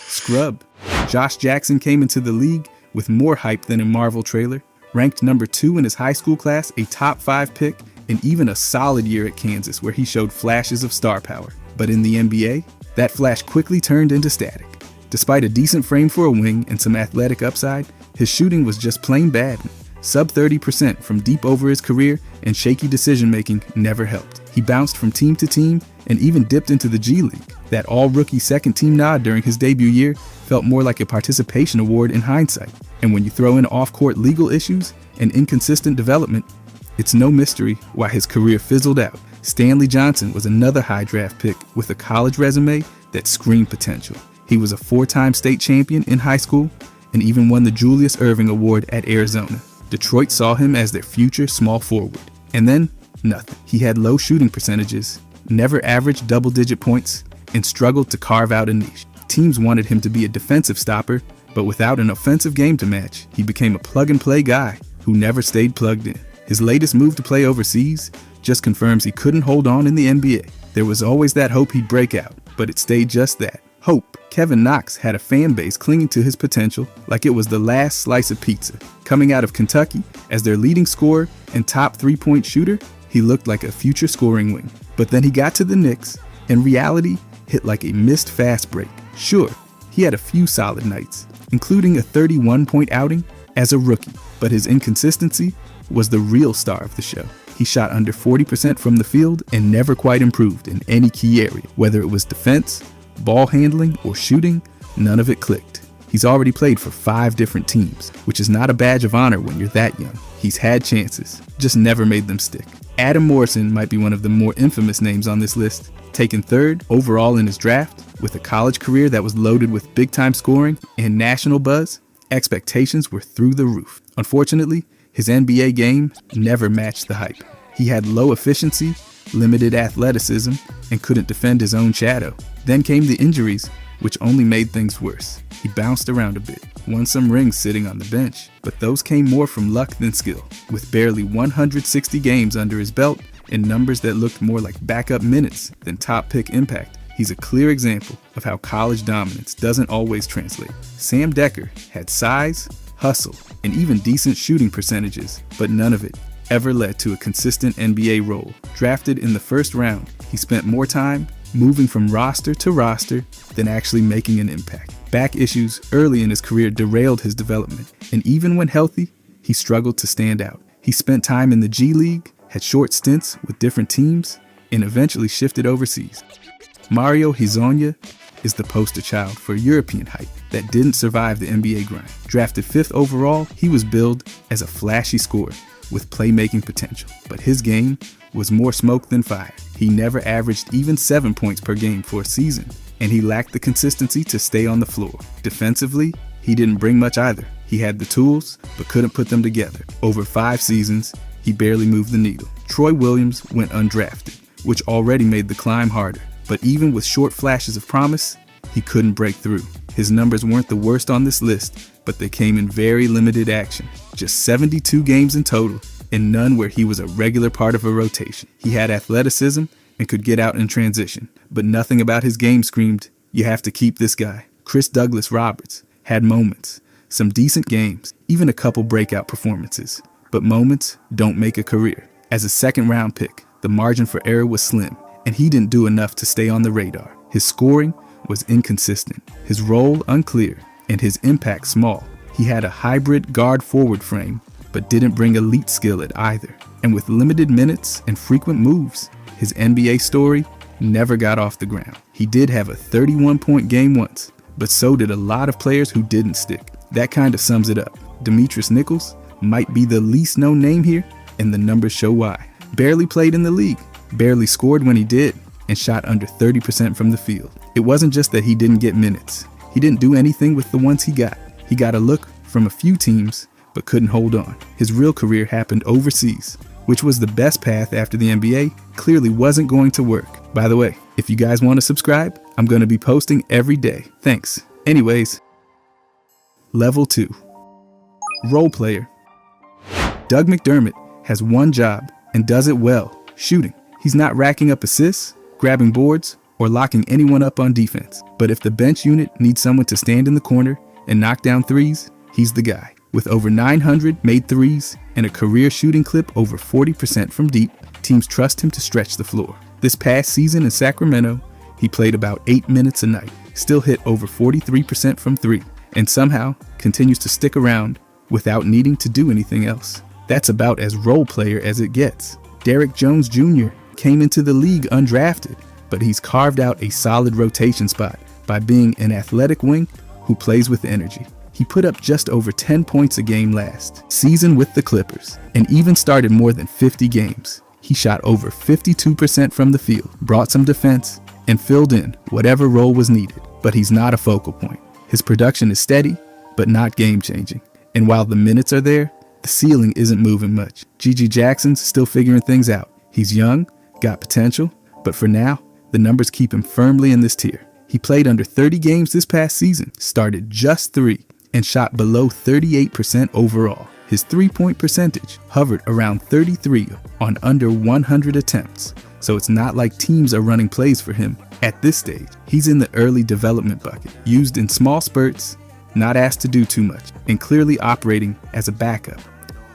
Scrub. Josh Jackson came into the league with more hype than a Marvel trailer, ranked number 2 in his high school class, a top 5 pick, and even a solid year at Kansas where he showed flashes of star power. But in the NBA, that flash quickly turned into static. Despite a decent frame for a wing and some athletic upside, his shooting was just plain bad. Sub 30% from deep over his career, and shaky decision-making never helped. He bounced from team to team and even dipped into the G League. That all-rookie second-team nod during his debut year felt more like a participation award in hindsight. And when you throw in off-court legal issues and inconsistent development, it's no mystery why his career fizzled out. Stanley Johnson was another high draft pick with a college resume that screamed potential. He was a 4-time state champion in high school and even won the Julius Erving Award at Arizona. Detroit saw him as their future small forward. And then, nothing. He had low shooting percentages, never averaged double-digit points, and struggled to carve out a niche. Teams wanted him to be a defensive stopper, but without an offensive game to match, he became a plug-and-play guy who never stayed plugged in. His latest move to play overseas just confirms he couldn't hold on in the NBA. There was always that hope he'd break out, but it stayed just that. Hope. Kevin Knox had a fan base clinging to his potential like it was the last slice of pizza. Coming out of Kentucky as their leading scorer and top 3-point shooter, he looked like a future scoring wing. But then he got to the Knicks, and reality hit like a missed fast break. Sure, he had a few solid nights, including a 31-point outing as a rookie, but his inconsistency was the real star of the show. He shot under 40% from the field and never quite improved in any key area. Whether it was defense, ball handling, or shooting, none of it clicked. He's already played for 5 different teams, which is not a badge of honor when you're that young. He's had chances, just never made them stick. Adam Morrison might be one of the more infamous names on this list. Taken 3rd overall in his draft, with a college career that was loaded with big-time scoring and national buzz, expectations were through the roof. Unfortunately, his NBA game never matched the hype. He had low efficiency, limited athleticism, and couldn't defend his own shadow. Then came the injuries, which only made things worse. He bounced around a bit, won some rings sitting on the bench, but those came more from luck than skill. With barely 160 games under his belt and numbers that looked more like backup minutes than top pick impact, he's a clear example of how college dominance doesn't always translate. Sam Decker had size, hustle, and even decent shooting percentages, but none of it ever led to a consistent NBA role. Drafted in the 1st round, he spent more time moving from roster to roster than actually making an impact. Back issues early in his career derailed his development, and even when healthy, he struggled to stand out. He spent time in the G League, had short stints with different teams, and eventually shifted overseas. Mario Hezonja is the poster child for European hype that didn't survive the NBA grind. Drafted 5th overall, he was billed as a flashy scorer with playmaking potential, but his game was more smoke than fire. He never averaged even 7 points per game for a season, and he lacked the consistency to stay on the floor. Defensively, he didn't bring much either. He had the tools, but couldn't put them together. Over 5 seasons, he barely moved the needle. Troy Williams went undrafted, which already made the climb harder. But even with short flashes of promise, he couldn't break through. His numbers weren't the worst on this list, but they came in very limited action. Just 72 games in total, and none where he was a regular part of a rotation. He had athleticism and could get out in transition, but nothing about his game screamed, "You have to keep this guy." Chris Douglas Roberts had moments, some decent games, even a couple breakout performances. But moments don't make a career. As a 2nd-round pick, the margin for error was slim, and he didn't do enough to stay on the radar. His scoring was inconsistent, his role unclear, and his impact small. He had a hybrid guard-forward frame, but didn't bring elite skill at either. And with limited minutes and frequent moves, his NBA story never got off the ground. He did have a 31-point game once, but so did a lot of players who didn't stick. That kind of sums it up. Demetrius Nichols might be the least known name here, and the numbers show why. Barely played in the league, barely scored when he did, and shot under 30% from the field. It wasn't just that he didn't get minutes. He didn't do anything with the ones he got. He got a look from a few teams, but couldn't hold on. His real career happened overseas, which was the best path after the NBA clearly wasn't going to work. By the way, If you guys want to subscribe, I'm going to be posting every day. Thanks. Anyways, Level 2. Role player. Doug McDermott has one job and does it well, shooting. He's not racking up assists, grabbing boards, or locking anyone up on defense. But if the bench unit needs someone to stand in the corner and knock down threes, he's the guy. With over 900 made threes and a career shooting clip over 40% from deep, teams trust him to stretch the floor. This past season in Sacramento, he played about 8 minutes a night, still hit over 43% from three, and somehow continues to stick around without needing to do anything else. That's about as role player as it gets. Derrick Jones Jr. came into the league undrafted, but he's carved out a solid rotation spot by being an athletic wing who plays with energy. He put up just over 10 points a game last season with the Clippers, and even started more than 50 games. He shot over 52% from the field, brought some defense, and filled in whatever role was needed. But he's not a focal point. His production is steady, but not game-changing. And while the minutes are there, the ceiling isn't moving much. Gigi Jackson's still figuring things out. He's young, got potential, but for now, the numbers keep him firmly in this tier. He played under 30 games this past season, started just 3, and shot below 38% overall. His three-point percentage hovered around 33 on under 100 attempts, so it's not like teams are running plays for him. At this stage, he's in the early development bucket, used in small spurts, not asked to do too much, and clearly operating as a backup.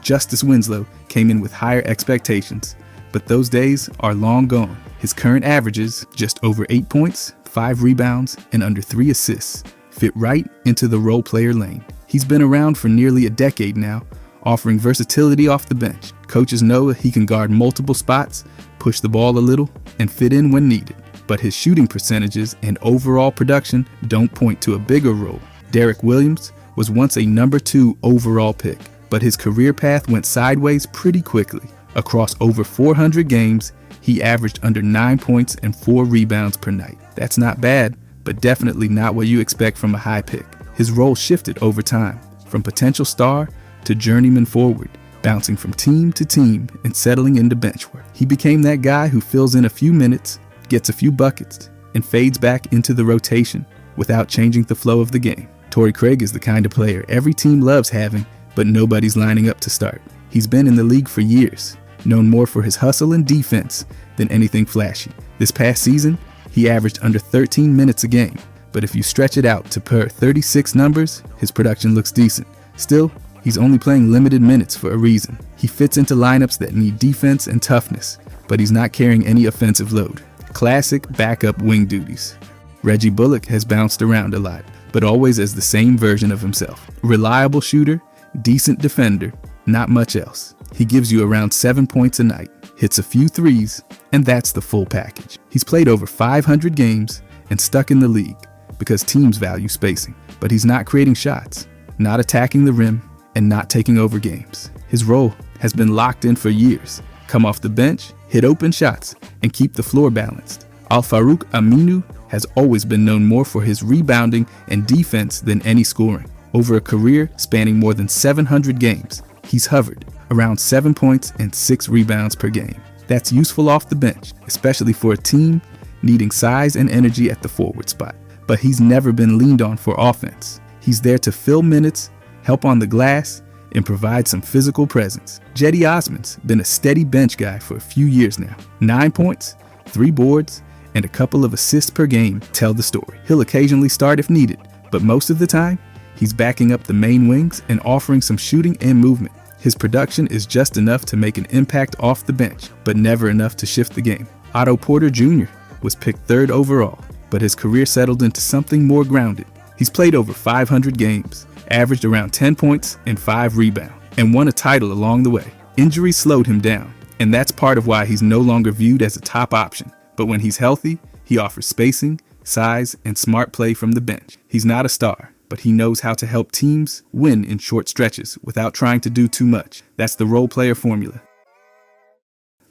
Justice Winslow came in with higher expectations, but those days are long gone. His current averages, just over 8 points, 5 rebounds, and under 3 assists, fit right into the role player lane. He's been around for nearly a decade now, offering versatility off the bench. Coaches know he can guard multiple spots, push the ball a little, and fit in when needed. But his shooting percentages and overall production don't point to a bigger role. Derek Williams was once a number 2 overall pick, but his career path went sideways pretty quickly. Across over 400 games, he averaged under 9 points and 4 rebounds per night. That's not bad, but definitely not what you expect from a high pick. His role shifted over time, from potential star to journeyman forward, bouncing from team to team and settling into bench work. He became that guy who fills in a few minutes, gets a few buckets, and fades back into the rotation without changing the flow of the game. Torrey Craig is the kind of player every team loves having, but nobody's lining up to start. He's been in the league for years, known more for his hustle and defense than anything flashy. This past season, he averaged under 13 minutes a game, but if you stretch it out to per 36 numbers, his production looks decent. Still, he's only playing limited minutes for a reason. He fits into lineups that need defense and toughness, but he's not carrying any offensive load. Classic backup wing duties. Reggie Bullock has bounced around a lot, but always as the same version of himself. Reliable shooter, decent defender, not much else. He gives you around 7 points a night, hits a few threes, and that's the full package. He's played over 500 games and stuck in the league because teams value spacing, but he's not creating shots, not attacking the rim, and not taking over games. His role has been locked in for years. Come off the bench, hit open shots, and keep the floor balanced. Al-Farouq Aminu has always been known more for his rebounding and defense than any scoring. Over a career spanning more than 700 games, he's hovered around 7 points and 6 rebounds per game. That's useful off the bench, especially for a team needing size and energy at the forward spot. But he's never been leaned on for offense. He's there to fill minutes, help on the glass, and provide some physical presence. Cedi Osman's been a steady bench guy for a few years now. 9 points, 3 boards, and a couple of assists per game tell the story. He'll occasionally start if needed, but most of the time, he's backing up the main wings and offering some shooting and movement. His production is just enough to make an impact off the bench, but never enough to shift the game. Otto Porter Jr. was picked 3rd overall, but his career settled into something more grounded. He's played over 500 games, averaged around 10 points and 5 rebounds, and won a title along the way. Injuries slowed him down, and that's part of why he's no longer viewed as a top option. But when he's healthy, he offers spacing, size, and smart play from the bench. He's not a star, but he knows how to help teams win in short stretches without trying to do too much. That's the role player formula.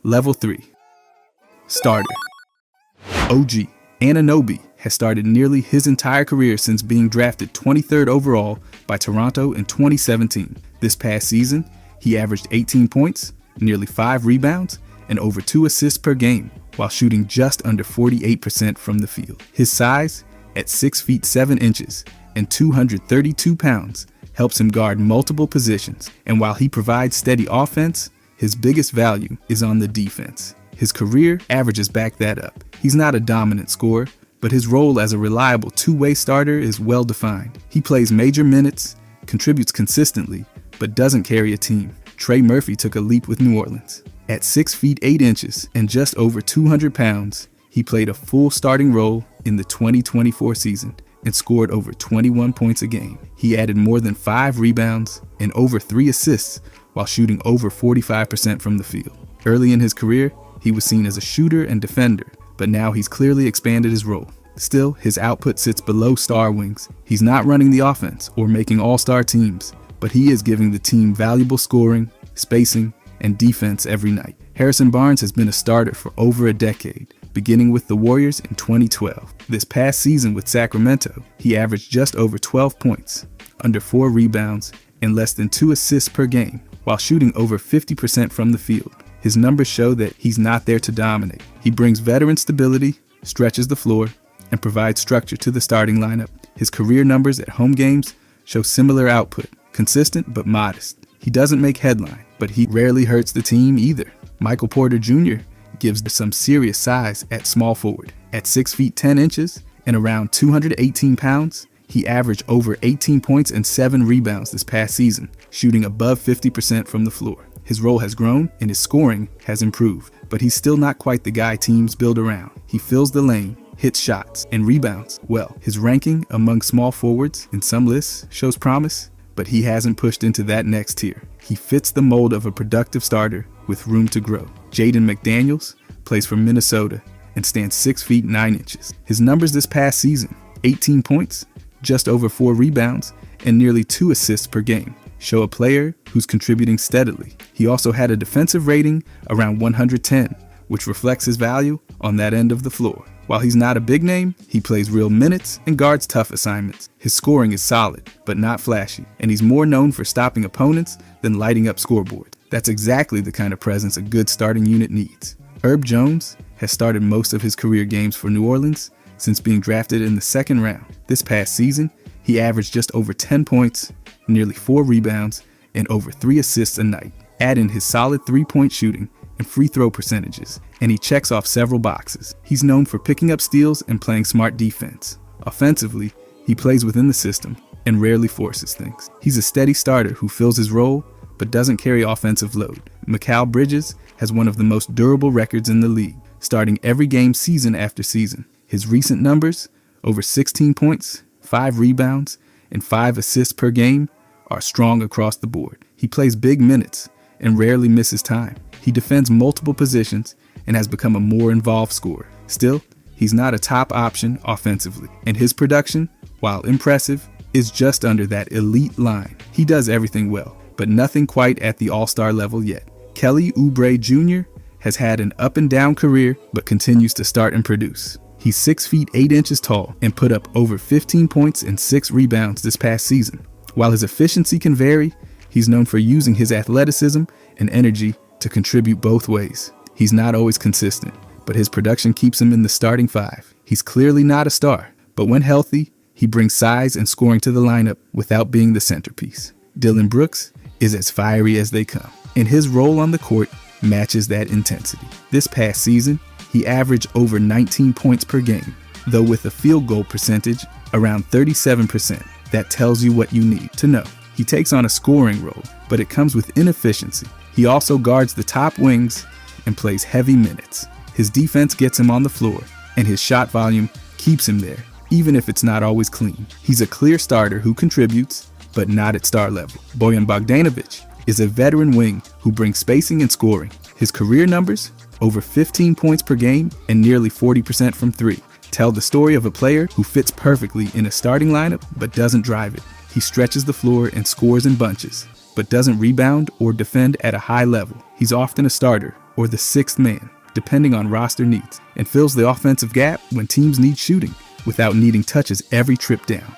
Level 3. Starter. OG Anunoby has started nearly his entire career since being drafted 23rd overall by Toronto in 2017. This past season, he averaged 18 points, nearly 5 rebounds, and over 2 assists per game. while shooting just under 48% from the field. His size, at 6 feet 7 inches and 232 pounds, helps him guard multiple positions, and while he provides steady offense, his biggest value is on the defense. His career averages back that up. He's not a dominant scorer, but his role as a reliable two-way starter is well defined. He plays major minutes, contributes consistently, but doesn't carry a team. Trey Murphy took a leap with New Orleans. At 6 feet 8 inches and just over 200 pounds, he played a full starting role in the 2024 season and scored over 21 points a game. He added more than 5 rebounds and over 3 assists while shooting over 45% from the field. Early in his career, he was seen as a shooter and defender, but now he's clearly expanded his role. Still, his output sits below star wings. He's not running the offense or making all-star teams, but he is giving the team valuable scoring, spacing, and defense every night. Harrison Barnes has been a starter for over a decade, beginning with the Warriors in 2012. This past season with Sacramento, he averaged just over 12 points, under 4 rebounds, and less than 2 assists per game, while shooting over 50% from the field. His numbers show that he's not there to dominate. He brings veteran stability, stretches the floor, and provides structure to the starting lineup. His career numbers at home games show similar output, consistent but modest. He doesn't make headline, but he rarely hurts the team either. Michael Porter Jr. gives some serious size at small forward. At 6 feet 10 inches and around 218 pounds, he averaged over 18 points and 7 rebounds this past season, shooting above 50% from the floor. His role has grown and his scoring has improved, but he's still not quite the guy teams build around. He fills the lane, hits shots, and rebounds well. His ranking among small forwards in some lists shows promise, but he hasn't pushed into that next tier. He fits the mold of a productive starter with room to grow. Jaden McDaniels plays for Minnesota and stands 6 feet 9 inches. His numbers this past season, 18 points, just over 4 rebounds, and nearly 2 assists per game, show a player who's contributing steadily. He also had a defensive rating around 110, which reflects his value on that end of the floor. While he's not a big name, he plays real minutes and guards tough assignments. His scoring is solid, but not flashy, and he's more known for stopping opponents than lighting up scoreboards. That's exactly the kind of presence a good starting unit needs. Herb Jones has started most of his career games for New Orleans since being drafted in the second round. This past season, he averaged just over 10 points, nearly 4 rebounds, and over 3 assists a night. Add in his solid 3-point shooting and free throw percentages, and he checks off several boxes. He's known for picking up steals and playing smart defense. Offensively, he plays within the system and rarely forces things. He's a steady starter who fills his role but doesn't carry offensive load. Mikal Bridges has one of the most durable records in the league, starting every game season after season. His recent numbers, over 16 points, 5 rebounds, and 5 assists per game, are strong across the board. He plays big minutes and rarely misses time. He defends multiple positions and has become a more involved scorer. Still, he's not a top option offensively, and his production, while impressive, is just under that elite line. He does everything well, but nothing quite at the all-star level yet. Kelly Oubre Jr. has had an up and down career, but continues to start and produce. He's 6 feet 8 inches tall and put up over 15 points and 6 rebounds this past season. While his efficiency can vary, he's known for using his athleticism and energy to contribute both ways. He's not always consistent, but his production keeps him in the starting 5. He's clearly not a star, but when healthy, he brings size and scoring to the lineup without being the centerpiece. Dylan Brooks is as fiery as they come, and his role on the court matches that intensity. This past season, he averaged over 19 points per game, though with a field goal percentage around 37%. That tells you what you need to know. He takes on a scoring role, but it comes with inefficiency. He also guards the top wings and plays heavy minutes. His defense gets him on the floor, and his shot volume keeps him there, even if it's not always clean. He's a clear starter who contributes, but not at star level. Bojan Bogdanovic is a veteran wing who brings spacing and scoring. His career numbers, over 15 points per game and nearly 40% from 3, tell the story of a player who fits perfectly in a starting lineup but doesn't drive it. He stretches the floor and scores in bunches, but doesn't rebound or defend at a high level. He's often a starter or the 6th man, depending on roster needs, and fills the offensive gap when teams need shooting without needing touches every trip down.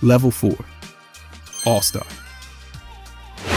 Level 4. All-Star.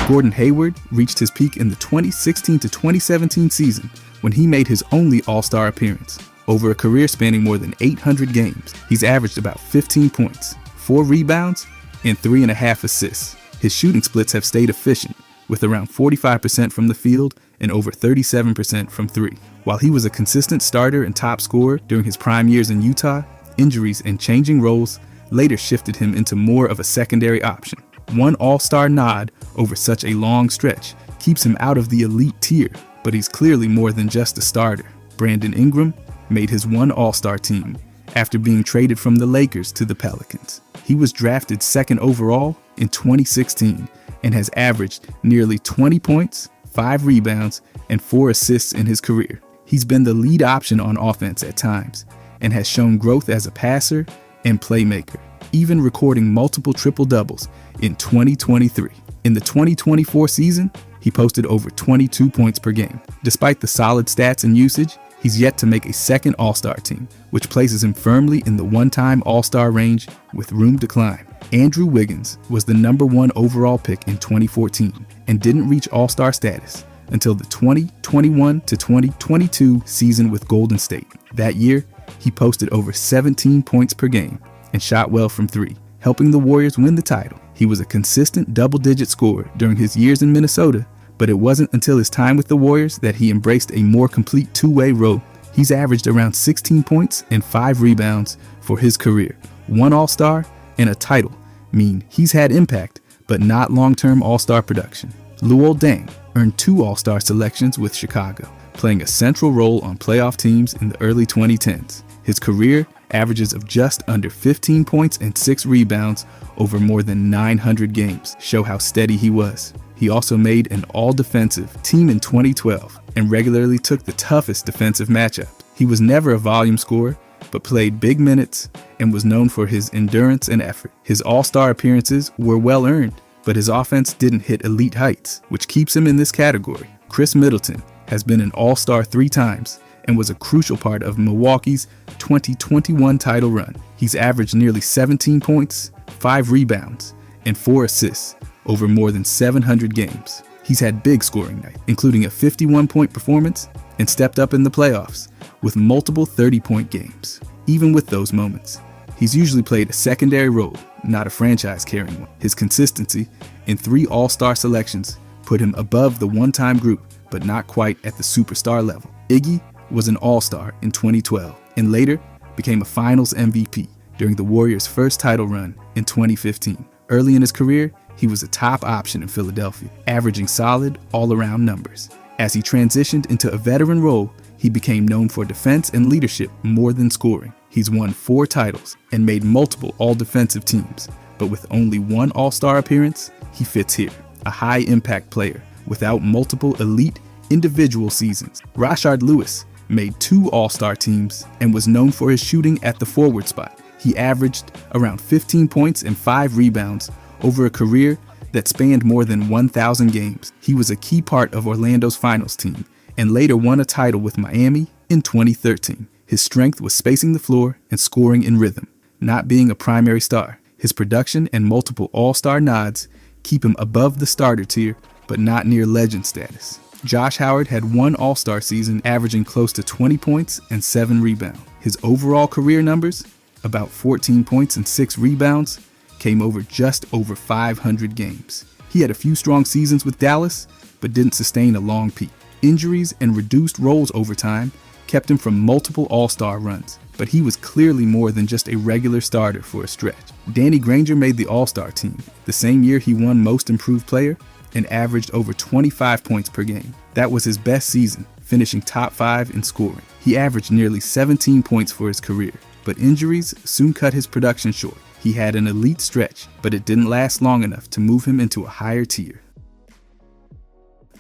Gordon Hayward reached his peak in the 2016 to 2017 season when he made his only All-Star appearance. Over a career spanning more than 800 games, he's averaged about 15 points, 4 rebounds, and 3.5 assists. His shooting splits have stayed efficient, with around 45% from the field and over 37% from three. While he was a consistent starter and top scorer during his prime years in Utah, injuries and changing roles later shifted him into more of a secondary option. One All-Star nod over such a long stretch keeps him out of the elite tier, but he's clearly more than just a starter. Brandon Ingram made his one All-Star team after being traded from the Lakers to the Pelicans. He was drafted second overall in 2016 and has averaged nearly 20 points, 5 rebounds, and 4 assists in his career. He's been the lead option on offense at times and has shown growth as a passer and playmaker, even recording multiple triple-doubles in 2023. In the 2024 season, he posted over 22 points per game. Despite the solid stats and usage, he's yet to make a second All-Star team, which places him firmly in the one-time All-Star range with room to climb. Andrew Wiggins was the #1 overall pick in 2014 and didn't reach All-Star status until the 2021 to 2022 season with Golden State. That year, he posted over 17 points per game and shot well from three, helping the Warriors win the title. He was a consistent double-digit scorer during his years in Minnesota, but it wasn't until his time with the Warriors that he embraced a more complete two-way role. He's averaged around 16 points and 5 rebounds for his career. One All-Star and a title mean he's had impact, but not long-term All-Star production. Luol Deng earned 2 All-Star selections with Chicago, playing a central role on playoff teams in the early 2010s. His career averages of just under 15 points and 6 rebounds over more than 900 games show how steady he was. He also made an all-defensive team in 2012 and regularly took the toughest defensive matchups. He was never a volume scorer, but played big minutes and was known for his endurance and effort. His All-Star appearances were well earned, but his offense didn't hit elite heights, which keeps him in this category. Chris Middleton has been an All-Star 3 times and was a crucial part of Milwaukee's 2021 title run. He's averaged nearly 17 points, 5 rebounds, and 4 assists over more than 700 games. He's had big scoring nights, including a 51-point performance, and stepped up in the playoffs with multiple 30-point games. Even with those moments, he's usually played a secondary role, not a franchise-carrying one. His consistency in 3 All-Star selections put him above the one-time group, but not quite at the superstar level. Iggy was an All-Star in 2012 and later became a Finals MVP during the Warriors' first title run in 2015. Early in his career, he was a top option in Philadelphia, averaging solid all-around numbers. As he transitioned into a veteran role, he became known for defense and leadership more than scoring. He's won 4 titles and made multiple all-defensive teams, but with only 1 All-Star appearance, he fits here, a high-impact player without multiple elite individual seasons. Rashard Lewis made 2 All-Star teams and was known for his shooting at the forward spot. He averaged around 15 points and 5 rebounds over a career that spanned more than 1,000 games. He was a key part of Orlando's finals team and later won a title with Miami in 2013. His strength was spacing the floor and scoring in rhythm, not being a primary star. His production and multiple All-Star nods keep him above the starter tier, but not near legend status. Josh Howard had 1 All-Star season averaging close to 20 points and 7 rebounds. His overall career numbers, about 14 points and 6 rebounds, came over just over 500 games. He had a few strong seasons with Dallas, but didn't sustain a long peak. Injuries and reduced roles over time kept him from multiple All-Star runs, but he was clearly more than just a regular starter for a stretch. Danny Granger made the All-Star team the same year he won Most Improved Player and averaged over 25 points per game. That was his best season, finishing top 5 in scoring. He averaged nearly 17 points for his career, but injuries soon cut his production short. He had an elite stretch, but it didn't last long enough to move him into a higher tier.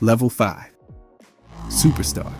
Level 5. Superstar.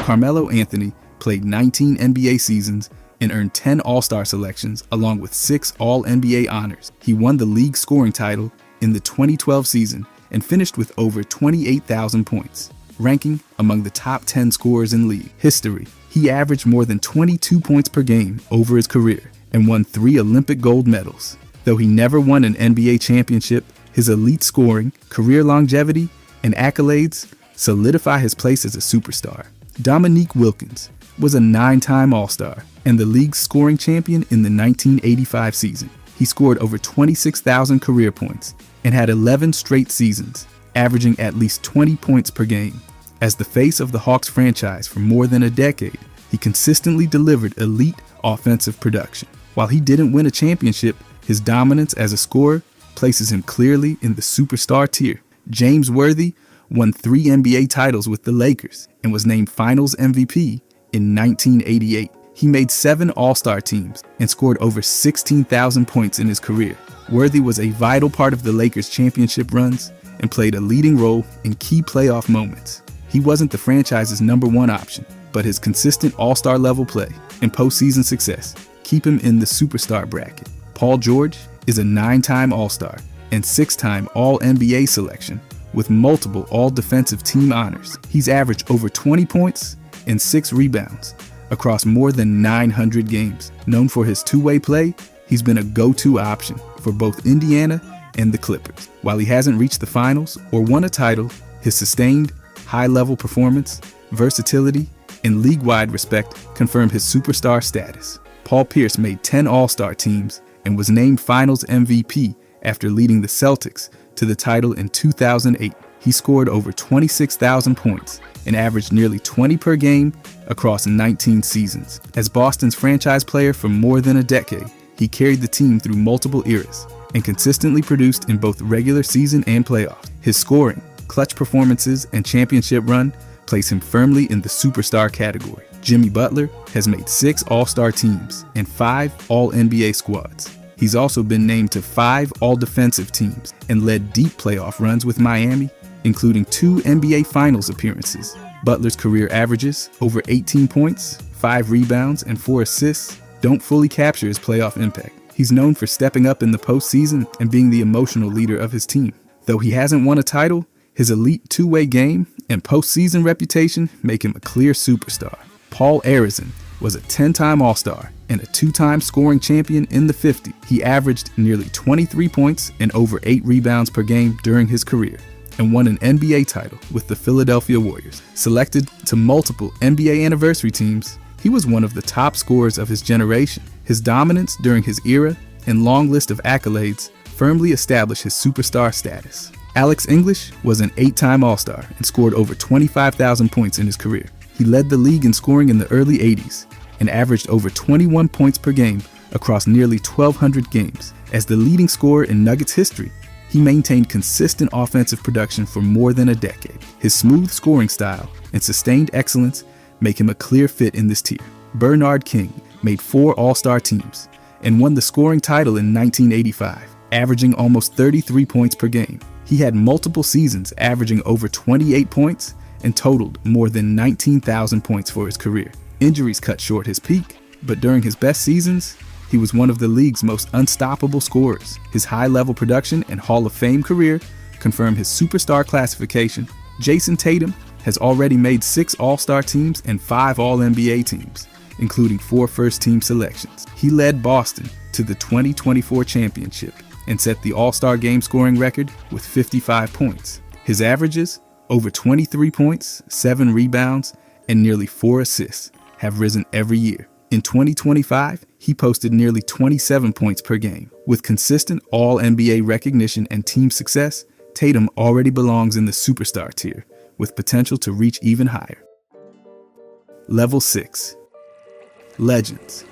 Carmelo Anthony played 19 NBA seasons and earned 10 All-Star selections along with 6 All-NBA honors. He won the league scoring title in the 2012 season and finished with over 28,000 points, ranking among the top 10 scorers in league history. He averaged more than 22 points per game over his career and won 3 Olympic gold medals. Though he never won an NBA championship, his elite scoring, career longevity, and accolades solidify his place as a superstar. Dominique Wilkins was a 9-time All-Star and the league's scoring champion in the 1985 season. He scored over 26,000 career points and had 11 straight seasons, averaging at least 20 points per game. As the face of the Hawks franchise for more than a decade, he consistently delivered elite offensive production. While he didn't win a championship, his dominance as a scorer places him clearly in the superstar tier. James Worthy won 3 NBA titles with the Lakers and was named Finals MVP in 1988. He made 7 All-Star teams and scored over 16,000 points in his career. Worthy was a vital part of the Lakers' championship runs and played a leading role in key playoff moments. He wasn't the franchise's #1 option, but his consistent All-Star level play and postseason success keep him in the superstar bracket. Paul George is a 9-time All-Star and 6-time All-NBA selection with multiple All-Defensive Team honors. He's averaged over 20 points and 6 rebounds across more than 900 games. Known for his two-way play, he's been a go-to option for both Indiana and the Clippers. While he hasn't reached the finals or won a title, his sustained, high-level performance, versatility, and league-wide respect confirm his superstar status. Paul Pierce made 10 All-Star teams and was named Finals MVP after leading the Celtics to the title in 2008. He scored over 26,000 points and averaged nearly 20 per game across 19 seasons. As Boston's franchise player for more than a decade, he carried the team through multiple eras and consistently produced in both regular season and playoffs. His scoring, clutch performances, and championship run place him firmly in the superstar category. Jimmy Butler has made 6 All-Star teams and 5 All-NBA squads. He's also been named to 5 All-Defensive teams and led deep playoff runs with Miami, including 2 NBA Finals appearances. Butler's career averages, over 18 points, 5 rebounds, and 4 assists, don't fully capture his playoff impact. He's known for stepping up in the postseason and being the emotional leader of his team. Though he hasn't won a title, his elite two-way game and postseason reputation make him a clear superstar. Paul Arizin was a 10-time All-Star and a 2-time scoring champion in the 50s. He averaged nearly 23 points and over 8 rebounds per game during his career and won an NBA title with the Philadelphia Warriors. Selected to multiple NBA anniversary teams, he was one of the top scorers of his generation. His dominance during his era and long list of accolades firmly established his superstar status. Alex English was an 8-time All-Star and scored over 25,000 points in his career. He led the league in scoring in the early 80s and averaged over 21 points per game across nearly 1,200 games. As the leading scorer in Nuggets history, he maintained consistent offensive production for more than a decade. His smooth scoring style and sustained excellence make him a clear fit in this tier. Bernard King made 4 All-Star teams and won the scoring title in 1985, averaging almost 33 points per game. He had multiple seasons averaging over 28 points and totaled more than 19,000 points for his career. Injuries cut short his peak, but during his best seasons, he was one of the league's most unstoppable scorers. His high-level production and Hall of Fame career confirm his superstar classification. Jason Tatum has already made 6 All-Star teams and 5 All-NBA teams, including 4 first-team selections. He led Boston to the 2024 championship and set the All-Star game scoring record with 55 points. His averages, over 23 points, 7 rebounds, and nearly 4 assists, have risen every year. In 2025, he posted nearly 27 points per game. With consistent All-NBA recognition and team success, Tatum already belongs in the superstar tier, with potential to reach even higher. Level 6. Legends.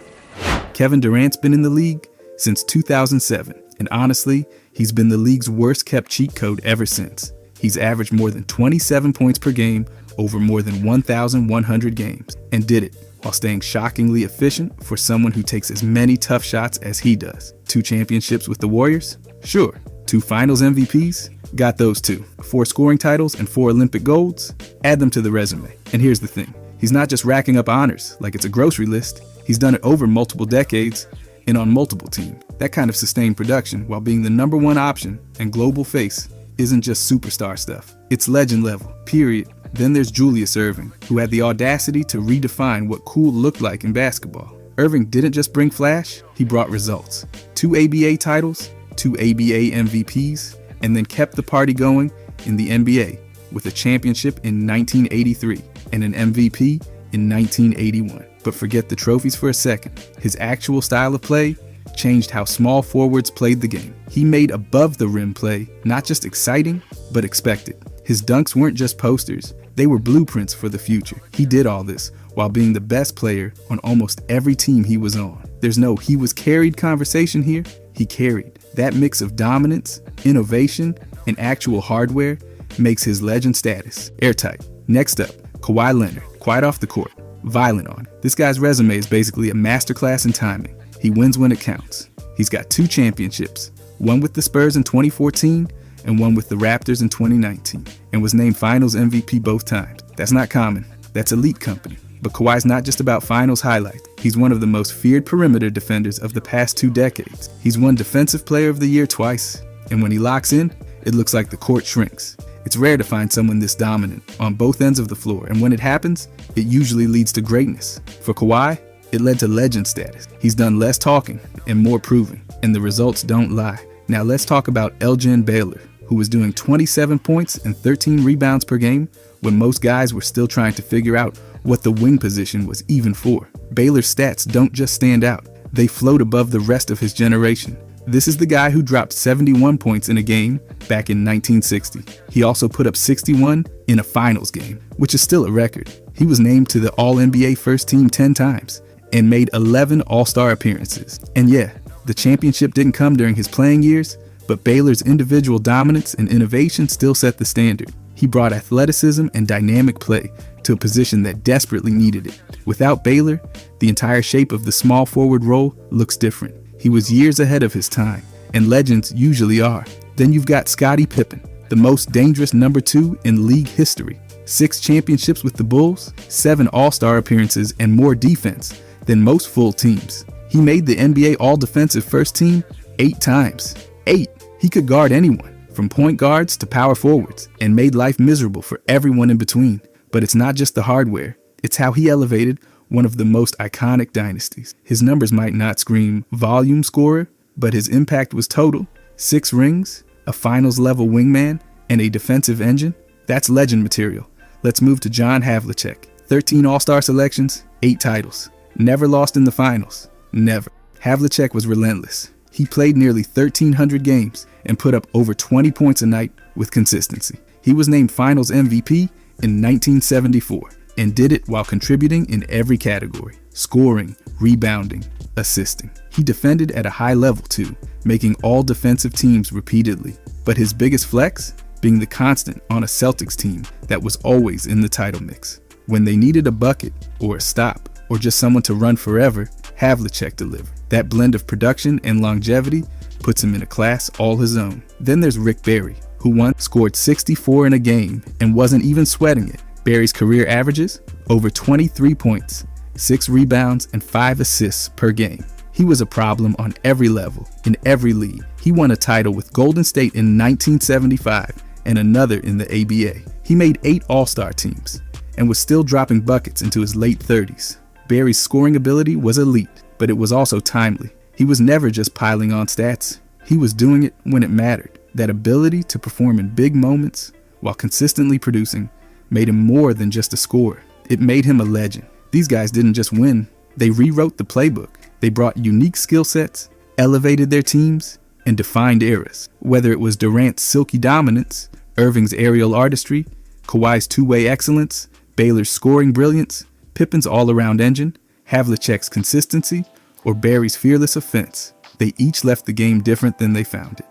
Kevin Durant's been in the league since 2007, and honestly, he's been the league's worst-kept cheat code ever since. He's averaged more than 27 points per game over more than 1,100 games, and did it while staying shockingly efficient for someone who takes as many tough shots as he does. 2 championships with the Warriors? Sure. 2 Finals MVPs? Got those too. 4 scoring titles and 4 Olympic golds? Add them to the resume. And here's the thing. He's not just racking up honors like it's a grocery list. He's done it over multiple decades and on multiple teams. That kind of sustained production while being the #1 option and global face isn't just superstar stuff. It's legend level, period. Then there's Julius Erving, who had the audacity to redefine what cool looked like in basketball. Erving didn't just bring flash, he brought results. 2 ABA titles, 2 ABA MVPs, and then kept the party going in the NBA with a championship in 1983. and an MVP in 1981. But forget the trophies for a second. His actual style of play changed how small forwards played the game. He made above the rim play not just exciting, but expected. His dunks weren't just posters, they were blueprints for the future. He did all this while being the best player on almost every team he was on. There's no "he was carried" conversation here. He carried. That mix of dominance, innovation, and actual hardware makes his legend status airtight. Next up, Kawhi Leonard, quiet off the court, violent on it. This guy's resume is basically a masterclass in timing. He wins when it counts. He's got 2 championships, one with the Spurs in 2014 and one with the Raptors in 2019, and was named Finals MVP both times. That's not common. That's elite company. But Kawhi's not just about finals highlights. He's one of the most feared perimeter defenders of the past 2 decades. He's won Defensive Player of the Year twice, and when he locks in, it looks like the court shrinks. It's rare to find someone this dominant on both ends of the floor, and when it happens, it usually leads to greatness. For Kawhi, it led to legend status. He's done less talking and more proving, and the results don't lie. Now let's talk about Elgin Baylor, who was doing 27 points and 13 rebounds per game when most guys were still trying to figure out what the wing position was even for. Baylor's stats don't just stand out, they float above the rest of his generation. This is the guy who dropped 71 points in a game back in 1960. He also put up 61 in a finals game, which is still a record. He was named to the All-NBA First Team 10 times and made 11 All-Star appearances. And yeah, the championship didn't come during his playing years, but Baylor's individual dominance and innovation still set the standard. He brought athleticism and dynamic play to a position that desperately needed it. Without Baylor, the entire shape of the small forward role looks different. He was years ahead of his time, and legends usually are. Then you've got Scottie Pippen, the most dangerous number 2 in league history. 6 championships with the Bulls, 7 All-Star appearances, and more defense than most full teams. He made the NBA All-Defensive First Team 8 times. 8! He could guard anyone, from point guards to power forwards, and made life miserable for everyone in between. But it's not just the hardware, it's how he elevated one of the most iconic dynasties. His numbers might not scream volume scorer, but his impact was total. 6 rings, a finals level wingman, and a defensive engine. That's legend material. Let's move to John Havlicek. 13 All-Star selections, 8 titles. Never lost in the finals. Never. Havlicek was relentless. He played nearly 1,300 games and put up over 20 points a night with consistency. He was named Finals MVP in 1974 and did it while contributing in every category: scoring, rebounding, assisting. He defended at a high level too, making all defensive teams repeatedly. But his biggest flex? Being the constant on a Celtics team that was always in the title mix. When they needed a bucket or a stop or just someone to run forever, Havlicek delivered. That blend of production and longevity puts him in a class all his own. Then there's Rick Barry, who once scored 64 in a game and wasn't even sweating it. Barry's career averages? Over 23 points, 6 rebounds, and 5 assists per game. He was a problem on every level, in every league. He won a title with Golden State in 1975 and another in the ABA. He made 8 All-Star teams and was still dropping buckets into his late 30s. Barry's scoring ability was elite, but it was also timely. He was never just piling on stats. He was doing it when it mattered. That ability to perform in big moments while consistently producing made him more than just a scorer. It made him a legend. These guys didn't just win, they rewrote the playbook. They brought unique skill sets, elevated their teams, and defined eras. Whether it was Durant's silky dominance, Irving's aerial artistry, Kawhi's two-way excellence, Baylor's scoring brilliance, Pippen's all-around engine, Havlicek's consistency, or Barry's fearless offense, they each left the game different than they found it.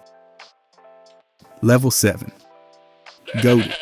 Level 7. GOATed.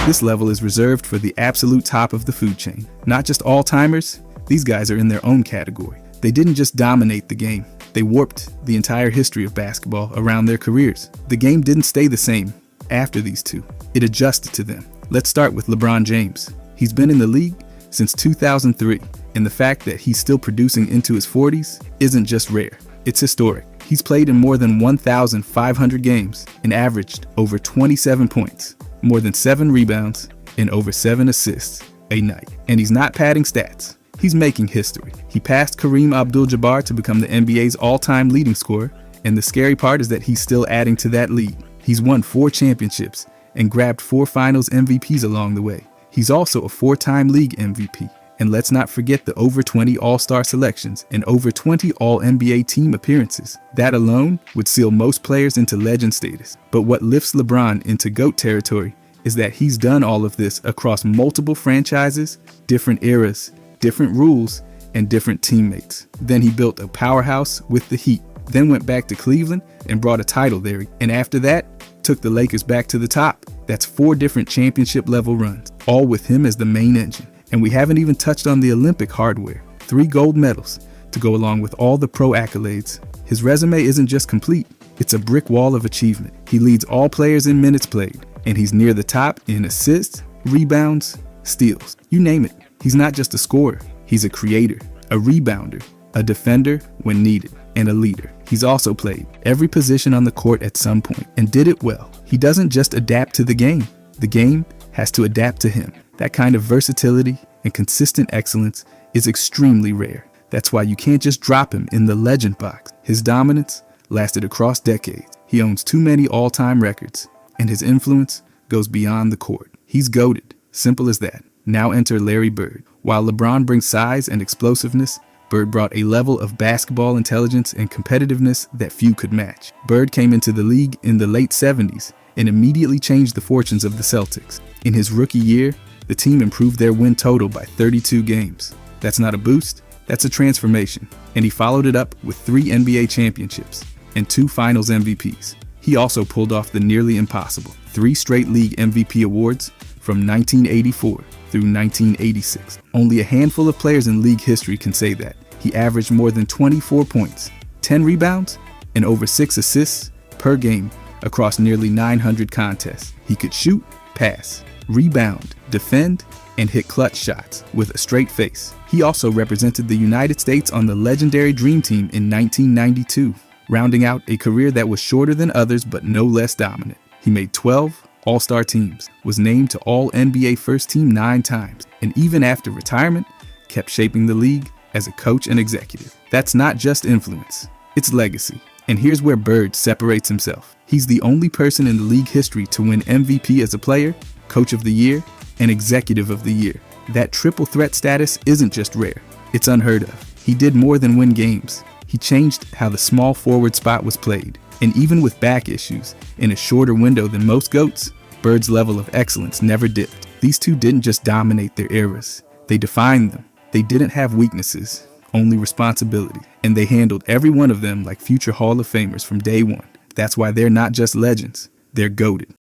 This level is reserved for the absolute top of the food chain. Not just all-timers, these guys are in their own category. They didn't just dominate the game, they warped the entire history of basketball around their careers. The game didn't stay the same after these two, it adjusted to them. Let's start with LeBron James. He's been in the league since 2003, and the fact that he's still producing into his 40s isn't just rare, it's historic. He's played in more than 1,500 games and averaged over 27 points, more than 7 rebounds, and over 7 assists a night. And he's not padding stats, he's making history. He passed Kareem Abdul-Jabbar to become the NBA's all-time leading scorer, and the scary part is that he's still adding to that lead. He's won 4 championships and grabbed 4 finals MVPs along the way. He's also a 4-time league MVP. And let's not forget the over 20 All-Star selections and over 20 All-NBA team appearances. That alone would seal most players into legend status. But what lifts LeBron into GOAT territory is that he's done all of this across multiple franchises, different eras, different rules, and different teammates. Then he built a powerhouse with the Heat, then went back to Cleveland and brought a title there. And after that, took the Lakers back to the top. That's 4 different championship level runs, all with him as the main engine. And we haven't even touched on the Olympic hardware. 3 gold medals to go along with all the pro accolades. His resume isn't just complete, it's a brick wall of achievement. He leads all players in minutes played, and he's near the top in assists, rebounds, steals. You name it. He's not just a scorer, he's a creator, a rebounder, a defender when needed, and a leader. He's also played every position on the court at some point and did it well. He doesn't just adapt to the game has to adapt to him. That kind of versatility and consistent excellence is extremely rare. That's why you can't just drop him in the legend box. His dominance lasted across decades. He owns too many all-time records, and his influence goes beyond the court. He's GOATed. Simple as that. Now enter Larry Bird. While LeBron brings size and explosiveness, Bird brought a level of basketball intelligence and competitiveness that few could match. Bird came into the league in the late 70s and immediately changed the fortunes of the Celtics. In his rookie year, the team improved their win total by 32 games. That's not a boost, that's a transformation. And he followed it up with 3 NBA championships and 2 finals MVPs. He also pulled off the nearly impossible. 3 straight league MVP awards from 1984 through 1986. Only a handful of players in league history can say that. He averaged more than 24 points, 10 rebounds, and over 6 assists per game across nearly 900 contests. He could shoot, pass, rebound, defend, and hit clutch shots with a straight face. He also represented the United States on the legendary Dream Team in 1992, rounding out a career that was shorter than others but no less dominant. He made 12 All-Star teams, was named to All-NBA First Team 9 times, and even after retirement, kept shaping the league as a coach and executive. That's not just influence, it's legacy. And here's where Bird separates himself. He's the only person in the league history to win MVP as a player, Coach of the Year, and Executive of the Year. That triple threat status isn't just rare, it's unheard of. He did more than win games. He changed how the small forward spot was played. And even with back issues, in a shorter window than most GOATs, Bird's level of excellence never dipped. These two didn't just dominate their eras, they defined them. They didn't have weaknesses, only responsibility. And they handled every one of them like future Hall of Famers from day one. That's why they're not just legends, they're GOATed.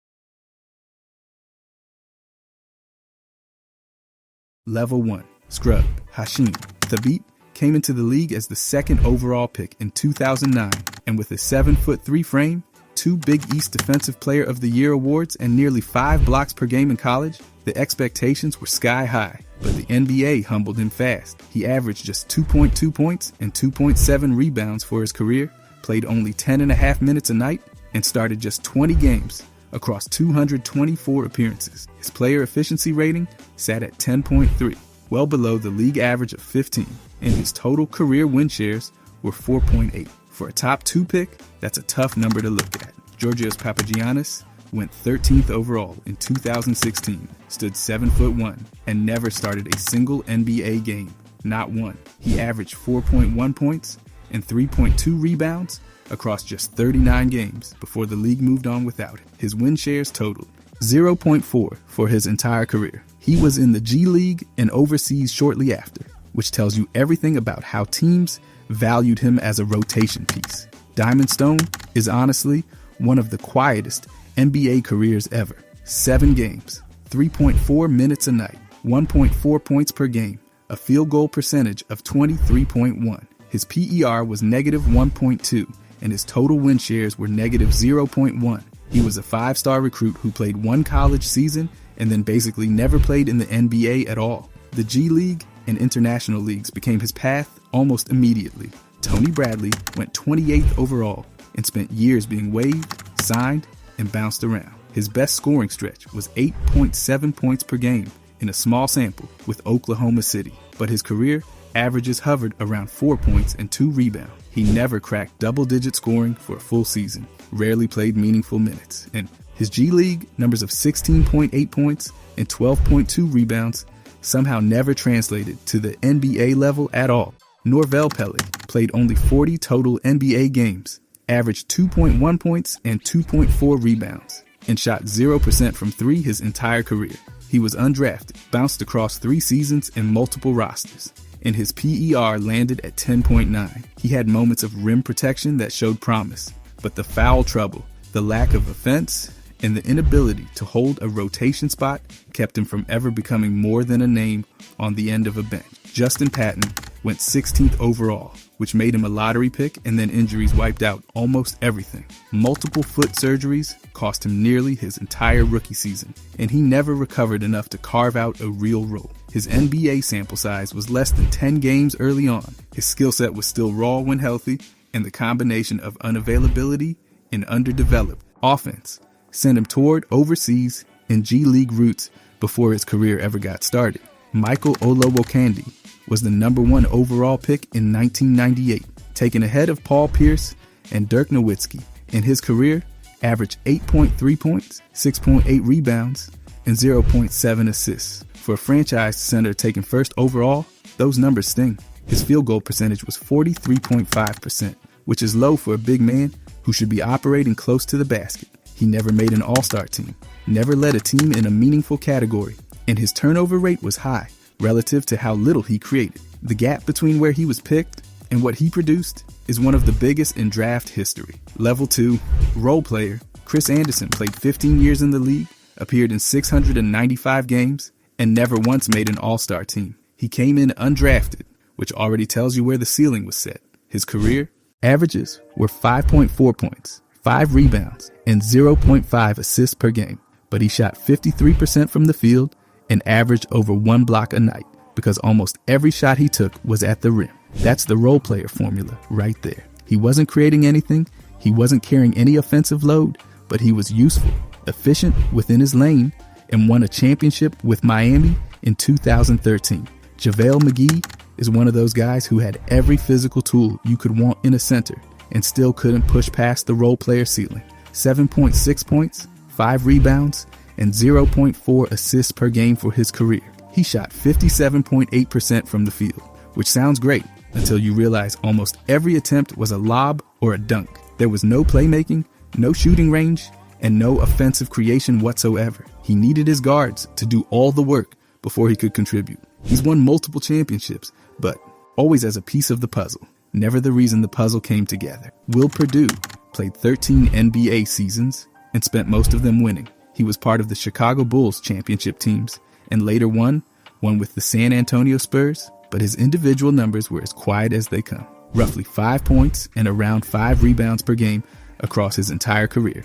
Level 1. Scrub. Hashim Thabit came into the league as the 2nd overall pick in 2009, and with a 7'3" frame, 2 Big East Defensive Player of the Year awards, and nearly 5 blocks per game in college, the expectations were sky high. But the NBA humbled him fast. He averaged just 2.2 points and 2.7 rebounds for his career, played only 10.5 minutes a night, and started just 20 games across 224 appearances. His player efficiency rating sat at 10.3, well below the league average of 15, and his total career win shares were 4.8. For a top 2 pick, that's a tough number to look at. Georgios Papagiannis went 13th overall in 2016, stood 7'1", and never started a single NBA game, not one. He averaged 4.1 points and 3.2 rebounds across just 39 games before the league moved on without him. His win shares totaled 0.4 for his entire career. He was in the G League and overseas shortly after, which tells you everything about how teams valued him as a rotation piece. Diamond Stone is honestly one of the quietest NBA careers ever. 7 games, 3.4 minutes a night, 1.4 points per game, a field goal percentage of 23.1. His PER was negative 1.2, and his total win shares were negative 0.1. He was a 5-star recruit who played 1 college season and then basically never played in the NBA at all. The G League and international leagues became his path almost immediately. Tony Bradley went 28th overall and spent years being waived, signed, and bounced around. His best scoring stretch was 8.7 points per game in a small sample with Oklahoma City, but his career averages hovered around 4 points and 2 rebounds. He never cracked double-digit scoring for a full season, rarely played meaningful minutes, and His G League numbers of 16.8 points and 12.2 rebounds somehow never translated to the NBA level at all. Norvel Pellick played only 40 total NBA games, averaged 2.1 points and 2.4 rebounds, and shot 0% from three his entire career. He was undrafted, bounced across 3 seasons and multiple rosters, and his PER landed at 10.9. He had moments of rim protection that showed promise, but the foul trouble, the lack of offense, and the inability to hold a rotation spot kept him from ever becoming more than a name on the end of a bench. Justin Patton went 16th overall, which made him a lottery pick, and then injuries wiped out almost everything. Multiple foot surgeries cost him nearly his entire rookie season, and he never recovered enough to carve out a real role. His NBA sample size was less than 10 games early on. His skill set was still raw when healthy, and the combination of unavailability and underdeveloped offense sent him toward overseas and G League roots before his career ever got started. Michael Olowokandi was the number 1 overall pick in 1998, taken ahead of Paul Pierce and Dirk Nowitzki. In his career, averaged 8.3 points, 6.8 rebounds, and 0.7 assists. For a franchise center taken first overall, those numbers sting. His field goal percentage was 43.5%, which is low for a big man who should be operating close to the basket. He never made an all-star team, never led a team in a meaningful category, and his turnover rate was high relative to how little he created. The gap between where he was picked and what he produced is one of the biggest in draft history. Level 2, role player, Chris Anderson played 15 years in the league, appeared in 695 games, and never once made an all-star team. He came in undrafted, which already tells you where the ceiling was set. His career averages were 5.4 points, 5 rebounds, and 0.5 assists per game, but he shot 53% from the field and averaged over 1 block a night because almost every shot he took was at the rim. That's the role player formula right there. He wasn't creating anything, he wasn't carrying any offensive load, but he was useful, efficient within his lane, and won a championship with Miami in 2013. JaVale McGee is one of those guys who had every physical tool you could want in a center and still couldn't push past the role player ceiling. 7.6 points, 5 rebounds, and 0.4 assists per game for his career. He shot 57.8% from the field, which sounds great until you realize almost every attempt was a lob or a dunk. There was no playmaking, no shooting range, and no offensive creation whatsoever. He needed his guards to do all the work before he could contribute. He's won multiple championships, but always as a piece of the puzzle, never the reason the puzzle came together. Will Perdue played 13 NBA seasons and spent most of them winning. He was part of the Chicago Bulls championship teams and later won with the San Antonio Spurs, but his individual numbers were as quiet as they come. Roughly 5 points and around 5 rebounds per game across his entire career.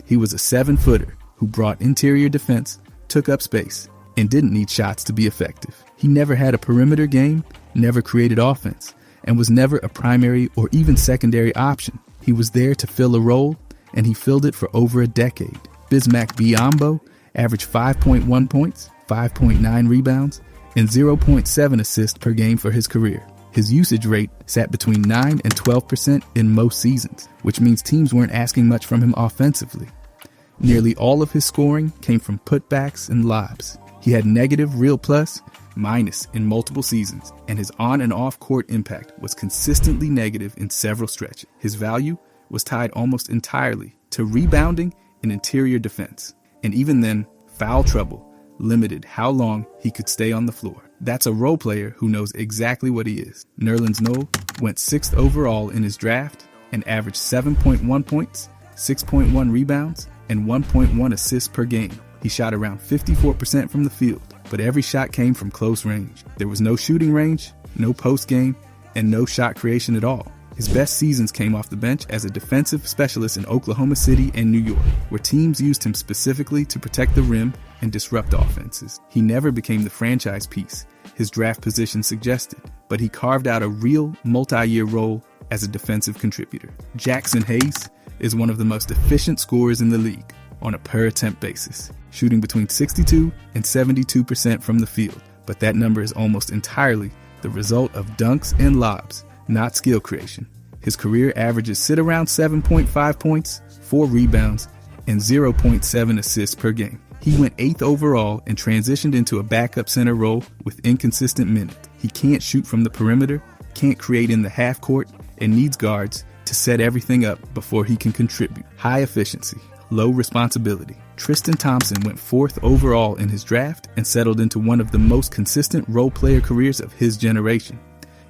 He was a 7-footer who brought interior defense, took up space, and didn't need shots to be effective. He never had a perimeter game, never created offense, and was never a primary or even secondary option. He was there to fill a role, and he filled it for over a decade. Bismack Biyombo averaged 5.1 points, 5.9 rebounds, and 0.7 assists per game for his career. His usage rate sat between 9 and 12% in most seasons, which means teams weren't asking much from him offensively. Nearly all of his scoring came from putbacks and lobs. He had negative real plus, minus in multiple seasons, and his on and off court impact was consistently negative in several stretches. His value was tied almost entirely to rebounding and interior defense, and even then, foul trouble limited how long he could stay on the floor. That's a role player who knows exactly what he is. Nerlens Noel went 6th overall in his draft and averaged 7.1 points, 6.1 rebounds, and 1.1 assists per game. He shot around 54% from the field, but every shot came from close range. There was no shooting range, no post game, and no shot creation at all. His best seasons came off the bench as a defensive specialist in Oklahoma City and New York, where teams used him specifically to protect the rim and disrupt offenses. He never became the franchise piece his draft position suggested, but he carved out a real multi-year role as a defensive contributor. Jackson Hayes is one of the most efficient scorers in the league on a per-attempt basis, shooting between 62 and 72% from the field, but that number is almost entirely the result of dunks and lobs, not skill creation. His career averages sit around 7.5 points, 4 rebounds, and 0.7 assists per game. He went 8th overall and transitioned into a backup center role with inconsistent minutes. He can't shoot from the perimeter, can't create in the half court, and needs guards to set everything up before he can contribute. High efficiency, low responsibility. Tristan Thompson went 4th overall in his draft and settled into one of the most consistent role player careers of his generation.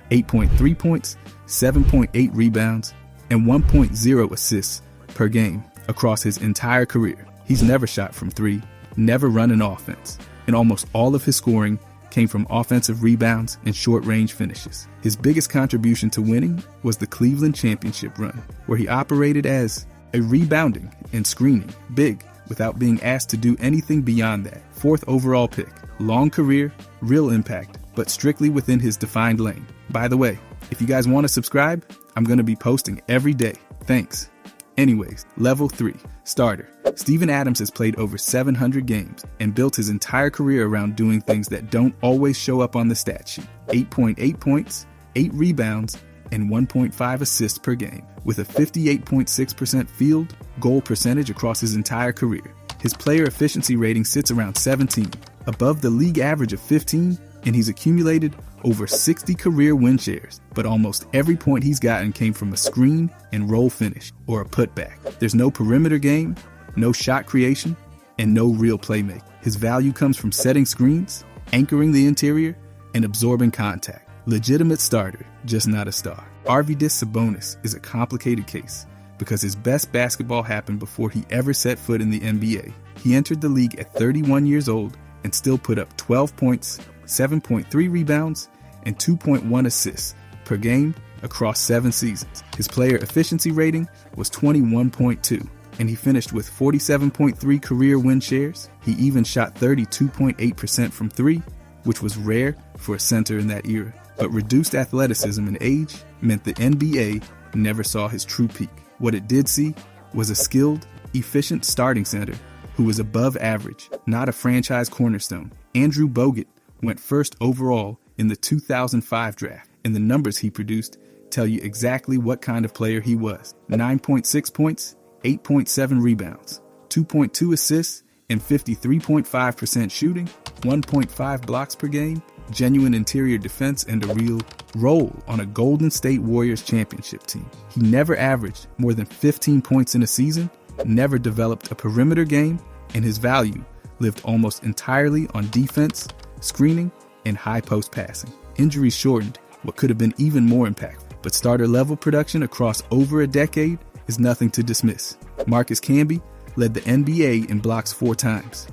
8.3 points, 7.8 rebounds, and 1.0 assists per game across his entire career. He's never shot from three, never run an offense, and almost all of his scoring came from offensive rebounds and short-range finishes. His biggest contribution to winning was the Cleveland championship run, where he operated as a rebounding and screening big without being asked to do anything beyond that. 4th overall pick, long career, real impact, but strictly within his defined lane. By the way, if you guys want to subscribe, I'm going to be posting every day. Thanks. Anyways, level 3, starter. Steven Adams has played over 700 games and built his entire career around doing things that don't always show up on the stat sheet. 8.8 points, 8 rebounds, and 1.5 assists per game, with a 58.6% field goal percentage across his entire career. His player efficiency rating sits around 17, above the league average of 15, and he's accumulated over 60 career win shares, but almost every point he's gotten came from a screen and roll finish or a putback. There's no perimeter game, no shot creation, and no real playmaking. His value comes from setting screens, anchoring the interior, and absorbing contact. Legitimate starter, just not a star. Arvydas Sabonis is a complicated case because his best basketball happened before he ever set foot in the NBA. He entered the league at 31 years old and still put up 12 points, 7.3 rebounds, and 2.1 assists per game across 7 seasons. His player efficiency rating was 21.2, and he finished with 47.3 career win shares. He even shot 32.8% from 3, which was rare for a center in that era. But reduced athleticism and age meant the NBA never saw his true peak. What it did see was a skilled, efficient starting center who was above average, not a franchise cornerstone. Andrew Bogut went 1st overall in the 2005 draft, and the numbers he produced tell you exactly what kind of player he was. 9.6 points, 8.7 rebounds, 2.2 assists, and 53.5% shooting, 1.5 blocks per game, genuine interior defense, and a real role on a Golden State Warriors championship team. He never averaged more than 15 points in a season, never developed a perimeter game, and his value lived almost entirely on defense, screening, and high post passing. Injuries shortened what could have been even more impactful, but starter level production across over a decade is nothing to dismiss. Marcus Camby led the NBA in blocks 4 times.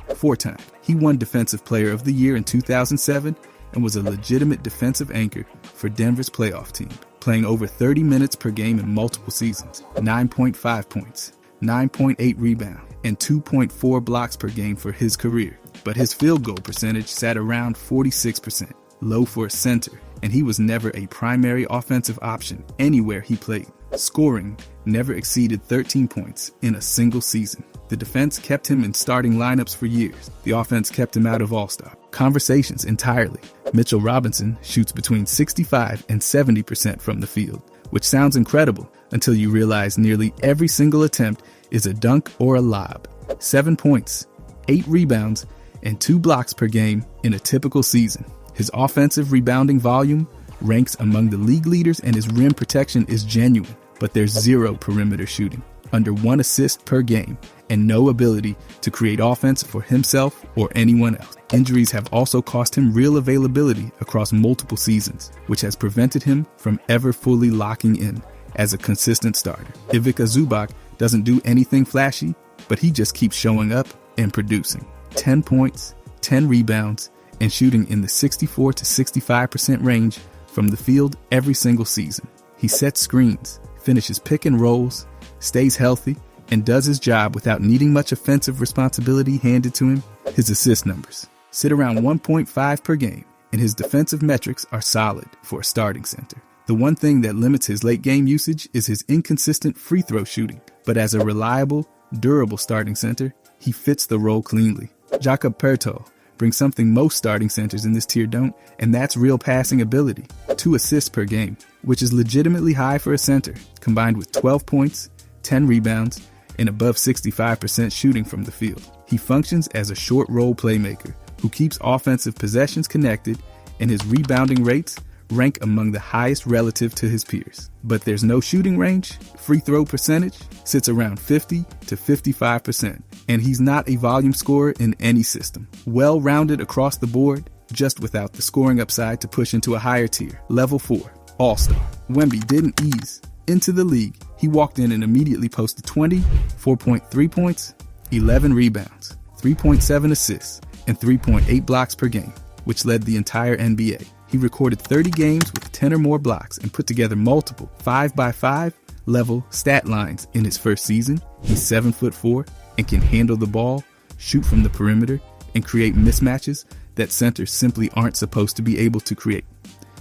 He won Defensive Player of the Year in 2007 and was a legitimate defensive anchor for Denver's playoff team, playing over 30 minutes per game in multiple seasons. 9.5 points, 9.8 rebounds, and 2.4 blocks per game for his career. But his field goal percentage sat around 46%, low for a center, and he was never a primary offensive option anywhere he played. Scoring never exceeded 13 points in a single season. The defense kept him in starting lineups for years. The offense kept him out of all-star conversations entirely. Mitchell Robinson shoots between 65 and 70% from the field, which sounds incredible until you realize nearly every single attempt is a dunk or a lob. 7 points, 8 rebounds, and 2 blocks per game in a typical season. His offensive rebounding volume ranks among the league leaders, and his rim protection is genuine, but there's 0 perimeter shooting, under 1 assist per game, and no ability to create offense for himself or anyone else. Injuries have also cost him real availability across multiple seasons, which has prevented him from ever fully locking in as a consistent starter. Ivica Zubac doesn't do anything flashy, but he just keeps showing up and producing. 10 points, 10 rebounds, and shooting in the 64 to 65% range from the field every single season. He sets screens, finishes pick and rolls, stays healthy, and does his job without needing much offensive responsibility handed to him. His assist numbers sit around 1.5 per game, and his defensive metrics are solid for a starting center. The one thing that limits his late game usage is his inconsistent free throw shooting, but as a reliable, durable starting center, he fits the role cleanly. Jakob Poeltl brings something most starting centers in this tier don't, and that's real passing ability. 2 assists per game, which is legitimately high for a center, combined with 12 points, 10 rebounds, and above 65% shooting from the field. He functions as a short role playmaker who keeps offensive possessions connected, and his rebounding rates rank among the highest relative to his peers. But there's no shooting range. Free throw percentage sits around 50 to 55%, and he's not a volume scorer in any system. Well-rounded across the board, just without the scoring upside to push into a higher tier. Level 4, All-Star. Wemby didn't ease into the league. He walked in and immediately posted 20, 4.3 points, 11 rebounds, 3.7 assists, and 3.8 blocks per game, which led the entire NBA. He recorded 30 games with 10 or more blocks and put together multiple 5x5 level stat lines in his first season. He's 7'4" and can handle the ball, shoot from the perimeter, and create mismatches that centers simply aren't supposed to be able to create.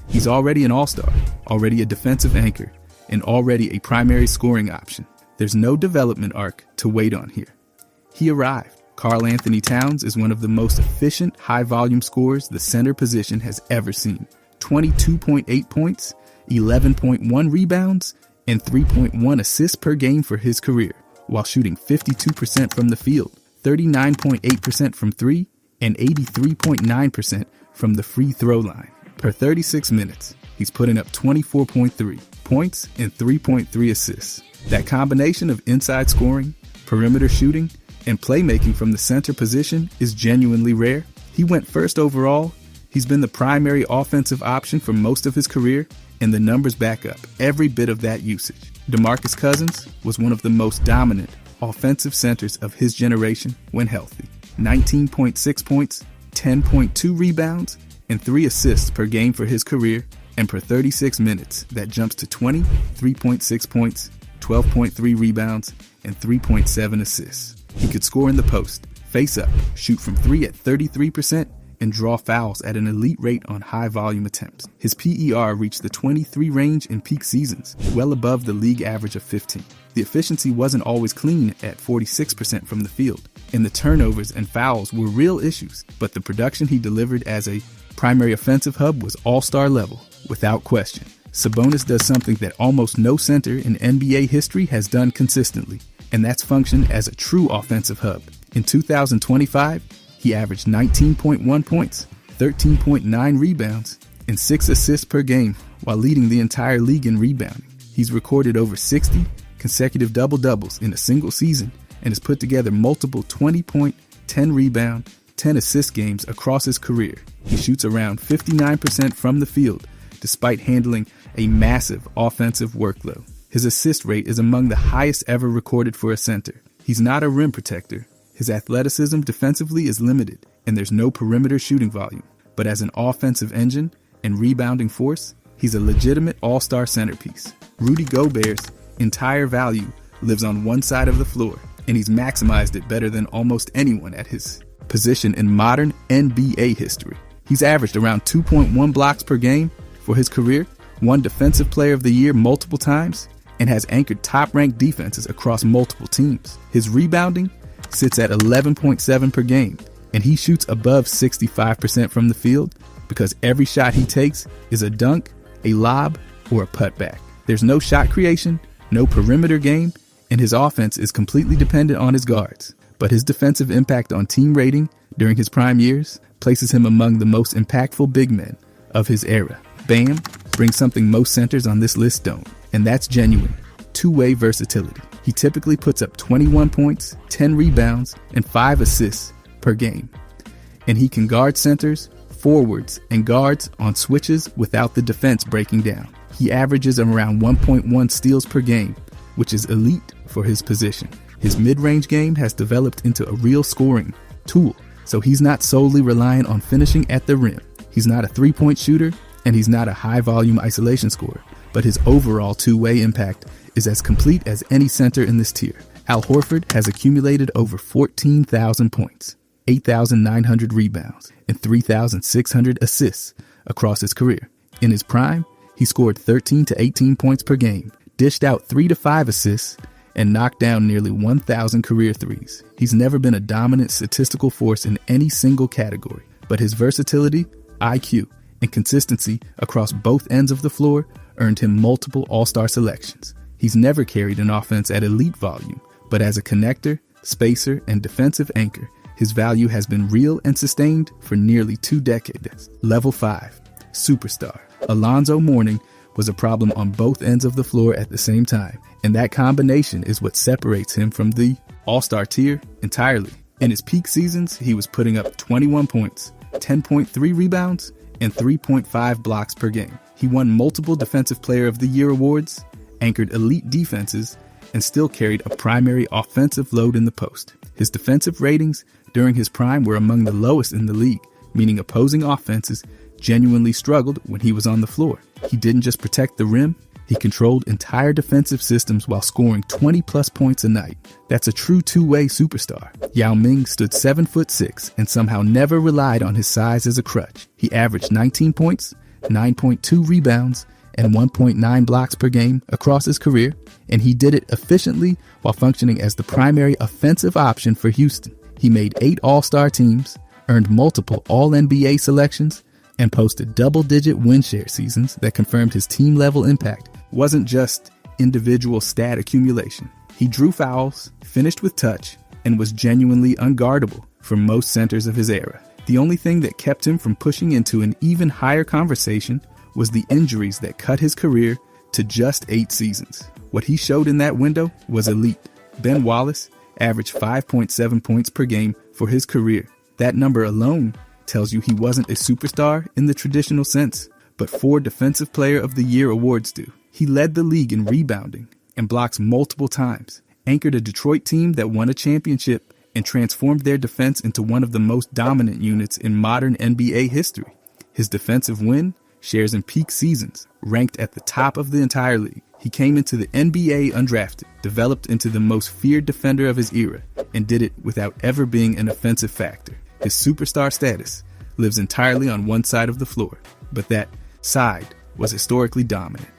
He's already an all-star, already a defensive anchor, and already a primary scoring option. There's no development arc to wait on here. He arrived. Karl Anthony Towns is one of the most efficient high-volume scorers the center position has ever seen. 22.8 points, 11.1 rebounds, and 3.1 assists per game for his career, while shooting 52% from the field, 39.8% from three, and 83.9% from the free throw line. Per 36 minutes, he's putting up 24.3 points and 3.3 assists. That combination of inside scoring, perimeter shooting, and playmaking from the center position is genuinely rare. He went first overall. He's been the primary offensive option for most of his career, and the numbers back up every bit of that usage. DeMarcus Cousins was one of the most dominant offensive centers of his generation when healthy. 19.6 points, 10.2 rebounds, and 3 assists per game for his career, and per 36 minutes, that jumps to 20, 3.6 points, 12.3 rebounds, and 3.7 assists. He could score in the post, face up, shoot from 3 at 33%, and draw fouls at an elite rate on high-volume attempts. His PER reached the 23 range in peak seasons, well above the league average of 15. The efficiency wasn't always clean at 46% from the field, and the turnovers and fouls were real issues, but the production he delivered as a primary offensive hub was all-star level, without question. Sabonis does something that almost no center in NBA history has done consistently, and that's function as a true offensive hub. In 2025, he averaged 19.1 points, 13.9 rebounds, and 6 assists per game while leading the entire league in rebounding. He's recorded over 60 consecutive double-doubles in a single season and has put together multiple 20-point, 10-rebound, 10-assist games across his career. He shoots around 59% from the field, despite handling a massive offensive workload. His assist rate is among the highest ever recorded for a center. He's not a rim protector. His athleticism defensively is limited, and there's no perimeter shooting volume. But as an offensive engine and rebounding force, he's a legitimate all-star centerpiece. Rudy Gobert's entire value lives on one side of the floor, and he's maximized it better than almost anyone at his position in modern NBA history. He's averaged around 2.1 blocks per game for his career, won Defensive Player of the Year multiple times, and has anchored top-ranked defenses across multiple teams. His rebounding sits at 11.7 per game, and he shoots above 65% from the field because every shot he takes is a dunk, a lob, or a putback. There's no shot creation, no perimeter game, and his offense is completely dependent on his guards. But his defensive impact on team rating during his prime years places him among the most impactful big men of his era. Bam brings something most centers on this list don't, and that's genuine two-way versatility. He typically puts up 21 points, 10 rebounds, and 5 assists per game. And he can guard centers, forwards, and guards on switches without the defense breaking down. He averages around 1.1 steals per game, which is elite for his position. His mid-range game has developed into a real scoring tool, so he's not solely reliant on finishing at the rim. He's not a three-point shooter, and he's not a high-volume isolation scorer, but his overall two-way impact is as complete as any center in this tier. Al Horford has accumulated over 14,000 points, 8,900 rebounds, and 3,600 assists across his career. In his prime, he scored 13 to 18 points per game, dished out 3 to 5 assists, and knocked down nearly 1,000 career threes. He's never been a dominant statistical force in any single category, but his versatility, IQ, and consistency across both ends of the floor earned him multiple all-star selections. He's never carried an offense at elite volume, but as a connector, spacer, and defensive anchor, his value has been real and sustained for nearly 2 decades. Level 5. Superstar. Alonzo Mourning was a problem on both ends of the floor at the same time, and that combination is what separates him from the all-star tier entirely. In his peak seasons, he was putting up 21 points, 10.3 rebounds, and 3.5 blocks per game. He won multiple Defensive Player of the Year awards, anchored elite defenses, and still carried a primary offensive load in the post. His defensive ratings during his prime were among the lowest in the league, meaning opposing offenses genuinely struggled when he was on the floor. He didn't just protect the rim, he controlled entire defensive systems while scoring 20-plus points a night. That's a true two-way superstar. Yao Ming stood 7'6" and somehow never relied on his size as a crutch. He averaged 19 points, 9.2 rebounds, and 1.9 blocks per game across his career, and he did it efficiently while functioning as the primary offensive option for Houston. He made 8 All-Star teams, earned multiple All-NBA selections, and posted double-digit win share seasons that confirmed his team-level impact wasn't just individual stat accumulation. He drew fouls, finished with touch, and was genuinely unguardable for most centers of his era. The only thing that kept him from pushing into an even higher conversation was the injuries that cut his career to just 8 seasons. What he showed in that window was elite. Ben Wallace averaged 5.7 points per game for his career. That number alone tells you he wasn't a superstar in the traditional sense, but 4 Defensive Player of the Year awards do. He led the league in rebounding and blocks multiple times, anchored a Detroit team that won a championship, and transformed their defense into one of the most dominant units in modern NBA history. His defensive win shares in peak seasons, ranked at the top of the entire league. He came into the NBA undrafted, developed into the most feared defender of his era, and did it without ever being an offensive factor. His superstar status lives entirely on one side of the floor, but that side was historically dominant.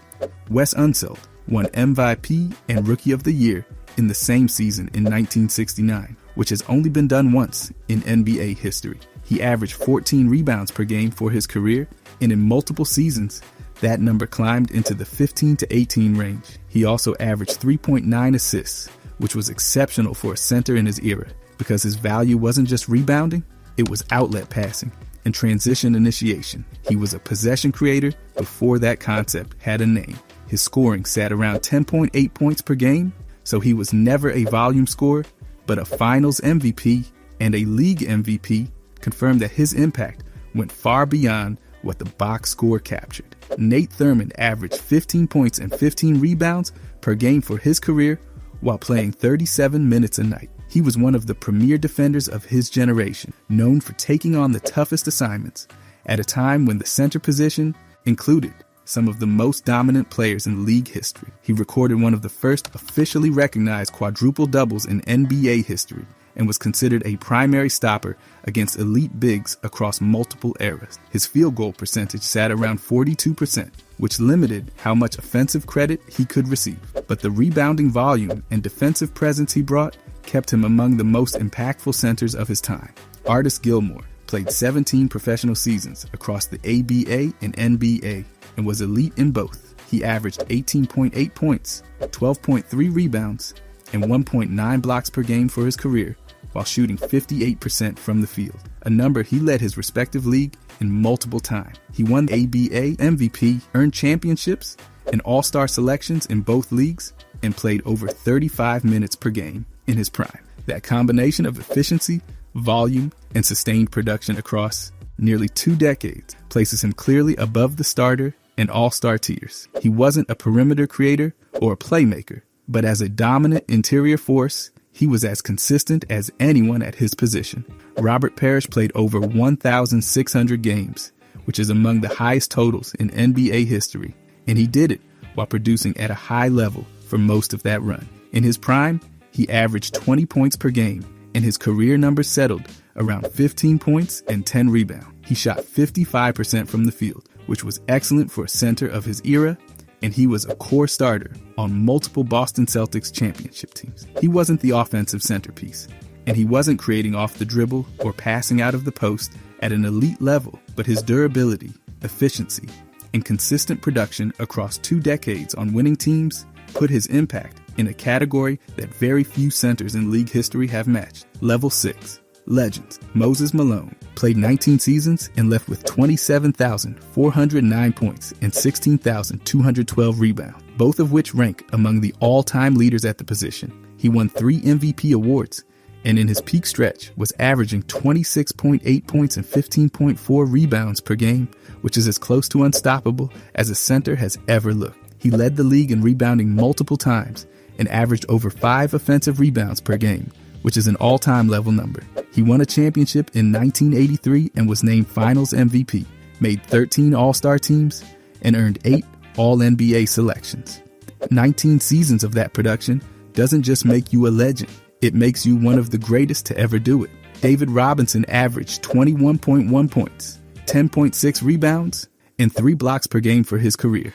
Wes Unseld won MVP and Rookie of the Year in the same season in 1969, which has only been done once in NBA history. He averaged 14 rebounds per game for his career, and in multiple seasons, that number climbed into the 15 to 18 range. He also averaged 3.9 assists, which was exceptional for a center in his era, because his value wasn't just rebounding, it was outlet passing and transition initiation. He was a possession creator before that concept had a name. His scoring sat around 10.8 points per game, so he was never a volume scorer, but a finals MVP and a league MVP confirmed that his impact went far beyond what the box score captured. Nate Thurmond averaged 15 points and 15 rebounds per game for his career while playing 37 minutes a night. He was one of the premier defenders of his generation, known for taking on the toughest assignments at a time when the center position included some of the most dominant players in league history. He recorded one of the first officially recognized quadruple doubles in NBA history and was considered a primary stopper against elite bigs across multiple eras. His field goal percentage sat around 42%, which limited how much offensive credit he could receive. But the rebounding volume and defensive presence he brought kept him among the most impactful centers of his time. Artis Gilmore played 17 professional seasons across the ABA and NBA and was elite in both. He averaged 18.8 points, 12.3 rebounds, and 1.9 blocks per game for his career, while shooting 58% from the field, a number he led his respective league in multiple times. He won the ABA MVP, earned championships and all-star selections in both leagues, and played over 35 minutes per game in his prime. That combination of efficiency, volume, and sustained production across nearly 2 decades places him clearly above the starter and all-star tiers. He wasn't a perimeter creator or a playmaker, but as a dominant interior force, he was as consistent as anyone at his position. Robert Parrish played over 1,600 games, which is among the highest totals in NBA history, and he did it while producing at a high level for most of that run. In his prime, he averaged 20 points per game, and his career numbers settled around 15 points and 10 rebounds. He shot 55% from the field, which was excellent for a center of his era, and he was a core starter on multiple Boston Celtics championship teams. He wasn't the offensive centerpiece, and he wasn't creating off the dribble or passing out of the post at an elite level, but his durability, efficiency, and consistent production across 2 decades on winning teams put his impact in a category that very few centers in league history have matched. Level 6. Legends. Moses Malone played 19 seasons and left with 27,409 points and 16,212 rebounds, both of which rank among the all-time leaders at the position. He won 3 MVP awards, and in his peak stretch was averaging 26.8 points and 15.4 rebounds per game, which is as close to unstoppable as a center has ever looked. He led the league in rebounding multiple times and averaged over 5 offensive rebounds per game, which is an all-time level number. He won a championship in 1983 and was named Finals MVP, made 13 All-Star teams, and earned 8 All-NBA selections. 19 seasons of that production doesn't just make you a legend, it makes you one of the greatest to ever do it. David Robinson averaged 21.1 points, 10.6 rebounds, and 3 blocks per game for his career.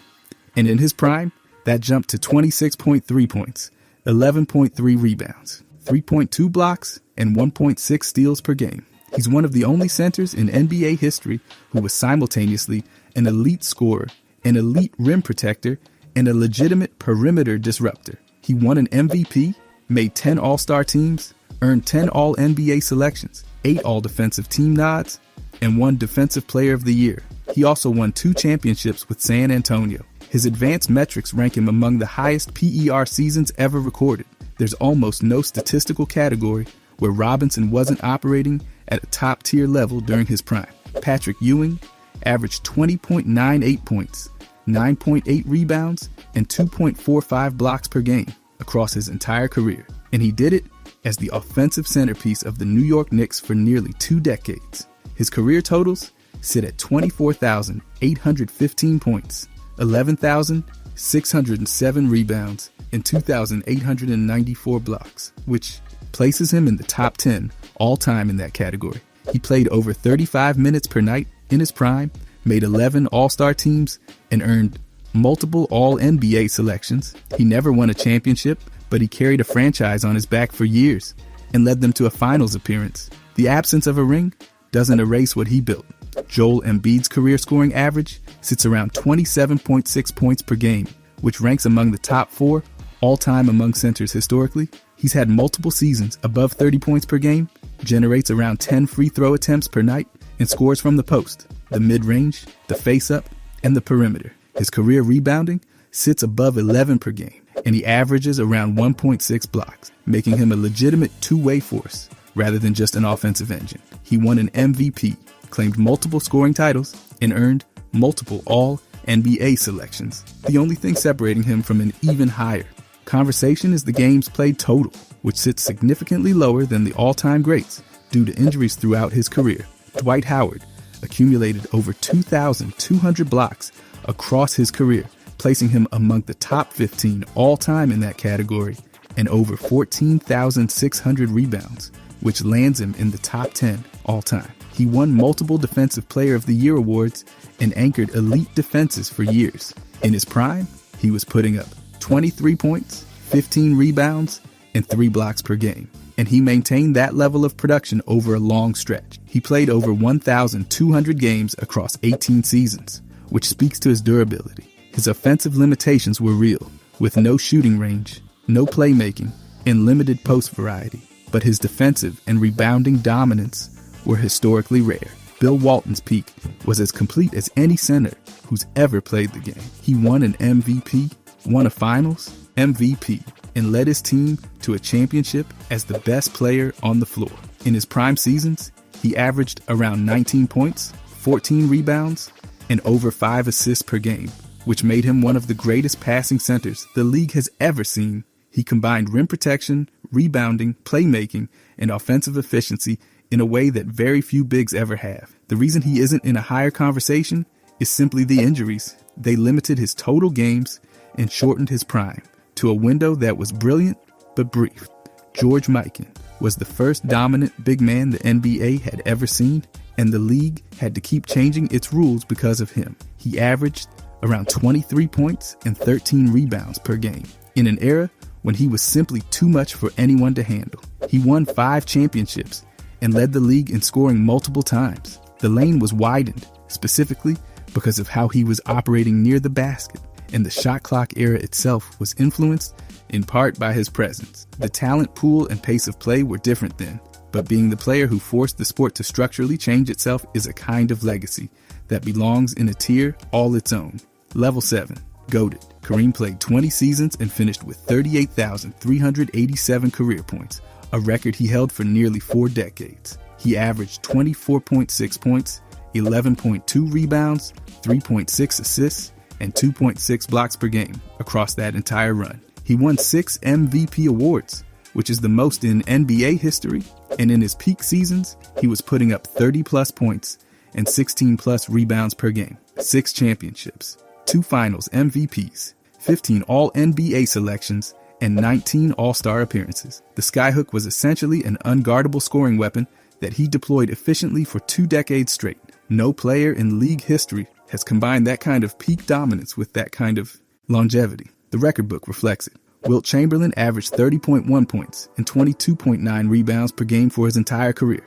And in his prime, that jumped to 26.3 points, 11.3 rebounds, 3.2 blocks, and 1.6 steals per game. He's one of the only centers in NBA history who was simultaneously an elite scorer, an elite rim protector, and a legitimate perimeter disruptor. He won an MVP, made 10 All-Star teams, earned 10 All-NBA selections, 8 All-Defensive Team nods, and 1 Defensive Player of the Year. He also won 2 championships with San Antonio. His advanced metrics rank him among the highest PER seasons ever recorded. There's almost no statistical category where Robinson wasn't operating at a top-tier level during his prime. Patrick Ewing averaged 20.98 points, 9.8 rebounds, and 2.45 blocks per game across his entire career. And he did it as the offensive centerpiece of the New York Knicks for nearly 2 decades. His career totals sit at 24,815 points, 11,607 rebounds, and 2,894 blocks, which places him in the top 10 all-time in that category. He played over 35 minutes per night in his prime, made 11 All-Star teams, and earned multiple All-NBA selections. He never won a championship, but he carried a franchise on his back for years and led them to a finals appearance. The absence of a ring doesn't erase what he built. Joel Embiid's career scoring average sits around 27.6 points per game, which ranks among the top 4 all-time among centers historically. He's had multiple seasons above 30 points per game, generates around 10 free throw attempts per night, and scores from the post, the mid-range, the face-up, and the perimeter. His career rebounding sits above 11 per game, and he averages around 1.6 blocks, making him a legitimate two-way force rather than just an offensive engine. He won an MVP, claimed multiple scoring titles, and earned multiple All-NBA selections. The only thing separating him from an even higher conversation is the games played total, which sits significantly lower than the all-time greats due to injuries throughout his career. Dwight Howard accumulated over 2,200 blocks across his career, placing him among the top 15 all-time in that category, and over 14,600 rebounds, which lands him in the top 10 all-time. He won multiple Defensive Player of the Year awards and anchored elite defenses for years. In his prime, he was putting up 23 points, 15 rebounds, and 3 blocks per game. And he maintained that level of production over a long stretch. He played over 1,200 games across 18 seasons, which speaks to his durability. His offensive limitations were real, with no shooting range, no playmaking, and limited post variety. But his defensive and rebounding dominance were historically rare. Bill Walton's peak was as complete as any center who's ever played the game. He won an MVP, won a finals MVP, and led his team to a championship as the best player on the floor. In his prime seasons, he averaged around 19 points, 14 rebounds, and over 5 assists per game, which made him one of the greatest passing centers the league has ever seen. He combined rim protection, rebounding, playmaking, and offensive efficiency in a way that very few bigs ever have. The reason he isn't in a higher conversation is simply the injuries. They limited his total games and shortened his prime to a window that was brilliant but brief. George Mikan was the first dominant big man the NBA had ever seen, and the league had to keep changing its rules because of him. He averaged around 23 points and 13 rebounds per game in an era when he was simply too much for anyone to handle. He won 5 championships and led the league in scoring multiple times. The lane was widened, specifically because of how he was operating near the basket, and the shot clock era itself was influenced in part by his presence. The talent pool and pace of play were different then, but being the player who forced the sport to structurally change itself is a kind of legacy that belongs in a tier all its own. Level 7. GOATed. Kareem played 20 seasons and finished with 38,387 career points, a record he held for nearly 4 decades. He averaged 24.6 points, 11.2 rebounds, 3.6 assists, and 2.6 blocks per game across that entire run. He won 6 MVP awards, which is the most in NBA history, and in his peak seasons, he was putting up 30-plus points and 16-plus rebounds per game. 6 championships, 2 finals MVPs, 15 All-NBA selections, and 19 All-Star appearances. The skyhook was essentially an unguardable scoring weapon that he deployed efficiently for 2 decades straight. No player in league history has combined that kind of peak dominance with that kind of longevity. The record book reflects it. Wilt Chamberlain averaged 30.1 points and 22.9 rebounds per game for his entire career.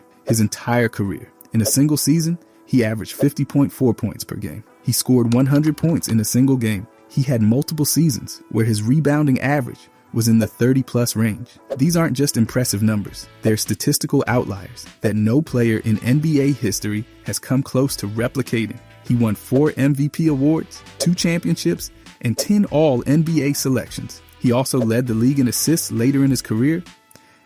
In a single season, he averaged 50.4 points per game. He scored 100 points in a single game. He had multiple seasons where his rebounding average was in the 30-plus range. These aren't just impressive numbers. They're statistical outliers that no player in NBA history has come close to replicating. He won 4 MVP awards, 2 championships, and 10 All-NBA selections. He also led the league in assists later in his career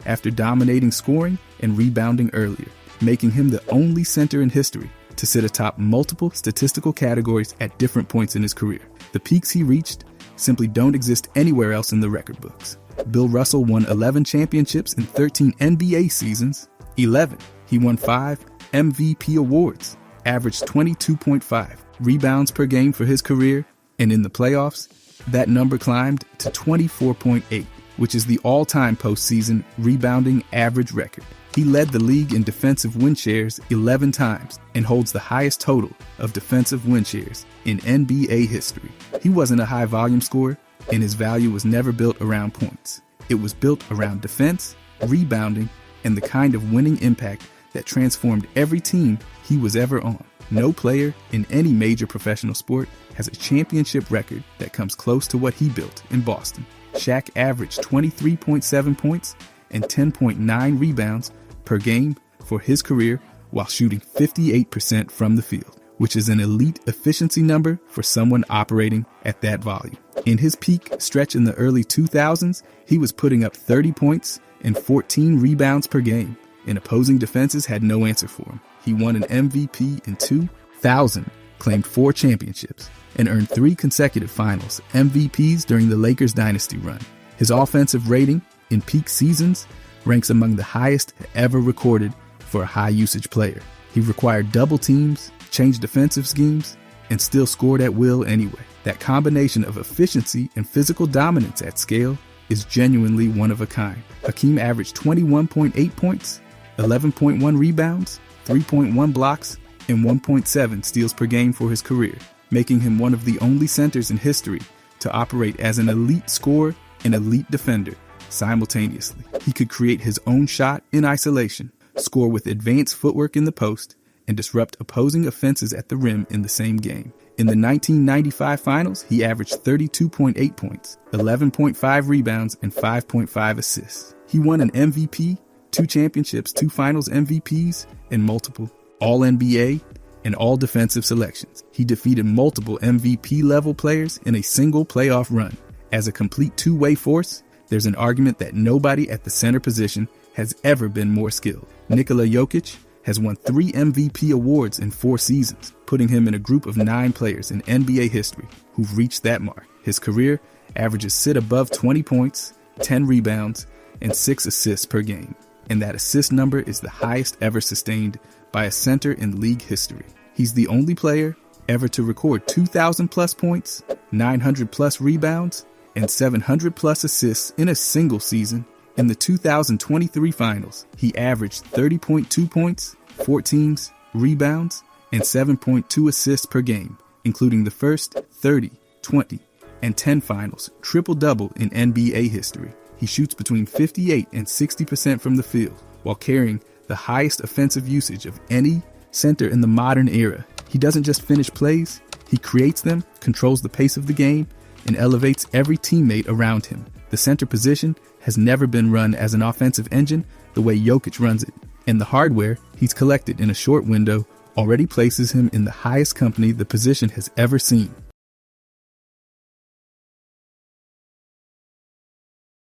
after dominating scoring and rebounding earlier, making him the only center in history to sit atop multiple statistical categories at different points in his career. The peaks he reached simply don't exist anywhere else in the record books. Bill Russell won 11 championships in 13 NBA seasons. 11. He won 5 MVP awards, averaged 22.5 rebounds per game for his career, and in the playoffs, that number climbed to 24.8, which is the all-time postseason rebounding average record. He led the league in defensive win shares 11 times and holds the highest total of defensive win shares in NBA history. He wasn't a high-volume scorer, and his value was never built around points. It was built around defense, rebounding, and the kind of winning impact that transformed every team he was ever on. No player in any major professional sport has a championship record that comes close to what he built in Boston. Shaq averaged 23.7 points and 10.9 rebounds per game for his career while shooting 58% from the field, which is an elite efficiency number for someone operating at that volume. In his peak stretch in the early 2000s, he was putting up 30 points and 14 rebounds per game, and opposing defenses had no answer for him. He won an MVP in 2000, claimed 4 championships, and earned 3 consecutive finals MVPs during the Lakers dynasty run. His offensive rating in peak seasons ranks among the highest ever recorded for a high-usage player. He required double teams, changed defensive schemes, and still scored at will anyway. That combination of efficiency and physical dominance at scale is genuinely one of a kind. Hakeem averaged 21.8 points, 11.1 rebounds, 3.1 blocks, and 1.7 steals per game for his career, making him one of the only centers in history to operate as an elite scorer and elite defender simultaneously. He could create his own shot in isolation, score with advanced footwork in the post, and disrupt opposing offenses at the rim in the same game. In the 1995 finals, he averaged 32.8 points, 11.5 rebounds, and 5.5 assists. He won an MVP, 2 championships, 2 finals MVPs, and multiple All-NBA and All-Defensive selections. He defeated multiple MVP-level players in a single playoff run. As a complete two-way force, there's an argument that nobody at the center position has ever been more skilled. Nikola Jokic has won 3 MVP awards in 4 seasons, putting him in a group of 9 players in NBA history who've reached that mark. His career averages sit above 20 points, 10 rebounds, and 6 assists per game, and that assist number is the highest ever sustained by a center in league history. He's the only player ever to record 2,000-plus points, 900-plus rebounds, and 700-plus assists in a single season. In the 2023 finals, he averaged 30.2 points, 14 rebounds, and 7.2 assists per game, including the first 30, 20, and 10 finals triple-double in NBA history. He shoots between 58 and 60% from the field, while carrying the highest offensive usage of any center in the modern era. He doesn't just finish plays, he creates them, controls the pace of the game, and elevates every teammate around him. The The center position has never been run as an offensive engine the way Jokic runs it, and the hardware he's collected in a short window already places him in the highest company the position has ever seen.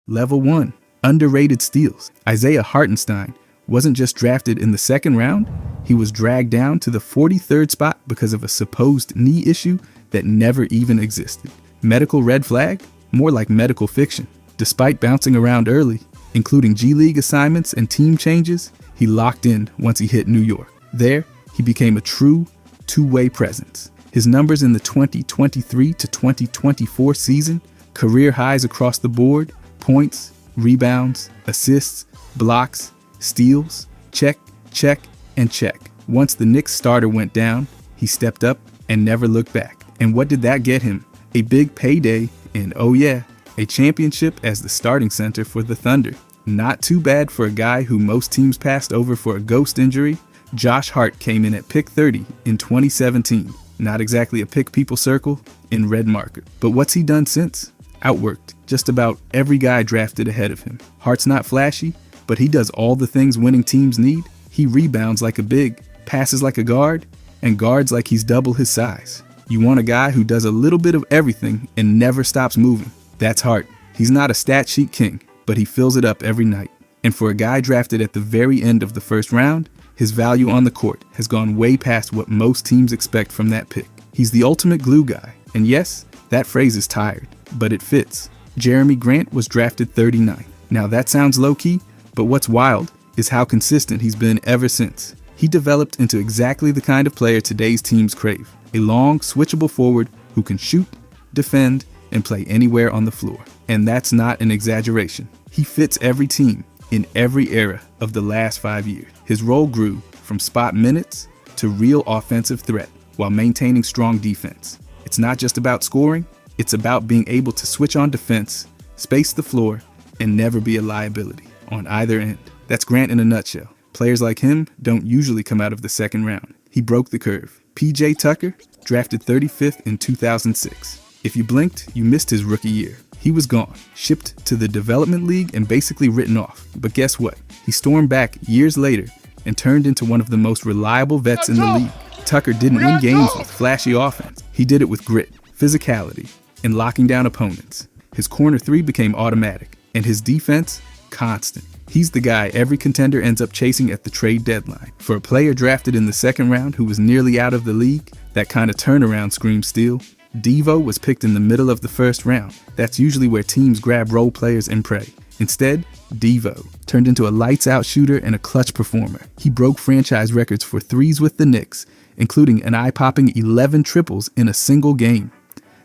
Level 1. Underrated steals. Isaiah Hartenstein wasn't just drafted in the second round, he was dragged down to the 43rd spot because of a supposed knee issue that never even existed. Medical red flag? More like medical fiction. Despite bouncing around early, including G League assignments and team changes, he locked in once he hit New York. There, he became a true two-way presence. His numbers in the 2023 to 2024 season, career highs across the board, points, rebounds, assists, blocks, steals, check, check, and check. Once the Knicks starter went down, he stepped up and never looked back. And what did that get him? A big payday and, oh yeah, a championship as the starting center for the Thunder. Not too bad for a guy who most teams passed over for a ghost injury. Josh Hart came in at pick 30 in 2017. Not exactly a pick people circle in red marker. But what's he done since? Outworked just about every guy drafted ahead of him. Hart's not flashy, but he does all the things winning teams need. He rebounds like a big, passes like a guard, and guards like he's double his size. You want a guy who does a little bit of everything and never stops moving. That's Hart. He's not a stat sheet king, but he fills it up every night. And for a guy drafted at the very end of the first round, his value on the court has gone way past what most teams expect from that pick. He's the ultimate glue guy. And yes, that phrase is tired, but it fits. Jeremy Grant was drafted 39. Now that sounds low-key, but what's wild is how consistent he's been ever since. He developed into exactly the kind of player today's teams crave. A long, switchable forward who can shoot, defend, and play anywhere on the floor. And that's not an exaggeration. He fits every team in every era of the last 5 years. His role grew from spot minutes to real offensive threat while maintaining strong defense. It's not just about scoring, it's about being able to switch on defense, space the floor, and never be a liability on either end. That's Grant in a nutshell. Players like him don't usually come out of the second round. He broke the curve. PJ Tucker, drafted 35th in 2006. If you blinked, you missed his rookie year. He was gone, shipped to the development league and basically written off. But guess what? He stormed back years later and turned into one of the most reliable vets in the league. Tucker didn't win games with flashy offense. He did it with grit, physicality, and locking down opponents. His corner three became automatic, and his defense, constant. He's the guy every contender ends up chasing at the trade deadline. For a player drafted in the second round who was nearly out of the league, that kind of turnaround screams steal. Devo was picked in the middle of the first round. That's usually where teams grab role players and prey. Instead, Devo turned into a lights-out shooter and a clutch performer. He broke franchise records for threes with the Knicks, including an eye-popping 11 triples in a single game.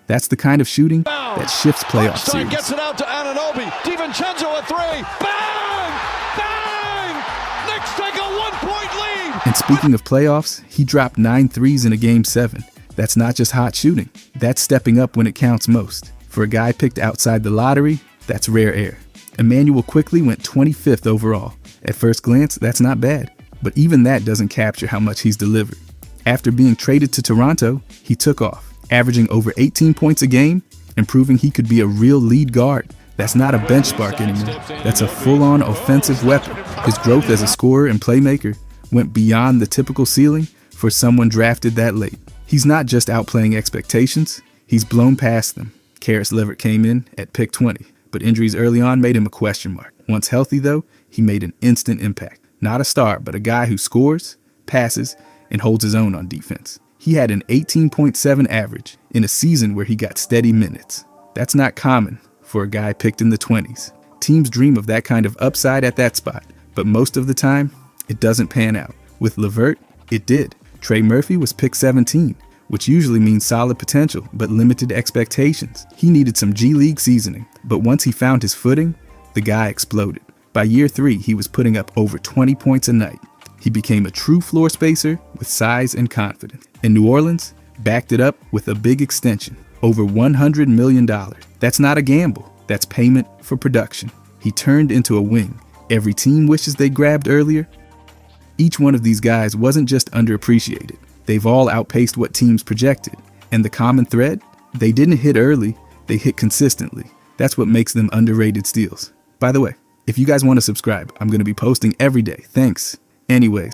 That's the kind of shooting that shifts playoff series. Gets it out to Anunoby. DiVincenzo a three. Bang! Bang! Knicks take a 1-point lead. And speaking of playoffs, he dropped 9 threes in a game 7. That's not just hot shooting. That's stepping up when it counts most. For a guy picked outside the lottery, that's rare air. Emmanuel Quickley went 25th overall. At first glance, that's not bad, but even that doesn't capture how much he's delivered. After being traded to Toronto, he took off, averaging over 18 points a game and proving he could be a real lead guard. That's not a bench spark anymore. That's a full-on offensive weapon. His growth as a scorer and playmaker went beyond the typical ceiling for someone drafted that late. He's not just outplaying expectations, he's blown past them. Karis LeVert came in at pick 20, but injuries early on made him a question mark. Once healthy though, he made an instant impact. Not a star, but a guy who scores, passes, and holds his own on defense. He had an 18.7 average in a season where he got steady minutes. That's not common for a guy picked in the 20s. Teams dream of that kind of upside at that spot, but most of the time, it doesn't pan out. With LeVert, it did. Trey Murphy was pick 17, which usually means solid potential, but limited expectations. He needed some G League seasoning, but once he found his footing, the guy exploded. By year 3, he was putting up over 20 points a night. He became a true floor spacer with size and confidence. And New Orleans backed it up with a big extension, over $100 million. That's not a gamble, that's payment for production. He turned into a wing every team wishes they grabbed earlier. Each one of these guys wasn't just underappreciated. They've all outpaced what teams projected. And the common thread? They didn't hit early, they hit consistently. That's what makes them underrated steals. By the way, if you guys want to subscribe, I'm going to be posting every day. Thanks. Anyways.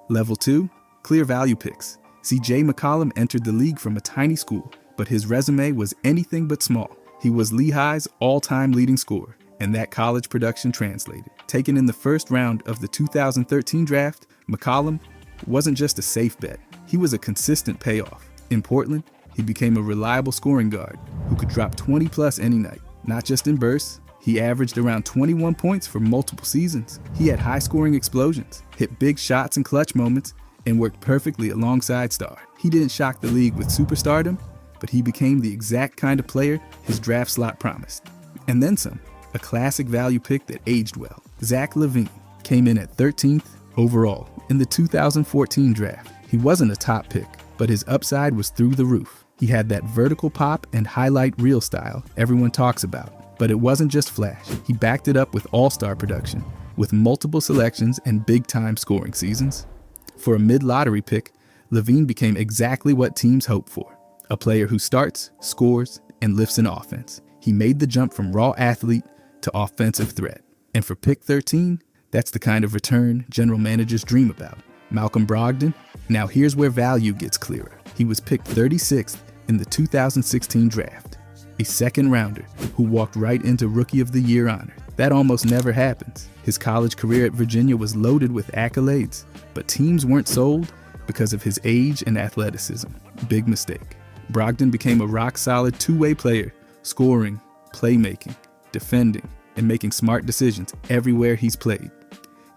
Level 2, clear value picks. C.J. McCollum entered the league from a tiny school, but his resume was anything but small. He was Lehigh's all-time leading scorer, and that college production translated. Taken in the first round of the 2013 draft, McCollum wasn't just a safe bet. He was a consistent payoff. In Portland, he became a reliable scoring guard who could drop 20 plus any night. Not just in bursts, he averaged around 21 points for multiple seasons. He had high scoring explosions, hit big shots in clutch moments, and worked perfectly alongside Star. He didn't shock the league with superstardom, but he became the exact kind of player his draft slot promised. And then some, a classic value pick that aged well. Zach LaVine came in at 13th overall in the 2014 draft. He wasn't a top pick, but his upside was through the roof. He had that vertical pop and highlight reel style everyone talks about. But it wasn't just flash. He backed it up with all-star production, with multiple selections and big-time scoring seasons. For a mid-lottery pick, LaVine became exactly what teams hope for. A player who starts, scores, and lifts an offense. He made the jump from raw athlete to offensive threat. And for pick 13, that's the kind of return general managers dream about. Malcolm Brogdon. Now here's where value gets clearer. He was picked 36th in the 2016 draft. A second rounder who walked right into Rookie of the Year honor. That almost never happens. His college career at Virginia was loaded with accolades, but teams weren't sold because of his age and athleticism. Big mistake. Brogdon became a rock-solid two-way player, scoring, playmaking, defending, and making smart decisions everywhere he's played.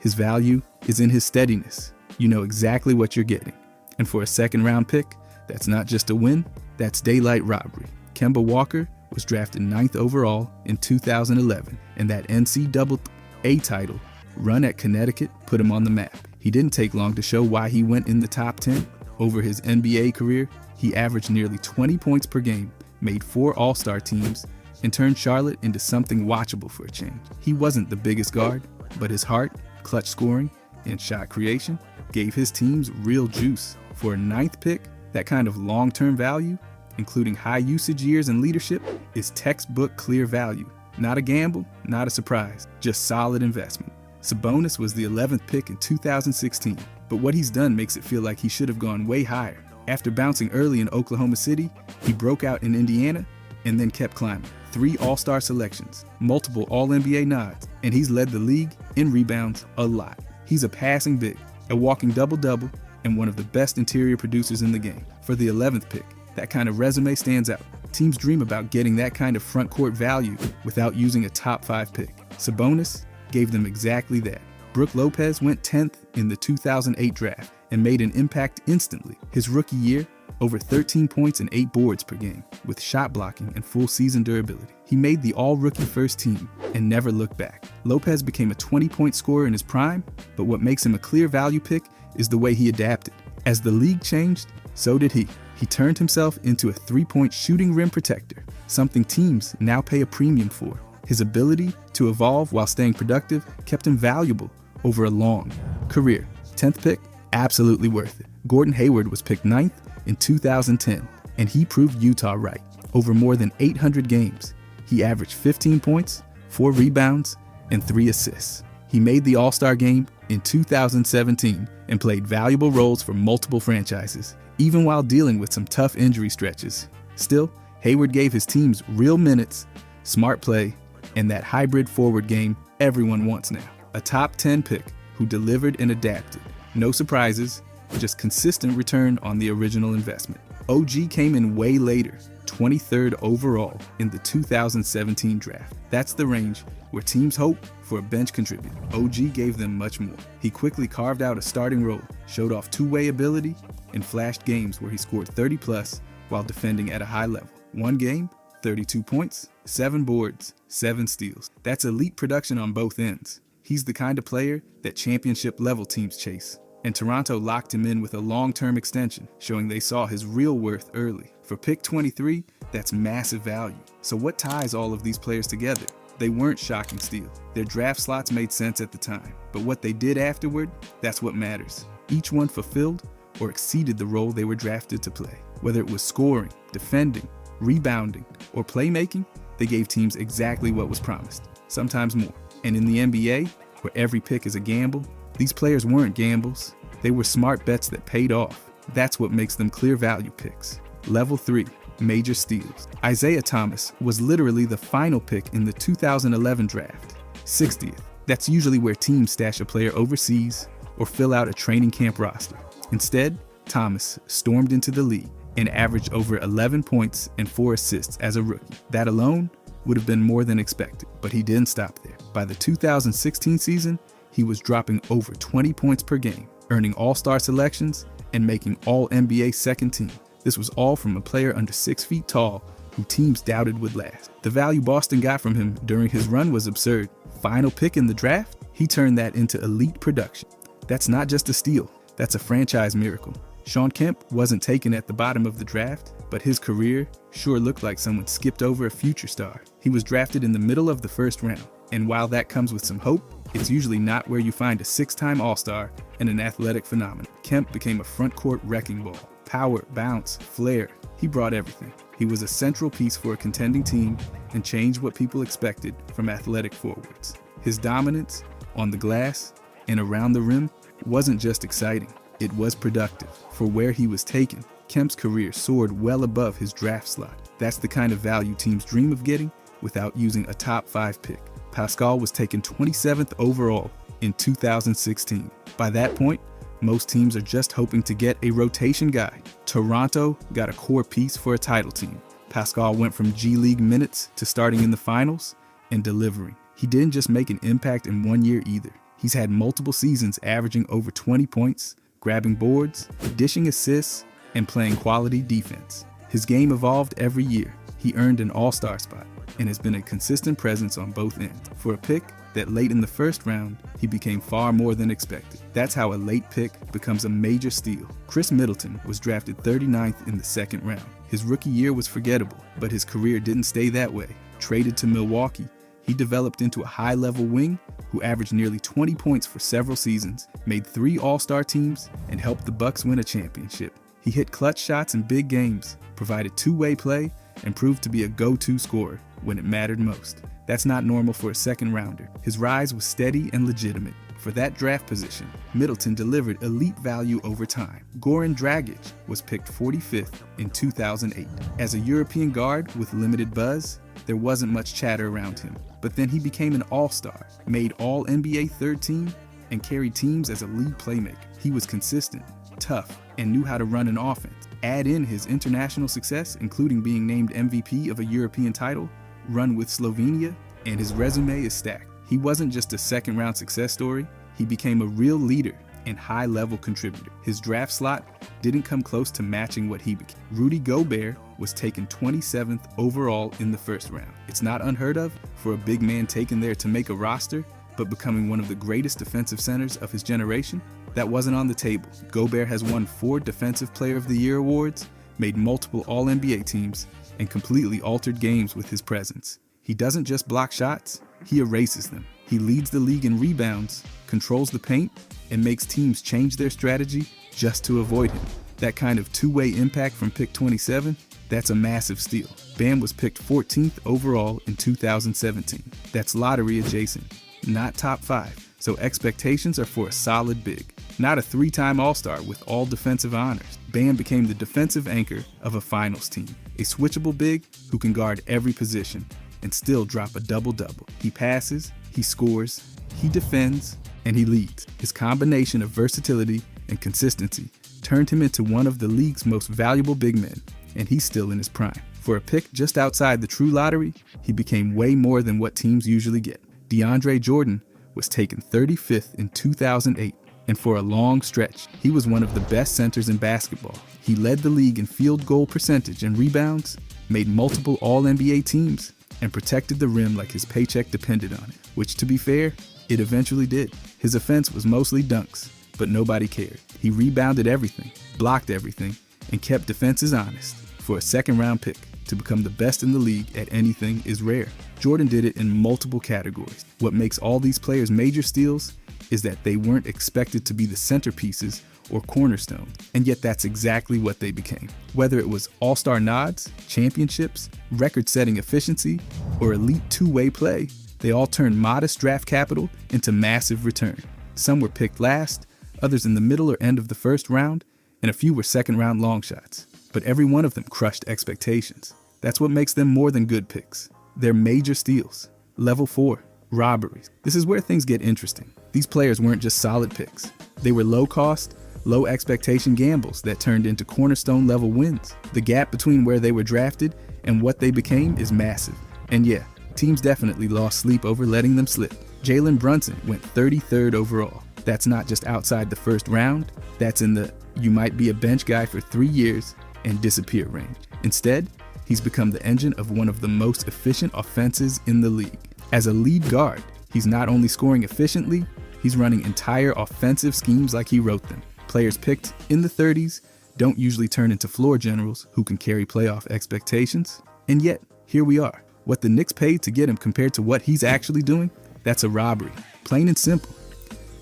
His value is in his steadiness. You know exactly what you're getting. And for a second-round pick, that's not just a win, that's daylight robbery. Kemba Walker was drafted 9th overall in 2011, and that NCAA title run at Connecticut put him on the map. He didn't take long to show why he went in the top 10. Over his NBA career, he averaged nearly 20 points per game, made 4 All-Star teams, and turned Charlotte into something watchable for a change. He wasn't the biggest guard, but his heart, clutch scoring, and shot creation gave his teams real juice. For a 9th pick, that kind of long-term value, including high usage years and leadership, is textbook clear value. Not a gamble, not a surprise, just solid investment. Sabonis was the 11th pick in 2016, but what he's done makes it feel like he should have gone way higher. After bouncing early in Oklahoma City, he broke out in Indiana and then kept climbing. 3 All-Star selections, multiple All-NBA nods, and he's led the league in rebounds a lot. He's a passing big, a walking double-double, and one of the best interior producers in the game. For the 11th pick, that kind of resume stands out. Teams dream about getting that kind of front court value without using a top 5 pick. Sabonis gave them exactly that. Brook Lopez went 10th in the 2008 draft and made an impact instantly. His rookie year, over 13 points and 8 boards per game, with shot blocking and full season durability. He made the all-rookie first team and never looked back. Lopez became a 20-point scorer in his prime, but what makes him a clear value pick is the way he adapted. As the league changed, so did he. He turned himself into a 3-point shooting rim protector, something teams now pay a premium for. His ability to evolve while staying productive kept him valuable over a long career. 10th pick, absolutely worth it. Gordon Hayward was picked 9th in 2010, and he proved Utah right. Over more than 800 games, he averaged 15 points, 4 rebounds, and 3 assists. He made the All-Star game in 2017 and played valuable roles for multiple franchises, even while dealing with some tough injury stretches. Still, Hayward gave his teams real minutes, smart play, and that hybrid forward game everyone wants now. A top 10 pick who delivered and adapted. No surprises, just consistent return on the original investment. OG came in way later, 23rd overall in the 2017 draft. That's the range where teams hope for a bench contributor. OG gave them much more. He quickly carved out a starting role, showed off two-way ability, and flashed games where he scored 30 plus while defending at a high level. One game, 32 points, 7 boards, 7 steals. That's elite production on both ends. He's the kind of player that championship level teams chase. And Toronto locked him in with a long-term extension, showing they saw his real worth early. For pick 23, that's massive value. So what ties all of these players together? They weren't shocking steals. Their draft slots made sense at the time, but what they did afterward, that's what matters. Each one fulfilled or exceeded the role they were drafted to play. Whether it was scoring, defending, rebounding, or playmaking, they gave teams exactly what was promised, sometimes more. And in the NBA, where every pick is a gamble, these players weren't gambles. They were smart bets that paid off. That's what makes them clear value picks. Level 3, major steals. Isaiah Thomas was literally the final pick in the 2011 draft, 60th. That's usually where teams stash a player overseas or fill out a training camp roster. Instead, Thomas stormed into the league and averaged over 11 points and 4 assists as a rookie. That alone would have been more than expected, but he didn't stop there. By the 2016 season, he was dropping over 20 points per game, earning all-star selections and making all-NBA second team. This was all from a player under 6 feet tall who teams doubted would last. The value Boston got from him during his run was absurd. Final pick in the draft, he turned that into elite production. That's not just a steal, that's a franchise miracle. Shawn Kemp wasn't taken at the bottom of the draft, but his career sure looked like someone skipped over a future star. He was drafted in the middle of the first round, and while that comes with some hope, it's usually not where you find a 6-time All-Star and an athletic phenomenon. Kemp became a front-court wrecking ball. Power, bounce, flair, he brought everything. He was a central piece for a contending team and changed what people expected from athletic forwards. His dominance on the glass and around the rim wasn't just exciting, it was productive. For where he was taken, Kemp's career soared well above his draft slot. That's the kind of value teams dream of getting without using a top 5 pick. Pascal was taken 27th overall in 2016. By that point, most teams are just hoping to get a rotation guy. Toronto got a core piece for a title team. Pascal went from G League minutes to starting in the finals and delivering. He didn't just make an impact in one year either. He's had multiple seasons averaging over 20 points, grabbing boards, dishing assists, and playing quality defense. His game evolved every year. He earned an all-star spot and has been a consistent presence on both ends. For a pick that late in the first round, he became far more than expected. That's how a late pick becomes a major steal. Chris Middleton was drafted 39th in the second round. His rookie year was forgettable, but his career didn't stay that way. Traded to Milwaukee, he developed into a high-level wing who averaged nearly 20 points for several seasons, made 3 All-Star teams, and helped the Bucks win a championship. He hit clutch shots in big games, provided two-way play, and proved to be a go-to scorer when it mattered most. That's not normal for a second-rounder. His rise was steady and legitimate. For that draft position, Middleton delivered elite value over time. Goran Dragic was picked 45th in 2008. As a European guard with limited buzz, there wasn't much chatter around him. But then he became an all-star, made all-NBA third team, and carried teams as a lead playmaker. He was consistent, tough, and knew how to run an offense. Add in his international success, including being named MVP of a European title, run with Slovenia, and his resume is stacked. He wasn't just a second-round success story, he became a real leader and high-level contributor. His draft slot didn't come close to matching what he became. Rudy Gobert was taken 27th overall in the first round. It's not unheard of for a big man taken there to make a roster, but becoming one of the greatest defensive centers of his generation, that wasn't on the table. Gobert has won 4 Defensive Player of the Year awards, made multiple All-NBA teams, and completely altered games with his presence. He doesn't just block shots, he erases them. He leads the league in rebounds, controls the paint, and makes teams change their strategy just to avoid him. That kind of two-way impact from pick 27, that's a massive steal. Bam was picked 14th overall in 2017. That's lottery adjacent, not top 5. So expectations are for a solid big, not a 3-time All-Star with all defensive honors. Bam became the defensive anchor of a finals team, a switchable big who can guard every position and still drop a double-double. He passes, he scores, he defends, and he leads. His combination of versatility and consistency turned him into one of the league's most valuable big men, and he's still in his prime. For a pick just outside the true lottery, he became way more than what teams usually get. DeAndre Jordan was taken 35th in 2008, and for a long stretch, he was one of the best centers in basketball. He led the league in field goal percentage and rebounds, made multiple All-NBA teams, and protected the rim like his paycheck depended on it, which, to be fair, it eventually did. His offense was mostly dunks, but nobody cared. He rebounded everything, blocked everything, and kept defenses honest. For a second-round pick, to become the best in the league at anything is rare. Jordan did it in multiple categories. What makes all these players major steals is that they weren't expected to be the centerpieces or cornerstone, and yet that's exactly what they became. Whether it was all-star nods, championships, record-setting efficiency, or elite two-way play, they all turned modest draft capital into massive return. Some were picked last, others in the middle or end of the first round, and a few were second-round long shots. But every one of them crushed expectations. That's what makes them more than good picks. They're major steals. Level 4, robberies. This is where things get interesting. These players weren't just solid picks. They were low-cost, low-expectation gambles that turned into cornerstone-level wins. The gap between where they were drafted and what they became is massive. And yeah, teams definitely lost sleep over letting them slip. Jalen Brunson went 33rd overall. That's not just outside the first round, that's in the you might be a bench guy for 3 years and disappear range. Instead, he's become the engine of one of the most efficient offenses in the league. As a lead guard, he's not only scoring efficiently, he's running entire offensive schemes like he wrote them. Players picked in the 30s don't usually turn into floor generals who can carry playoff expectations. And yet, here we are. What the Knicks paid to get him compared to what he's actually doing, that's a robbery. Plain and simple.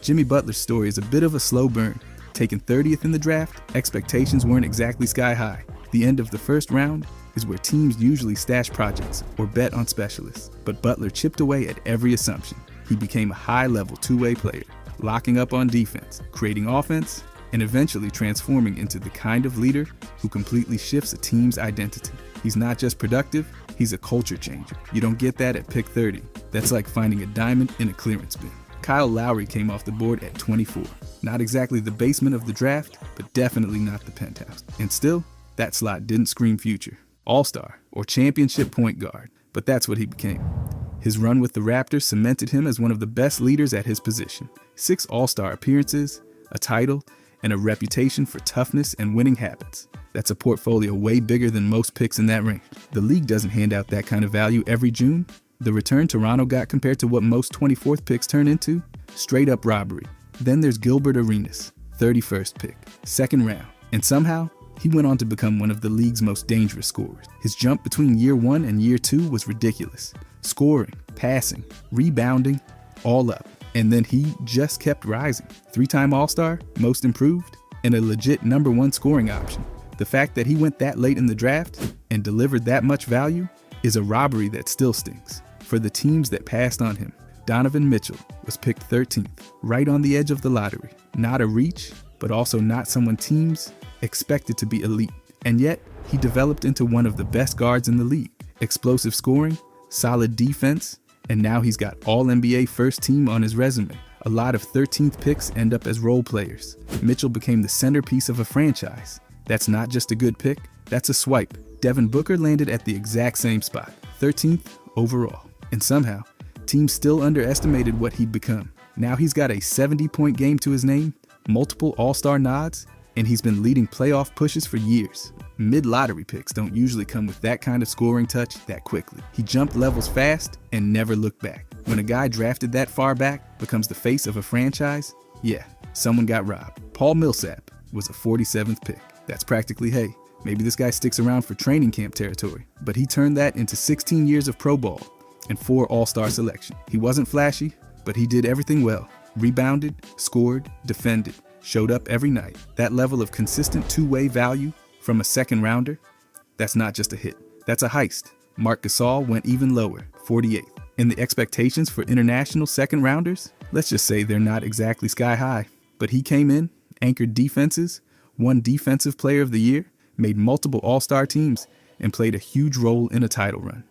Jimmy Butler's story is a bit of a slow burn. Taken 30th in the draft, expectations weren't exactly sky high. The end of the first round is where teams usually stash projects or bet on specialists. But Butler chipped away at every assumption. He became a high-level two-way player, locking up on defense, creating offense, and eventually transforming into the kind of leader who completely shifts a team's identity. He's not just productive, he's a culture changer. You don't get that at pick 30. That's like finding a diamond in a clearance bin. Kyle Lowry came off the board at 24. Not exactly the basement of the draft, but definitely not the penthouse. And still, that slot didn't scream future. All-star or championship point guard, but that's what he became. His run with the Raptors cemented him as one of the best leaders at his position. 6 All-Star appearances, a title, and a reputation for toughness and winning habits. That's a portfolio way bigger than most picks in that range. The league doesn't hand out that kind of value every June. The return Toronto got compared to what most 24th picks turn into? Straight up robbery. Then there's Gilbert Arenas, 31st pick, second round. And somehow, he went on to become one of the league's most dangerous scorers. His jump between year 1 and year 2 was ridiculous. Scoring, passing, rebounding, all up. And then he just kept rising. 3-time All-Star, most improved, and a legit number 1 scoring option. The fact that he went that late in the draft and delivered that much value is a robbery that still stings. For the teams that passed on him, Donovan Mitchell was picked 13th, right on the edge of the lottery. Not a reach, but also not someone teams expected to be elite. And yet, he developed into one of the best guards in the league. Explosive scoring, solid defense, and now he's got All-NBA first team on his resume. A lot of 13th picks end up as role players. Mitchell became the centerpiece of a franchise. That's not just a good pick, that's a swipe. Devin Booker landed at the exact same spot, 13th overall. And somehow, teams still underestimated what he'd become. Now he's got a 70-point game to his name, multiple All-Star nods, and he's been leading playoff pushes for years. Mid-lottery picks don't usually come with that kind of scoring touch that quickly. He jumped levels fast and never looked back. When a guy drafted that far back becomes the face of a franchise, yeah, someone got robbed. Paul Millsap was a 47th pick. That's practically, hey, maybe this guy sticks around for training camp territory. But he turned that into 16 years of pro ball and 4 All-Star selection. He wasn't flashy, but he did everything well. Rebounded, scored, defended, showed up every night. That level of consistent two-way value from a second rounder, that's not just a hit, that's a heist. Marc Gasol went even lower, 48th. And the expectations for international second rounders, let's just say they're not exactly sky high. But he came in, anchored defenses, won Defensive Player of the Year, made multiple All-Star teams, and played a huge role in a title run.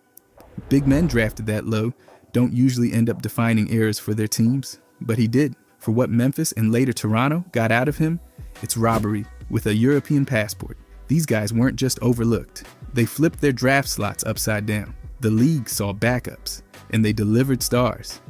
Big men drafted that low don't usually end up defining eras for their teams, but he did. For what Memphis and later Toronto got out of him, it's robbery with a European passport. These guys weren't just overlooked. They flipped their draft slots upside down. The league saw backups, and they delivered stars.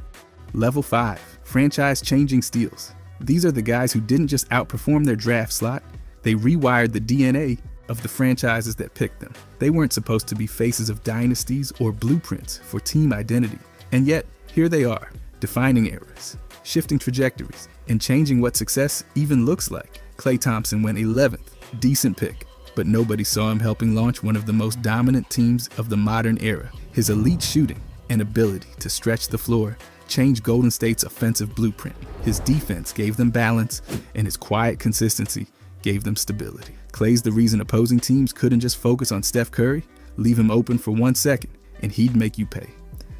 Level 5, franchise-changing steals. These are the guys who didn't just outperform their draft slot, they rewired the DNA of the franchises that picked them. They weren't supposed to be faces of dynasties or blueprints for team identity. And yet, here they are, defining eras, shifting trajectories, and changing what success even looks like. Klay Thompson went 11th, decent pick, but nobody saw him helping launch one of the most dominant teams of the modern era. His elite shooting and ability to stretch the floor changed Golden State's offensive blueprint. His defense gave them balance, and his quiet consistency gave them stability. Clay's the reason opposing teams couldn't just focus on Steph Curry, leave him open for 1 second, and he'd make you pay.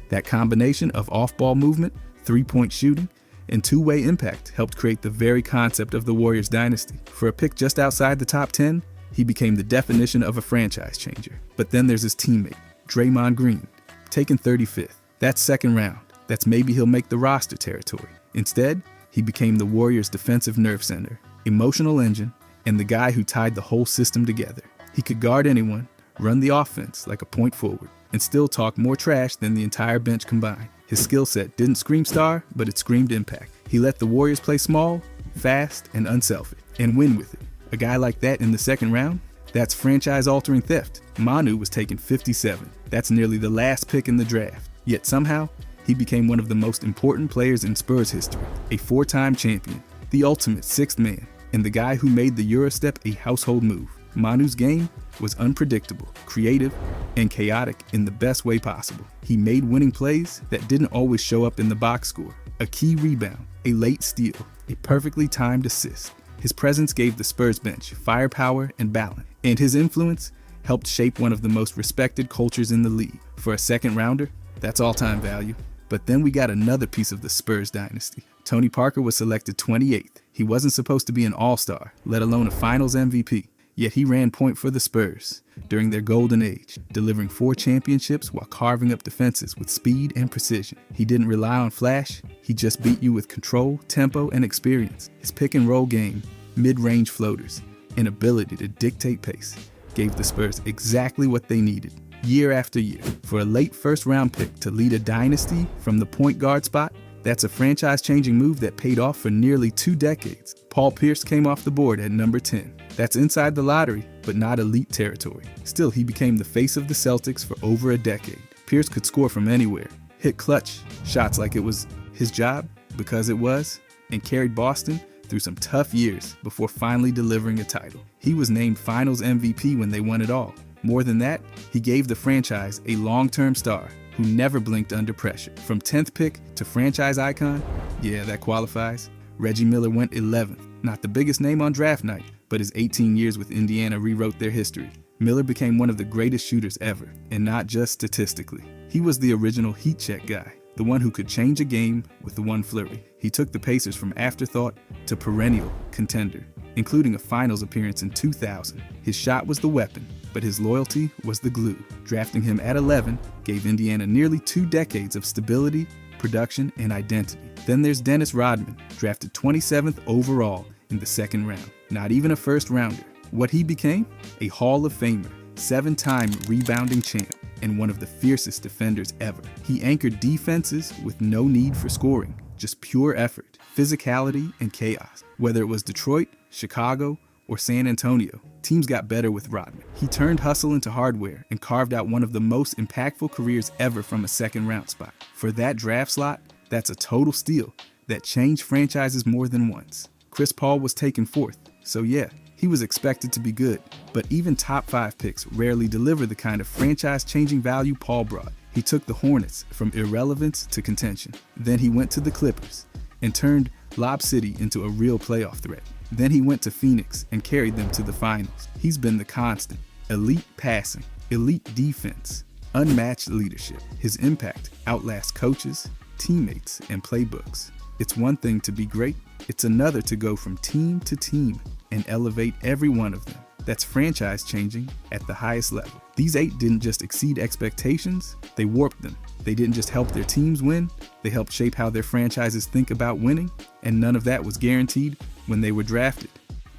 That combination of off-ball movement, three-point shooting, and two-way impact helped create the very concept of the Warriors dynasty. For a pick just outside the top 10, he became the definition of a franchise changer. But then there's his teammate, Draymond Green, taken 35th. That's second round. That's maybe he'll make the roster territory. Instead, he became the Warriors' defensive nerve center, emotional engine, and the guy who tied the whole system together. He could guard anyone, run the offense like a point forward, and still talk more trash than the entire bench combined. His skill set didn't scream star, but it screamed impact. He let the Warriors play small, fast, and unselfish, and win with it. A guy like that in the second round? That's franchise-altering theft. Manu was taken 57. That's nearly the last pick in the draft. Yet somehow, he became one of the most important players in Spurs history. A 4-time champion, the ultimate sixth man, and the guy who made the Eurostep a household move. Manu's game was unpredictable, creative, and chaotic in the best way possible. He made winning plays that didn't always show up in the box score. A key rebound, a late steal, a perfectly timed assist. His presence gave the Spurs bench firepower and balance, and his influence helped shape one of the most respected cultures in the league. For a second rounder, that's all-time value. But then we got another piece of the Spurs dynasty. Tony Parker was selected 28th. He wasn't supposed to be an all-star, let alone a finals MVP. Yet he ran point for the Spurs during their golden age, delivering 4 championships while carving up defenses with speed and precision. He didn't rely on flash, he just beat you with control, tempo, and experience. His pick-and-roll game, mid-range floaters, and ability to dictate pace gave the Spurs exactly what they needed, year after year. For a late first-round pick to lead a dynasty from the point guard spot, that's a franchise-changing move that paid off for nearly 2 decades. Paul Pierce came off the board at number 10. That's inside the lottery, but not elite territory. Still, he became the face of the Celtics for over a decade. Pierce could score from anywhere, hit clutch shots like it was his job, because it was, and carried Boston through some tough years before finally delivering a title. He was named Finals MVP when they won it all. More than that, he gave the franchise a long-term star who never blinked under pressure. From 10th pick to franchise icon, yeah, that qualifies. Reggie Miller went 11th. Not the biggest name on draft night, but his 18 years with Indiana rewrote their history. Miller became one of the greatest shooters ever, and not just statistically. He was the original heat check guy, the one who could change a game with the one flurry. He took the Pacers from afterthought to perennial contender, including a finals appearance in 2000. His shot was the weapon, but his loyalty was the glue. Drafting him at 11 gave Indiana nearly 2 decades of stability, production, and identity. Then there's Dennis Rodman, drafted 27th overall in the second round. Not even a first rounder. What he became? A Hall of Famer, 7-time rebounding champ, and one of the fiercest defenders ever. He anchored defenses with no need for scoring, just pure effort, physicality, and chaos. Whether it was Detroit, Chicago, or San Antonio, teams got better with Rodman. He turned hustle into hardware and carved out one of the most impactful careers ever from a second round spot. For that draft slot, that's a total steal that changed franchises more than once. Chris Paul was taken 4th, so yeah, he was expected to be good, but even top 5 picks rarely deliver the kind of franchise-changing value Paul brought. He took the Hornets from irrelevance to contention. Then he went to the Clippers and turned Lob City into a real playoff threat. Then he went to Phoenix and carried them to the finals. He's been the constant. Elite passing, elite defense, unmatched leadership. His impact outlasts coaches, teammates, and playbooks. It's one thing to be great, it's another to go from team to team and elevate every one of them. That's franchise changing at the highest level. These 8 didn't just exceed expectations, they warped them. They didn't just help their teams win, they helped shape how their franchises think about winning, and none of that was guaranteed when they were drafted.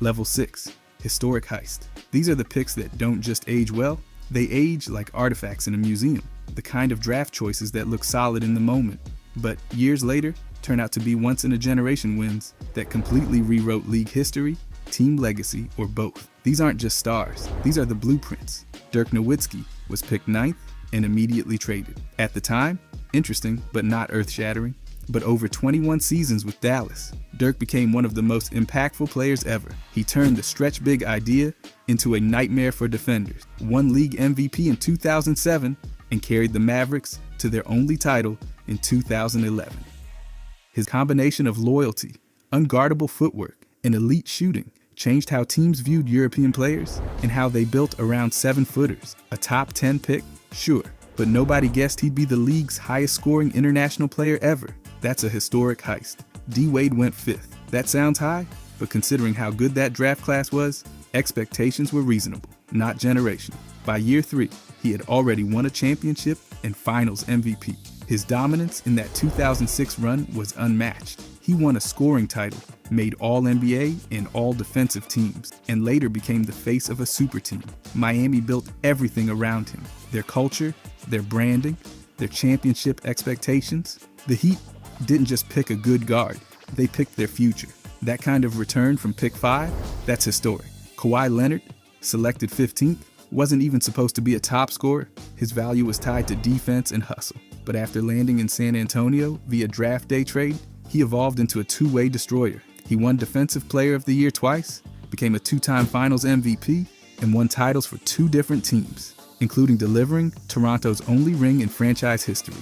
Level 6, historic heist. These are the picks that don't just age well, they age like artifacts in a museum. The kind of draft choices that look solid in the moment, but years later turn out to be once-in-a-generation wins that completely rewrote league history, team legacy, or both. These aren't just stars, these are the blueprints. Dirk Nowitzki was picked 9th and immediately traded. At the time, interesting but not earth-shattering. But over 21 seasons with Dallas, Dirk became one of the most impactful players ever. He turned the stretch big idea into a nightmare for defenders, won league MVP in 2007, and carried the Mavericks to their only title in 2011. His combination of loyalty, unguardable footwork, and elite shooting changed how teams viewed European players and how they built around 7-footers. A top 10 pick? Sure, but nobody guessed he'd be the league's highest scoring international player ever. That's a historic heist. D-Wade went 5th. That sounds high, but considering how good that draft class was, expectations were reasonable, not generational. By year 3, he had already won a championship and finals MVP. His dominance in that 2006 run was unmatched. He won a scoring title, made All-NBA and All-Defensive teams, and later became the face of a super team. Miami built everything around him: their culture, their branding, their championship expectations. The Heat didn't just pick a good guard, they picked their future. That kind of return from pick 5, that's historic. Kawhi Leonard, selected 15th, wasn't even supposed to be a top scorer. His value was tied to defense and hustle. But after landing in San Antonio via draft day trade, he evolved into a two-way destroyer. He won Defensive Player of the Year twice, became a 2-time Finals MVP, and won titles for 2 different teams, including delivering Toronto's only ring in franchise history.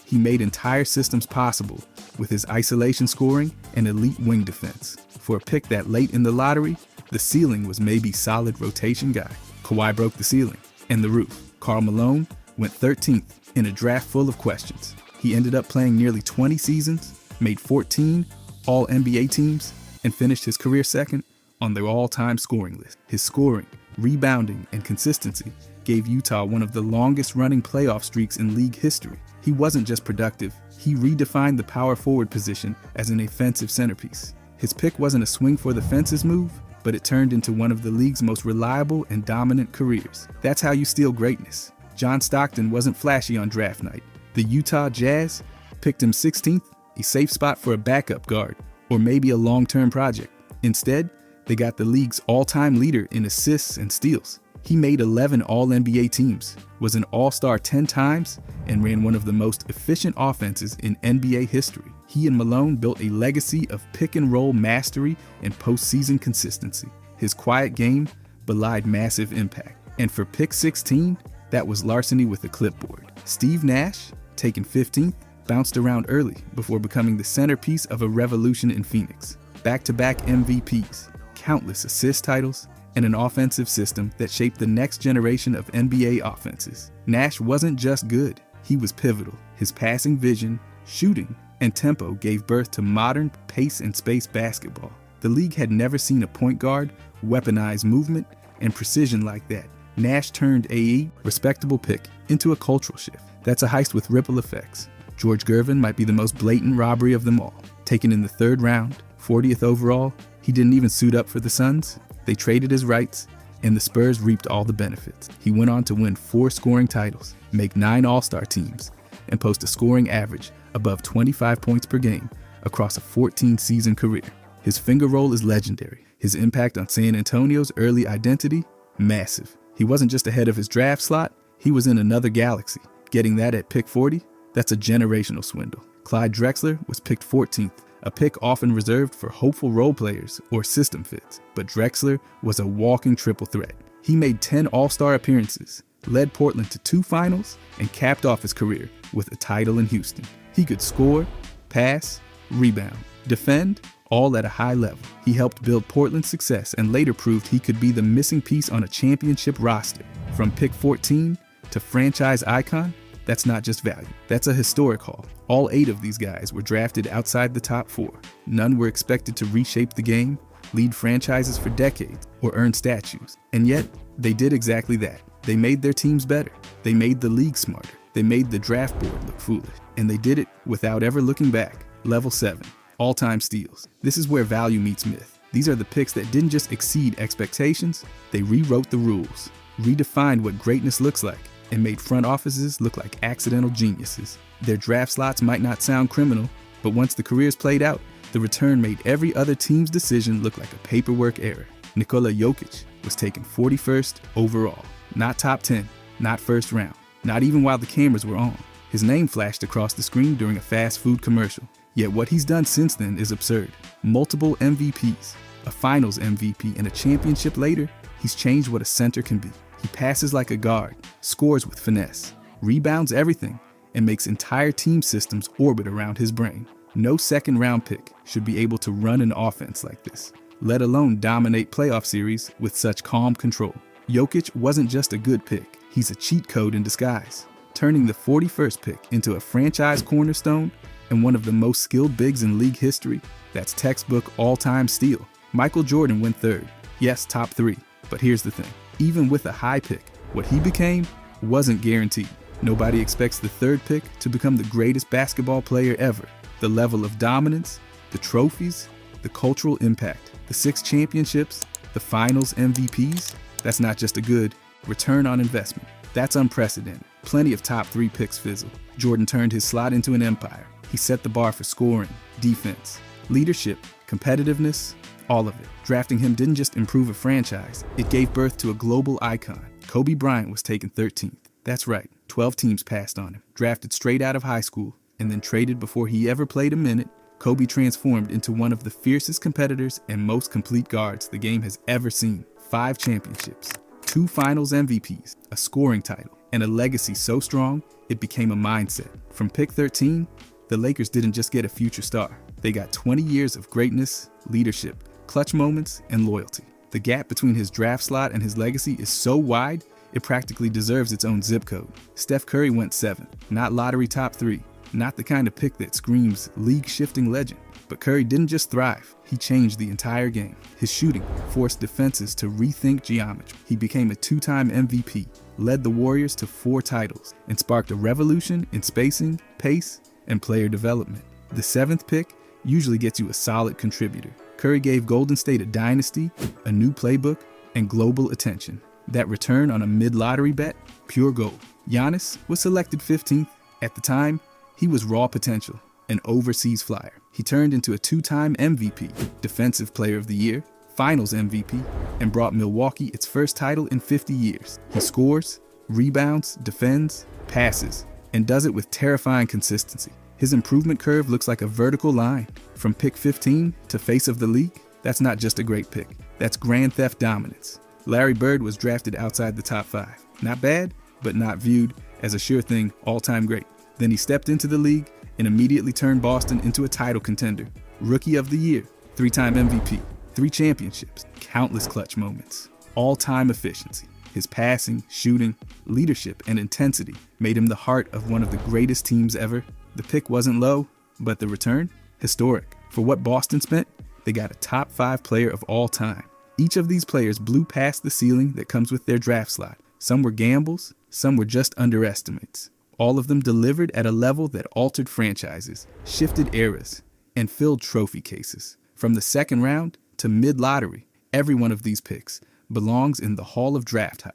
He made entire systems possible with his isolation scoring and elite wing defense. For a pick that late in the lottery, the ceiling was maybe solid rotation guy. Kawhi broke the ceiling and the roof. Karl Malone went 13th in a draft full of questions. He ended up playing nearly 20 seasons, made 14 All-NBA teams, and finished his career second on the all-time scoring list. His scoring, rebounding, and consistency gave Utah one of the longest-running playoff streaks in league history. He wasn't just productive, he redefined the power forward position as an offensive centerpiece. His pick wasn't a swing-for-the-fences move, but it turned into one of the league's most reliable and dominant careers. That's how you steal greatness. John Stockton wasn't flashy on draft night. The Utah Jazz picked him 16th, a safe spot for a backup guard, or maybe a long-term project. Instead, they got the league's all-time leader in assists and steals. He made 11 All-NBA teams, was an All-Star 10 times, and ran one of the most efficient offenses in NBA history. He and Malone built a legacy of pick-and-roll mastery and postseason consistency. His quiet game belied massive impact. And for pick 16, that was larceny with a clipboard. Steve Nash, taken 15th, bounced around early before becoming the centerpiece of a revolution in Phoenix. Back-to-back MVPs, countless assist titles, and an offensive system that shaped the next generation of NBA offenses. Nash wasn't just good, he was pivotal. His passing vision, shooting, and tempo gave birth to modern pace and space basketball. The league had never seen a point guard weaponize movement and precision like that. Nash turned a respectable pick into a cultural shift. That's a heist with ripple effects. George Gervin might be the most blatant robbery of them all. Taken in the 3rd round, 40th overall, he didn't even suit up for the Suns. They traded his rights, and the Spurs reaped all the benefits. He went on to win 4 scoring titles, make 9 All-Star teams, and post a scoring average above 25 points per game across a 14-season career. His finger roll is legendary. His impact on San Antonio's early identity, massive. He wasn't just ahead of his draft slot, he was in another galaxy. Getting that at pick 40, that's a generational swindle. Clyde Drexler was picked 14th, a pick often reserved for hopeful role players or system fits, but Drexler was a walking triple threat. He made 10 All-Star appearances, led Portland to 2 finals, and capped off his career with a title in Houston. He could score, pass, rebound, defend, all at a high level. He helped build Portland's success and later proved he could be the missing piece on a championship roster. From pick 14 to franchise icon, that's not just value, that's a historic haul. All 8 of these guys were drafted outside the top 4. None were expected to reshape the game, lead franchises for decades, or earn statues. And yet, they did exactly that. They made their teams better. They made the league smarter. They made the draft board look foolish. And they did it without ever looking back. Level 7, all-time steals. This is where value meets myth. These are the picks that didn't just exceed expectations, they rewrote the rules, redefined what greatness looks like, and made front offices look like accidental geniuses. Their draft slots might not sound criminal, but once the careers played out, the return made every other team's decision look like a paperwork error. Nikola Jokic was taken 41st overall. Not top 10, not first round, not even while the cameras were on. His name flashed across the screen during a fast food commercial. Yet what he's done since then is absurd. Multiple MVPs, a finals MVP, and a championship later, he's changed what a center can be. He passes like a guard, scores with finesse, rebounds everything, and makes entire team systems orbit around his brain. No second-round pick should be able to run an offense like this, let alone dominate playoff series with such calm control. Jokic wasn't just a good pick, he's a cheat code in disguise, turning the 41st pick into a franchise cornerstone and one of the most skilled bigs in league history. That's textbook all-time steal. Michael Jordan went third. Yes, top 3. But here's the thing. Even with a high pick, what he became wasn't guaranteed. Nobody expects the 3rd pick to become the greatest basketball player ever. The level of dominance, the trophies, the cultural impact, the 6 championships, the finals MVPs, that's not just a good return on investment. That's unprecedented. Plenty of top 3 picks fizzle. Jordan turned his slot into an empire. He set the bar for scoring, defense, leadership, competitiveness, all of it. Drafting him didn't just improve a franchise, it gave birth to a global icon. Kobe Bryant was taken 13th. That's right, 12 teams passed on him. Drafted straight out of high school and then traded before he ever played a minute, Kobe transformed into one of the fiercest competitors and most complete guards the game has ever seen. 5 championships, 2 finals MVPs, a scoring title, and a legacy so strong, it became a mindset. From pick 13, the Lakers didn't just get a future star. They got 20 years of greatness, leadership, clutch moments, and loyalty. The gap between his draft slot and his legacy is so wide, it practically deserves its own zip code. Steph Curry went 7th, not lottery top 3, not the kind of pick that screams league-shifting legend. But Curry didn't just thrive, he changed the entire game. His shooting forced defenses to rethink geometry. He became a 2-time MVP, led the Warriors to 4 titles, and sparked a revolution in spacing, pace, and player development. The 7th pick usually gets you a solid contributor. Curry gave Golden State a dynasty, a new playbook, and global attention. That return on a mid-lottery bet, pure gold. Giannis was selected 15th. At the time, he was raw potential, an overseas flyer. He turned into a 2-time MVP, Defensive Player of the Year, Finals MVP, and brought Milwaukee its first title in 50 years. He scores, rebounds, defends, passes, and does it with terrifying consistency. His improvement curve looks like a vertical line. From pick 15 to face of the league, that's not just a great pick. That's grand theft dominance. Larry Bird was drafted outside the top 5. Not bad, but not viewed as a sure thing all-time great. Then he stepped into the league and immediately turned Boston into a title contender. Rookie of the Year, 3-time MVP, 3 championships, countless clutch moments, all-time efficiency. His passing, shooting, leadership, and intensity made him the heart of one of the greatest teams ever. The pick wasn't low, but the return? Historic. For what Boston spent, they got a top 5 player of all time. Each of these players blew past the ceiling that comes with their draft slot. Some were gambles, some were just underestimates. All of them delivered at a level that altered franchises, shifted eras, and filled trophy cases. From the 2nd round to mid-lottery, every one of these picks belongs in the Hall of Draft Hype.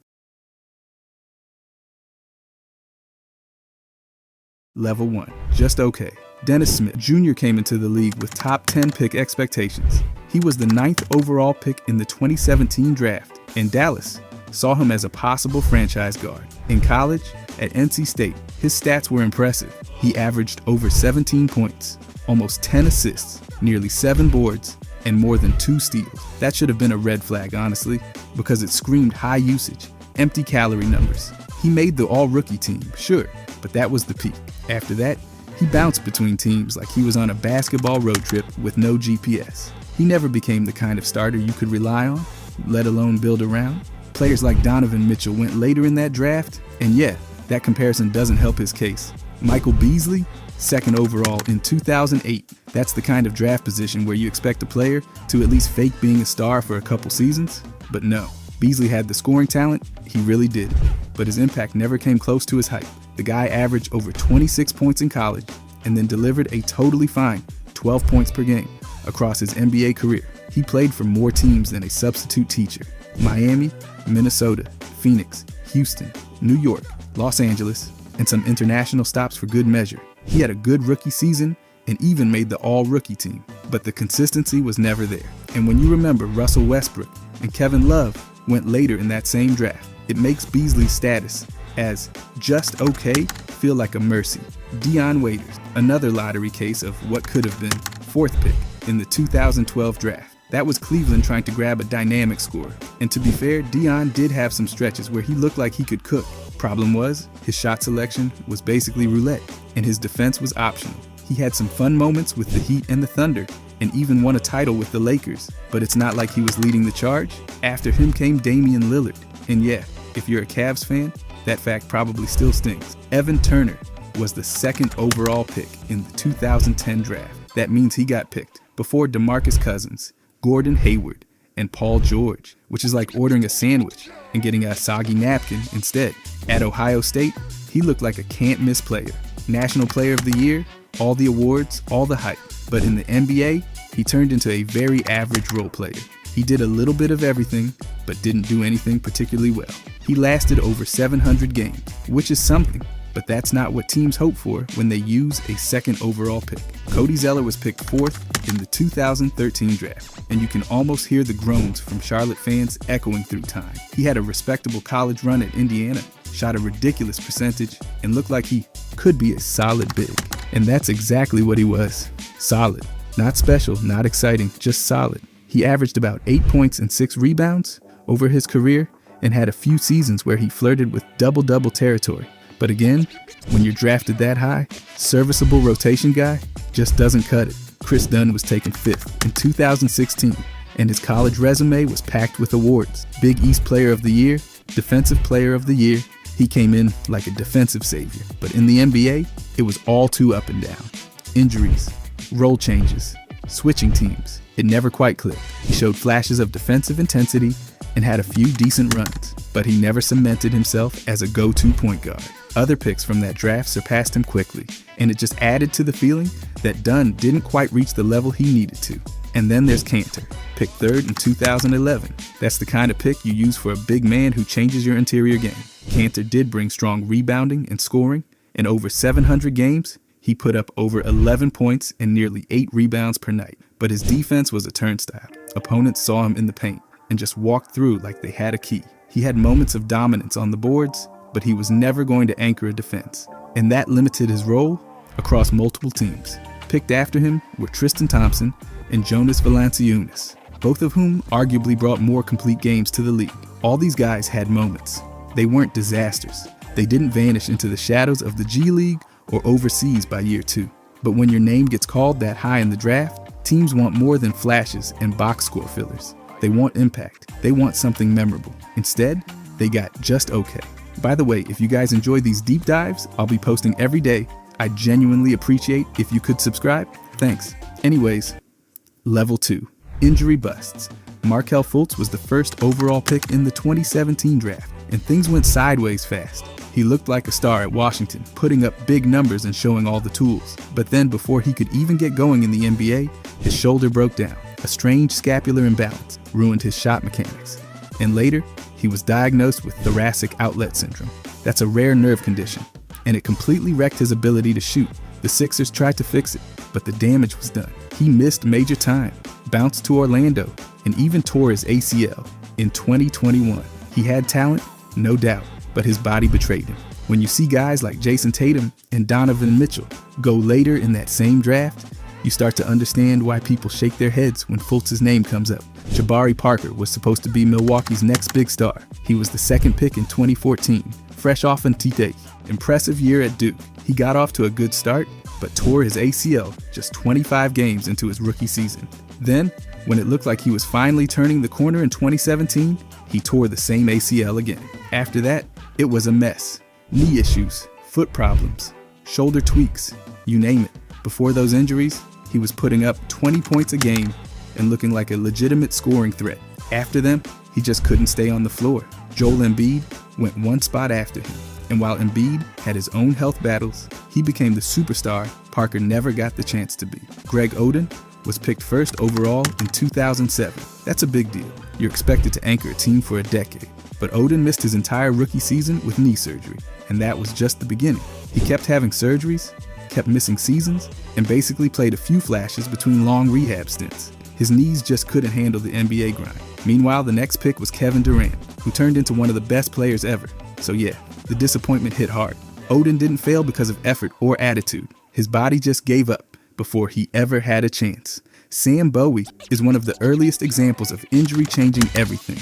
Level 1. Just okay. Dennis Smith Jr. came into the league with top 10 pick expectations. He was the 9th overall pick in the 2017 draft, and Dallas saw him as a possible franchise guard. In college, at NC State, his stats were impressive. He averaged over 17 points, almost 10 assists, nearly 7 boards, and more than 2 steals. That should have been a red flag, honestly, because it screamed high usage, empty calorie numbers. He made the all-rookie team, sure, but that was the peak. After that, he bounced between teams like he was on a basketball road trip with no GPS. He never became the kind of starter you could rely on, let alone build around. Players like Donovan Mitchell went later in that draft, and yeah, that comparison doesn't help his case. Michael Beasley, 2nd overall in 2008. That's the kind of draft position where you expect a player to at least fake being a star for a couple seasons. But no, Beasley had the scoring talent, he really did. But his impact never came close to his hype. The guy averaged over 26 points in college and then delivered a totally fine 12 points per game across his NBA career. He played for more teams than a substitute teacher. Miami, Minnesota, Phoenix, Houston, New York, Los Angeles, and some international stops for good measure. He had a good rookie season and even made the all-rookie team, but the consistency was never there. And when you remember Russell Westbrook and Kevin Love went later in that same draft, it makes Beasley's status as just okay feel like a mercy. Dion Waiters, another lottery case of what could have been 4th pick in the 2012 draft. That was Cleveland trying to grab a dynamic scorer. And to be fair, Dion did have some stretches where he looked like he could cook. Problem was, his shot selection was basically roulette, and his defense was optional. He had some fun moments with the Heat and the Thunder, and even won a title with the Lakers, but it's not like he was leading the charge. After him came Damian Lillard, and yeah, if you're a Cavs fan, that fact probably still stings. Evan Turner was the second overall pick in the 2010 draft. That means he got picked before DeMarcus Cousins, Gordon Hayward, and Paul George, which is like ordering a sandwich and getting a soggy napkin instead. At Ohio State, he looked like a can't-miss player. National Player of the Year, all the awards, all the hype. But in the NBA, he turned into a very average role player. He did a little bit of everything, but didn't do anything particularly well. He lasted over 700 games, which is something, but that's not what teams hope for when they use a second overall pick. Cody Zeller was picked 4th in the 2013 draft, and you can almost hear the groans from Charlotte fans echoing through time. He had a respectable college run at Indiana, shot a ridiculous percentage, and looked like he could be a solid big. And that's exactly what he was. Solid. Not special, not exciting, just solid. He averaged about 8 points and 6 rebounds over his career and had a few seasons where he flirted with double-double territory. But again, when you're drafted that high, serviceable rotation guy just doesn't cut it. Chris Dunn was taken 5th in 2016, and his college resume was packed with awards. Big East Player of the Year, Defensive Player of the Year. He came in like a defensive savior. But in the NBA, it was all too up and down. Injuries, role changes, switching teams. It never quite clicked. He showed flashes of defensive intensity and had a few decent runs, but he never cemented himself as a go-to point guard. Other picks from that draft surpassed him quickly, and it just added to the feeling that Dunn didn't quite reach the level he needed to. And then there's Kanter, picked 3rd in 2011. That's the kind of pick you use for a big man who changes your interior game. Kanter did bring strong rebounding and scoring. In over 700 games, he put up over 11 points and nearly 8 rebounds per night. But his defense was a turnstile. Opponents saw him in the paint and just walked through like they had a key. He had moments of dominance on the boards, but he was never going to anchor a defense. And that limited his role across multiple teams. Picked after him were Tristan Thompson and Jonas Valanciunas, both of whom arguably brought more complete games to the league. All these guys had moments. They weren't disasters. They didn't vanish into the shadows of the G League or overseas by year 2. But when your name gets called that high in the draft, teams want more than flashes and box score fillers. They want impact. They want something memorable. Instead, they got just okay. By the way, if you guys enjoy these deep dives, I'll be posting every day. I genuinely appreciate if you could subscribe. Thanks. Anyways, Level 2. Injury busts. Markelle Fultz was the first overall pick in the 2017 draft, and things went sideways fast. He looked like a star at Washington, putting up big numbers and showing all the tools. But then before he could even get going in the NBA, his shoulder broke down. A strange scapular imbalance ruined his shot mechanics. And later, he was diagnosed with thoracic outlet syndrome. That's a rare nerve condition, and it completely wrecked his ability to shoot. The Sixers tried to fix it, but the damage was done. He missed major time, bounced to Orlando, and even tore his ACL in 2021. He had talent, no doubt, but his body betrayed him. When you see guys like Jason Tatum and Donovan Mitchell go later in that same draft, you start to understand why people shake their heads when Fultz's name comes up. Jabari Parker was supposed to be Milwaukee's next big star. He was the second pick in 2014, fresh off Antite. Impressive year at Duke. He got off to a good start, but tore his ACL just 25 games into his rookie season. Then, when it looked like he was finally turning the corner in 2017, he tore the same ACL again. After that, it was a mess. Knee issues, foot problems, shoulder tweaks, you name it. Before those injuries, he was putting up 20 points a game and looking like a legitimate scoring threat. After them, he just couldn't stay on the floor. Joel Embiid went one spot after him. And while Embiid had his own health battles, he became the superstar Parker never got the chance to be. Greg Oden was picked 1st overall in 2007. That's a big deal. You're expected to anchor a team for a decade. But Oden missed his entire rookie season with knee surgery, and that was just the beginning. He kept having surgeries, kept missing seasons, and basically played a few flashes between long rehab stints. His knees just couldn't handle the NBA grind. Meanwhile, the next pick was Kevin Durant, who turned into one of the best players ever. So yeah, the disappointment hit hard. Oden didn't fail because of effort or attitude. His body just gave up before he ever had a chance. Sam Bowie is one of the earliest examples of injury changing everything.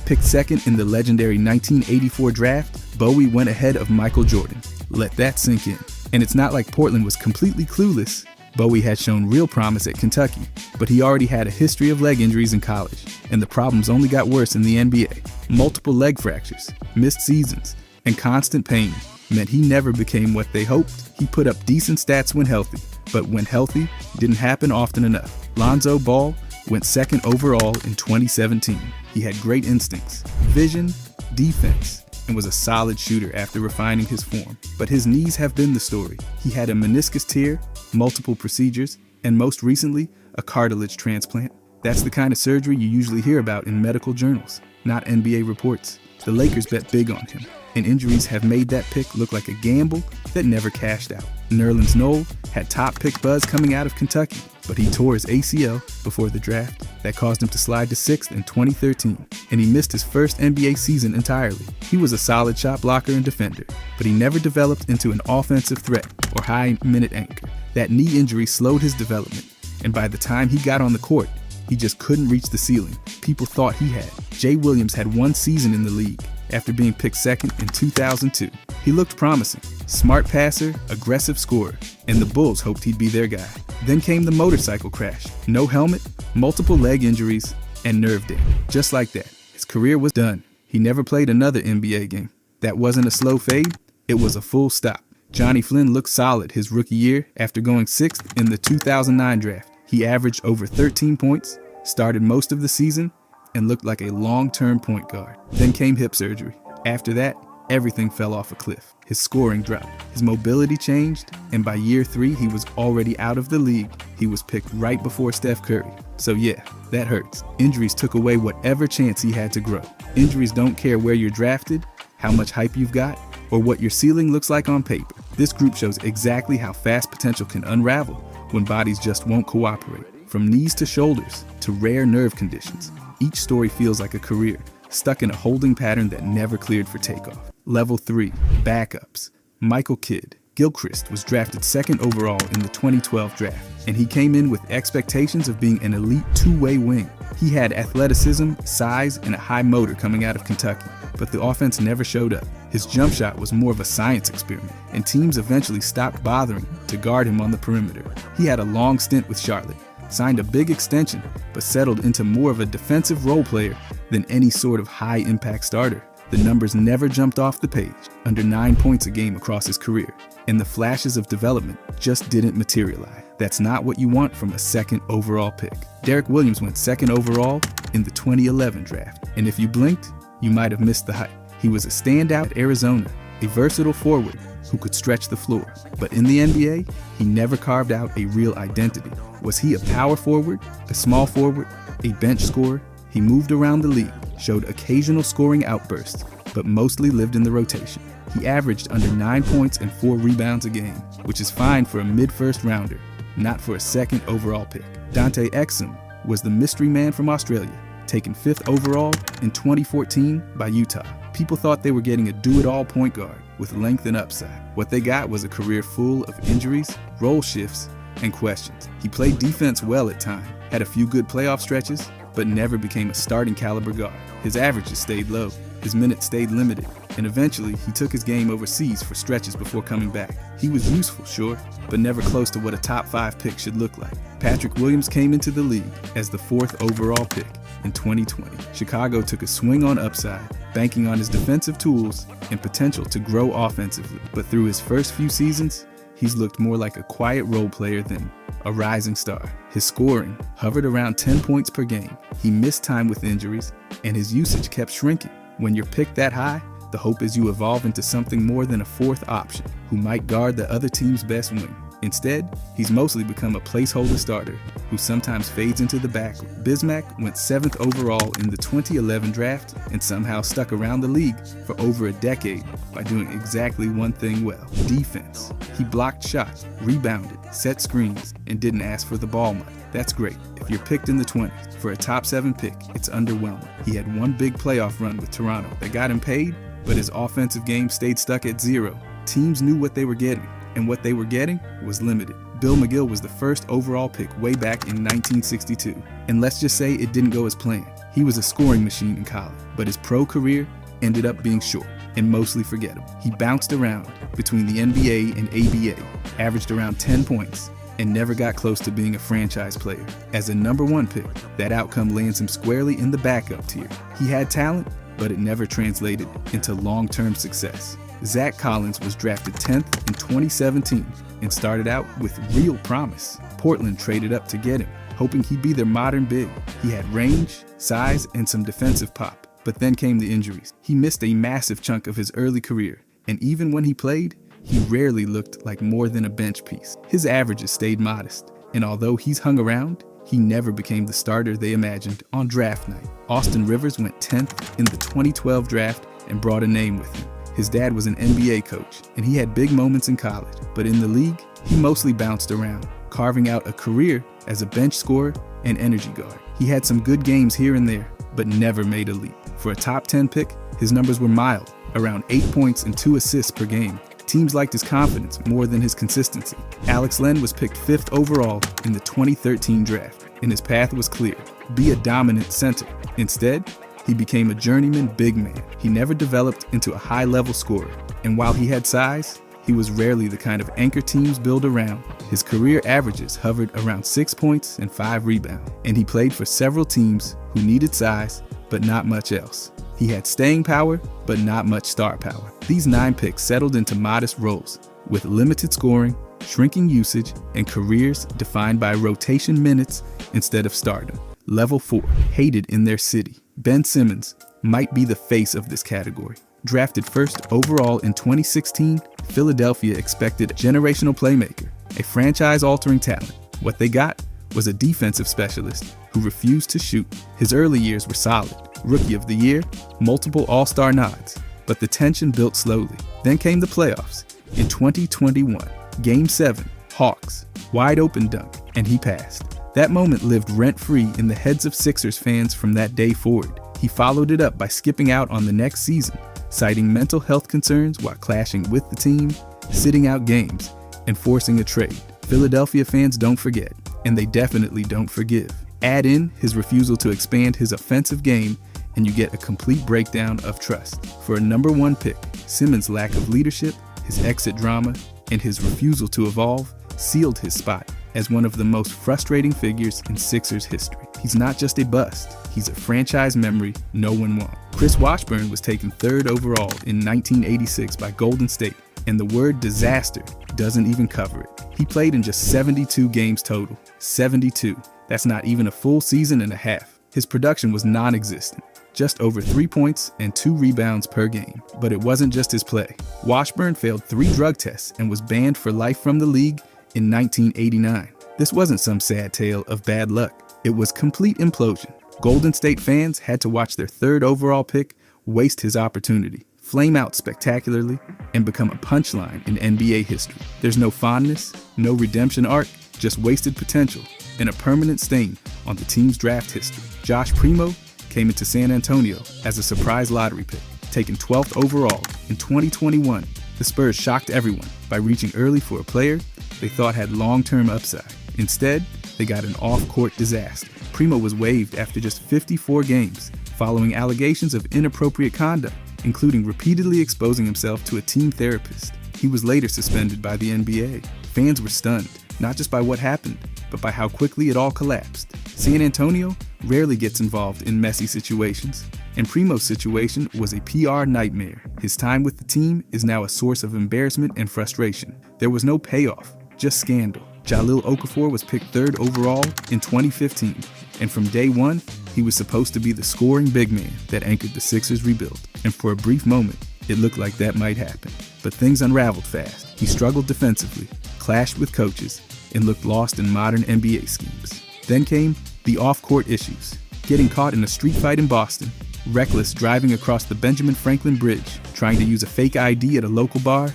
Picked 2nd in the legendary 1984 draft, Bowie went ahead of Michael Jordan. Let that sink in. And it's not like Portland was completely clueless. Bowie had shown real promise at Kentucky, but he already had a history of leg injuries in college, and the problems only got worse in the NBA. Multiple leg fractures, missed seasons, and constant pain meant he never became what they hoped. He put up decent stats when healthy, but when healthy, didn't happen often enough. Lonzo Ball went second overall in 2017. He had great instincts, vision, defense, and was a solid shooter after refining his form. But his knees have been the story. He had a meniscus tear, multiple procedures, and most recently, a cartilage transplant. That's the kind of surgery you usually hear about in medical journals, not NBA reports. The Lakers bet big on him, and injuries have made that pick look like a gamble that never cashed out. Nerlens Noel had top pick buzz coming out of Kentucky, but he tore his ACL before the draft. That caused him to slide to 6th in 2013, and he missed his first NBA season entirely. He was a solid shot blocker and defender, but he never developed into an offensive threat or high-minute anchor. That knee injury slowed his development, and by the time he got on the court, he just couldn't reach the ceiling people thought he had. Jay Williams had one season in the league after being picked second in 2002. He looked promising, smart passer, aggressive scorer, and the Bulls hoped he'd be their guy. Then came the motorcycle crash. No helmet, multiple leg injuries, and nerve damage. Just like that, his career was done. He never played another NBA game. That wasn't a slow fade, it was a full stop. Johnny Flynn looked solid his rookie year after going 6th in the 2009 draft. He averaged over 13 points, started most of the season, and looked like a long-term point guard. Then came hip surgery. After that, everything fell off a cliff. His scoring dropped, his mobility changed, and by year 3, he was already out of the league. He was picked right before Steph Curry. So yeah, that hurts. Injuries took away whatever chance he had to grow. Injuries don't care where you're drafted, how much hype you've got, or what your ceiling looks like on paper. This group shows exactly how fast potential can unravel when bodies just won't cooperate. From knees to shoulders to rare nerve conditions, each story feels like a career, stuck in a holding pattern that never cleared for takeoff. Level 3, backups. Michael Kidd Gilchrist was drafted 2nd overall in the 2012 draft, and he came in with expectations of being an elite two-way wing. He had athleticism, size, and a high motor coming out of Kentucky, but the offense never showed up. His jump shot was more of a science experiment, and teams eventually stopped bothering to guard him on the perimeter. He had a long stint with Charlotte, signed a big extension, but settled into more of a defensive role player than any sort of high-impact starter. The numbers never jumped off the page, under 9 points a game across his career, and the flashes of development just didn't materialize. That's not what you want from a 2nd overall pick. Derek Williams went 2nd overall in the 2011 draft, and if you blinked, you might have missed the hype. He was a standout at Arizona, a versatile forward who could stretch the floor, but in the NBA, he never carved out a real identity. Was he a power forward, a small forward, a bench scorer? He moved around the league, showed occasional scoring outbursts, but mostly lived in the rotation. He averaged under 9 points and 4 rebounds a game, which is fine for a mid-first rounder, not for a 2nd overall pick. Dante Exum was the mystery man from Australia, taken 5th overall in 2014 by Utah. People thought they were getting a do-it-all point guard with length and upside. What they got was a career full of injuries, role shifts, and questions. He played defense well at times, had a few good playoff stretches, but never became a starting caliber guard. His averages stayed low, his minutes stayed limited, and eventually he took his game overseas for stretches before coming back. He was useful, sure, but never close to what a top 5 pick should look like. Patrick Williams came into the league as the 4th overall pick in 2020. Chicago took a swing on upside, banking on his defensive tools and potential to grow offensively. But through his first few seasons, he's looked more like a quiet role player than a rising star. His scoring hovered around 10 points per game. He missed time with injuries, and his usage kept shrinking. When you're picked that high, the hope is you evolve into something more than a 4th option who might guard the other team's best wing. Instead, he's mostly become a placeholder starter who sometimes fades into the back. Bismack went 7th overall in the 2011 draft and somehow stuck around the league for over a decade by doing exactly one thing well: defense. He blocked shots, rebounded, set screens, and didn't ask for the ball much. That's great. If you're picked in the 20s, for a top 7 pick, it's underwhelming. He had one big playoff run with Toronto that got him paid, but his offensive game stayed stuck at 0. Teams knew what they were getting, and what they were getting was limited. Bill McGill was the 1st overall pick way back in 1962, and let's just say it didn't go as planned. He was a scoring machine in college, but his pro career ended up being short. and mostly forgettable. He bounced around between the NBA and ABA, averaged around 10 points, and never got close to being a franchise player. As a number 1 pick, that outcome lands him squarely in the backup tier. He had talent, but it never translated into long-term success. Zach Collins was drafted 10th in 2017 and started out with real promise. Portland traded up to get him, hoping he'd be their modern big. He had range, size, and some defensive pop, but then came the injuries. He missed a massive chunk of his early career, and even when he played, he rarely looked like more than a bench piece. His averages stayed modest, and although he's hung around, he never became the starter they imagined on draft night. Austin Rivers went 10th in the 2012 draft and brought a name with him. His dad was an NBA coach, and he had big moments in college, but in the league, he mostly bounced around, carving out a career as a bench scorer and energy guard. He had some good games here and there, but never made a leap. For a top 10 pick, his numbers were mild, around 8 points and 2 assists per game. Teams liked his confidence more than his consistency. Alex Len was picked 5th overall in the 2013 draft, and his path was clear: be a dominant center. Instead, he became a journeyman big man. He never developed into a high-level scorer, and while he had size, he was rarely the kind of anchor teams build around. His career averages hovered around 6 points and 5 rebounds, and he played for several teams who needed size, but not much else. He had staying power, but not much star power. These 9 picks settled into modest roles, with limited scoring, shrinking usage, and careers defined by rotation minutes instead of stardom. Level 4, hated in their city. Ben Simmons might be the face of this category. Drafted 1st overall in 2016, Philadelphia expected a generational playmaker, a franchise-altering talent. What they got was a defensive specialist who refused to shoot. His early years were solid. Rookie of the Year, multiple All-Star nods, but the tension built slowly. Then came the playoffs. In 2021, Game 7, Hawks, wide open dunk, and he passed. That moment lived rent-free in the heads of Sixers fans from that day forward. He followed it up by skipping out on the next season, citing mental health concerns while clashing with the team, sitting out games, and forcing a trade. Philadelphia fans don't forget, and they definitely don't forgive. Add in his refusal to expand his offensive game, and you get a complete breakdown of trust. For a number 1 pick, Simmons' lack of leadership, his exit drama, and his refusal to evolve sealed his spot as one of the most frustrating figures in Sixers history. He's not just a bust, he's a franchise memory no one wants. Chris Washburn was taken 3rd overall in 1986 by Golden State, and the word disaster doesn't even cover it. He played in just 72 games total. 72. That's not even a full season and a half. His production was non-existent, just over 3 points and 2 rebounds per game. But it wasn't just his play. Washburn failed 3 drug tests and was banned for life from the league in 1989. This wasn't some sad tale of bad luck. It was complete implosion. Golden State fans had to watch their 3rd overall pick waste his opportunity, flame out spectacularly, and become a punchline in NBA history. There's no fondness, no redemption arc, just wasted potential and a permanent stain on the team's draft history. Josh Primo came into San Antonio as a surprise lottery pick. Taken 12th overall in 2021, the Spurs shocked everyone by reaching early for a player they thought had long-term upside. Instead, they got an off-court disaster. Primo was waived after just 54 games, following allegations of inappropriate conduct, including repeatedly exposing himself to a team therapist. He was later suspended by the NBA. Fans were stunned, not just by what happened, but by how quickly it all collapsed. San Antonio rarely gets involved in messy situations, and Primo's situation was a PR nightmare. His time with the team is now a source of embarrassment and frustration. There was no payoff, just scandal. Jahlil Okafor was picked 3rd overall in 2015, and from day 1, he was supposed to be the scoring big man that anchored the Sixers' rebuild. And for a brief moment, it looked like that might happen. But things unraveled fast. He struggled defensively, clashed with coaches, and looked lost in modern NBA schemes. Then came the off-court issues. Getting caught in a street fight in Boston, reckless driving across the Benjamin Franklin Bridge, trying to use a fake ID at a local bar,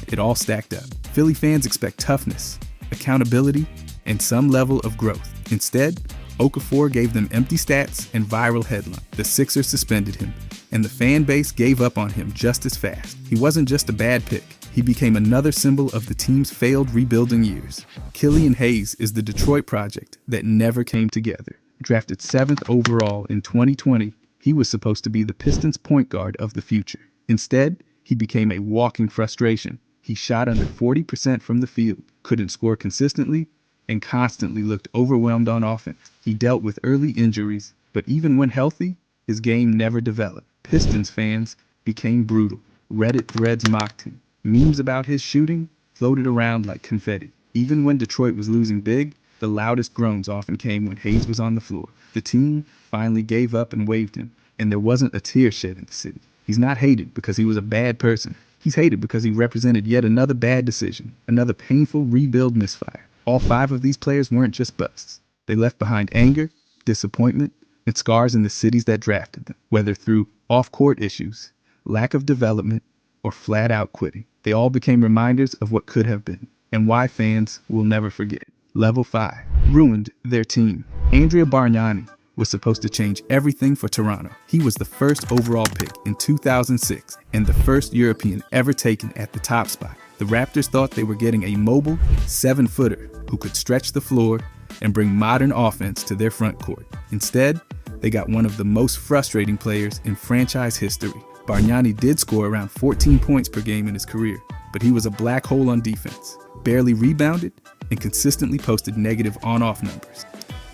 it all stacked up. Philly fans expect toughness, accountability, and some level of growth. Instead, Okafor gave them empty stats and viral headlines. The Sixers suspended him, and the fan base gave up on him just as fast. He wasn't just a bad pick. He became another symbol of the team's failed rebuilding years. Killian Hayes is the Detroit project that never came together. Drafted 7th overall in 2020, he was supposed to be the Pistons' point guard of the future. Instead, He became a walking frustration. He shot under 40% from the field, couldn't score consistently, and constantly looked overwhelmed on offense. He dealt with early injuries, but even when healthy, his game never developed. Pistons fans became brutal. Reddit threads mocked him. Memes about his shooting floated around like confetti. Even when Detroit was losing big, the loudest groans often came when Hayes was on the floor. The team finally gave up and waived him, and there wasn't a tear shed in the city. He's not hated because he was a bad person. He's hated because he represented yet another bad decision, another painful rebuild misfire. All 5 of these players weren't just busts. They left behind anger, disappointment, and scars in the cities that drafted them, whether through off-court issues, lack of development, or flat-out quitting. They all became reminders of what could have been, and why fans will never forget. Level 5 ruined their team. Andrea Bargnani was supposed to change everything for Toronto. He was the first overall pick in 2006 and the first European ever taken at the top spot. The Raptors thought they were getting a mobile 7-footer who could stretch the floor and bring modern offense to their front court. Instead, they got one of the most frustrating players in franchise history. Bargnani did score around 14 points per game in his career, but he was a black hole on defense, barely rebounded, and consistently posted negative on-off numbers.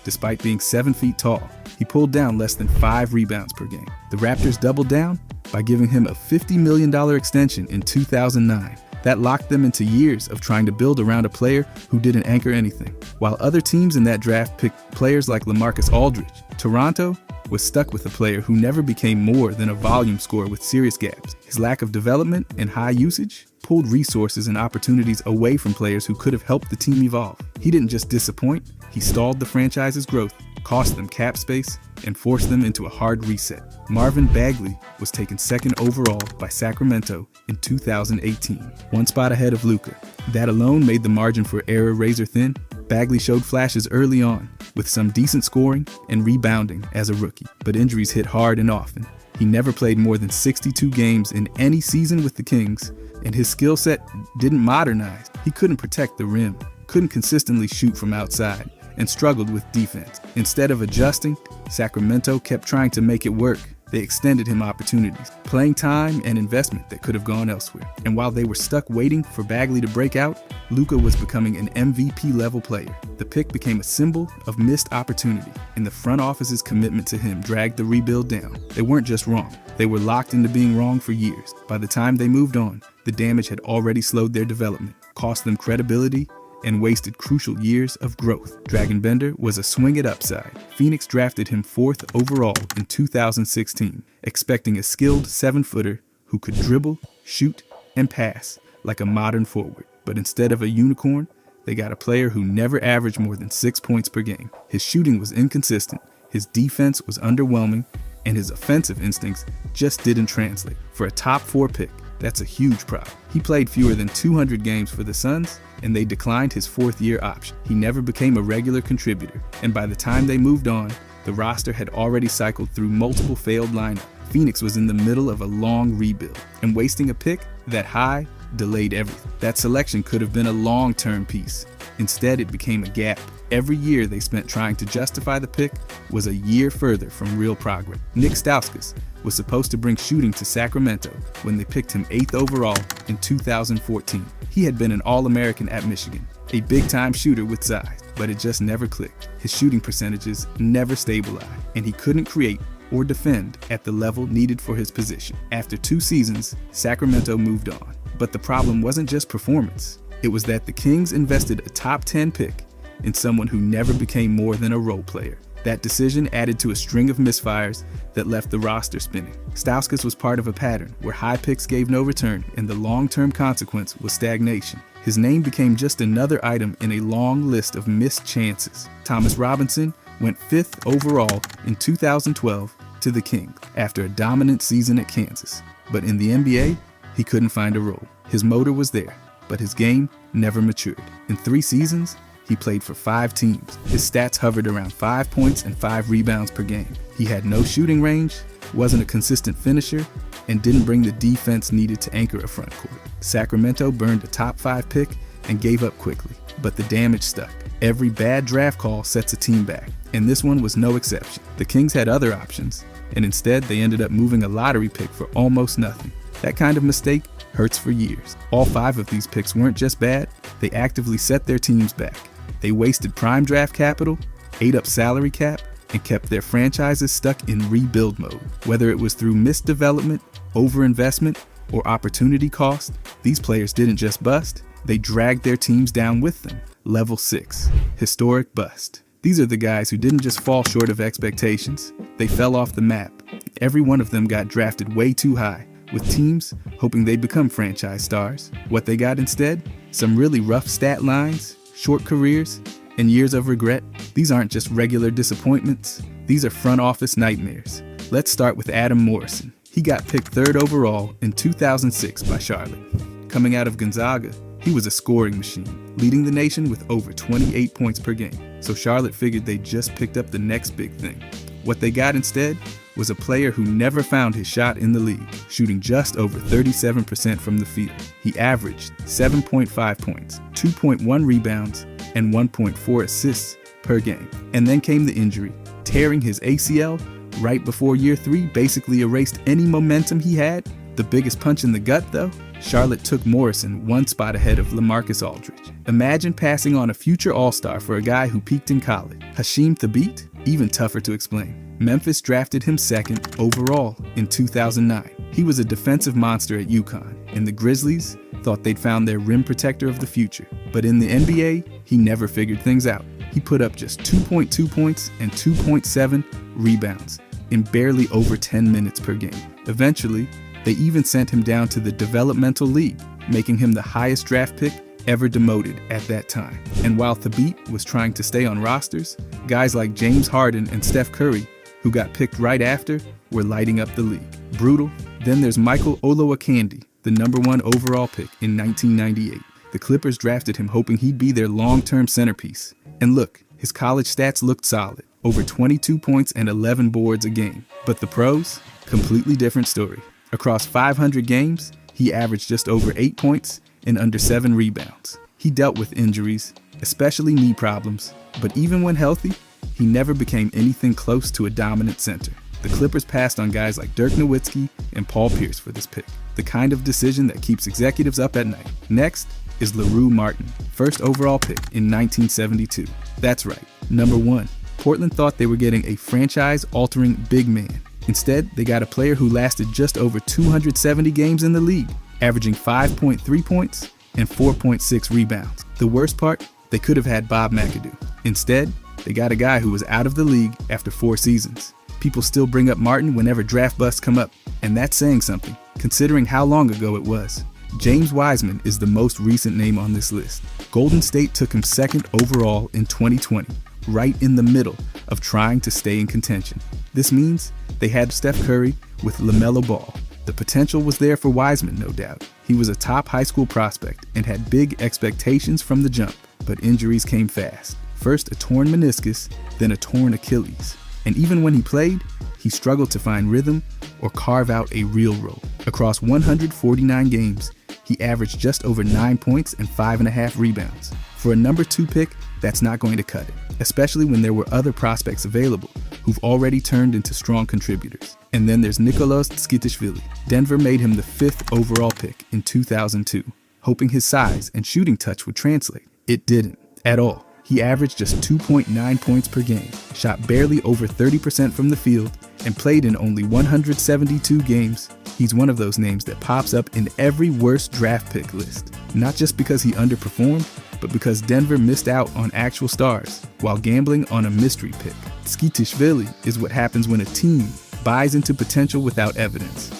Despite being 7 feet tall, he pulled down less than 5 rebounds per game. The Raptors doubled down by giving him a $50 million extension in 2009. That locked them into years of trying to build around a player who didn't anchor anything. While other teams in that draft picked players like LaMarcus Aldridge, Toronto was stuck with a player who never became more than a volume scorer with serious gaps. His lack of development and high usage pulled resources and opportunities away from players who could have helped the team evolve. He didn't just disappoint, he stalled the franchise's growth, cost them cap space, and forced them into a hard reset. Marvin Bagley was taken 2nd overall by Sacramento in 2018, 1 spot ahead of Luka. That alone made the margin for error razor thin. Bagley showed flashes early on, with some decent scoring and rebounding as a rookie, but injuries hit hard and often. He never played more than 62 games in any season with the Kings, and his skill set didn't modernize. He couldn't protect the rim, couldn't consistently shoot from outside, and struggled with defense. Instead of adjusting, Sacramento kept trying to make it work. They extended him opportunities, playing time and investment that could have gone elsewhere. And while they were stuck waiting for Bagley to break out, Luka was becoming an MVP-level player. The pick became a symbol of missed opportunity, and the front office's commitment to him dragged the rebuild down. They weren't just wrong. They were locked into being wrong for years. By the time they moved on, the damage had already slowed their development, cost them credibility, and wasted crucial years of growth. Dragon Bender was a swing at upside. Phoenix drafted him 4th overall in 2016, expecting a skilled 7-footer who could dribble, shoot, and pass like a modern forward. But instead of a unicorn, they got a player who never averaged more than 6 points per game. His shooting was inconsistent, his defense was underwhelming, and his offensive instincts just didn't translate. For a top 4 pick, that's a huge problem. He played fewer than 200 games for the Suns, and they declined his 4th-year option. He never became a regular contributor, and by the time they moved on, the roster had already cycled through multiple failed lineups. Phoenix was in the middle of a long rebuild, and wasting a pick that high delayed everything. That selection could have been a long-term piece. Instead, it became a gap. Every year they spent trying to justify the pick was a year further from real progress. Nick Stauskas was supposed to bring shooting to Sacramento when they picked him 8th overall in 2014. He had been an All-American at Michigan, a big-time shooter with size, but it just never clicked. His shooting percentages never stabilized, and he couldn't create or defend at the level needed for his position. After 2 seasons, Sacramento moved on. But the problem wasn't just performance. It was that the Kings invested a top 10 pick in someone who never became more than a role player. That decision added to a string of misfires that left the roster spinning. Stauskas was part of a pattern where high picks gave no return, and the long-term consequence was stagnation. His name became just another item in a long list of missed chances. Thomas Robinson went 5th overall in 2012 to the Kings after a dominant season at Kansas. But in the NBA, he couldn't find a role. His motor was there, but his game never matured. In 3 seasons, he played for 5 teams. His stats hovered around 5 points and 5 rebounds per game. He had no shooting range, wasn't a consistent finisher, and didn't bring the defense needed to anchor a front court. Sacramento burned a top 5 pick and gave up quickly, but the damage stuck. Every bad draft call sets a team back, and this one was no exception. The Kings had other options, and instead they ended up moving a lottery pick for almost nothing. That kind of mistake hurts for years. All 5 of these picks weren't just bad, they actively set their teams back. They wasted prime draft capital, ate up salary cap, and kept their franchises stuck in rebuild mode. Whether it was through missed development, overinvestment, or opportunity cost, these players didn't just bust, they dragged their teams down with them. Level 6. Historic bust. These are the guys who didn't just fall short of expectations, they fell off the map. Every one of them got drafted way too high, with teams hoping they'd become franchise stars. What they got instead? Some really rough stat lines, short careers, and years of regret. These aren't just regular disappointments, these are front office nightmares. Let's start with Adam Morrison. He got picked 3rd overall in 2006 by Charlotte. Coming out of Gonzaga, he was a scoring machine, leading the nation with over 28 points per game. So Charlotte figured they just picked up the next big thing. What they got instead was a player who never found his shot in the league, shooting just over 37% from the field. He averaged 7.5 points, 2.1 rebounds, and 1.4 assists per game. And then came the injury. Tearing his ACL right before year 3 basically erased any momentum he had. The biggest punch in the gut, though? Charlotte took Morrison 1 spot ahead of LaMarcus Aldridge. Imagine passing on a future all-star for a guy who peaked in college. Hasheem Thabeet? Even tougher to explain. Memphis drafted him 2nd overall in 2009. He was a defensive monster at UConn, and the Grizzlies thought they'd found their rim protector of the future. But in the NBA, he never figured things out. He put up just 2.2 points and 2.7 rebounds in barely over 10 minutes per game. Eventually, they even sent him down to the developmental league, making him the highest draft pick ever demoted at that time. And while Thabeet was trying to stay on rosters, guys like James Harden and Steph Curry, who got picked right after, were lighting up the league. Brutal. Then there's Michael Olowokandi, the number 1 overall pick in 1998. The Clippers drafted him hoping he'd be their long-term centerpiece. And look, his college stats looked solid. Over 22 points and 11 boards a game. But the pros? Completely different story. Across 500 games, he averaged just over 8 points and under 7 rebounds. He dealt with injuries, especially knee problems, but even when healthy, he never became anything close to a dominant center. The Clippers passed on guys like Dirk Nowitzki and Paul Pierce for this pick, the kind of decision that keeps executives up at night. Next is LaRue Martin, 1st overall pick in 1972. That's right, number 1. Portland thought they were getting a franchise-altering big man. Instead, they got a player who lasted just over 270 games in the league, averaging 5.3 points and 4.6 rebounds. The worst part, they could have had Bob McAdoo. Instead, they got a guy who was out of the league after 4 seasons. People still bring up Martin whenever draft busts come up, and that's saying something, considering how long ago it was. James Wiseman is the most recent name on this list. Golden State took him 2nd overall in 2020, right in the middle of trying to stay in contention. This means they had Steph Curry with LaMelo Ball. The potential was there for Wiseman, no doubt. He was a top high school prospect and had big expectations from the jump, but injuries came fast. First a torn meniscus, then a torn Achilles. And even when he played, he struggled to find rhythm or carve out a real role. Across 149 games, he averaged just over 9 points and 5.5 rebounds. For a number 2 pick, that's not going to cut it, especially when there were other prospects available who've already turned into strong contributors. And then there's Nicolas Skitishvili. Denver made him the 5th overall pick in 2002, hoping his size and shooting touch would translate. It didn't, at all. He averaged just 2.9 points per game, shot barely over 30% from the field, and played in only 172 games. He's one of those names that pops up in every worst draft pick list. Not just because he underperformed, but because Denver missed out on actual stars while gambling on a mystery pick. Skitishvili is what happens when a team buys into potential without evidence.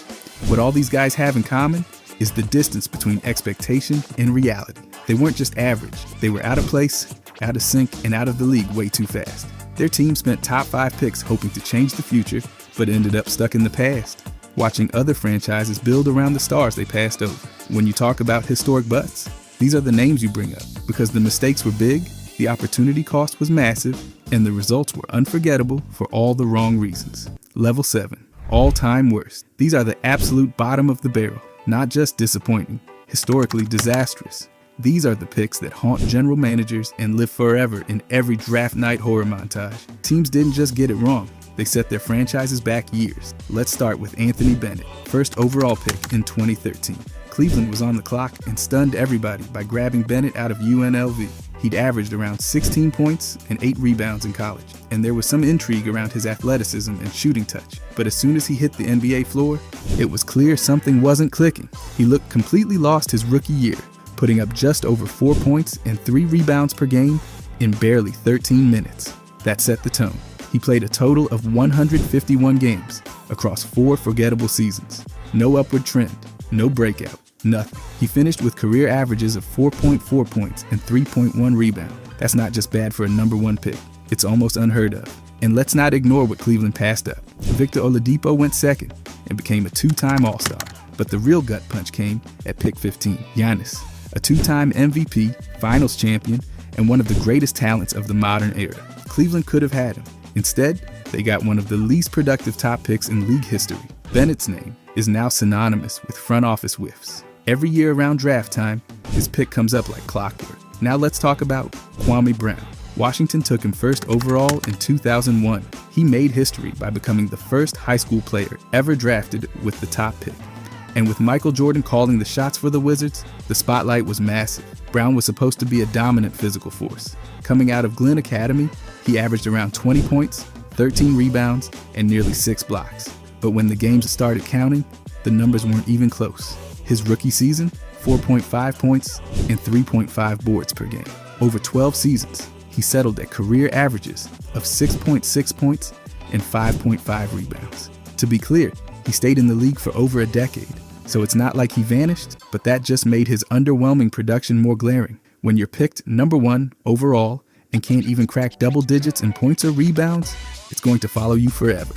What all these guys have in common is the distance between expectation and reality. They weren't just average, they were out of place, out of sync, and out of the league way too fast. Their team spent top 5 picks hoping to change the future, but ended up stuck in the past, watching other franchises build around the stars they passed over. When you talk about historic busts, these are the names you bring up, because the mistakes were big, the opportunity cost was massive, and the results were unforgettable for all the wrong reasons. Level 7, all-time worst. These are the absolute bottom of the barrel, not just disappointing, historically disastrous. These are the picks that haunt general managers and live forever in every draft night horror montage. Teams didn't just get it wrong, They set their franchises back years. Let's start with Anthony Bennett, first overall pick in 2013. Cleveland was on the clock and stunned everybody by grabbing Bennett out of UNLV. He'd averaged around 16 points and 8 rebounds in college, and there was some intrigue around his athleticism and shooting touch. But as soon as he hit the NBA floor, it was clear something wasn't clicking. He looked completely lost his rookie year, putting up just over 4 points and 3 rebounds per game in barely 13 minutes. That set the tone. He played a total of 151 games across 4 forgettable seasons. No upward trend, no breakout, nothing. He finished with career averages of 4.4 points and 3.1 rebounds. That's not just bad for a number 1 pick. It's almost unheard of. And let's not ignore what Cleveland passed up. Victor Oladipo went second and became a 2-time All-Star. But the real gut punch came at pick 15, Giannis, a 2-time MVP, finals champion, and one of the greatest talents of the modern era. Cleveland could have had him. Instead, they got one of the least productive top picks in league history. Bennett's name is now synonymous with front office whiffs. Every year around draft time, his pick comes up like clockwork. Now let's talk about Kwame Brown. Washington took him first overall in 2001. He made history by becoming the first high school player ever drafted with the top pick. And with Michael Jordan calling the shots for the Wizards, the spotlight was massive. Brown was supposed to be a dominant physical force. Coming out of Glenn Academy, he averaged around 20 points, 13 rebounds, and nearly 6 blocks. But when the games started counting, the numbers weren't even close. His rookie season, 4.5 points and 3.5 boards per game. Over 12 seasons, he settled at career averages of 6.6 points and 5.5 rebounds. To be clear, he stayed in the league for over a decade, so it's not like he vanished, but that just made his underwhelming production more glaring. When you're picked number 1 overall and can't even crack double digits in points or rebounds, it's going to follow you forever.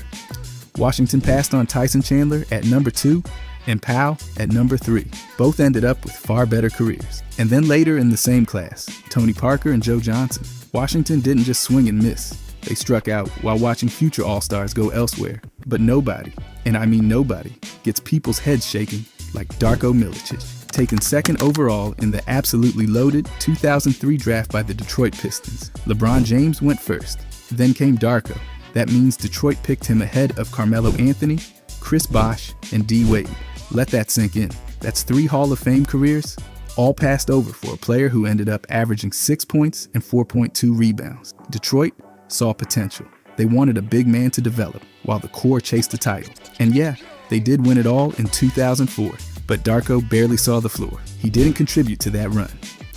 Washington passed on Tyson Chandler at number 2 and Powell at number 3. Both ended up with far better careers. And then later in the same class, Tony Parker and Joe Johnson. Washington didn't just swing and miss. They struck out while watching future All-Stars go elsewhere. But nobody, and I mean nobody, gets people's heads shaking like Darko Milicic. Taken second overall in the absolutely loaded 2003 draft by the Detroit Pistons, LeBron James went first. Then came Darko. That means Detroit picked him ahead of Carmelo Anthony, Chris Bosh, and D. Wade. Let that sink in. That's 3 Hall of Fame careers, all passed over for a player who ended up averaging 6 points and 4.2 rebounds. Detroit saw potential. They wanted a big man to develop, while the core chased the title. And yeah, they did win it all in 2004, but Darko barely saw the floor. He didn't contribute to that run,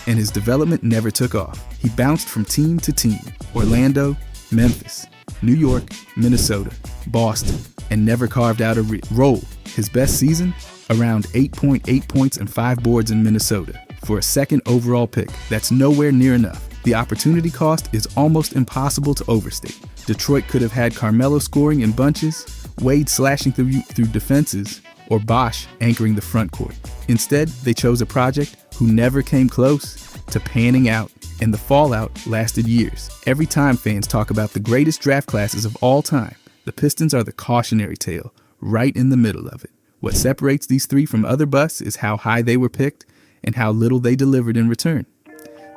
and his development never took off. He bounced from team to team: Orlando, Memphis, New York, Minnesota, Boston, and never carved out a role. His best season? Around 8.8 points and 5 boards in Minnesota. For a second overall pick, that's nowhere near enough. The opportunity cost is almost impossible to overstate. Detroit could have had Carmelo scoring in bunches, Wade slashing through defenses, or Bosh anchoring the front court. Instead, they chose a project who never came close to panning out, and the fallout lasted years. Every time fans talk about the greatest draft classes of all time, the Pistons are the cautionary tale, right in the middle of it. What separates these 3 from other busts is how high they were picked and how little they delivered in return.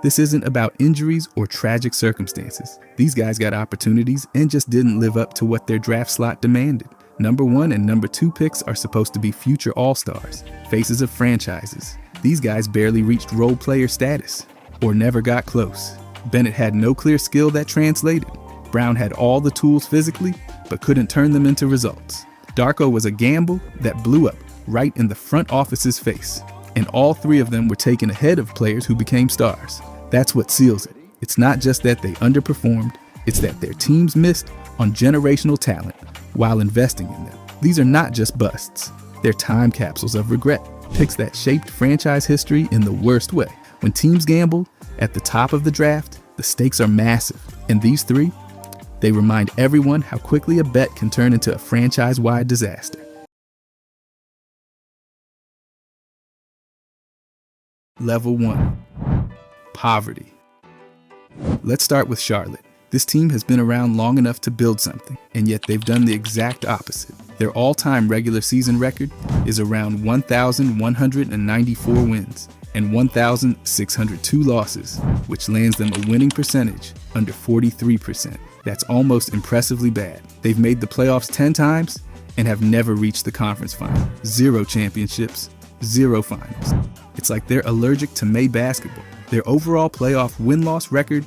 This isn't about injuries or tragic circumstances. These guys got opportunities and just didn't live up to what their draft slot demanded. Number 1 and number 2 picks are supposed to be future all-stars, faces of franchises. These guys barely reached role player status, or never got close. Bennett had no clear skill that translated. Brown had all the tools physically, but couldn't turn them into results. Darko was a gamble that blew up right in the front office's face, and all 3 of them were taken ahead of players who became stars. That's what seals it. It's not just that they underperformed, it's that their teams missed on generational talent while investing in them. These are not just busts, they're time capsules of regret, picks that shaped franchise history in the worst way. When teams gamble at the top of the draft, the stakes are massive, and these 3, they remind everyone how quickly a bet can turn into a franchise-wide disaster. Level 1. Poverty. Let's start with Charlotte. This team has been around long enough to build something, and yet they've done the exact opposite. Their all-time regular season record is around 1,194 wins and 1,602 losses, which lands them a winning percentage under 43%. That's almost impressively bad. They've made the playoffs 10 times and have never reached the conference final. 0 championships, 0 finals. It's like they're allergic to May basketball. Their overall playoff win-loss record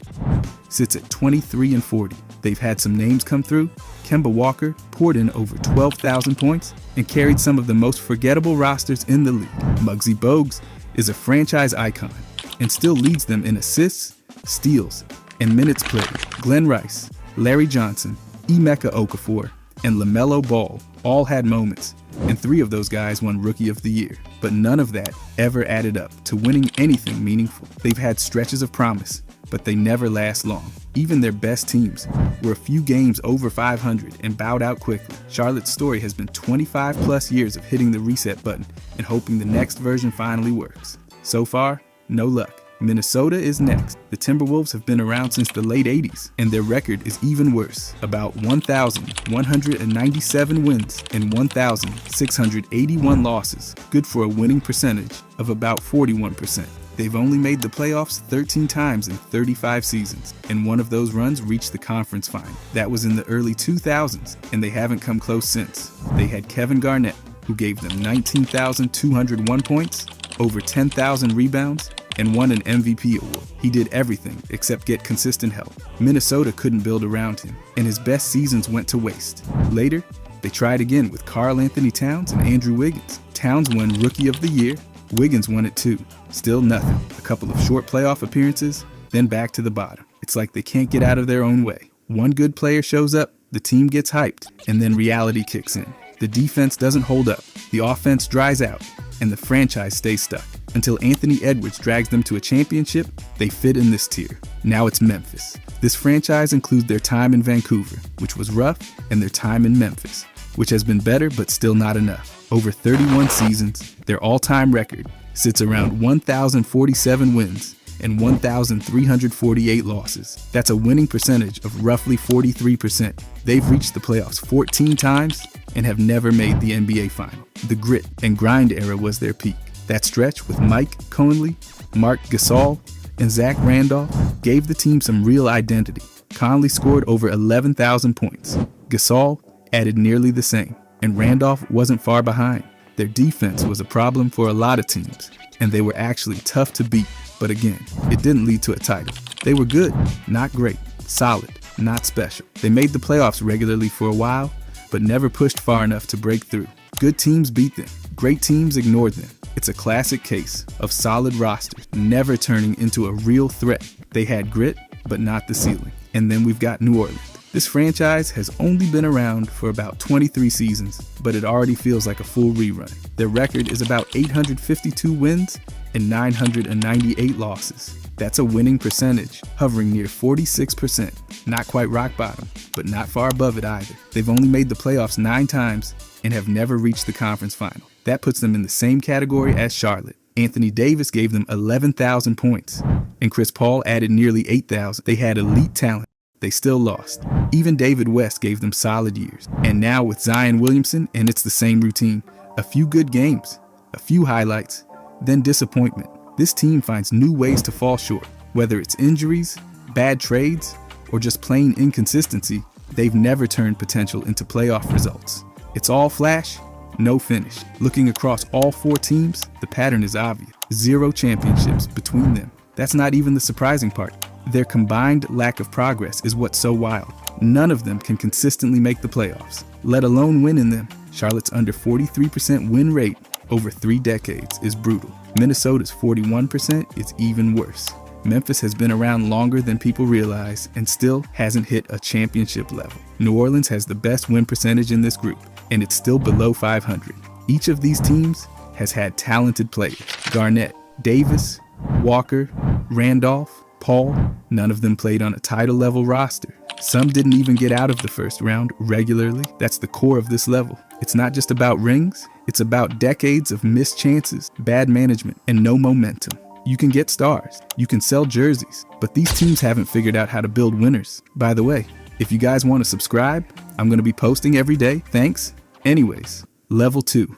sits at 23-40. They've had some names come through. Kemba Walker poured in over 12,000 points and carried some of the most forgettable rosters in the league. Muggsy Bogues is a franchise icon and still leads them in assists, steals, and minutes played. Glenn Rice, Larry Johnson, Emeka Okafor, and LaMelo Ball all had moments, and 3 of those guys won Rookie of the Year. But none of that ever added up to winning anything meaningful. They've had stretches of promise, but they never last long. Even their best teams were a few games over 500 and bowed out quickly. Charlotte's story has been 25 plus years of hitting the reset button and hoping the next version finally works. So far, no luck. Minnesota is next. The Timberwolves have been around since the late 80s, and their record is even worse. About 1,197 wins and 1,681 losses, good for a winning percentage of about 41%. They've only made the playoffs 13 times in 35 seasons, and one of those runs reached the conference final. That was in the early 2000s, and they haven't come close since. They had Kevin Garnett, who gave them 19,201 points, over 10,000 rebounds, and won an MVP award. He did everything except get consistent help. Minnesota couldn't build around him, and his best seasons went to waste. Later, they tried again with Karl Anthony Towns and Andrew Wiggins. Towns won Rookie of the Year, Wiggins won it too. Still nothing. A couple of short playoff appearances, then back to the bottom. It's like they can't get out of their own way. One good player shows up, the team gets hyped, and then reality kicks in. The defense doesn't hold up, the offense dries out, and the franchise stays stuck. Until Anthony Edwards drags them to a championship, they fit in this tier. Now it's Memphis. This franchise includes their time in Vancouver, which was rough, and their time in Memphis, which has been better but still not enough. Over 31 seasons, their all-time record sits around 1,047 wins and 1,348 losses. That's a winning percentage of roughly 43%. They've reached the playoffs 14 times and have never made the NBA final. The grit and grind era was their peak. That stretch with Mike Conley, Mark Gasol, and Zach Randolph gave the team some real identity. Conley scored over 11,000 points. Gasol added nearly the same, and Randolph wasn't far behind. Their defense was a problem for a lot of teams, and they were actually tough to beat. But again, it didn't lead to a title. They were good, not great, solid, not special. They made the playoffs regularly for a while, but never pushed far enough to break through. Good teams beat them. Great teams ignored them. It's a classic case of solid rosters never turning into a real threat. They had grit, but not the ceiling. And then we've got New Orleans. This franchise has only been around for about 23 seasons, but it already feels like a full rerun. Their record is about 852 wins and 998 losses. That's a winning percentage, hovering near 46%. Not quite rock bottom, but not far above it either. They've only made the playoffs 9 times and have never reached the conference final. That puts them in the same category as Charlotte. Anthony Davis gave them 11,000 points, and Chris Paul added nearly 8,000. They had elite talent. They still lost. Even David West gave them solid years. And now with Zion Williamson, and it's the same routine. A few good games, a few highlights, then disappointment. This team finds new ways to fall short. Whether it's injuries, bad trades, or just plain inconsistency, they've never turned potential into playoff results. It's all flash, no finish. Looking across all 4 teams, the pattern is obvious. 0 championships between them. That's not even the surprising part. Their combined lack of progress is what's so wild. None of them can consistently make the playoffs, let alone win in them. Charlotte's under 43% win rate over 3 decades is brutal. Minnesota's 41% is even worse. Memphis has been around longer than people realize and still hasn't hit a championship level. New Orleans has the best win percentage in this group, and it's still below 500. Each of these teams has had talented players. Garnett, Davis, Walker, Randolph, Paul, none of them played on a title-level roster. Some didn't even get out of the first round regularly. That's the core of this level. It's not just about rings, it's about decades of missed chances, bad management, and no momentum. You can get stars, you can sell jerseys, but these teams haven't figured out how to build winners. By the way, if you guys want to subscribe, I'm going to be posting every day. Thanks. Anyways, level 2.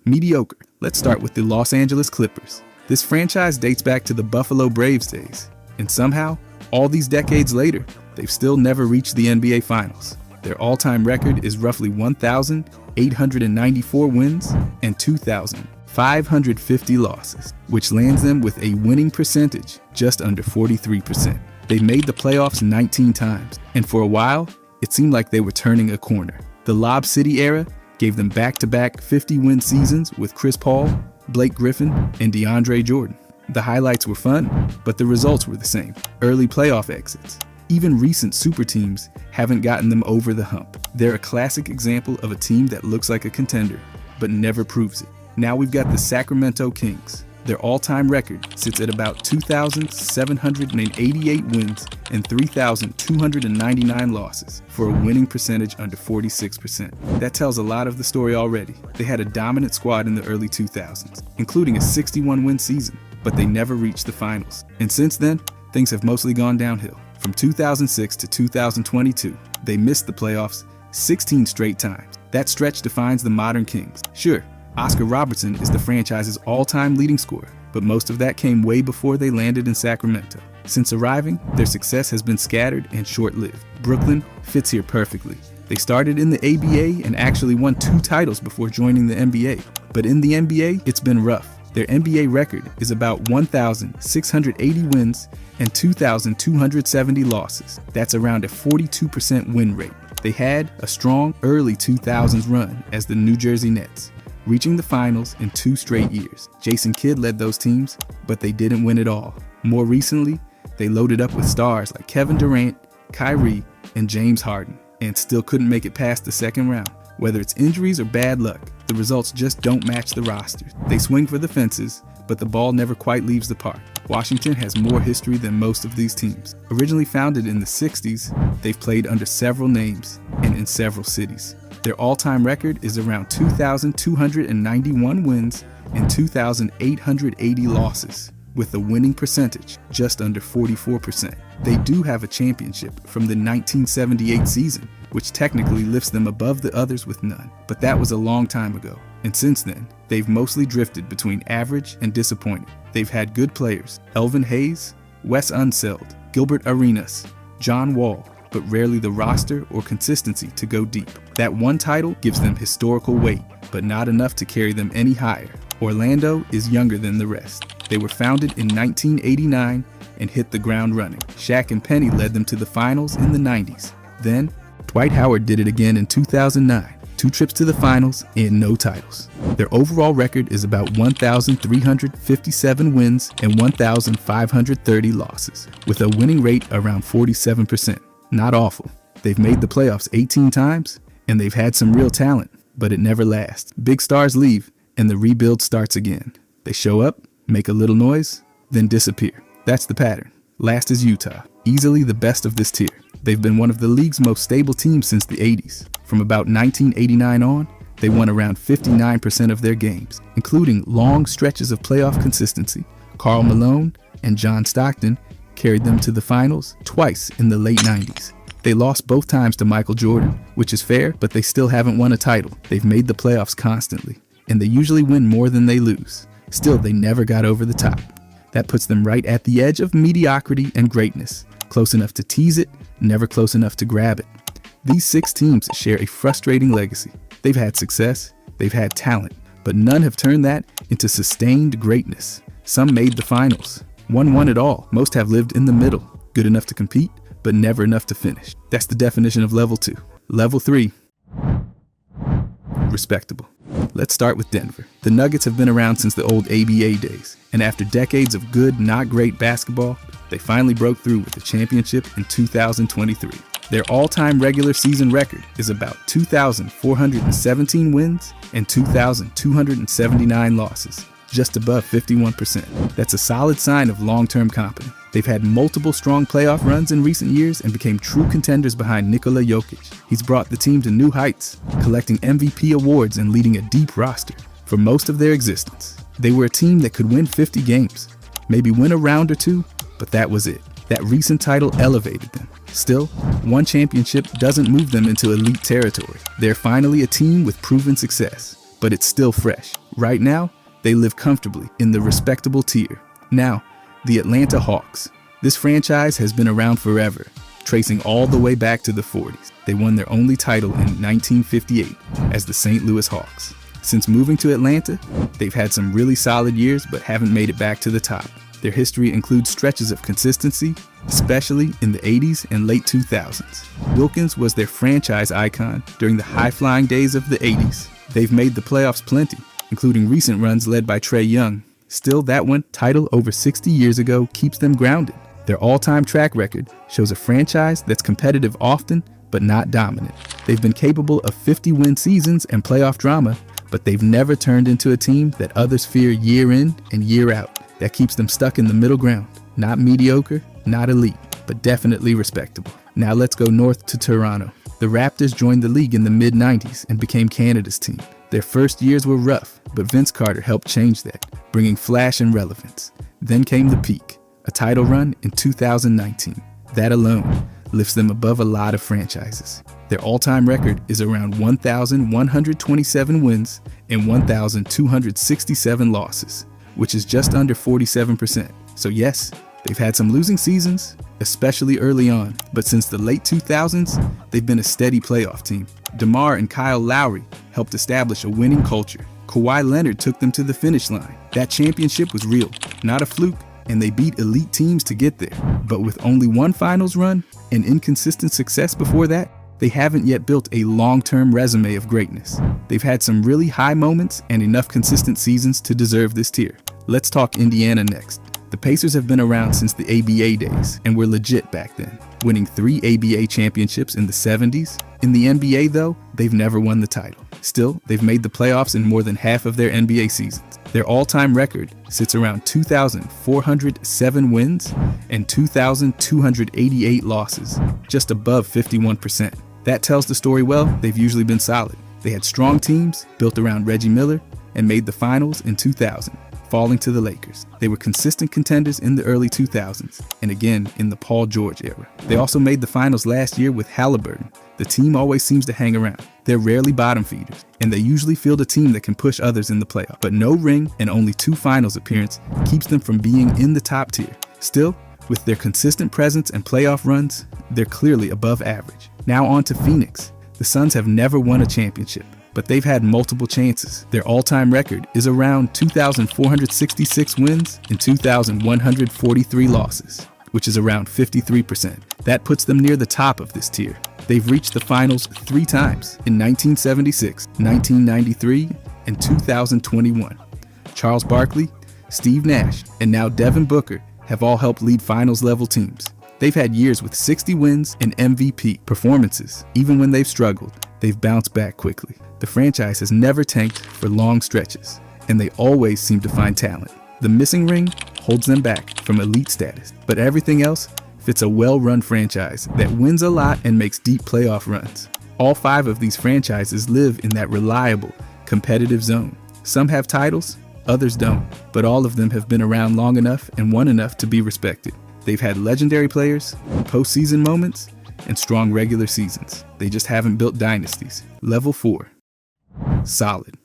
Mediocre. Let's start with the Los Angeles Clippers. This franchise dates back to the Buffalo Braves days, and somehow, all these decades later, they've still never reached the NBA Finals. Their all-time record is roughly 1,894 wins and 2,550 losses, which lands them with a winning percentage just under 43%. They made the playoffs 19 times, and for a while, it seemed like they were turning a corner. The Lob City era gave them back-to-back 50-win seasons with Chris Paul, Blake Griffin, and DeAndre Jordan. The highlights were fun, but the results were the same. Early playoff exits. Even recent super teams haven't gotten them over the hump. They're a classic example of a team that looks like a contender, but never proves it. Now we've got the Sacramento Kings. Their all-time record sits at about 2,788 wins and 3,299 losses for a winning percentage under 46%. That tells a lot of the story already. They had a dominant squad in the early 2000s, including a 61-win season, but they never reached the finals. And since then, things have mostly gone downhill. From 2006 to 2022, they missed the playoffs 16 straight times. That stretch defines the modern Kings. Sure, Oscar Robertson is the franchise's all-time leading scorer, but most of that came way before they landed in Sacramento. Since arriving, their success has been scattered and short-lived. Brooklyn fits here perfectly. They started in the ABA and actually won 2 titles before joining the NBA. But in the NBA, it's been rough. Their NBA record is about 1,680 wins and 2,270 losses. That's around a 42% win rate. They had a strong early 2000s run as the New Jersey Nets, reaching the finals in 2 straight years. Jason Kidd led those teams, but they didn't win it all. More recently, they loaded up with stars like Kevin Durant, Kyrie, and James Harden, and still couldn't make it past the second round. Whether it's injuries or bad luck, the results just don't match the roster. They swing for the fences, but the ball never quite leaves the park. Washington has more history than most of these teams. Originally founded in the 60s, they've played under several names and in several cities. Their all-time record is around 2,291 wins and 2,880 losses, with a winning percentage just under 44%. They do have a championship from the 1978 season, which technically lifts them above the others with none. But that was a long time ago, and since then, they've mostly drifted between average and disappointing. They've had good players, Elvin Hayes, Wes Unseld, Gilbert Arenas, John Wall, but rarely the roster or consistency to go deep. That one title gives them historical weight, but not enough to carry them any higher. Orlando is younger than the rest. They were founded in 1989 and hit the ground running. Shaq and Penny led them to the finals in the 90s. Then, Dwight Howard did it again in 2009. 2 trips to the finals and no titles. Their overall record is about 1,357 wins and 1,530 losses, with a winning rate around 47%. Not awful. They've made the playoffs 18 times, and they've had some real talent, but it never lasts. Big stars leave, and the rebuild starts again. They show up, make a little noise, then disappear. That's the pattern. Last is Utah, easily the best of this tier. They've been one of the league's most stable teams since the 80s. From about 1989 on, they won around 59% of their games, including long stretches of playoff consistency. Karl Malone and John Stockton carried them to the finals twice in the late 90s. They lost both times to Michael Jordan, which is fair, but they still haven't won a title. They've made the playoffs constantly, and they usually win more than they lose. Still, they never got over the top. That puts them right at the edge of mediocrity and greatness, close enough to tease it, never close enough to grab it. These 6 teams share a frustrating legacy. They've had success, they've had talent, but none have turned that into sustained greatness. Some made the finals. One won it all. Most have lived in the middle, good enough to compete, but never enough to finish. That's the definition of level 2. Level 3, respectable. Let's start with Denver. The Nuggets have been around since the old ABA days, and after decades of good, not great basketball, they finally broke through with the championship in 2023. Their all-time regular season record is about 2,417 wins and 2,279 losses, just above 51%. That's a solid sign of long-term competence. They've had multiple strong playoff runs in recent years and became true contenders behind Nikola Jokic. He's brought the team to new heights, collecting MVP awards and leading a deep roster. For most of their existence, they were a team that could win 50 games, maybe win a round or 2, but that was it. That recent title elevated them. Still, one championship doesn't move them into elite territory. They're finally a team with proven success, but it's still fresh. Right now, they live comfortably in the respectable tier. Now, the Atlanta Hawks. This franchise has been around forever. tracing all the way back to the 40s. They won their only title in 1958 as the St. Louis Hawks. Since moving to Atlanta, they've had some really solid years but haven't made it back to the top. Their history includes stretches of consistency, especially in the 80s and late 2000s. Wilkins was their franchise icon during the high-flying days of the 80s. They've made the playoffs plenty, including recent runs led by Trae Young. Still, that one title over 60 years ago keeps them grounded. Their all-time track record shows a franchise that's competitive often, but not dominant. They've been capable of 50-win seasons and playoff drama, but they've never turned into a team that others fear year in and year out. That keeps them stuck in the middle ground. Not mediocre, not elite, but definitely respectable. Now let's go north to Toronto. The Raptors joined the league in the mid-90s and became Canada's team. Their first years were rough, but Vince Carter helped change that, bringing flash and relevance. Then came the peak, a title run in 2019. That alone lifts them above a lot of franchises. Their all-time record is around 1,127 wins and 1,267 losses, which is just under 47%. So yes, they've had some losing seasons, especially early on, but since the late 2000s, they've been a steady playoff team. DeMar and Kyle Lowry helped establish a winning culture. Kawhi Leonard took them to the finish line. That championship was real, not a fluke, and they beat elite teams to get there. But with only one finals run and inconsistent success before that, they haven't yet built a long-term resume of greatness. They've had some really high moments and enough consistent seasons to deserve this tier. Let's talk Indiana next. The Pacers have been around since the ABA days and were legit back then, winning 3 ABA championships in the 70s. In the NBA though, they've never won the title. Still, they've made the playoffs in more than half of their NBA seasons. Their all-time record sits around 2,407 wins and 2,288 losses, just above 51%. That tells the story well. They've usually been solid. They had strong teams built around Reggie Miller and made the finals in 2000, falling to the Lakers. They were consistent contenders in the early 2000s and again in the Paul George era. They also made the finals last year with Halliburton. The team always seems to hang around. They're rarely bottom feeders, and they usually field a team that can push others in the playoff. But no ring and only 2 finals appearances keeps them from being in the top tier. Still, with their consistent presence and playoff runs, they're clearly above average. Now on to Phoenix. The Suns have never won a championship, but they've had multiple chances. Their all-time record is around 2,466 wins and 2,143 losses, which is around 53%. That puts them near the top of this tier. They've reached the finals 3 times, in 1976, 1993, and 2021. Charles Barkley, Steve Nash, and now Devin Booker have all helped lead finals-level teams. They've had years with 60 wins and MVP performances. Even when they've struggled, they've bounced back quickly. The franchise has never tanked for long stretches, and they always seem to find talent. The missing ring holds them back from elite status, but everything else fits a well-run franchise that wins a lot and makes deep playoff runs. All 5 of these franchises live in that reliable, competitive zone. Some have titles, others don't, but all of them have been around long enough and won enough to be respected. They've had legendary players, postseason moments, and strong regular seasons. They just haven't built dynasties. Level 4. Solid.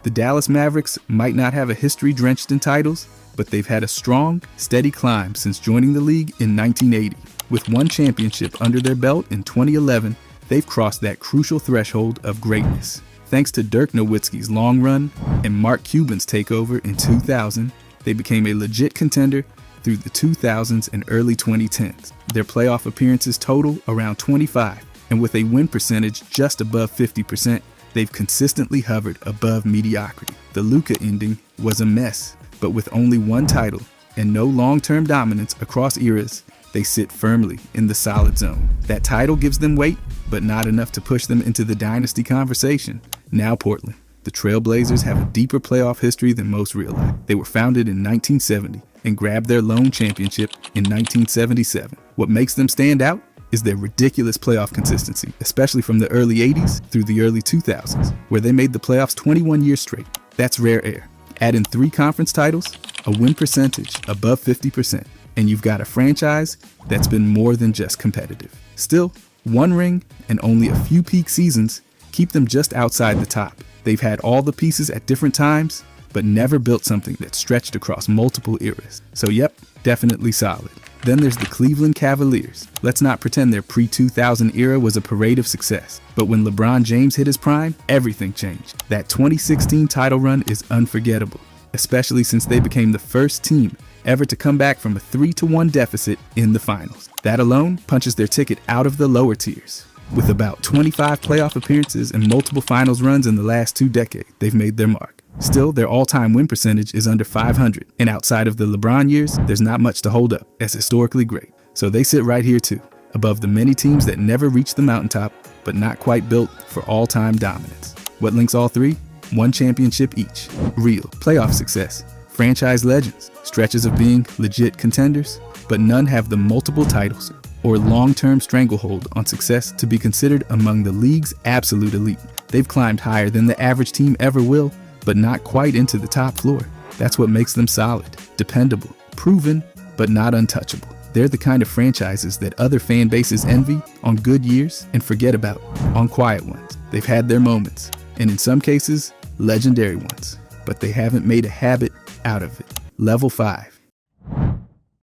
The Dallas Mavericks might not have a history drenched in titles, but they've had a strong, steady climb since joining the league in 1980. With 1 championship under their belt in 2011, they've crossed that crucial threshold of greatness. Thanks to Dirk Nowitzki's long run and Mark Cuban's takeover in 2000, they became a legit contender through the 2000s and early 2010s. Their playoff appearances total around 25, and with a win percentage just above 50%, they've consistently hovered above mediocrity. The Luka ending was a mess, but with only 1 title and no long-term dominance across eras, they sit firmly in the solid zone. That title gives them weight, but not enough to push them into the dynasty conversation. Now Portland. The Trailblazers have a deeper playoff history than most realize. They were founded in 1970 and grabbed their lone championship in 1977. What makes them stand out is their ridiculous playoff consistency, especially from the early 80s through the early 2000s, where they made the playoffs 21 years straight. That's rare air. Add in 3 conference titles, a win percentage above 50%, and you've got a franchise that's been more than just competitive. Still, 1 ring and only a few peak seasons keep them just outside the top. They've had all the pieces at different times, but never built something that stretched across multiple eras. So yep, definitely solid. Then there's the Cleveland Cavaliers. Let's not pretend their pre-2000 era was a parade of success. But when LeBron James hit his prime, everything changed. That 2016 title run is unforgettable, especially since they became the first team ever to come back from a 3-1 deficit in the finals. That alone punches their ticket out of the lower tiers. With about 25 playoff appearances and multiple finals runs in the last 2 decades, they've made their mark. Still, their all-time win percentage is under 500, and outside of the LeBron years, there's not much to hold up as historically great. So they sit right here too, above the many teams that never reached the mountaintop, but not quite built for all-time dominance. What links all three? One championship each. Real playoff success. Franchise legends. Stretches of being legit contenders, but none have the multiple titles or long-term stranglehold on success to be considered among the league's absolute elite. They've climbed higher than the average team ever will, but not quite into the top floor. That's what makes them solid, dependable, proven, but not untouchable. They're the kind of franchises that other fan bases envy on good years and forget about on quiet ones. They've had their moments, and in some cases, legendary ones, but they haven't made a habit out of it. Level 5.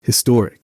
Historic.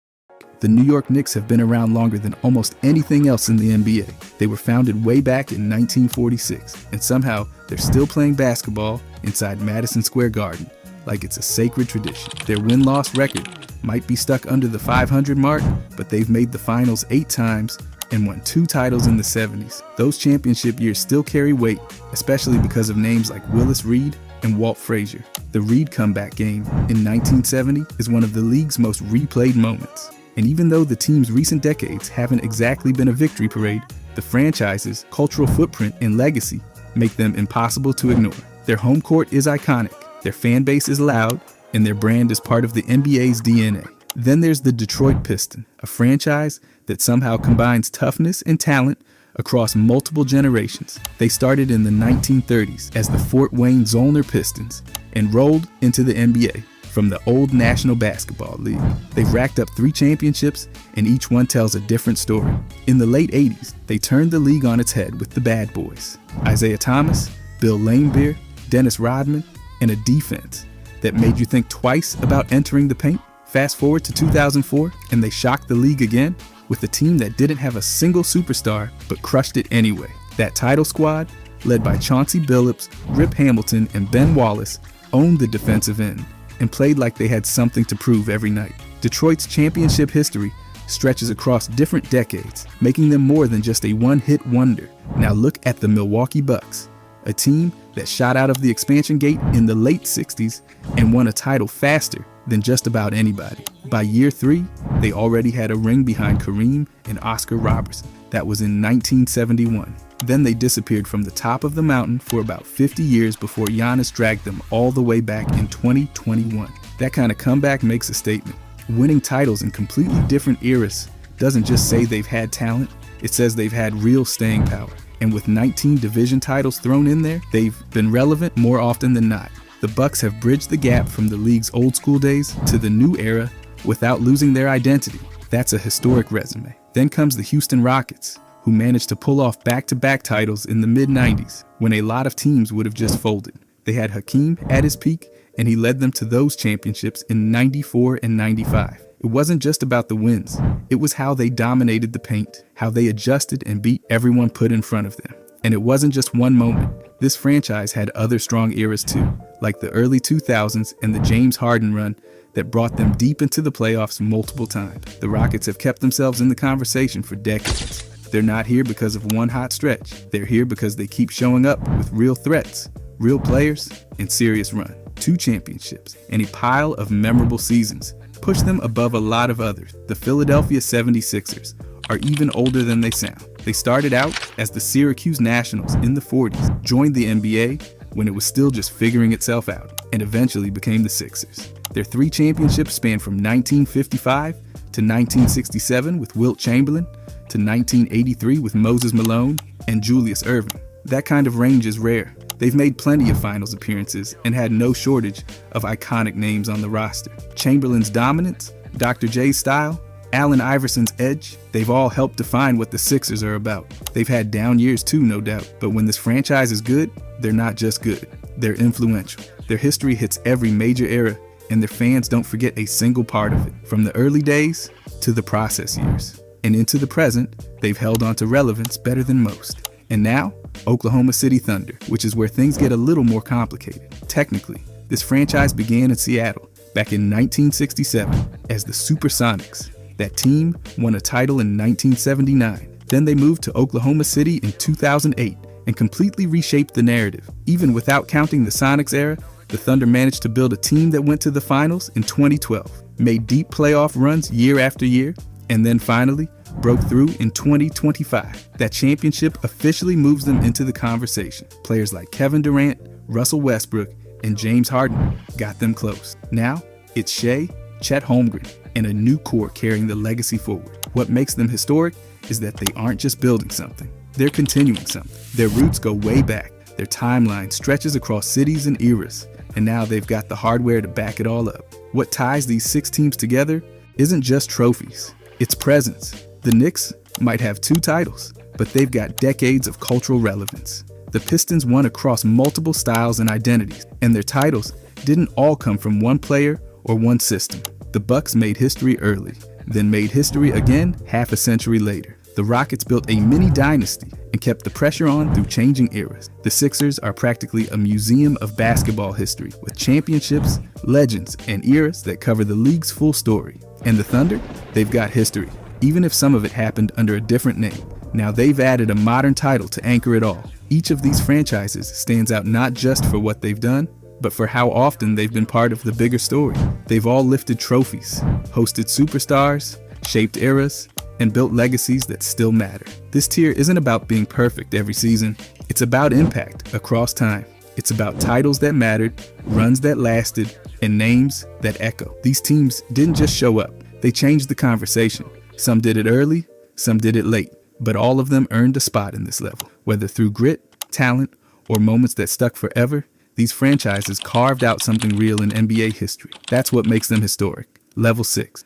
The New York Knicks have been around longer than almost anything else in the NBA. They were founded way back in 1946, and somehow they're still playing basketball inside Madison Square Garden, like it's a sacred tradition. Their win-loss record might be stuck under the 500 mark, but they've made the finals 8 times and won 2 titles in the 70s. Those championship years still carry weight, especially because of names like Willis Reed and Walt Frazier. The Reed comeback game in 1970 is one of the league's most replayed moments. And even though the team's recent decades haven't exactly been a victory parade, the franchise's cultural footprint and legacy make them impossible to ignore. Their home court is iconic, their fan base is loud, and their brand is part of the NBA's DNA. Then there's the Detroit Pistons, a franchise that somehow combines toughness and talent across multiple generations. They started in the 1930s as the Fort Wayne Zollner Pistons and rolled into the NBA from the old National Basketball League. They've racked up 3 championships, and each one tells a different story. In the late 80s, they turned the league on its head with the Bad Boys. Isaiah Thomas, Bill Laimbeer, Dennis Rodman, and a defense that made you think twice about entering the paint. Fast forward to 2004, and they shocked the league again with a team that didn't have a single superstar, but crushed it anyway. That title squad, led by Chauncey Billups, Rip Hamilton, and Ben Wallace, owned the defensive end and played like they had something to prove every night. Detroit's championship history stretches across different decades, making them more than just a one-hit wonder. Now look at the Milwaukee Bucks, a team that shot out of the expansion gate in the late 60s and won a title faster than just about anybody. By year 3, they already had a ring behind Kareem and Oscar Robertson. That was in 1971. Then they disappeared from the top of the mountain for about 50 years before Giannis dragged them all the way back in 2021. That kind of comeback makes a statement. Winning titles in completely different eras doesn't just say they've had talent, it says they've had real staying power. And with 19 division titles thrown in there, they've been relevant more often than not. The Bucks have bridged the gap from the league's old school days to the new era without losing their identity. That's a historic resume. Then comes the Houston Rockets, who managed to pull off back-to-back titles in the mid-90s when a lot of teams would have just folded. They had Hakeem at his peak, and he led them to those championships in 94 and 95. It wasn't just about the wins. It was how they dominated the paint, how they adjusted and beat everyone put in front of them. And it wasn't just one moment. This franchise had other strong eras too, like the early 2000s and the James Harden run that brought them deep into the playoffs multiple times. The Rockets have kept themselves in the conversation for decades. They're not here because of one hot stretch. They're here because they keep showing up with real threats, real players, and serious run. 2 championships, and a pile of memorable seasons push them above a lot of others. The Philadelphia 76ers are even older than they sound. They started out as the Syracuse Nationals in the 40s, joined the NBA when it was still just figuring itself out, and eventually became the Sixers. Their 3 championships span from 1955 to 1967 with Wilt Chamberlain, to 1983 with Moses Malone and Julius Erving. That kind of range is rare. They've made plenty of finals appearances and had no shortage of iconic names on the roster. Chamberlain's dominance, Dr. J's style, Allen Iverson's edge, they've all helped define what the Sixers are about. They've had down years too, no doubt, but when this franchise is good, they're not just good, they're influential. Their history hits every major era and their fans don't forget a single part of it, from the early days to the process years. And into the present, they've held on to relevance better than most. And now, Oklahoma City Thunder, which is where things get a little more complicated. Technically, this franchise began in Seattle back in 1967 as the Supersonics. That team won a title in 1979. Then they moved to Oklahoma City in 2008 and completely reshaped the narrative. Even without counting the Sonics era, the Thunder managed to build a team that went to the finals in 2012, made deep playoff runs year after year, and then finally broke through in 2025. That championship officially moves them into the conversation. Players like Kevin Durant, Russell Westbrook, and James Harden got them close. Now, it's Shea, Chet Holmgren, and a new core carrying the legacy forward. What makes them historic is that they aren't just building something, they're continuing something. Their roots go way back, their timeline stretches across cities and eras, and now they've got the hardware to back it all up. What ties these 6 teams together isn't just trophies, it's presence. The Knicks might have 2 titles, but they've got decades of cultural relevance. The Pistons won across multiple styles and identities, and their titles didn't all come from one player or one system. The Bucks made history early, then made history again half a century later. The Rockets built a mini dynasty and kept the pressure on through changing eras. The Sixers are practically a museum of basketball history, with championships, legends, and eras that cover the league's full story. And the Thunder? They've got history, even if some of it happened under a different name. Now they've added a modern title to anchor it all. Each of these franchises stands out not just for what they've done, but for how often they've been part of the bigger story. They've all lifted trophies, hosted superstars, shaped eras, and built legacies that still matter. This tier isn't about being perfect every season. It's about impact across time. It's about titles that mattered, runs that lasted, and names that echo. These teams didn't just show up, they changed the conversation. Some did it early, some did it late, but all of them earned a spot in this level. Whether through grit, talent, or moments that stuck forever, these franchises carved out something real in NBA history. That's what makes them historic. Level 6.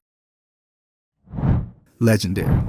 Legendary.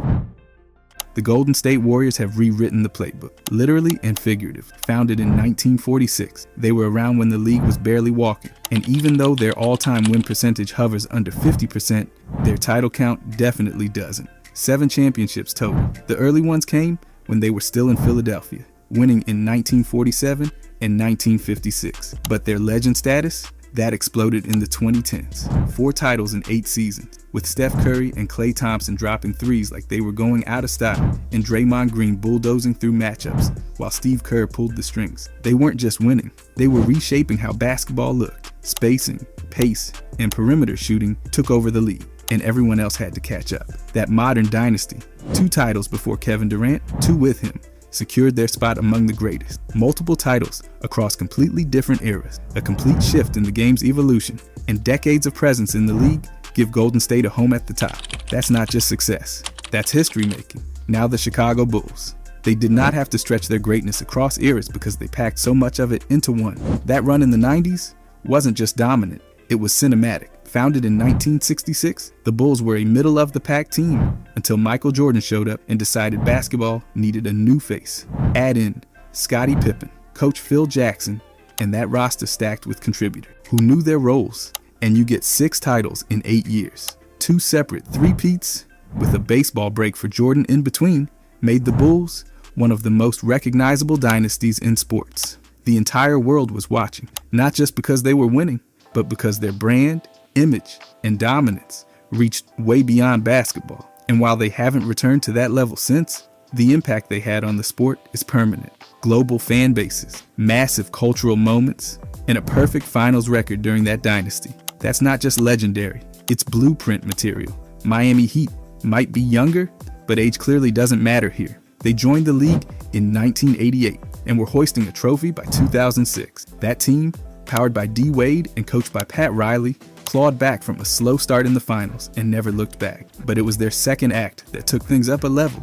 The Golden State Warriors have rewritten the playbook, literally and figurative. Founded in 1946, they were around when the league was barely walking. And even though their all-time win percentage hovers under 50%, their title count definitely doesn't. 7 championships total. The early ones came when they were still in Philadelphia, winning in 1947 and 1956. But their legend status? That exploded in the 2010s. 4 titles in 8 seasons, with Steph Curry and Klay Thompson dropping threes like they were going out of style, and Draymond Green bulldozing through matchups, while Steve Kerr pulled the strings. They weren't just winning, they were reshaping how basketball looked. Spacing, pace, and perimeter shooting took over the league, and everyone else had to catch up. That modern dynasty, 2 titles before Kevin Durant, 2 with him, secured their spot among the greatest. Multiple titles across completely different eras, a complete shift in the game's evolution, and decades of presence in the league give Golden State a home at the top. That's not just success, that's history making. Now the Chicago Bulls. They did not have to stretch their greatness across eras because they packed so much of it into one. That run in the 90s wasn't just dominant, it was cinematic. Founded in 1966, the Bulls were a middle-of-the-pack team until Michael Jordan showed up and decided basketball needed a new face. Add in Scottie Pippen, Coach Phil Jackson, and that roster stacked with contributors who knew their roles, and you get 6 titles in 8 years. 2 separate three-peats with a baseball break for Jordan in between made the Bulls one of the most recognizable dynasties in sports. The entire world was watching, not just because they were winning, but because their brand, image, and dominance reached way beyond basketball. And while they haven't returned to that level since, the impact they had on the sport is permanent. Global fan bases, massive cultural moments, and a perfect finals record during that dynasty. That's not just legendary, it's blueprint material. Miami Heat might be younger, but age clearly doesn't matter here. They joined the league in 1988 and were hoisting a trophy by 2006. That team, powered by D. Wade and coached by Pat Riley, clawed back from a slow start in the finals and never looked back. But it was their second act that took things up a level.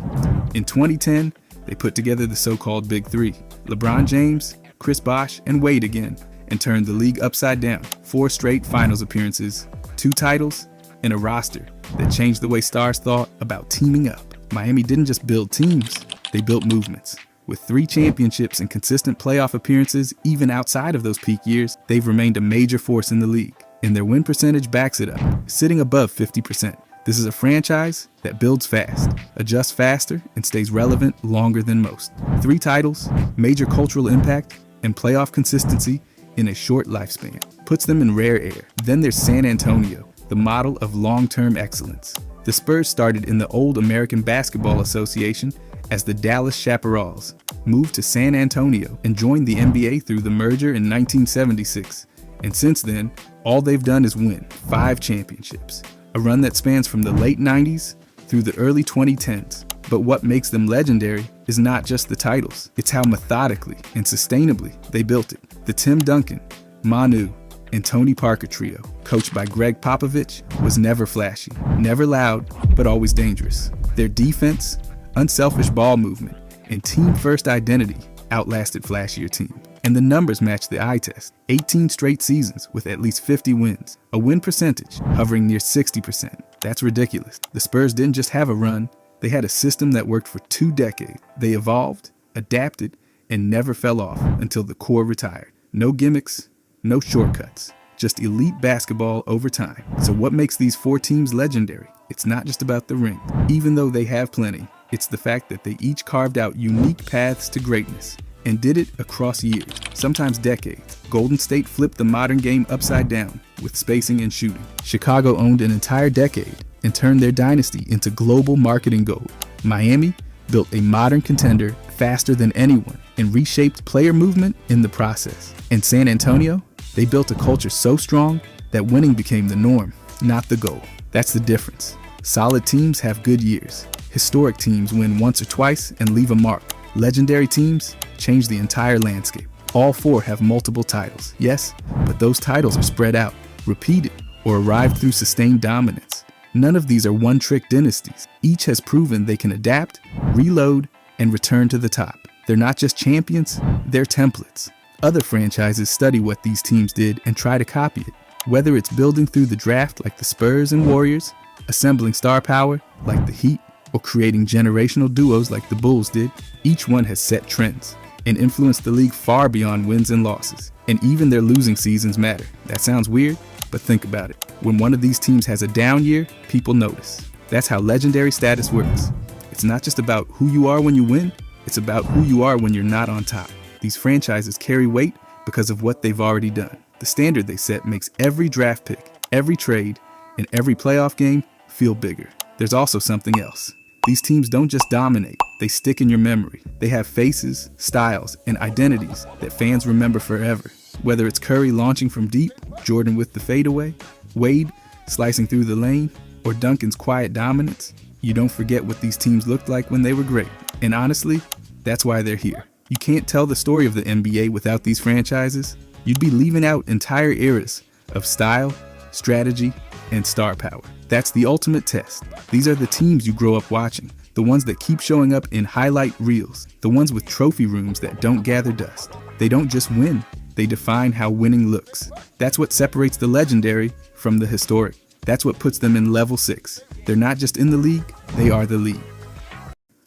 In 2010, they put together the so-called Big Three: LeBron James, Chris Bosh, and Wade again, and turned the league upside down. 4 straight finals appearances, 2 titles, and a roster that changed the way stars thought about teaming up. Miami didn't just build teams, they built movements. With 3 championships and consistent playoff appearances even outside of those peak years, they've remained a major force in the league. and their win percentage backs it up, sitting above 50%. This is a franchise that builds fast, adjusts faster, and stays relevant longer than most. 3 titles, major cultural impact, and playoff consistency in a short lifespan puts them in rare air. Then there's San Antonio, the model of long-term excellence. The Spurs started in the old American Basketball Association as the Dallas Chaparrals, moved to San Antonio, and joined the NBA through the merger in 1976. And since then, all they've done is win 5 championships. A run that spans from the late 90s through the early 2010s. But what makes them legendary is not just the titles, it's how methodically and sustainably they built it. The Tim Duncan, Manu, and Tony Parker trio, coached by Greg Popovich, was never flashy, never loud, but always dangerous. Their defense, unselfish ball movement, and team-first identity outlasted flashier teams. And the numbers match the eye test. 18 straight seasons with at least 50 wins. A win percentage hovering near 60%. That's ridiculous. The Spurs didn't just have a run, they had a system that worked for 2 decades. They evolved, adapted, and never fell off until the core retired. No gimmicks, no shortcuts, just elite basketball over time. So what makes these 4 teams legendary? It's not just about the ring. Even though they have plenty, it's the fact that they each carved out unique paths to greatness. And did it across years, sometimes decades. Golden State flipped the modern game upside down with spacing and shooting. Chicago owned an entire decade and turned their dynasty into global marketing gold. Miami built a modern contender faster than anyone and reshaped player movement in the process. And San Antonio, they built a culture so strong that winning became the norm, not the goal. That's the difference. Solid teams have good years. Historic teams win once or twice and leave a mark. Legendary teams change the entire landscape. All 4 have multiple titles, yes, but those titles are spread out, repeated, or arrived through sustained dominance. None of these are one-trick dynasties. Each has proven they can adapt, reload, and return to the top. They're not just champions, they're templates. Other franchises study what these teams did and try to copy it. Whether it's building through the draft like the Spurs and Warriors, assembling star power like the Heat, or creating generational duos like the Bulls did, each one has set trends and influenced the league far beyond wins and losses. And even their losing seasons matter. That sounds weird, but think about it. When one of these teams has a down year, people notice. That's how legendary status works. It's not just about who you are when you win, it's about who you are when you're not on top. These franchises carry weight because of what they've already done. The standard they set makes every draft pick, every trade, and every playoff game feel bigger. There's also something else. These teams don't just dominate, they stick in your memory. They have faces, styles, and identities that fans remember forever. Whether it's Curry launching from deep, Jordan with the fadeaway, Wade slicing through the lane, or Duncan's quiet dominance, you don't forget what these teams looked like when they were great. And honestly, that's why they're here. You can't tell the story of the NBA without these franchises. You'd be leaving out entire eras of style, strategy, and star power. That's the ultimate test. These are the teams you grow up watching, the ones that keep showing up in highlight reels, the ones with trophy rooms that don't gather dust. They don't just win, they define how winning looks. That's what separates the legendary from the historic. That's what puts them in level 6. They're not just in the league, they are the league.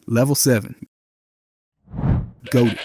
Level 7. GOATed.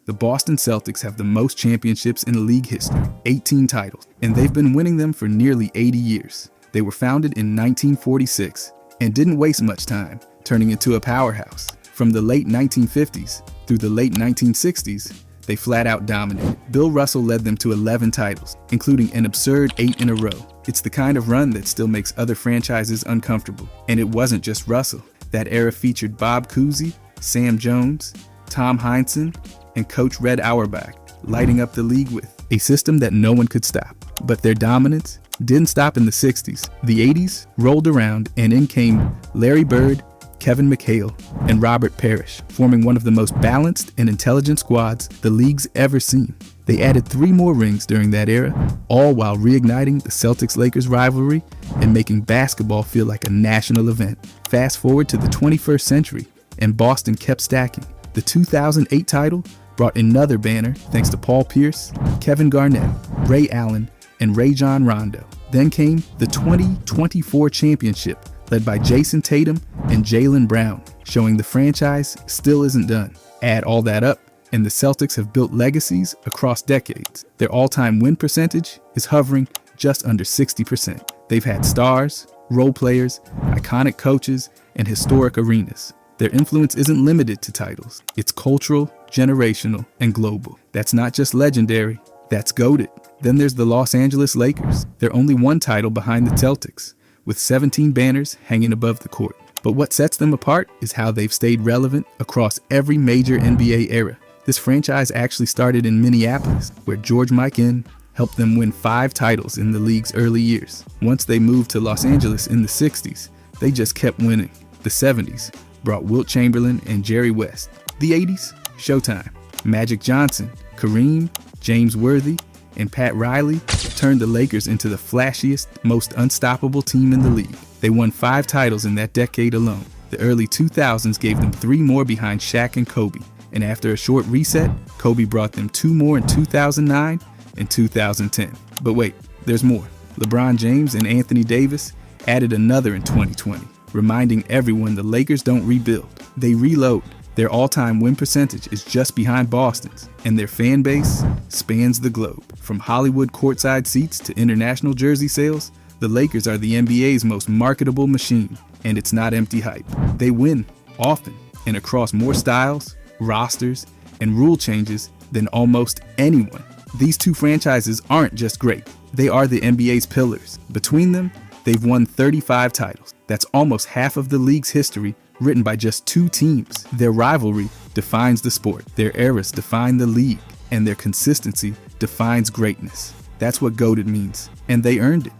The Boston Celtics have the most championships in league history, 18 titles, and they've been winning them for nearly 80 years. They were founded in 1946 and didn't waste much time, turning into a powerhouse. From the late 1950s through the late 1960s, they flat out dominated. Bill Russell led them to 11 titles, including an absurd 8 in a row. It's the kind of run that still makes other franchises uncomfortable. And it wasn't just Russell. That era featured Bob Cousy, Sam Jones, Tom Heinsohn, and Coach Red Auerbach, lighting up the league with a system that no one could stop. But their dominance didn't stop in the 60s. The 80s rolled around and in came Larry Bird, Kevin McHale, and Robert Parrish, forming one of the most balanced and intelligent squads the league's ever seen. They added 3 more rings during that era, all while reigniting the Celtics-Lakers rivalry and making basketball feel like a national event. Fast forward to the 21st century, and Boston kept stacking. The 2008 title brought another banner thanks to Paul Pierce, Kevin Garnett, Ray Allen, and Rajon Rondo. Then came the 2024 championship, led by Jason Tatum and Jaylen Brown, showing the franchise still isn't done. Add all that up, and the Celtics have built legacies across decades. Their all-time win percentage is hovering just under 60%. They've had stars, role players, iconic coaches, and historic arenas. Their influence isn't limited to titles. It's cultural, generational, and global. That's not just legendary, that's goated. Then there's the Los Angeles Lakers. They're only one title behind the Celtics, with 17 banners hanging above the court. But what sets them apart is how they've stayed relevant across every major NBA era. This franchise actually started in Minneapolis, where George Mikan helped them win 5 titles in the league's early years. Once they moved to Los Angeles in the 60s, they just kept winning. The 70s brought Wilt Chamberlain and Jerry West. The 80s, Showtime. Magic Johnson, Kareem, James Worthy, and Pat Riley turned the Lakers into the flashiest, most unstoppable team in the league. They won 5 titles in that decade alone. The early 2000s gave them 3 more behind Shaq and Kobe. And after a short reset, Kobe brought them 2 more in 2009 and 2010. But wait, there's more. LeBron James and Anthony Davis added another in 2020, reminding everyone the Lakers don't rebuild, they reload. Their all-time win percentage is just behind Boston's, and their fan base spans the globe. From Hollywood courtside seats to international jersey sales, the Lakers are the NBA's most marketable machine, and it's not empty hype. They win, often, and across more styles, rosters, and rule changes than almost anyone. These 2 franchises aren't just great, they are the NBA's pillars. Between them, they've won 35 titles. That's almost half of the league's history, written by just 2 teams. Their rivalry defines the sport, their eras define the league, and their consistency defines greatness. That's what GOATed means, and they earned it.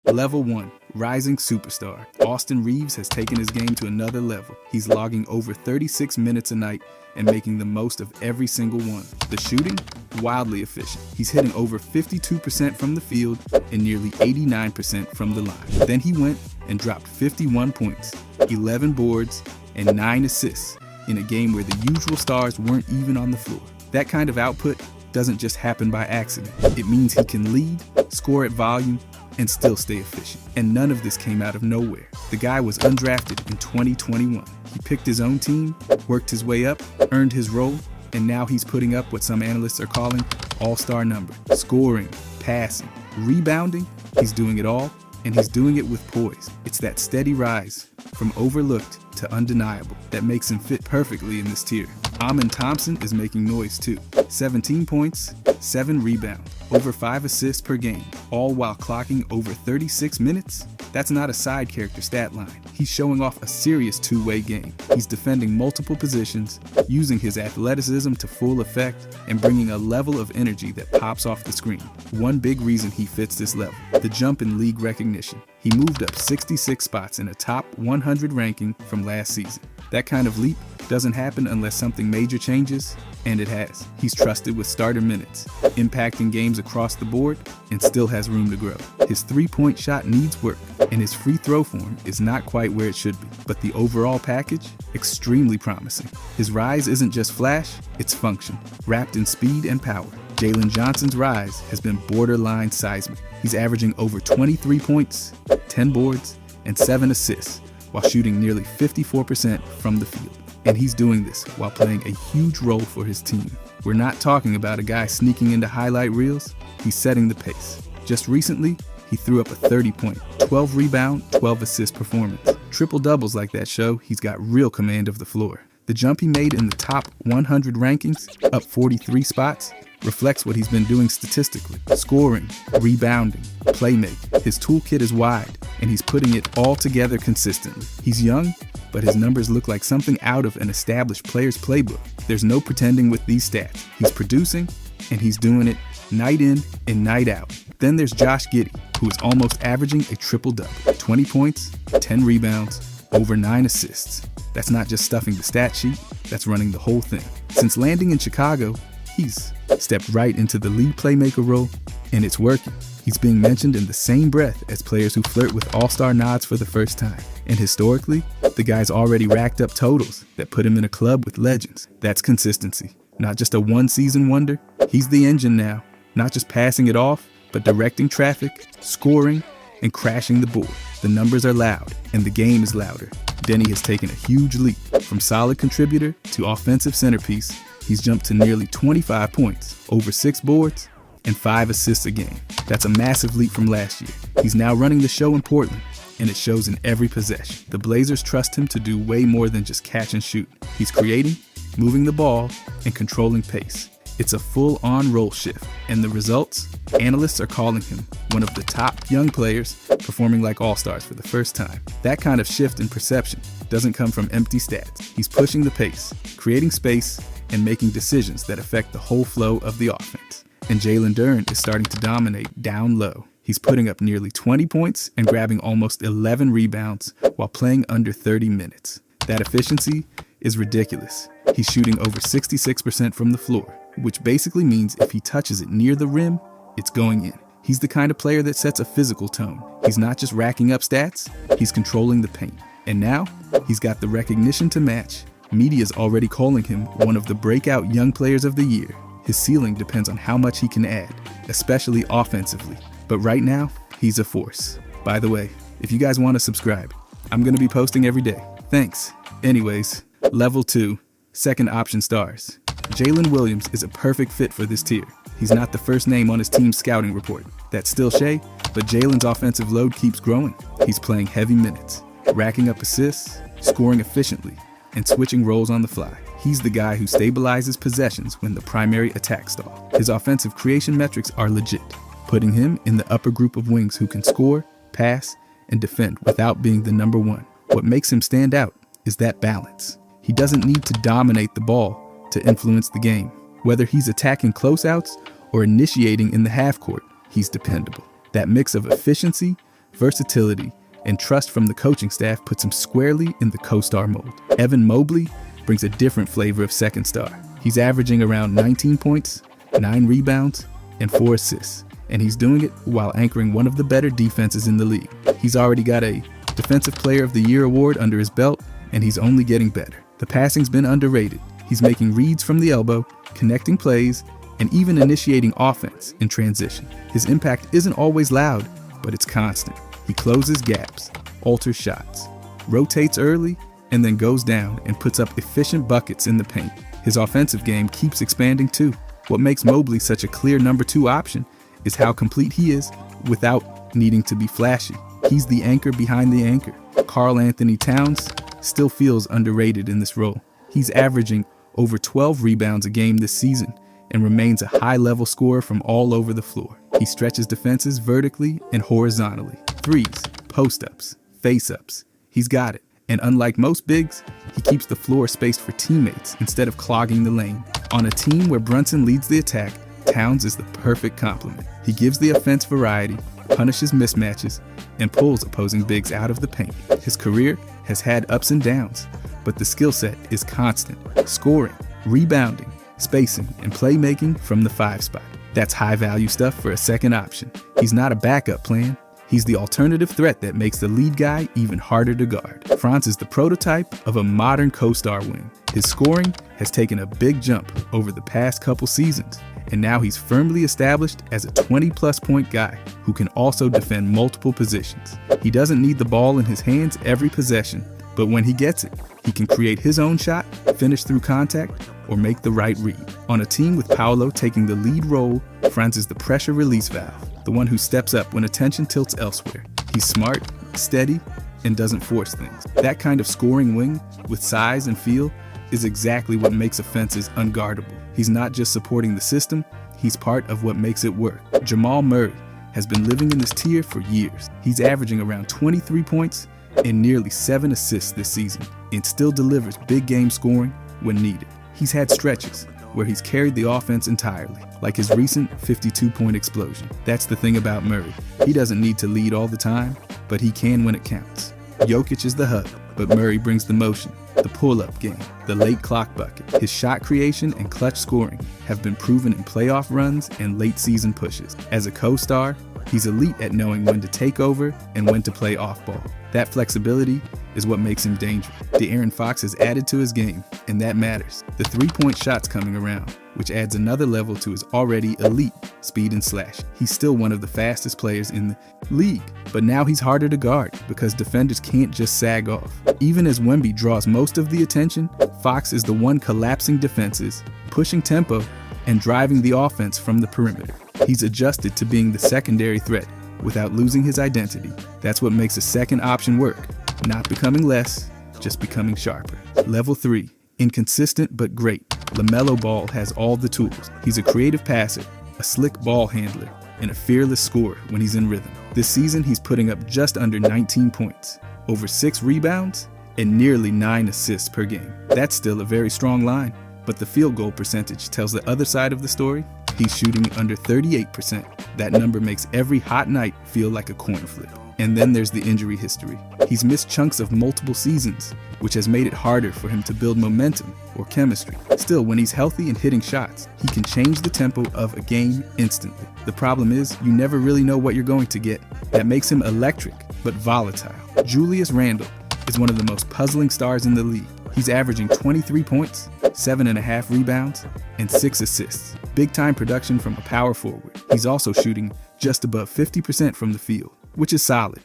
Level 1. Rising superstar. Austin Reeves has taken his game to another level. He's logging over 36 minutes a night and making the most of every single one. The shooting? Wildly efficient. He's hitting over 52% from the field and nearly 89% from the line. Then he went and dropped 51 points, 11 boards, and 9 assists in a game where the usual stars weren't even on the floor. That kind of output doesn't just happen by accident. It means he can lead, score at volume, and still stay efficient. And none of this came out of nowhere. The guy was undrafted in 2021. He picked his own team, worked his way up, earned his role, and now he's putting up what some analysts are calling all-star number. Scoring, passing, rebounding, he's doing it all, and he's doing it with poise. It's that steady rise from overlooked to undeniable that makes him fit perfectly in this tier. Amen Thompson is making noise too. 17 points, 7 rebounds, over 5 assists per game, all while clocking over 36 minutes. That's not a side character stat line. He's showing off a serious two-way game. He's defending multiple positions, using his athleticism to full effect, and bringing a level of energy that pops off the screen. One big reason he fits this level: the jump in league recognition. He moved up 66 spots in a top 100 ranking from last season. That kind of leap doesn't happen unless something major changes, and it has. He's trusted with starter minutes, impacting games across the board, and still has room to grow. His three-point shot needs work, and his free throw form is not quite where it should be. But the overall package, extremely promising. His rise isn't just flash, it's function, wrapped in speed and power. Jalen Johnson's rise has been borderline seismic. He's averaging over 23 points, 10 boards, and 7 assists, while shooting nearly 54% from the field. And he's doing this while playing a huge role for his team. We're not talking about a guy sneaking into highlight reels, he's setting the pace. Just recently, he threw up a 30-point, 12 rebound, 12 assist performance. Triple doubles like that show he's got real command of the floor. The jump he made in the top 100 rankings, up 43 spots, reflects what he's been doing statistically. Scoring, rebounding, playmaking. His toolkit is wide, and he's putting it all together consistently. He's young, but his numbers look like something out of an established player's playbook. There's no pretending with these stats. He's producing, and he's doing it night in and night out. Then there's Josh Giddey, who is almost averaging a triple-double. 20 points, 10 rebounds, over 9 assists. That's not just stuffing the stat sheet, that's running the whole thing. Since landing in Chicago, he's stepped right into the lead playmaker role, and it's working. He's being mentioned in the same breath as players who flirt with all-star nods for the first time. And historically, the guy's already racked up totals that put him in a club with legends. That's consistency, not just a one-season wonder. He's the engine now, not just passing it off, but directing traffic, scoring, and crashing the board. The numbers are loud, and the game is louder. Denny has taken a huge leap. From solid contributor to offensive centerpiece, he's jumped to nearly 25 points, over 6 boards, and 5 assists a game. That's a massive leap from last year. He's now running the show in Portland, and it shows in every possession. The Blazers trust him to do way more than just catch and shoot. He's creating, moving the ball, and controlling pace. It's a full-on role shift, and the results? Analysts are calling him one of the top young players, performing like all-stars for the first time. That kind of shift in perception doesn't come from empty stats. He's pushing the pace, creating space, and making decisions that affect the whole flow of the offense. And Jalen Duren is starting to dominate down low. He's putting up nearly 20 points and grabbing almost 11 rebounds while playing under 30 minutes. That efficiency is ridiculous. He's shooting over 66% from the floor, which basically means if he touches it near the rim, it's going in. He's the kind of player that sets a physical tone. He's not just racking up stats, he's controlling the paint. And now, he's got the recognition to match. Media's already calling him one of the breakout young players of the year. His ceiling depends on how much he can add, especially offensively. But right now, he's a force. By the way, if you guys want to subscribe, I'm going to be posting every day. Thanks. Anyways, level 2, second option stars. Jalen Williams is a perfect fit for this tier. He's not the first name on his team's scouting report. That's still Shea, but Jalen's offensive load keeps growing. He's playing heavy minutes, racking up assists, scoring efficiently, and switching roles on the fly. He's the guy who stabilizes possessions when the primary attack stall. His offensive creation metrics are legit, putting him in the upper group of wings who can score, pass, and defend without being the number one. What makes him stand out is that balance. He doesn't need to dominate the ball to influence the game. Whether he's attacking closeouts or initiating in the half court, he's dependable. That mix of efficiency, versatility, and trust from the coaching staff puts him squarely in the co-star mold. Evan Mobley brings a different flavor of second star. He's averaging around 19 points, 9 rebounds, and 4 assists, and he's doing it while anchoring one of the better defenses in the league. He's already got a Defensive Player of the Year award under his belt, and he's only getting better. The passing's been underrated. He's making reads from the elbow, connecting plays, and even initiating offense in transition. His impact isn't always loud, but it's constant. He closes gaps, alters shots, rotates early, and then goes down and puts up efficient buckets in the paint. His offensive game keeps expanding too. What makes Mobley such a clear number 2 option is how complete he is without needing to be flashy. He's the anchor behind the anchor. Karl Anthony Towns still feels underrated in this role. He's averaging over 12 rebounds a game this season and remains a high-level scorer from all over the floor. He stretches defenses vertically and horizontally. Threes, post-ups, face-ups. He's got it. And unlike most bigs, he keeps the floor spaced for teammates instead of clogging the lane. On a team where Brunson leads the attack, Towns is the perfect complement. He gives the offense variety, punishes mismatches, and pulls opposing bigs out of the paint. His career has had ups and downs, but the skill set is constant. Scoring, rebounding, spacing, and playmaking from the 5 spot. That's high-value stuff for a second option. He's not a backup plan. He's the alternative threat that makes the lead guy even harder to guard. Franz is the prototype of a modern co-star wing. His scoring has taken a big jump over the past couple seasons, and now he's firmly established as a 20-plus point guy who can also defend multiple positions. He doesn't need the ball in his hands every possession, but when he gets it, he can create his own shot, finish through contact, or make the right read. On a team with Paolo taking the lead role, Franz is the pressure release valve, the one who steps up when attention tilts elsewhere. He's smart, steady, and doesn't force things. That kind of scoring wing, with size and feel, is exactly what makes offenses unguardable. He's not just supporting the system, he's part of what makes it work. Jamal Murray has been living in this tier for years. He's averaging around 23 points and nearly 7 assists this season, and still delivers big game scoring when needed. He's had stretches where he's carried the offense entirely, like his recent 52-point explosion. That's the thing about Murray. He doesn't need to lead all the time, but he can when it counts. Jokic is the hub, but Murray brings the motion, the pull-up game, the late clock bucket. His shot creation and clutch scoring have been proven in playoff runs and late season pushes. As a co-star, he's elite at knowing when to take over and when to play off-ball. That flexibility is what makes him dangerous. De'Aaron Fox has added to his game, and that matters. The 3-point shot's coming around, which adds another level to his already elite speed and slash. He's still one of the fastest players in the league, but now he's harder to guard because defenders can't just sag off. Even as Wemby draws most of the attention, Fox is the one collapsing defenses, pushing tempo, and driving the offense from the perimeter. He's adjusted to being the secondary threat without losing his identity. That's what makes a second option work. Not becoming less, just becoming sharper. Level 3, inconsistent but great. LaMelo Ball has all the tools. He's a creative passer, a slick ball handler, and a fearless scorer when he's in rhythm. This season, he's putting up just under 19 points, over 6 rebounds, and nearly 9 assists per game. That's still a very strong line, but the field goal percentage tells the other side of the story. He's shooting under 38%. That number makes every hot night feel like a coin flip. And then there's the injury history. He's missed chunks of multiple seasons, which has made it harder for him to build momentum or chemistry. Still, when he's healthy and hitting shots, he can change the tempo of a game instantly. The problem is, you never really know what you're going to get. That makes him electric, but volatile. Julius Randle is one of the most puzzling stars in the league. He's averaging 23 points, 7.5 rebounds, and 6 assists. Big-time production from a power forward. He's also shooting just above 50% from the field, which is solid.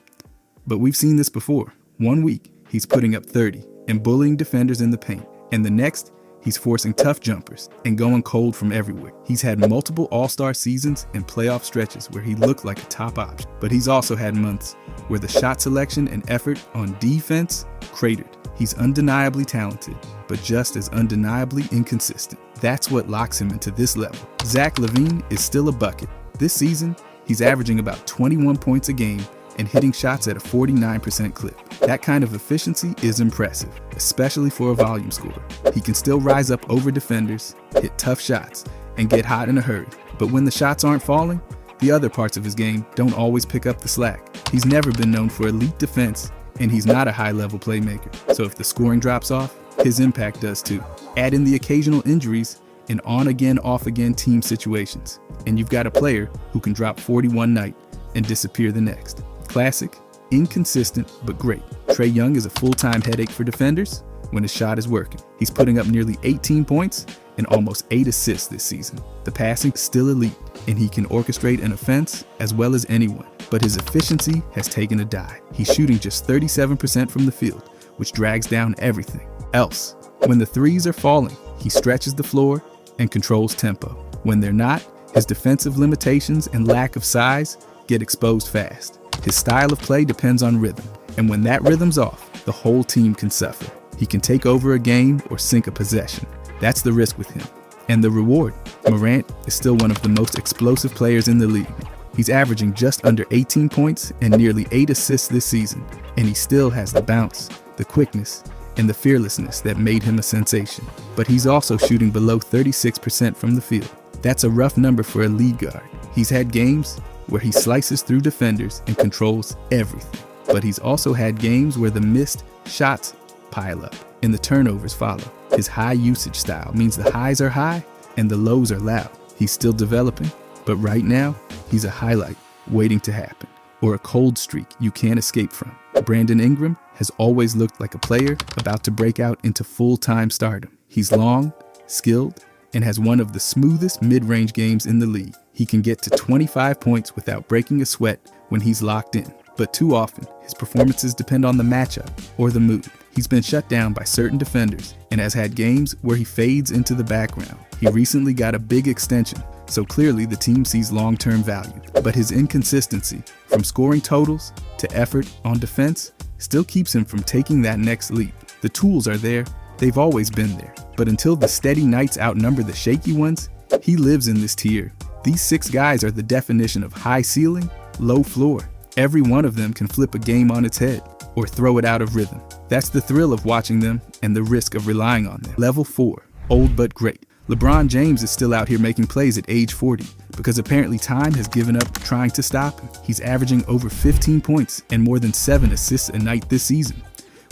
But we've seen this before. One week, he's putting up 30 and bullying defenders in the paint. And the next, he's forcing tough jumpers and going cold from everywhere. He's had multiple all-star seasons and playoff stretches where he looked like a top option. But he's also had months where the shot selection and effort on defense cratered. He's undeniably talented, but just as undeniably inconsistent. That's what locks him into this level. Zach LaVine is still a bucket. This season, he's averaging about 21 points a game and hitting shots at a 49% clip. That kind of efficiency is impressive, especially for a volume scorer. He can still rise up over defenders, hit tough shots, and get hot in a hurry. But when the shots aren't falling, the other parts of his game don't always pick up the slack. He's never been known for elite defense, and he's not a high-level playmaker. So if the scoring drops off, his impact does too. Add in the occasional injuries and on-again, off-again team situations, and you've got a player who can drop 40 one night and disappear the next. Classic, inconsistent, but great. Trae Young is a full-time headache for defenders when his shot is working. He's putting up nearly 18 points and almost 8 assists this season. The passing is still elite, and he can orchestrate an offense as well as anyone. But his efficiency has taken a dive. He's shooting just 37% from the field, which drags down everything else. When the threes are falling, he stretches the floor and controls tempo. When they're not, his defensive limitations and lack of size get exposed fast. His style of play depends on rhythm, and when that rhythm's off, the whole team can suffer. He can take over a game or sink a possession. That's the risk with him. And the reward, Morant is still one of the most explosive players in the league. He's averaging just under 18 points and nearly 8 assists this season, and he still has the bounce, the quickness, and the fearlessness that made him a sensation. But he's also shooting below 36% from the field. That's a rough number for a lead guard. He's had games where he slices through defenders and controls everything. But he's also had games where the missed shots pile up and the turnovers follow. His high usage style means the highs are high and the lows are loud. He's still developing, but right now, he's a highlight waiting to happen, or a cold streak you can't escape from. Brandon Ingram has always looked like a player about to break out into full-time stardom. He's long, skilled, and has one of the smoothest mid-range games in the league. He can get to 25 points without breaking a sweat when he's locked in. But too often, his performances depend on the matchup or the mood. He's been shut down by certain defenders and has had games where he fades into the background. He recently got a big extension, so clearly the team sees long-term value. But his inconsistency, from scoring totals to effort on defense, still keeps him from taking that next leap. The tools are there, they've always been there. But until the steady nights outnumber the shaky ones, he lives in this tier. These 6 guys are the definition of high ceiling, low floor. Every one of them can flip a game on its head or throw it out of rhythm. That's the thrill of watching them and the risk of relying on them. Level 4, old but great. LeBron James is still out here making plays at age 40 because apparently time has given up trying to stop him. He's averaging over 15 points and more than 7 assists a night this season,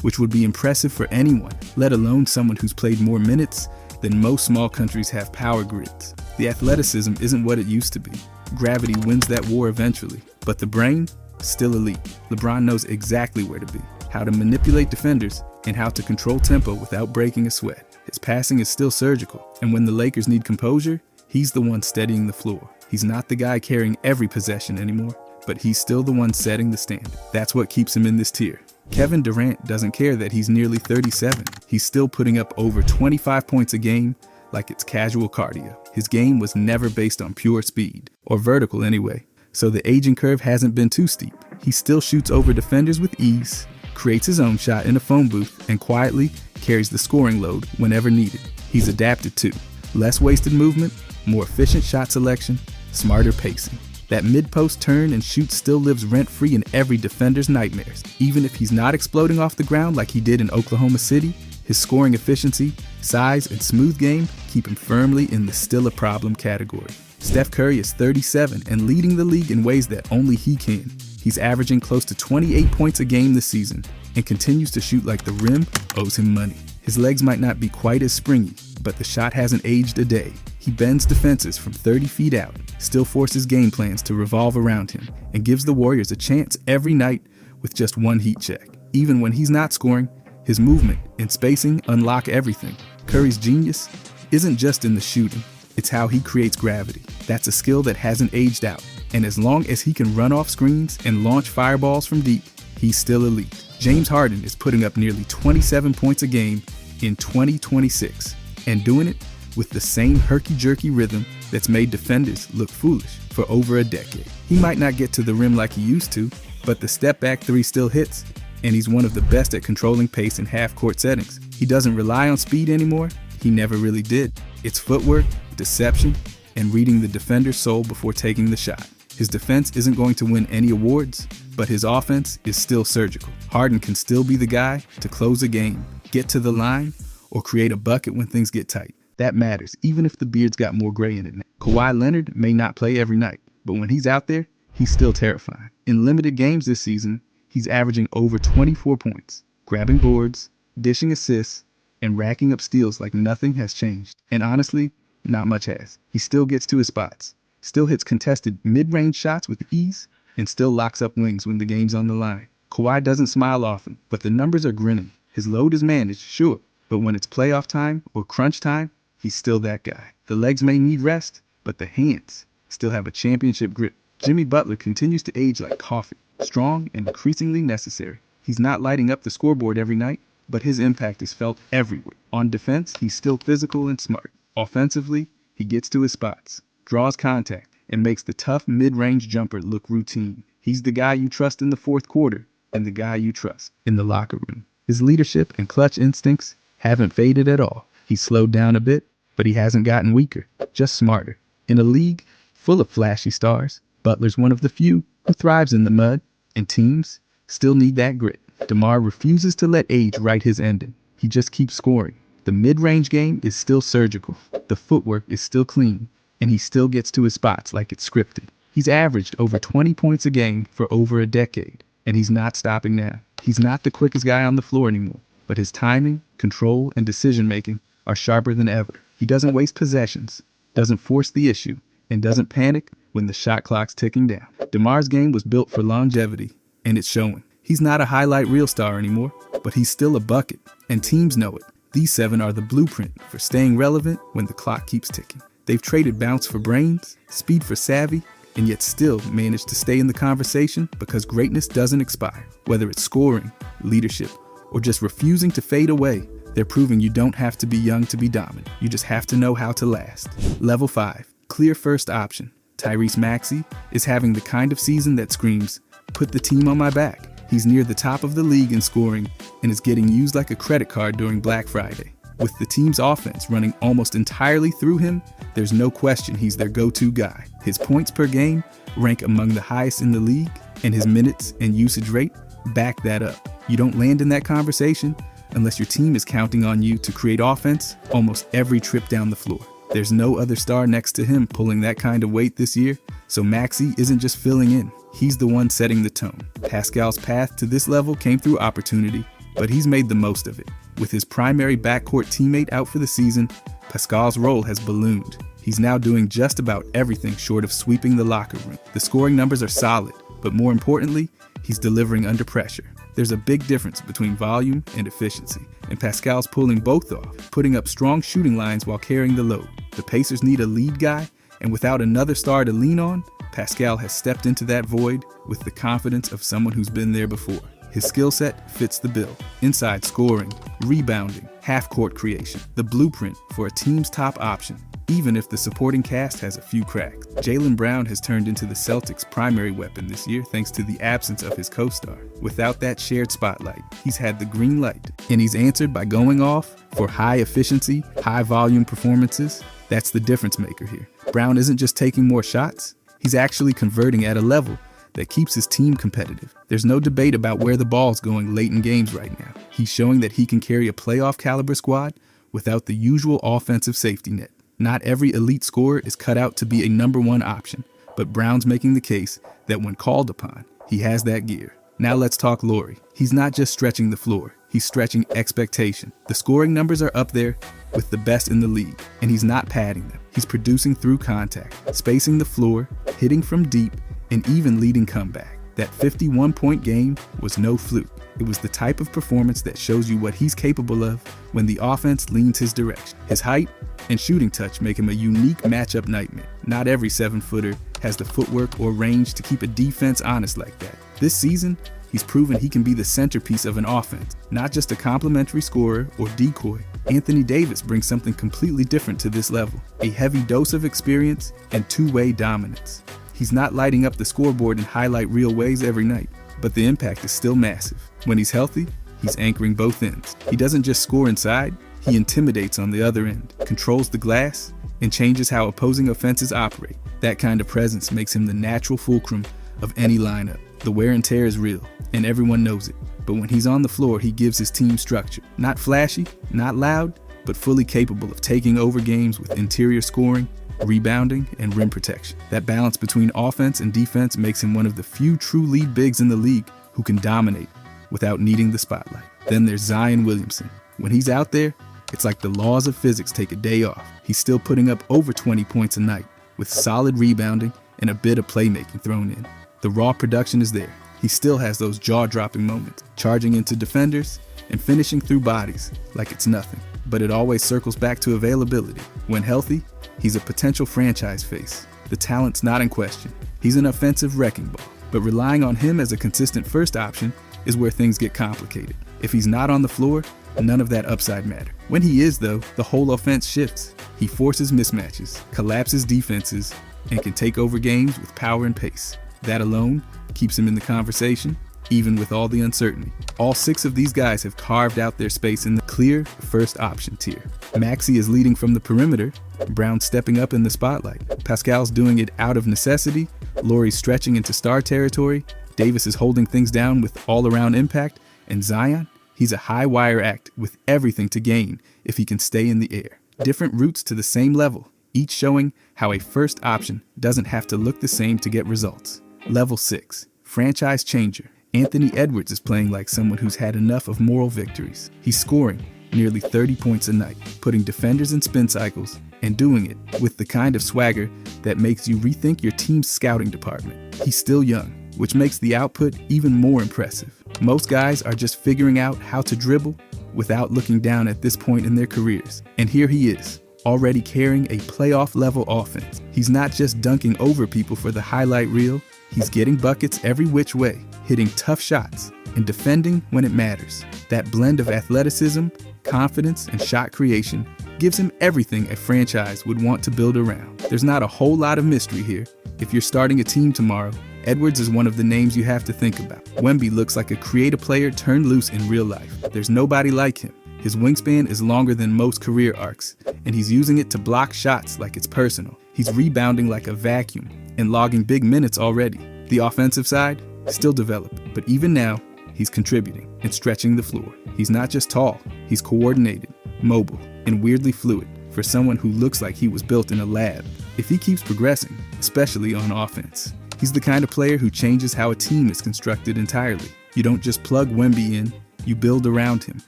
which would be impressive for anyone, let alone someone who's played more minutes than most small countries have power grids. The athleticism isn't what it used to be. Gravity wins that war eventually, but the brain, still elite. LeBron knows exactly where to be, how to manipulate defenders, and how to control tempo without breaking a sweat. His passing is still surgical, and when the Lakers need composure, he's the one steadying the floor. He's not the guy carrying every possession anymore, but he's still the one setting the standard. That's what keeps him in this tier. Kevin Durant doesn't care that he's nearly 37. He's still putting up over 25 points a game like it's casual cardio. His game was never based on pure speed, or vertical anyway, so the aging curve hasn't been too steep. He still shoots over defenders with ease, creates his own shot in a phone booth, and quietly carries the scoring load whenever needed. He's adapted too. Less wasted movement, more efficient shot selection, smarter pacing. That mid-post turn and shoot still lives rent-free in every defender's nightmares. Even if he's not exploding off the ground like he did in Oklahoma City, his scoring efficiency, size, and smooth game keep him firmly in the still a problem category. Steph Curry is 37 and leading the league in ways that only he can. He's averaging close to 28 points a game this season and continues to shoot like the rim owes him money. His legs might not be quite as springy, but the shot hasn't aged a day. He bends defenses from 30 feet out, still forces game plans to revolve around him, and gives the Warriors a chance every night with just one heat check. Even when he's not scoring, his movement and spacing unlock everything. Curry's genius isn't just in the shooting, it's how he creates gravity. That's a skill that hasn't aged out, and as long as he can run off screens and launch fireballs from deep, he's still elite. James Harden is putting up nearly 27 points a game in 2026, and doing it with the same herky-jerky rhythm that's made defenders look foolish for over a decade. He might not get to the rim like he used to, but the step-back three still hits, and he's one of the best at controlling pace in half-court settings. He doesn't rely on speed anymore. He never really did. It's footwork, deception, and reading the defender's soul before taking the shot. His defense isn't going to win any awards, but his offense is still surgical. Harden can still be the guy to close a game, get to the line, or create a bucket when things get tight. That matters, even if the beard's got more gray in it now. Kawhi Leonard may not play every night, but when he's out there, he's still terrifying. In limited games this season, he's averaging over 24 points, grabbing boards, dishing assists, and racking up steals like nothing has changed. And honestly, not much has. He still gets to his spots, still hits contested mid-range shots with ease, and still locks up wings when the game's on the line. Kawhi doesn't smile often, but the numbers are grinning. His load is managed, sure, but when it's playoff time or crunch time, he's still that guy. The legs may need rest, but the hands still have a championship grip. Jimmy Butler continues to age like coffee, strong and increasingly necessary. He's not lighting up the scoreboard every night, but his impact is felt everywhere. On defense, he's still physical and smart. Offensively, he gets to his spots, draws contact, and makes the tough mid-range jumper look routine. He's the guy you trust in the fourth quarter and the guy you trust in the locker room. His leadership and clutch instincts haven't faded at all. He's slowed down a bit, but he hasn't gotten weaker, just smarter. In a league full of flashy stars, Butler's one of the few who thrives in the mud, and teams still need that grit. DeMar refuses to let age write his ending. He just keeps scoring. The mid-range game is still surgical, the footwork is still clean, and he still gets to his spots like it's scripted. He's averaged over 20 points a game for over a decade, and he's not stopping now. He's not the quickest guy on the floor anymore, but his timing, control, and decision-making are sharper than ever. He doesn't waste possessions, doesn't force the issue, and doesn't panic when the shot clock's ticking down. DeMar's game was built for longevity, and it's showing. He's not a highlight reel star anymore, but he's still a bucket, and teams know it. These 7 are the blueprint for staying relevant when the clock keeps ticking. They've traded bounce for brains, speed for savvy, and yet still managed to stay in the conversation because greatness doesn't expire. Whether it's scoring, leadership, or just refusing to fade away, they're proving you don't have to be young to be dominant. You just have to know how to last. Level 5, clear first option. Tyrese Maxey is having the kind of season that screams, put the team on my back. He's near the top of the league in scoring and is getting used like a credit card during Black Friday. With the team's offense running almost entirely through him, there's no question he's their go-to guy. His points per game rank among the highest in the league, and his minutes and usage rate back that up. You don't land in that conversation unless your team is counting on you to create offense almost every trip down the floor. There's no other star next to him pulling that kind of weight this year, so Maxey isn't just filling in. He's the one setting the tone. Pascal's path to this level came through opportunity, but he's made the most of it. With his primary backcourt teammate out for the season, Pascal's role has ballooned. He's now doing just about everything short of sweeping the locker room. The scoring numbers are solid, but more importantly, he's delivering under pressure. There's a big difference between volume and efficiency, and Pascal's pulling both off, putting up strong shooting lines while carrying the load. The Pacers need a lead guy, and without another star to lean on, Pascal has stepped into that void with the confidence of someone who's been there before. His skill set fits the bill. Inside scoring, rebounding, half-court creation, the blueprint for a team's top option, even if the supporting cast has a few cracks. Jaylen Brown has turned into the Celtics' primary weapon this year thanks to the absence of his co-star. Without that shared spotlight, he's had the green light, and he's answered by going off for high efficiency, high volume performances. That's the difference maker here. Brown isn't just taking more shots, he's actually converting at a level that keeps his team competitive. There's no debate about where the ball's going late in games right now. He's showing that he can carry a playoff caliber squad without the usual offensive safety net. Not every elite scorer is cut out to be a number one option, but Brown's making the case that when called upon, he has that gear. Now let's talk Lauri. He's not just stretching the floor, he's stretching expectation. The scoring numbers are up there with the best in the league, and he's not padding them. He's producing through contact, spacing the floor, hitting from deep, and even leading comeback. That 51-point game was no fluke. It was the type of performance that shows you what he's capable of when the offense leans his direction. His height and shooting touch make him a unique matchup nightmare. Not every 7-footer has the footwork or range to keep a defense honest like that. This season, he's proven he can be the centerpiece of an offense, not just a complimentary scorer or decoy. Anthony Davis brings something completely different to this level, a heavy dose of experience and two-way dominance. He's not lighting up the scoreboard in highlight reel ways every night, but the impact is still massive. When he's healthy, he's anchoring both ends. He doesn't just score inside, he intimidates on the other end, controls the glass, and changes how opposing offenses operate. That kind of presence makes him the natural fulcrum of any lineup. The wear and tear is real, and everyone knows it. But when he's on the floor, he gives his team structure. Not flashy, not loud, but fully capable of taking over games with interior scoring, rebounding, and rim protection. That balance between offense and defense makes him one of the few true lead bigs in the league who can dominate without needing the spotlight. Then there's Zion Williamson. When he's out there, it's like the laws of physics take a day off. He's still putting up over 20 points a night with solid rebounding and a bit of playmaking thrown in. The raw production is there. He still has those jaw-dropping moments, charging into defenders and finishing through bodies like it's nothing. But it always circles back to availability. When healthy, he's a potential franchise face. The talent's not in question. He's an offensive wrecking ball. But relying on him as a consistent first option is where things get complicated. If he's not on the floor, none of that upside matter. When he is, though, the whole offense shifts. He forces mismatches, collapses defenses, and can take over games with power and pace. That alone keeps him in the conversation, even with all the uncertainty. All 6 of these guys have carved out their space in the clear first option tier. Maxey is leading from the perimeter, Brown stepping up in the spotlight. Pascal's doing it out of necessity, Lauri's stretching into star territory, Davis is holding things down with all-around impact, and Zion, he's a high-wire act with everything to gain if he can stay in the air. Different routes to the same level, each showing how a first option doesn't have to look the same to get results. Level 6, franchise changer. Anthony Edwards is playing like someone who's had enough of moral victories. He's scoring nearly 30 points a night, putting defenders in spin cycles, and doing it with the kind of swagger that makes you rethink your team's scouting department. He's still young, which makes the output even more impressive. Most guys are just figuring out how to dribble without looking down at this point in their careers. And here he is, already carrying a playoff-level offense. He's not just dunking over people for the highlight reel, he's getting buckets every which way, hitting tough shots, and defending when it matters. That blend of athleticism, confidence, and shot creation gives him everything a franchise would want to build around. There's not a whole lot of mystery here. If you're starting a team tomorrow, Edwards is one of the names you have to think about. Wemby looks like a creative player turned loose in real life. There's nobody like him. His wingspan is longer than most career arcs, and he's using it to block shots like it's personal. He's rebounding like a vacuum and logging big minutes already. The offensive side, still developing, but even now, he's contributing and stretching the floor. He's not just tall, he's coordinated, mobile, and weirdly fluid for someone who looks like he was built in a lab. If he keeps progressing, especially on offense, he's the kind of player who changes how a team is constructed entirely. You don't just plug Wemby in, you build around him.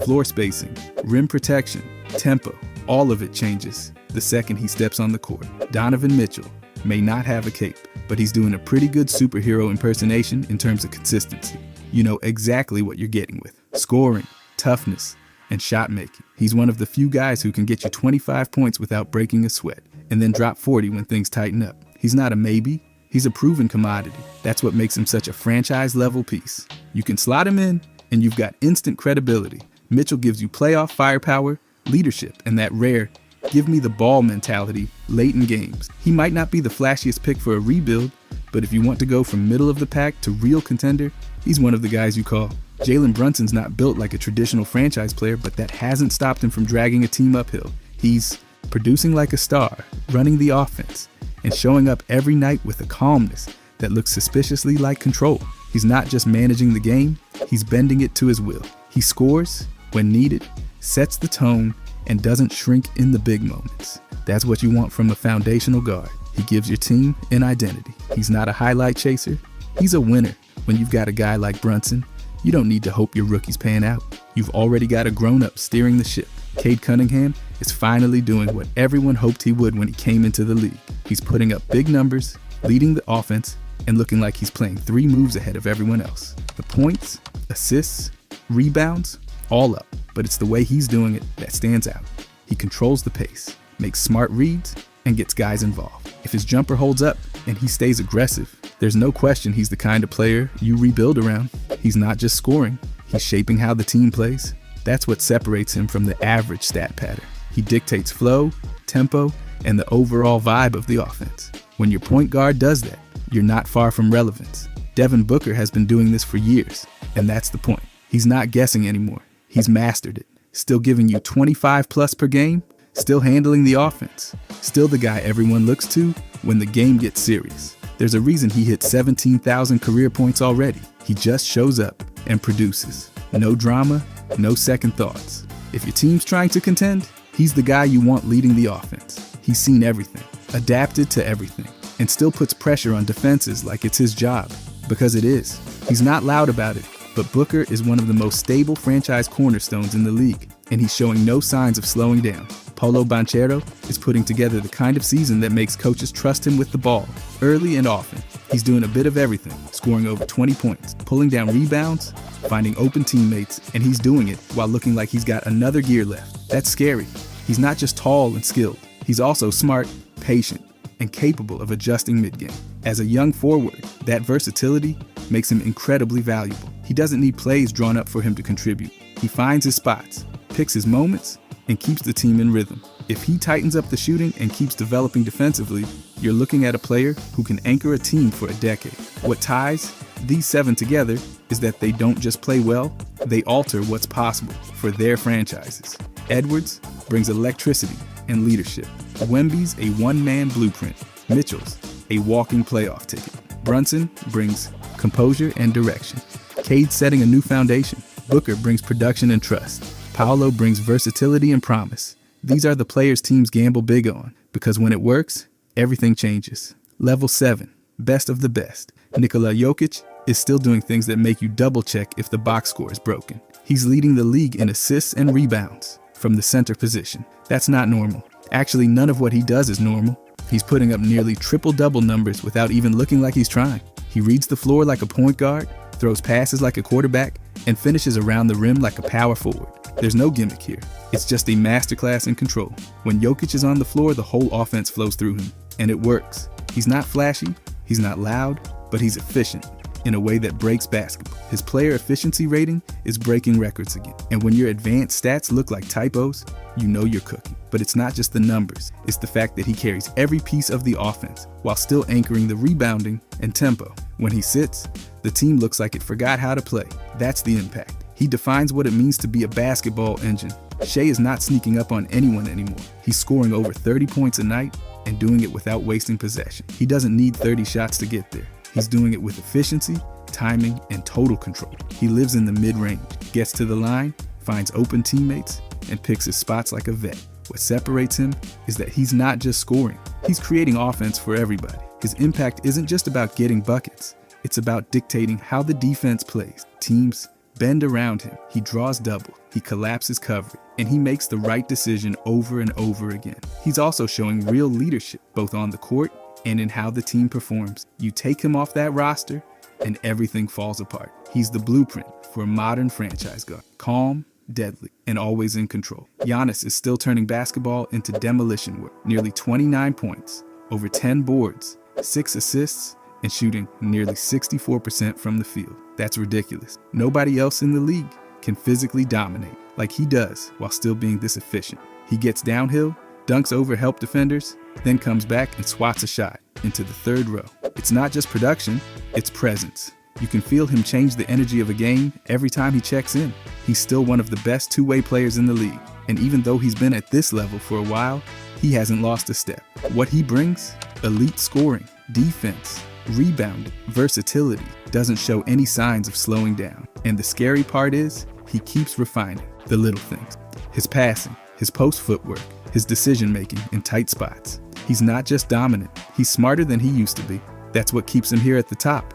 Floor spacing, rim protection, tempo, all of it changes the second he steps on the court. Donovan Mitchell may not have a cape, but he's doing a pretty good superhero impersonation in terms of consistency. you know exactly what you're getting with scoring, toughness, and shot making. He's one of the few guys who can get you 25 points without breaking a sweat, and then drop 40 when things tighten up. He's not a maybe, he's a proven commodity. That's what makes him such a franchise-level piece. You can slot him in, and you've got instant credibility. Mitchell gives you playoff firepower, leadership, and that rare, give me the ball mentality late in games. He might not be the flashiest pick for a rebuild, but if you want to go from middle of the pack to real contender, he's one of the guys you call. Jalen Brunson's not built like a traditional franchise player, but that hasn't stopped him from dragging a team uphill. He's producing like a star, running the offense, and showing up every night with a calmness that looks suspiciously like control. He's not just managing the game, he's bending it to his will. He scores when needed, sets the tone, and doesn't shrink in the big moments. That's what you want from a foundational guard. He gives your team an identity. He's not a highlight chaser, he's a winner. When you've got a guy like Brunson, you don't need to hope your rookies pan out. You've already got a grown-up steering the ship. Cade Cunningham is finally doing what everyone hoped he would when he came into the league. He's putting up big numbers, leading the offense, and looking like he's playing 3 moves ahead of everyone else. The points, assists, rebounds, all up. But it's the way he's doing it that stands out. He controls the pace, makes smart reads, and gets guys involved. If his jumper holds up and he stays aggressive, there's no question he's the kind of player you rebuild around. He's not just scoring, he's shaping how the team plays. That's what separates him from the average stat pattern. He dictates flow, tempo, and the overall vibe of the offense. When your point guard does that, you're not far from relevance. Devin Booker has been doing this for years, and that's the point. He's not guessing anymore. He's mastered it. Still giving you 25 plus per game, still handling the offense, still the guy everyone looks to when the game gets serious. There's a reason he hit 17,000 career points already. He just shows up and produces. No drama, no second thoughts. If your team's trying to contend, he's the guy you want leading the offense. He's seen everything, adapted to everything, and still puts pressure on defenses like it's his job, because it is. He's not loud about it, but Booker is one of the most stable franchise cornerstones in the league, and he's showing no signs of slowing down. Paolo Banchero is putting together the kind of season that makes coaches trust him with the ball, early and often. He's doing a bit of everything, scoring over 20 points, pulling down rebounds, finding open teammates, and he's doing it while looking like he's got another gear left. That's scary. He's not just tall and skilled, he's also smart, patient, and capable of adjusting mid-game. As a young forward, that versatility makes him incredibly valuable. He doesn't need plays drawn up for him to contribute. He finds his spots, picks his moments, and keeps the team in rhythm. If he tightens up the shooting and keeps developing defensively, you're looking at a player who can anchor a team for a decade. What ties these 7 together is that they don't just play well, they alter what's possible for their franchises. Edwards brings electricity and leadership. Wemby's a one-man blueprint. Mitchell's a walking playoff ticket. Brunson brings composure and direction. Cade setting a new foundation. Booker brings production and trust. Paolo brings versatility and promise. These are the players teams gamble big on, because when it works, everything changes. Level 7, best of the best. Nikola Jokic is still doing things that make you double-check if the box score is broken. He's leading the league in assists and rebounds from the center position. That's not normal. Actually, none of what he does is normal. He's putting up nearly triple-double numbers without even looking like he's trying. He reads the floor like a point guard, throws passes like a quarterback, and finishes around the rim like a power forward. There's no gimmick here. It's just a masterclass in control. When Jokic is on the floor, the whole offense flows through him, and it works. He's not flashy, he's not loud, but he's efficient in a way that breaks basketball. His player efficiency rating is breaking records again. And when your advanced stats look like typos, you know you're cooking. But it's not just the numbers, it's the fact that he carries every piece of the offense while still anchoring the rebounding and tempo. When he sits, the team looks like it forgot how to play. That's the impact. He defines what it means to be a basketball engine. Shea is not sneaking up on anyone anymore. He's scoring over 30 points a night and doing it without wasting possession. He doesn't need 30 shots to get there. He's doing it with efficiency, timing, and total control. He lives in the mid-range, gets to the line, finds open teammates, and picks his spots like a vet. What separates him is that he's not just scoring. He's creating offense for everybody. His impact isn't just about getting buckets. It's about dictating how the defense plays. Teams bend around him. He draws double. He collapses coverage. And he makes the right decision over and over again. He's also showing real leadership, both on the court and in how the team performs. You take him off that roster, and everything falls apart. He's the blueprint for a modern franchise guard. Calm, deadly, and always in control. Giannis is still turning basketball into demolition work. Nearly 29 points, over 10 boards, 6 assists, and shooting nearly 64% from the field. That's ridiculous. Nobody else in the league can physically dominate like he does while still being this efficient. He gets downhill, dunks over help defenders, then comes back and swats a shot into the third row. It's not just production, it's presence. You can feel him change the energy of a game every time he checks in. He's still one of the best two-way players in the league, and even though he's been at this level for a while, he hasn't lost a step. What he brings? Elite scoring, defense, rebounding, versatility, doesn't show any signs of slowing down. And the scary part is, he keeps refining the little things. His passing, his post footwork, his decision-making in tight spots. He's not just dominant, he's smarter than he used to be. That's what keeps him here at the top.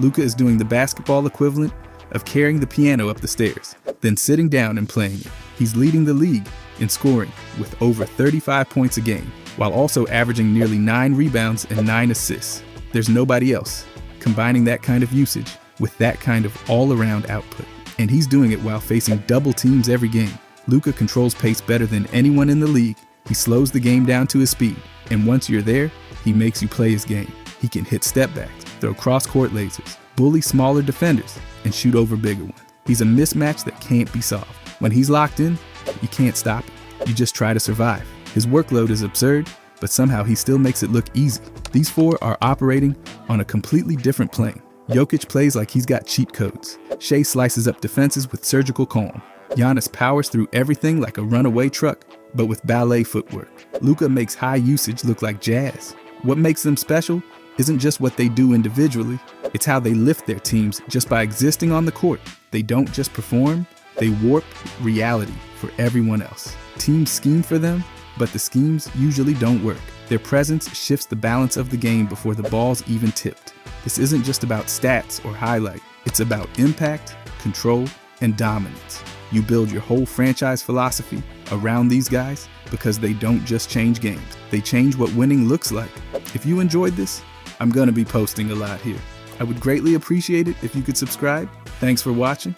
Luka is doing the basketball equivalent of carrying the piano up the stairs, then sitting down and playing it. He's leading the league in scoring with over 35 points a game, while also averaging nearly 9 rebounds and 9 assists. There's nobody else combining that kind of usage with that kind of all-around output. And he's doing it while facing double teams every game. Luka controls pace better than anyone in the league. He slows the game down to his speed, and once you're there, he makes you play his game. He can hit step backs, throw cross-court lasers, bully smaller defenders, and shoot over bigger ones. He's a mismatch that can't be solved. When he's locked in, you can't stop him. You just try to survive. His workload is absurd, but somehow he still makes it look easy. These four are operating on a completely different plane. Jokic plays like he's got cheat codes. Shea slices up defenses with surgical calm. Giannis powers through everything like a runaway truck, but with ballet footwork. Luka makes high usage look like jazz. What makes them special isn't just what they do individually, it's how they lift their teams just by existing on the court. They don't just perform, they warp reality for everyone else. Teams scheme for them, but the schemes usually don't work. Their presence shifts the balance of the game before the ball's even tipped. This isn't just about stats or highlight, it's about impact, control, and dominance. You build your whole franchise philosophy around these guys because they don't just change games, they change what winning looks like. If you enjoyed this, I'm gonna be posting a lot here. I would greatly appreciate it if you could subscribe. Thanks for watching,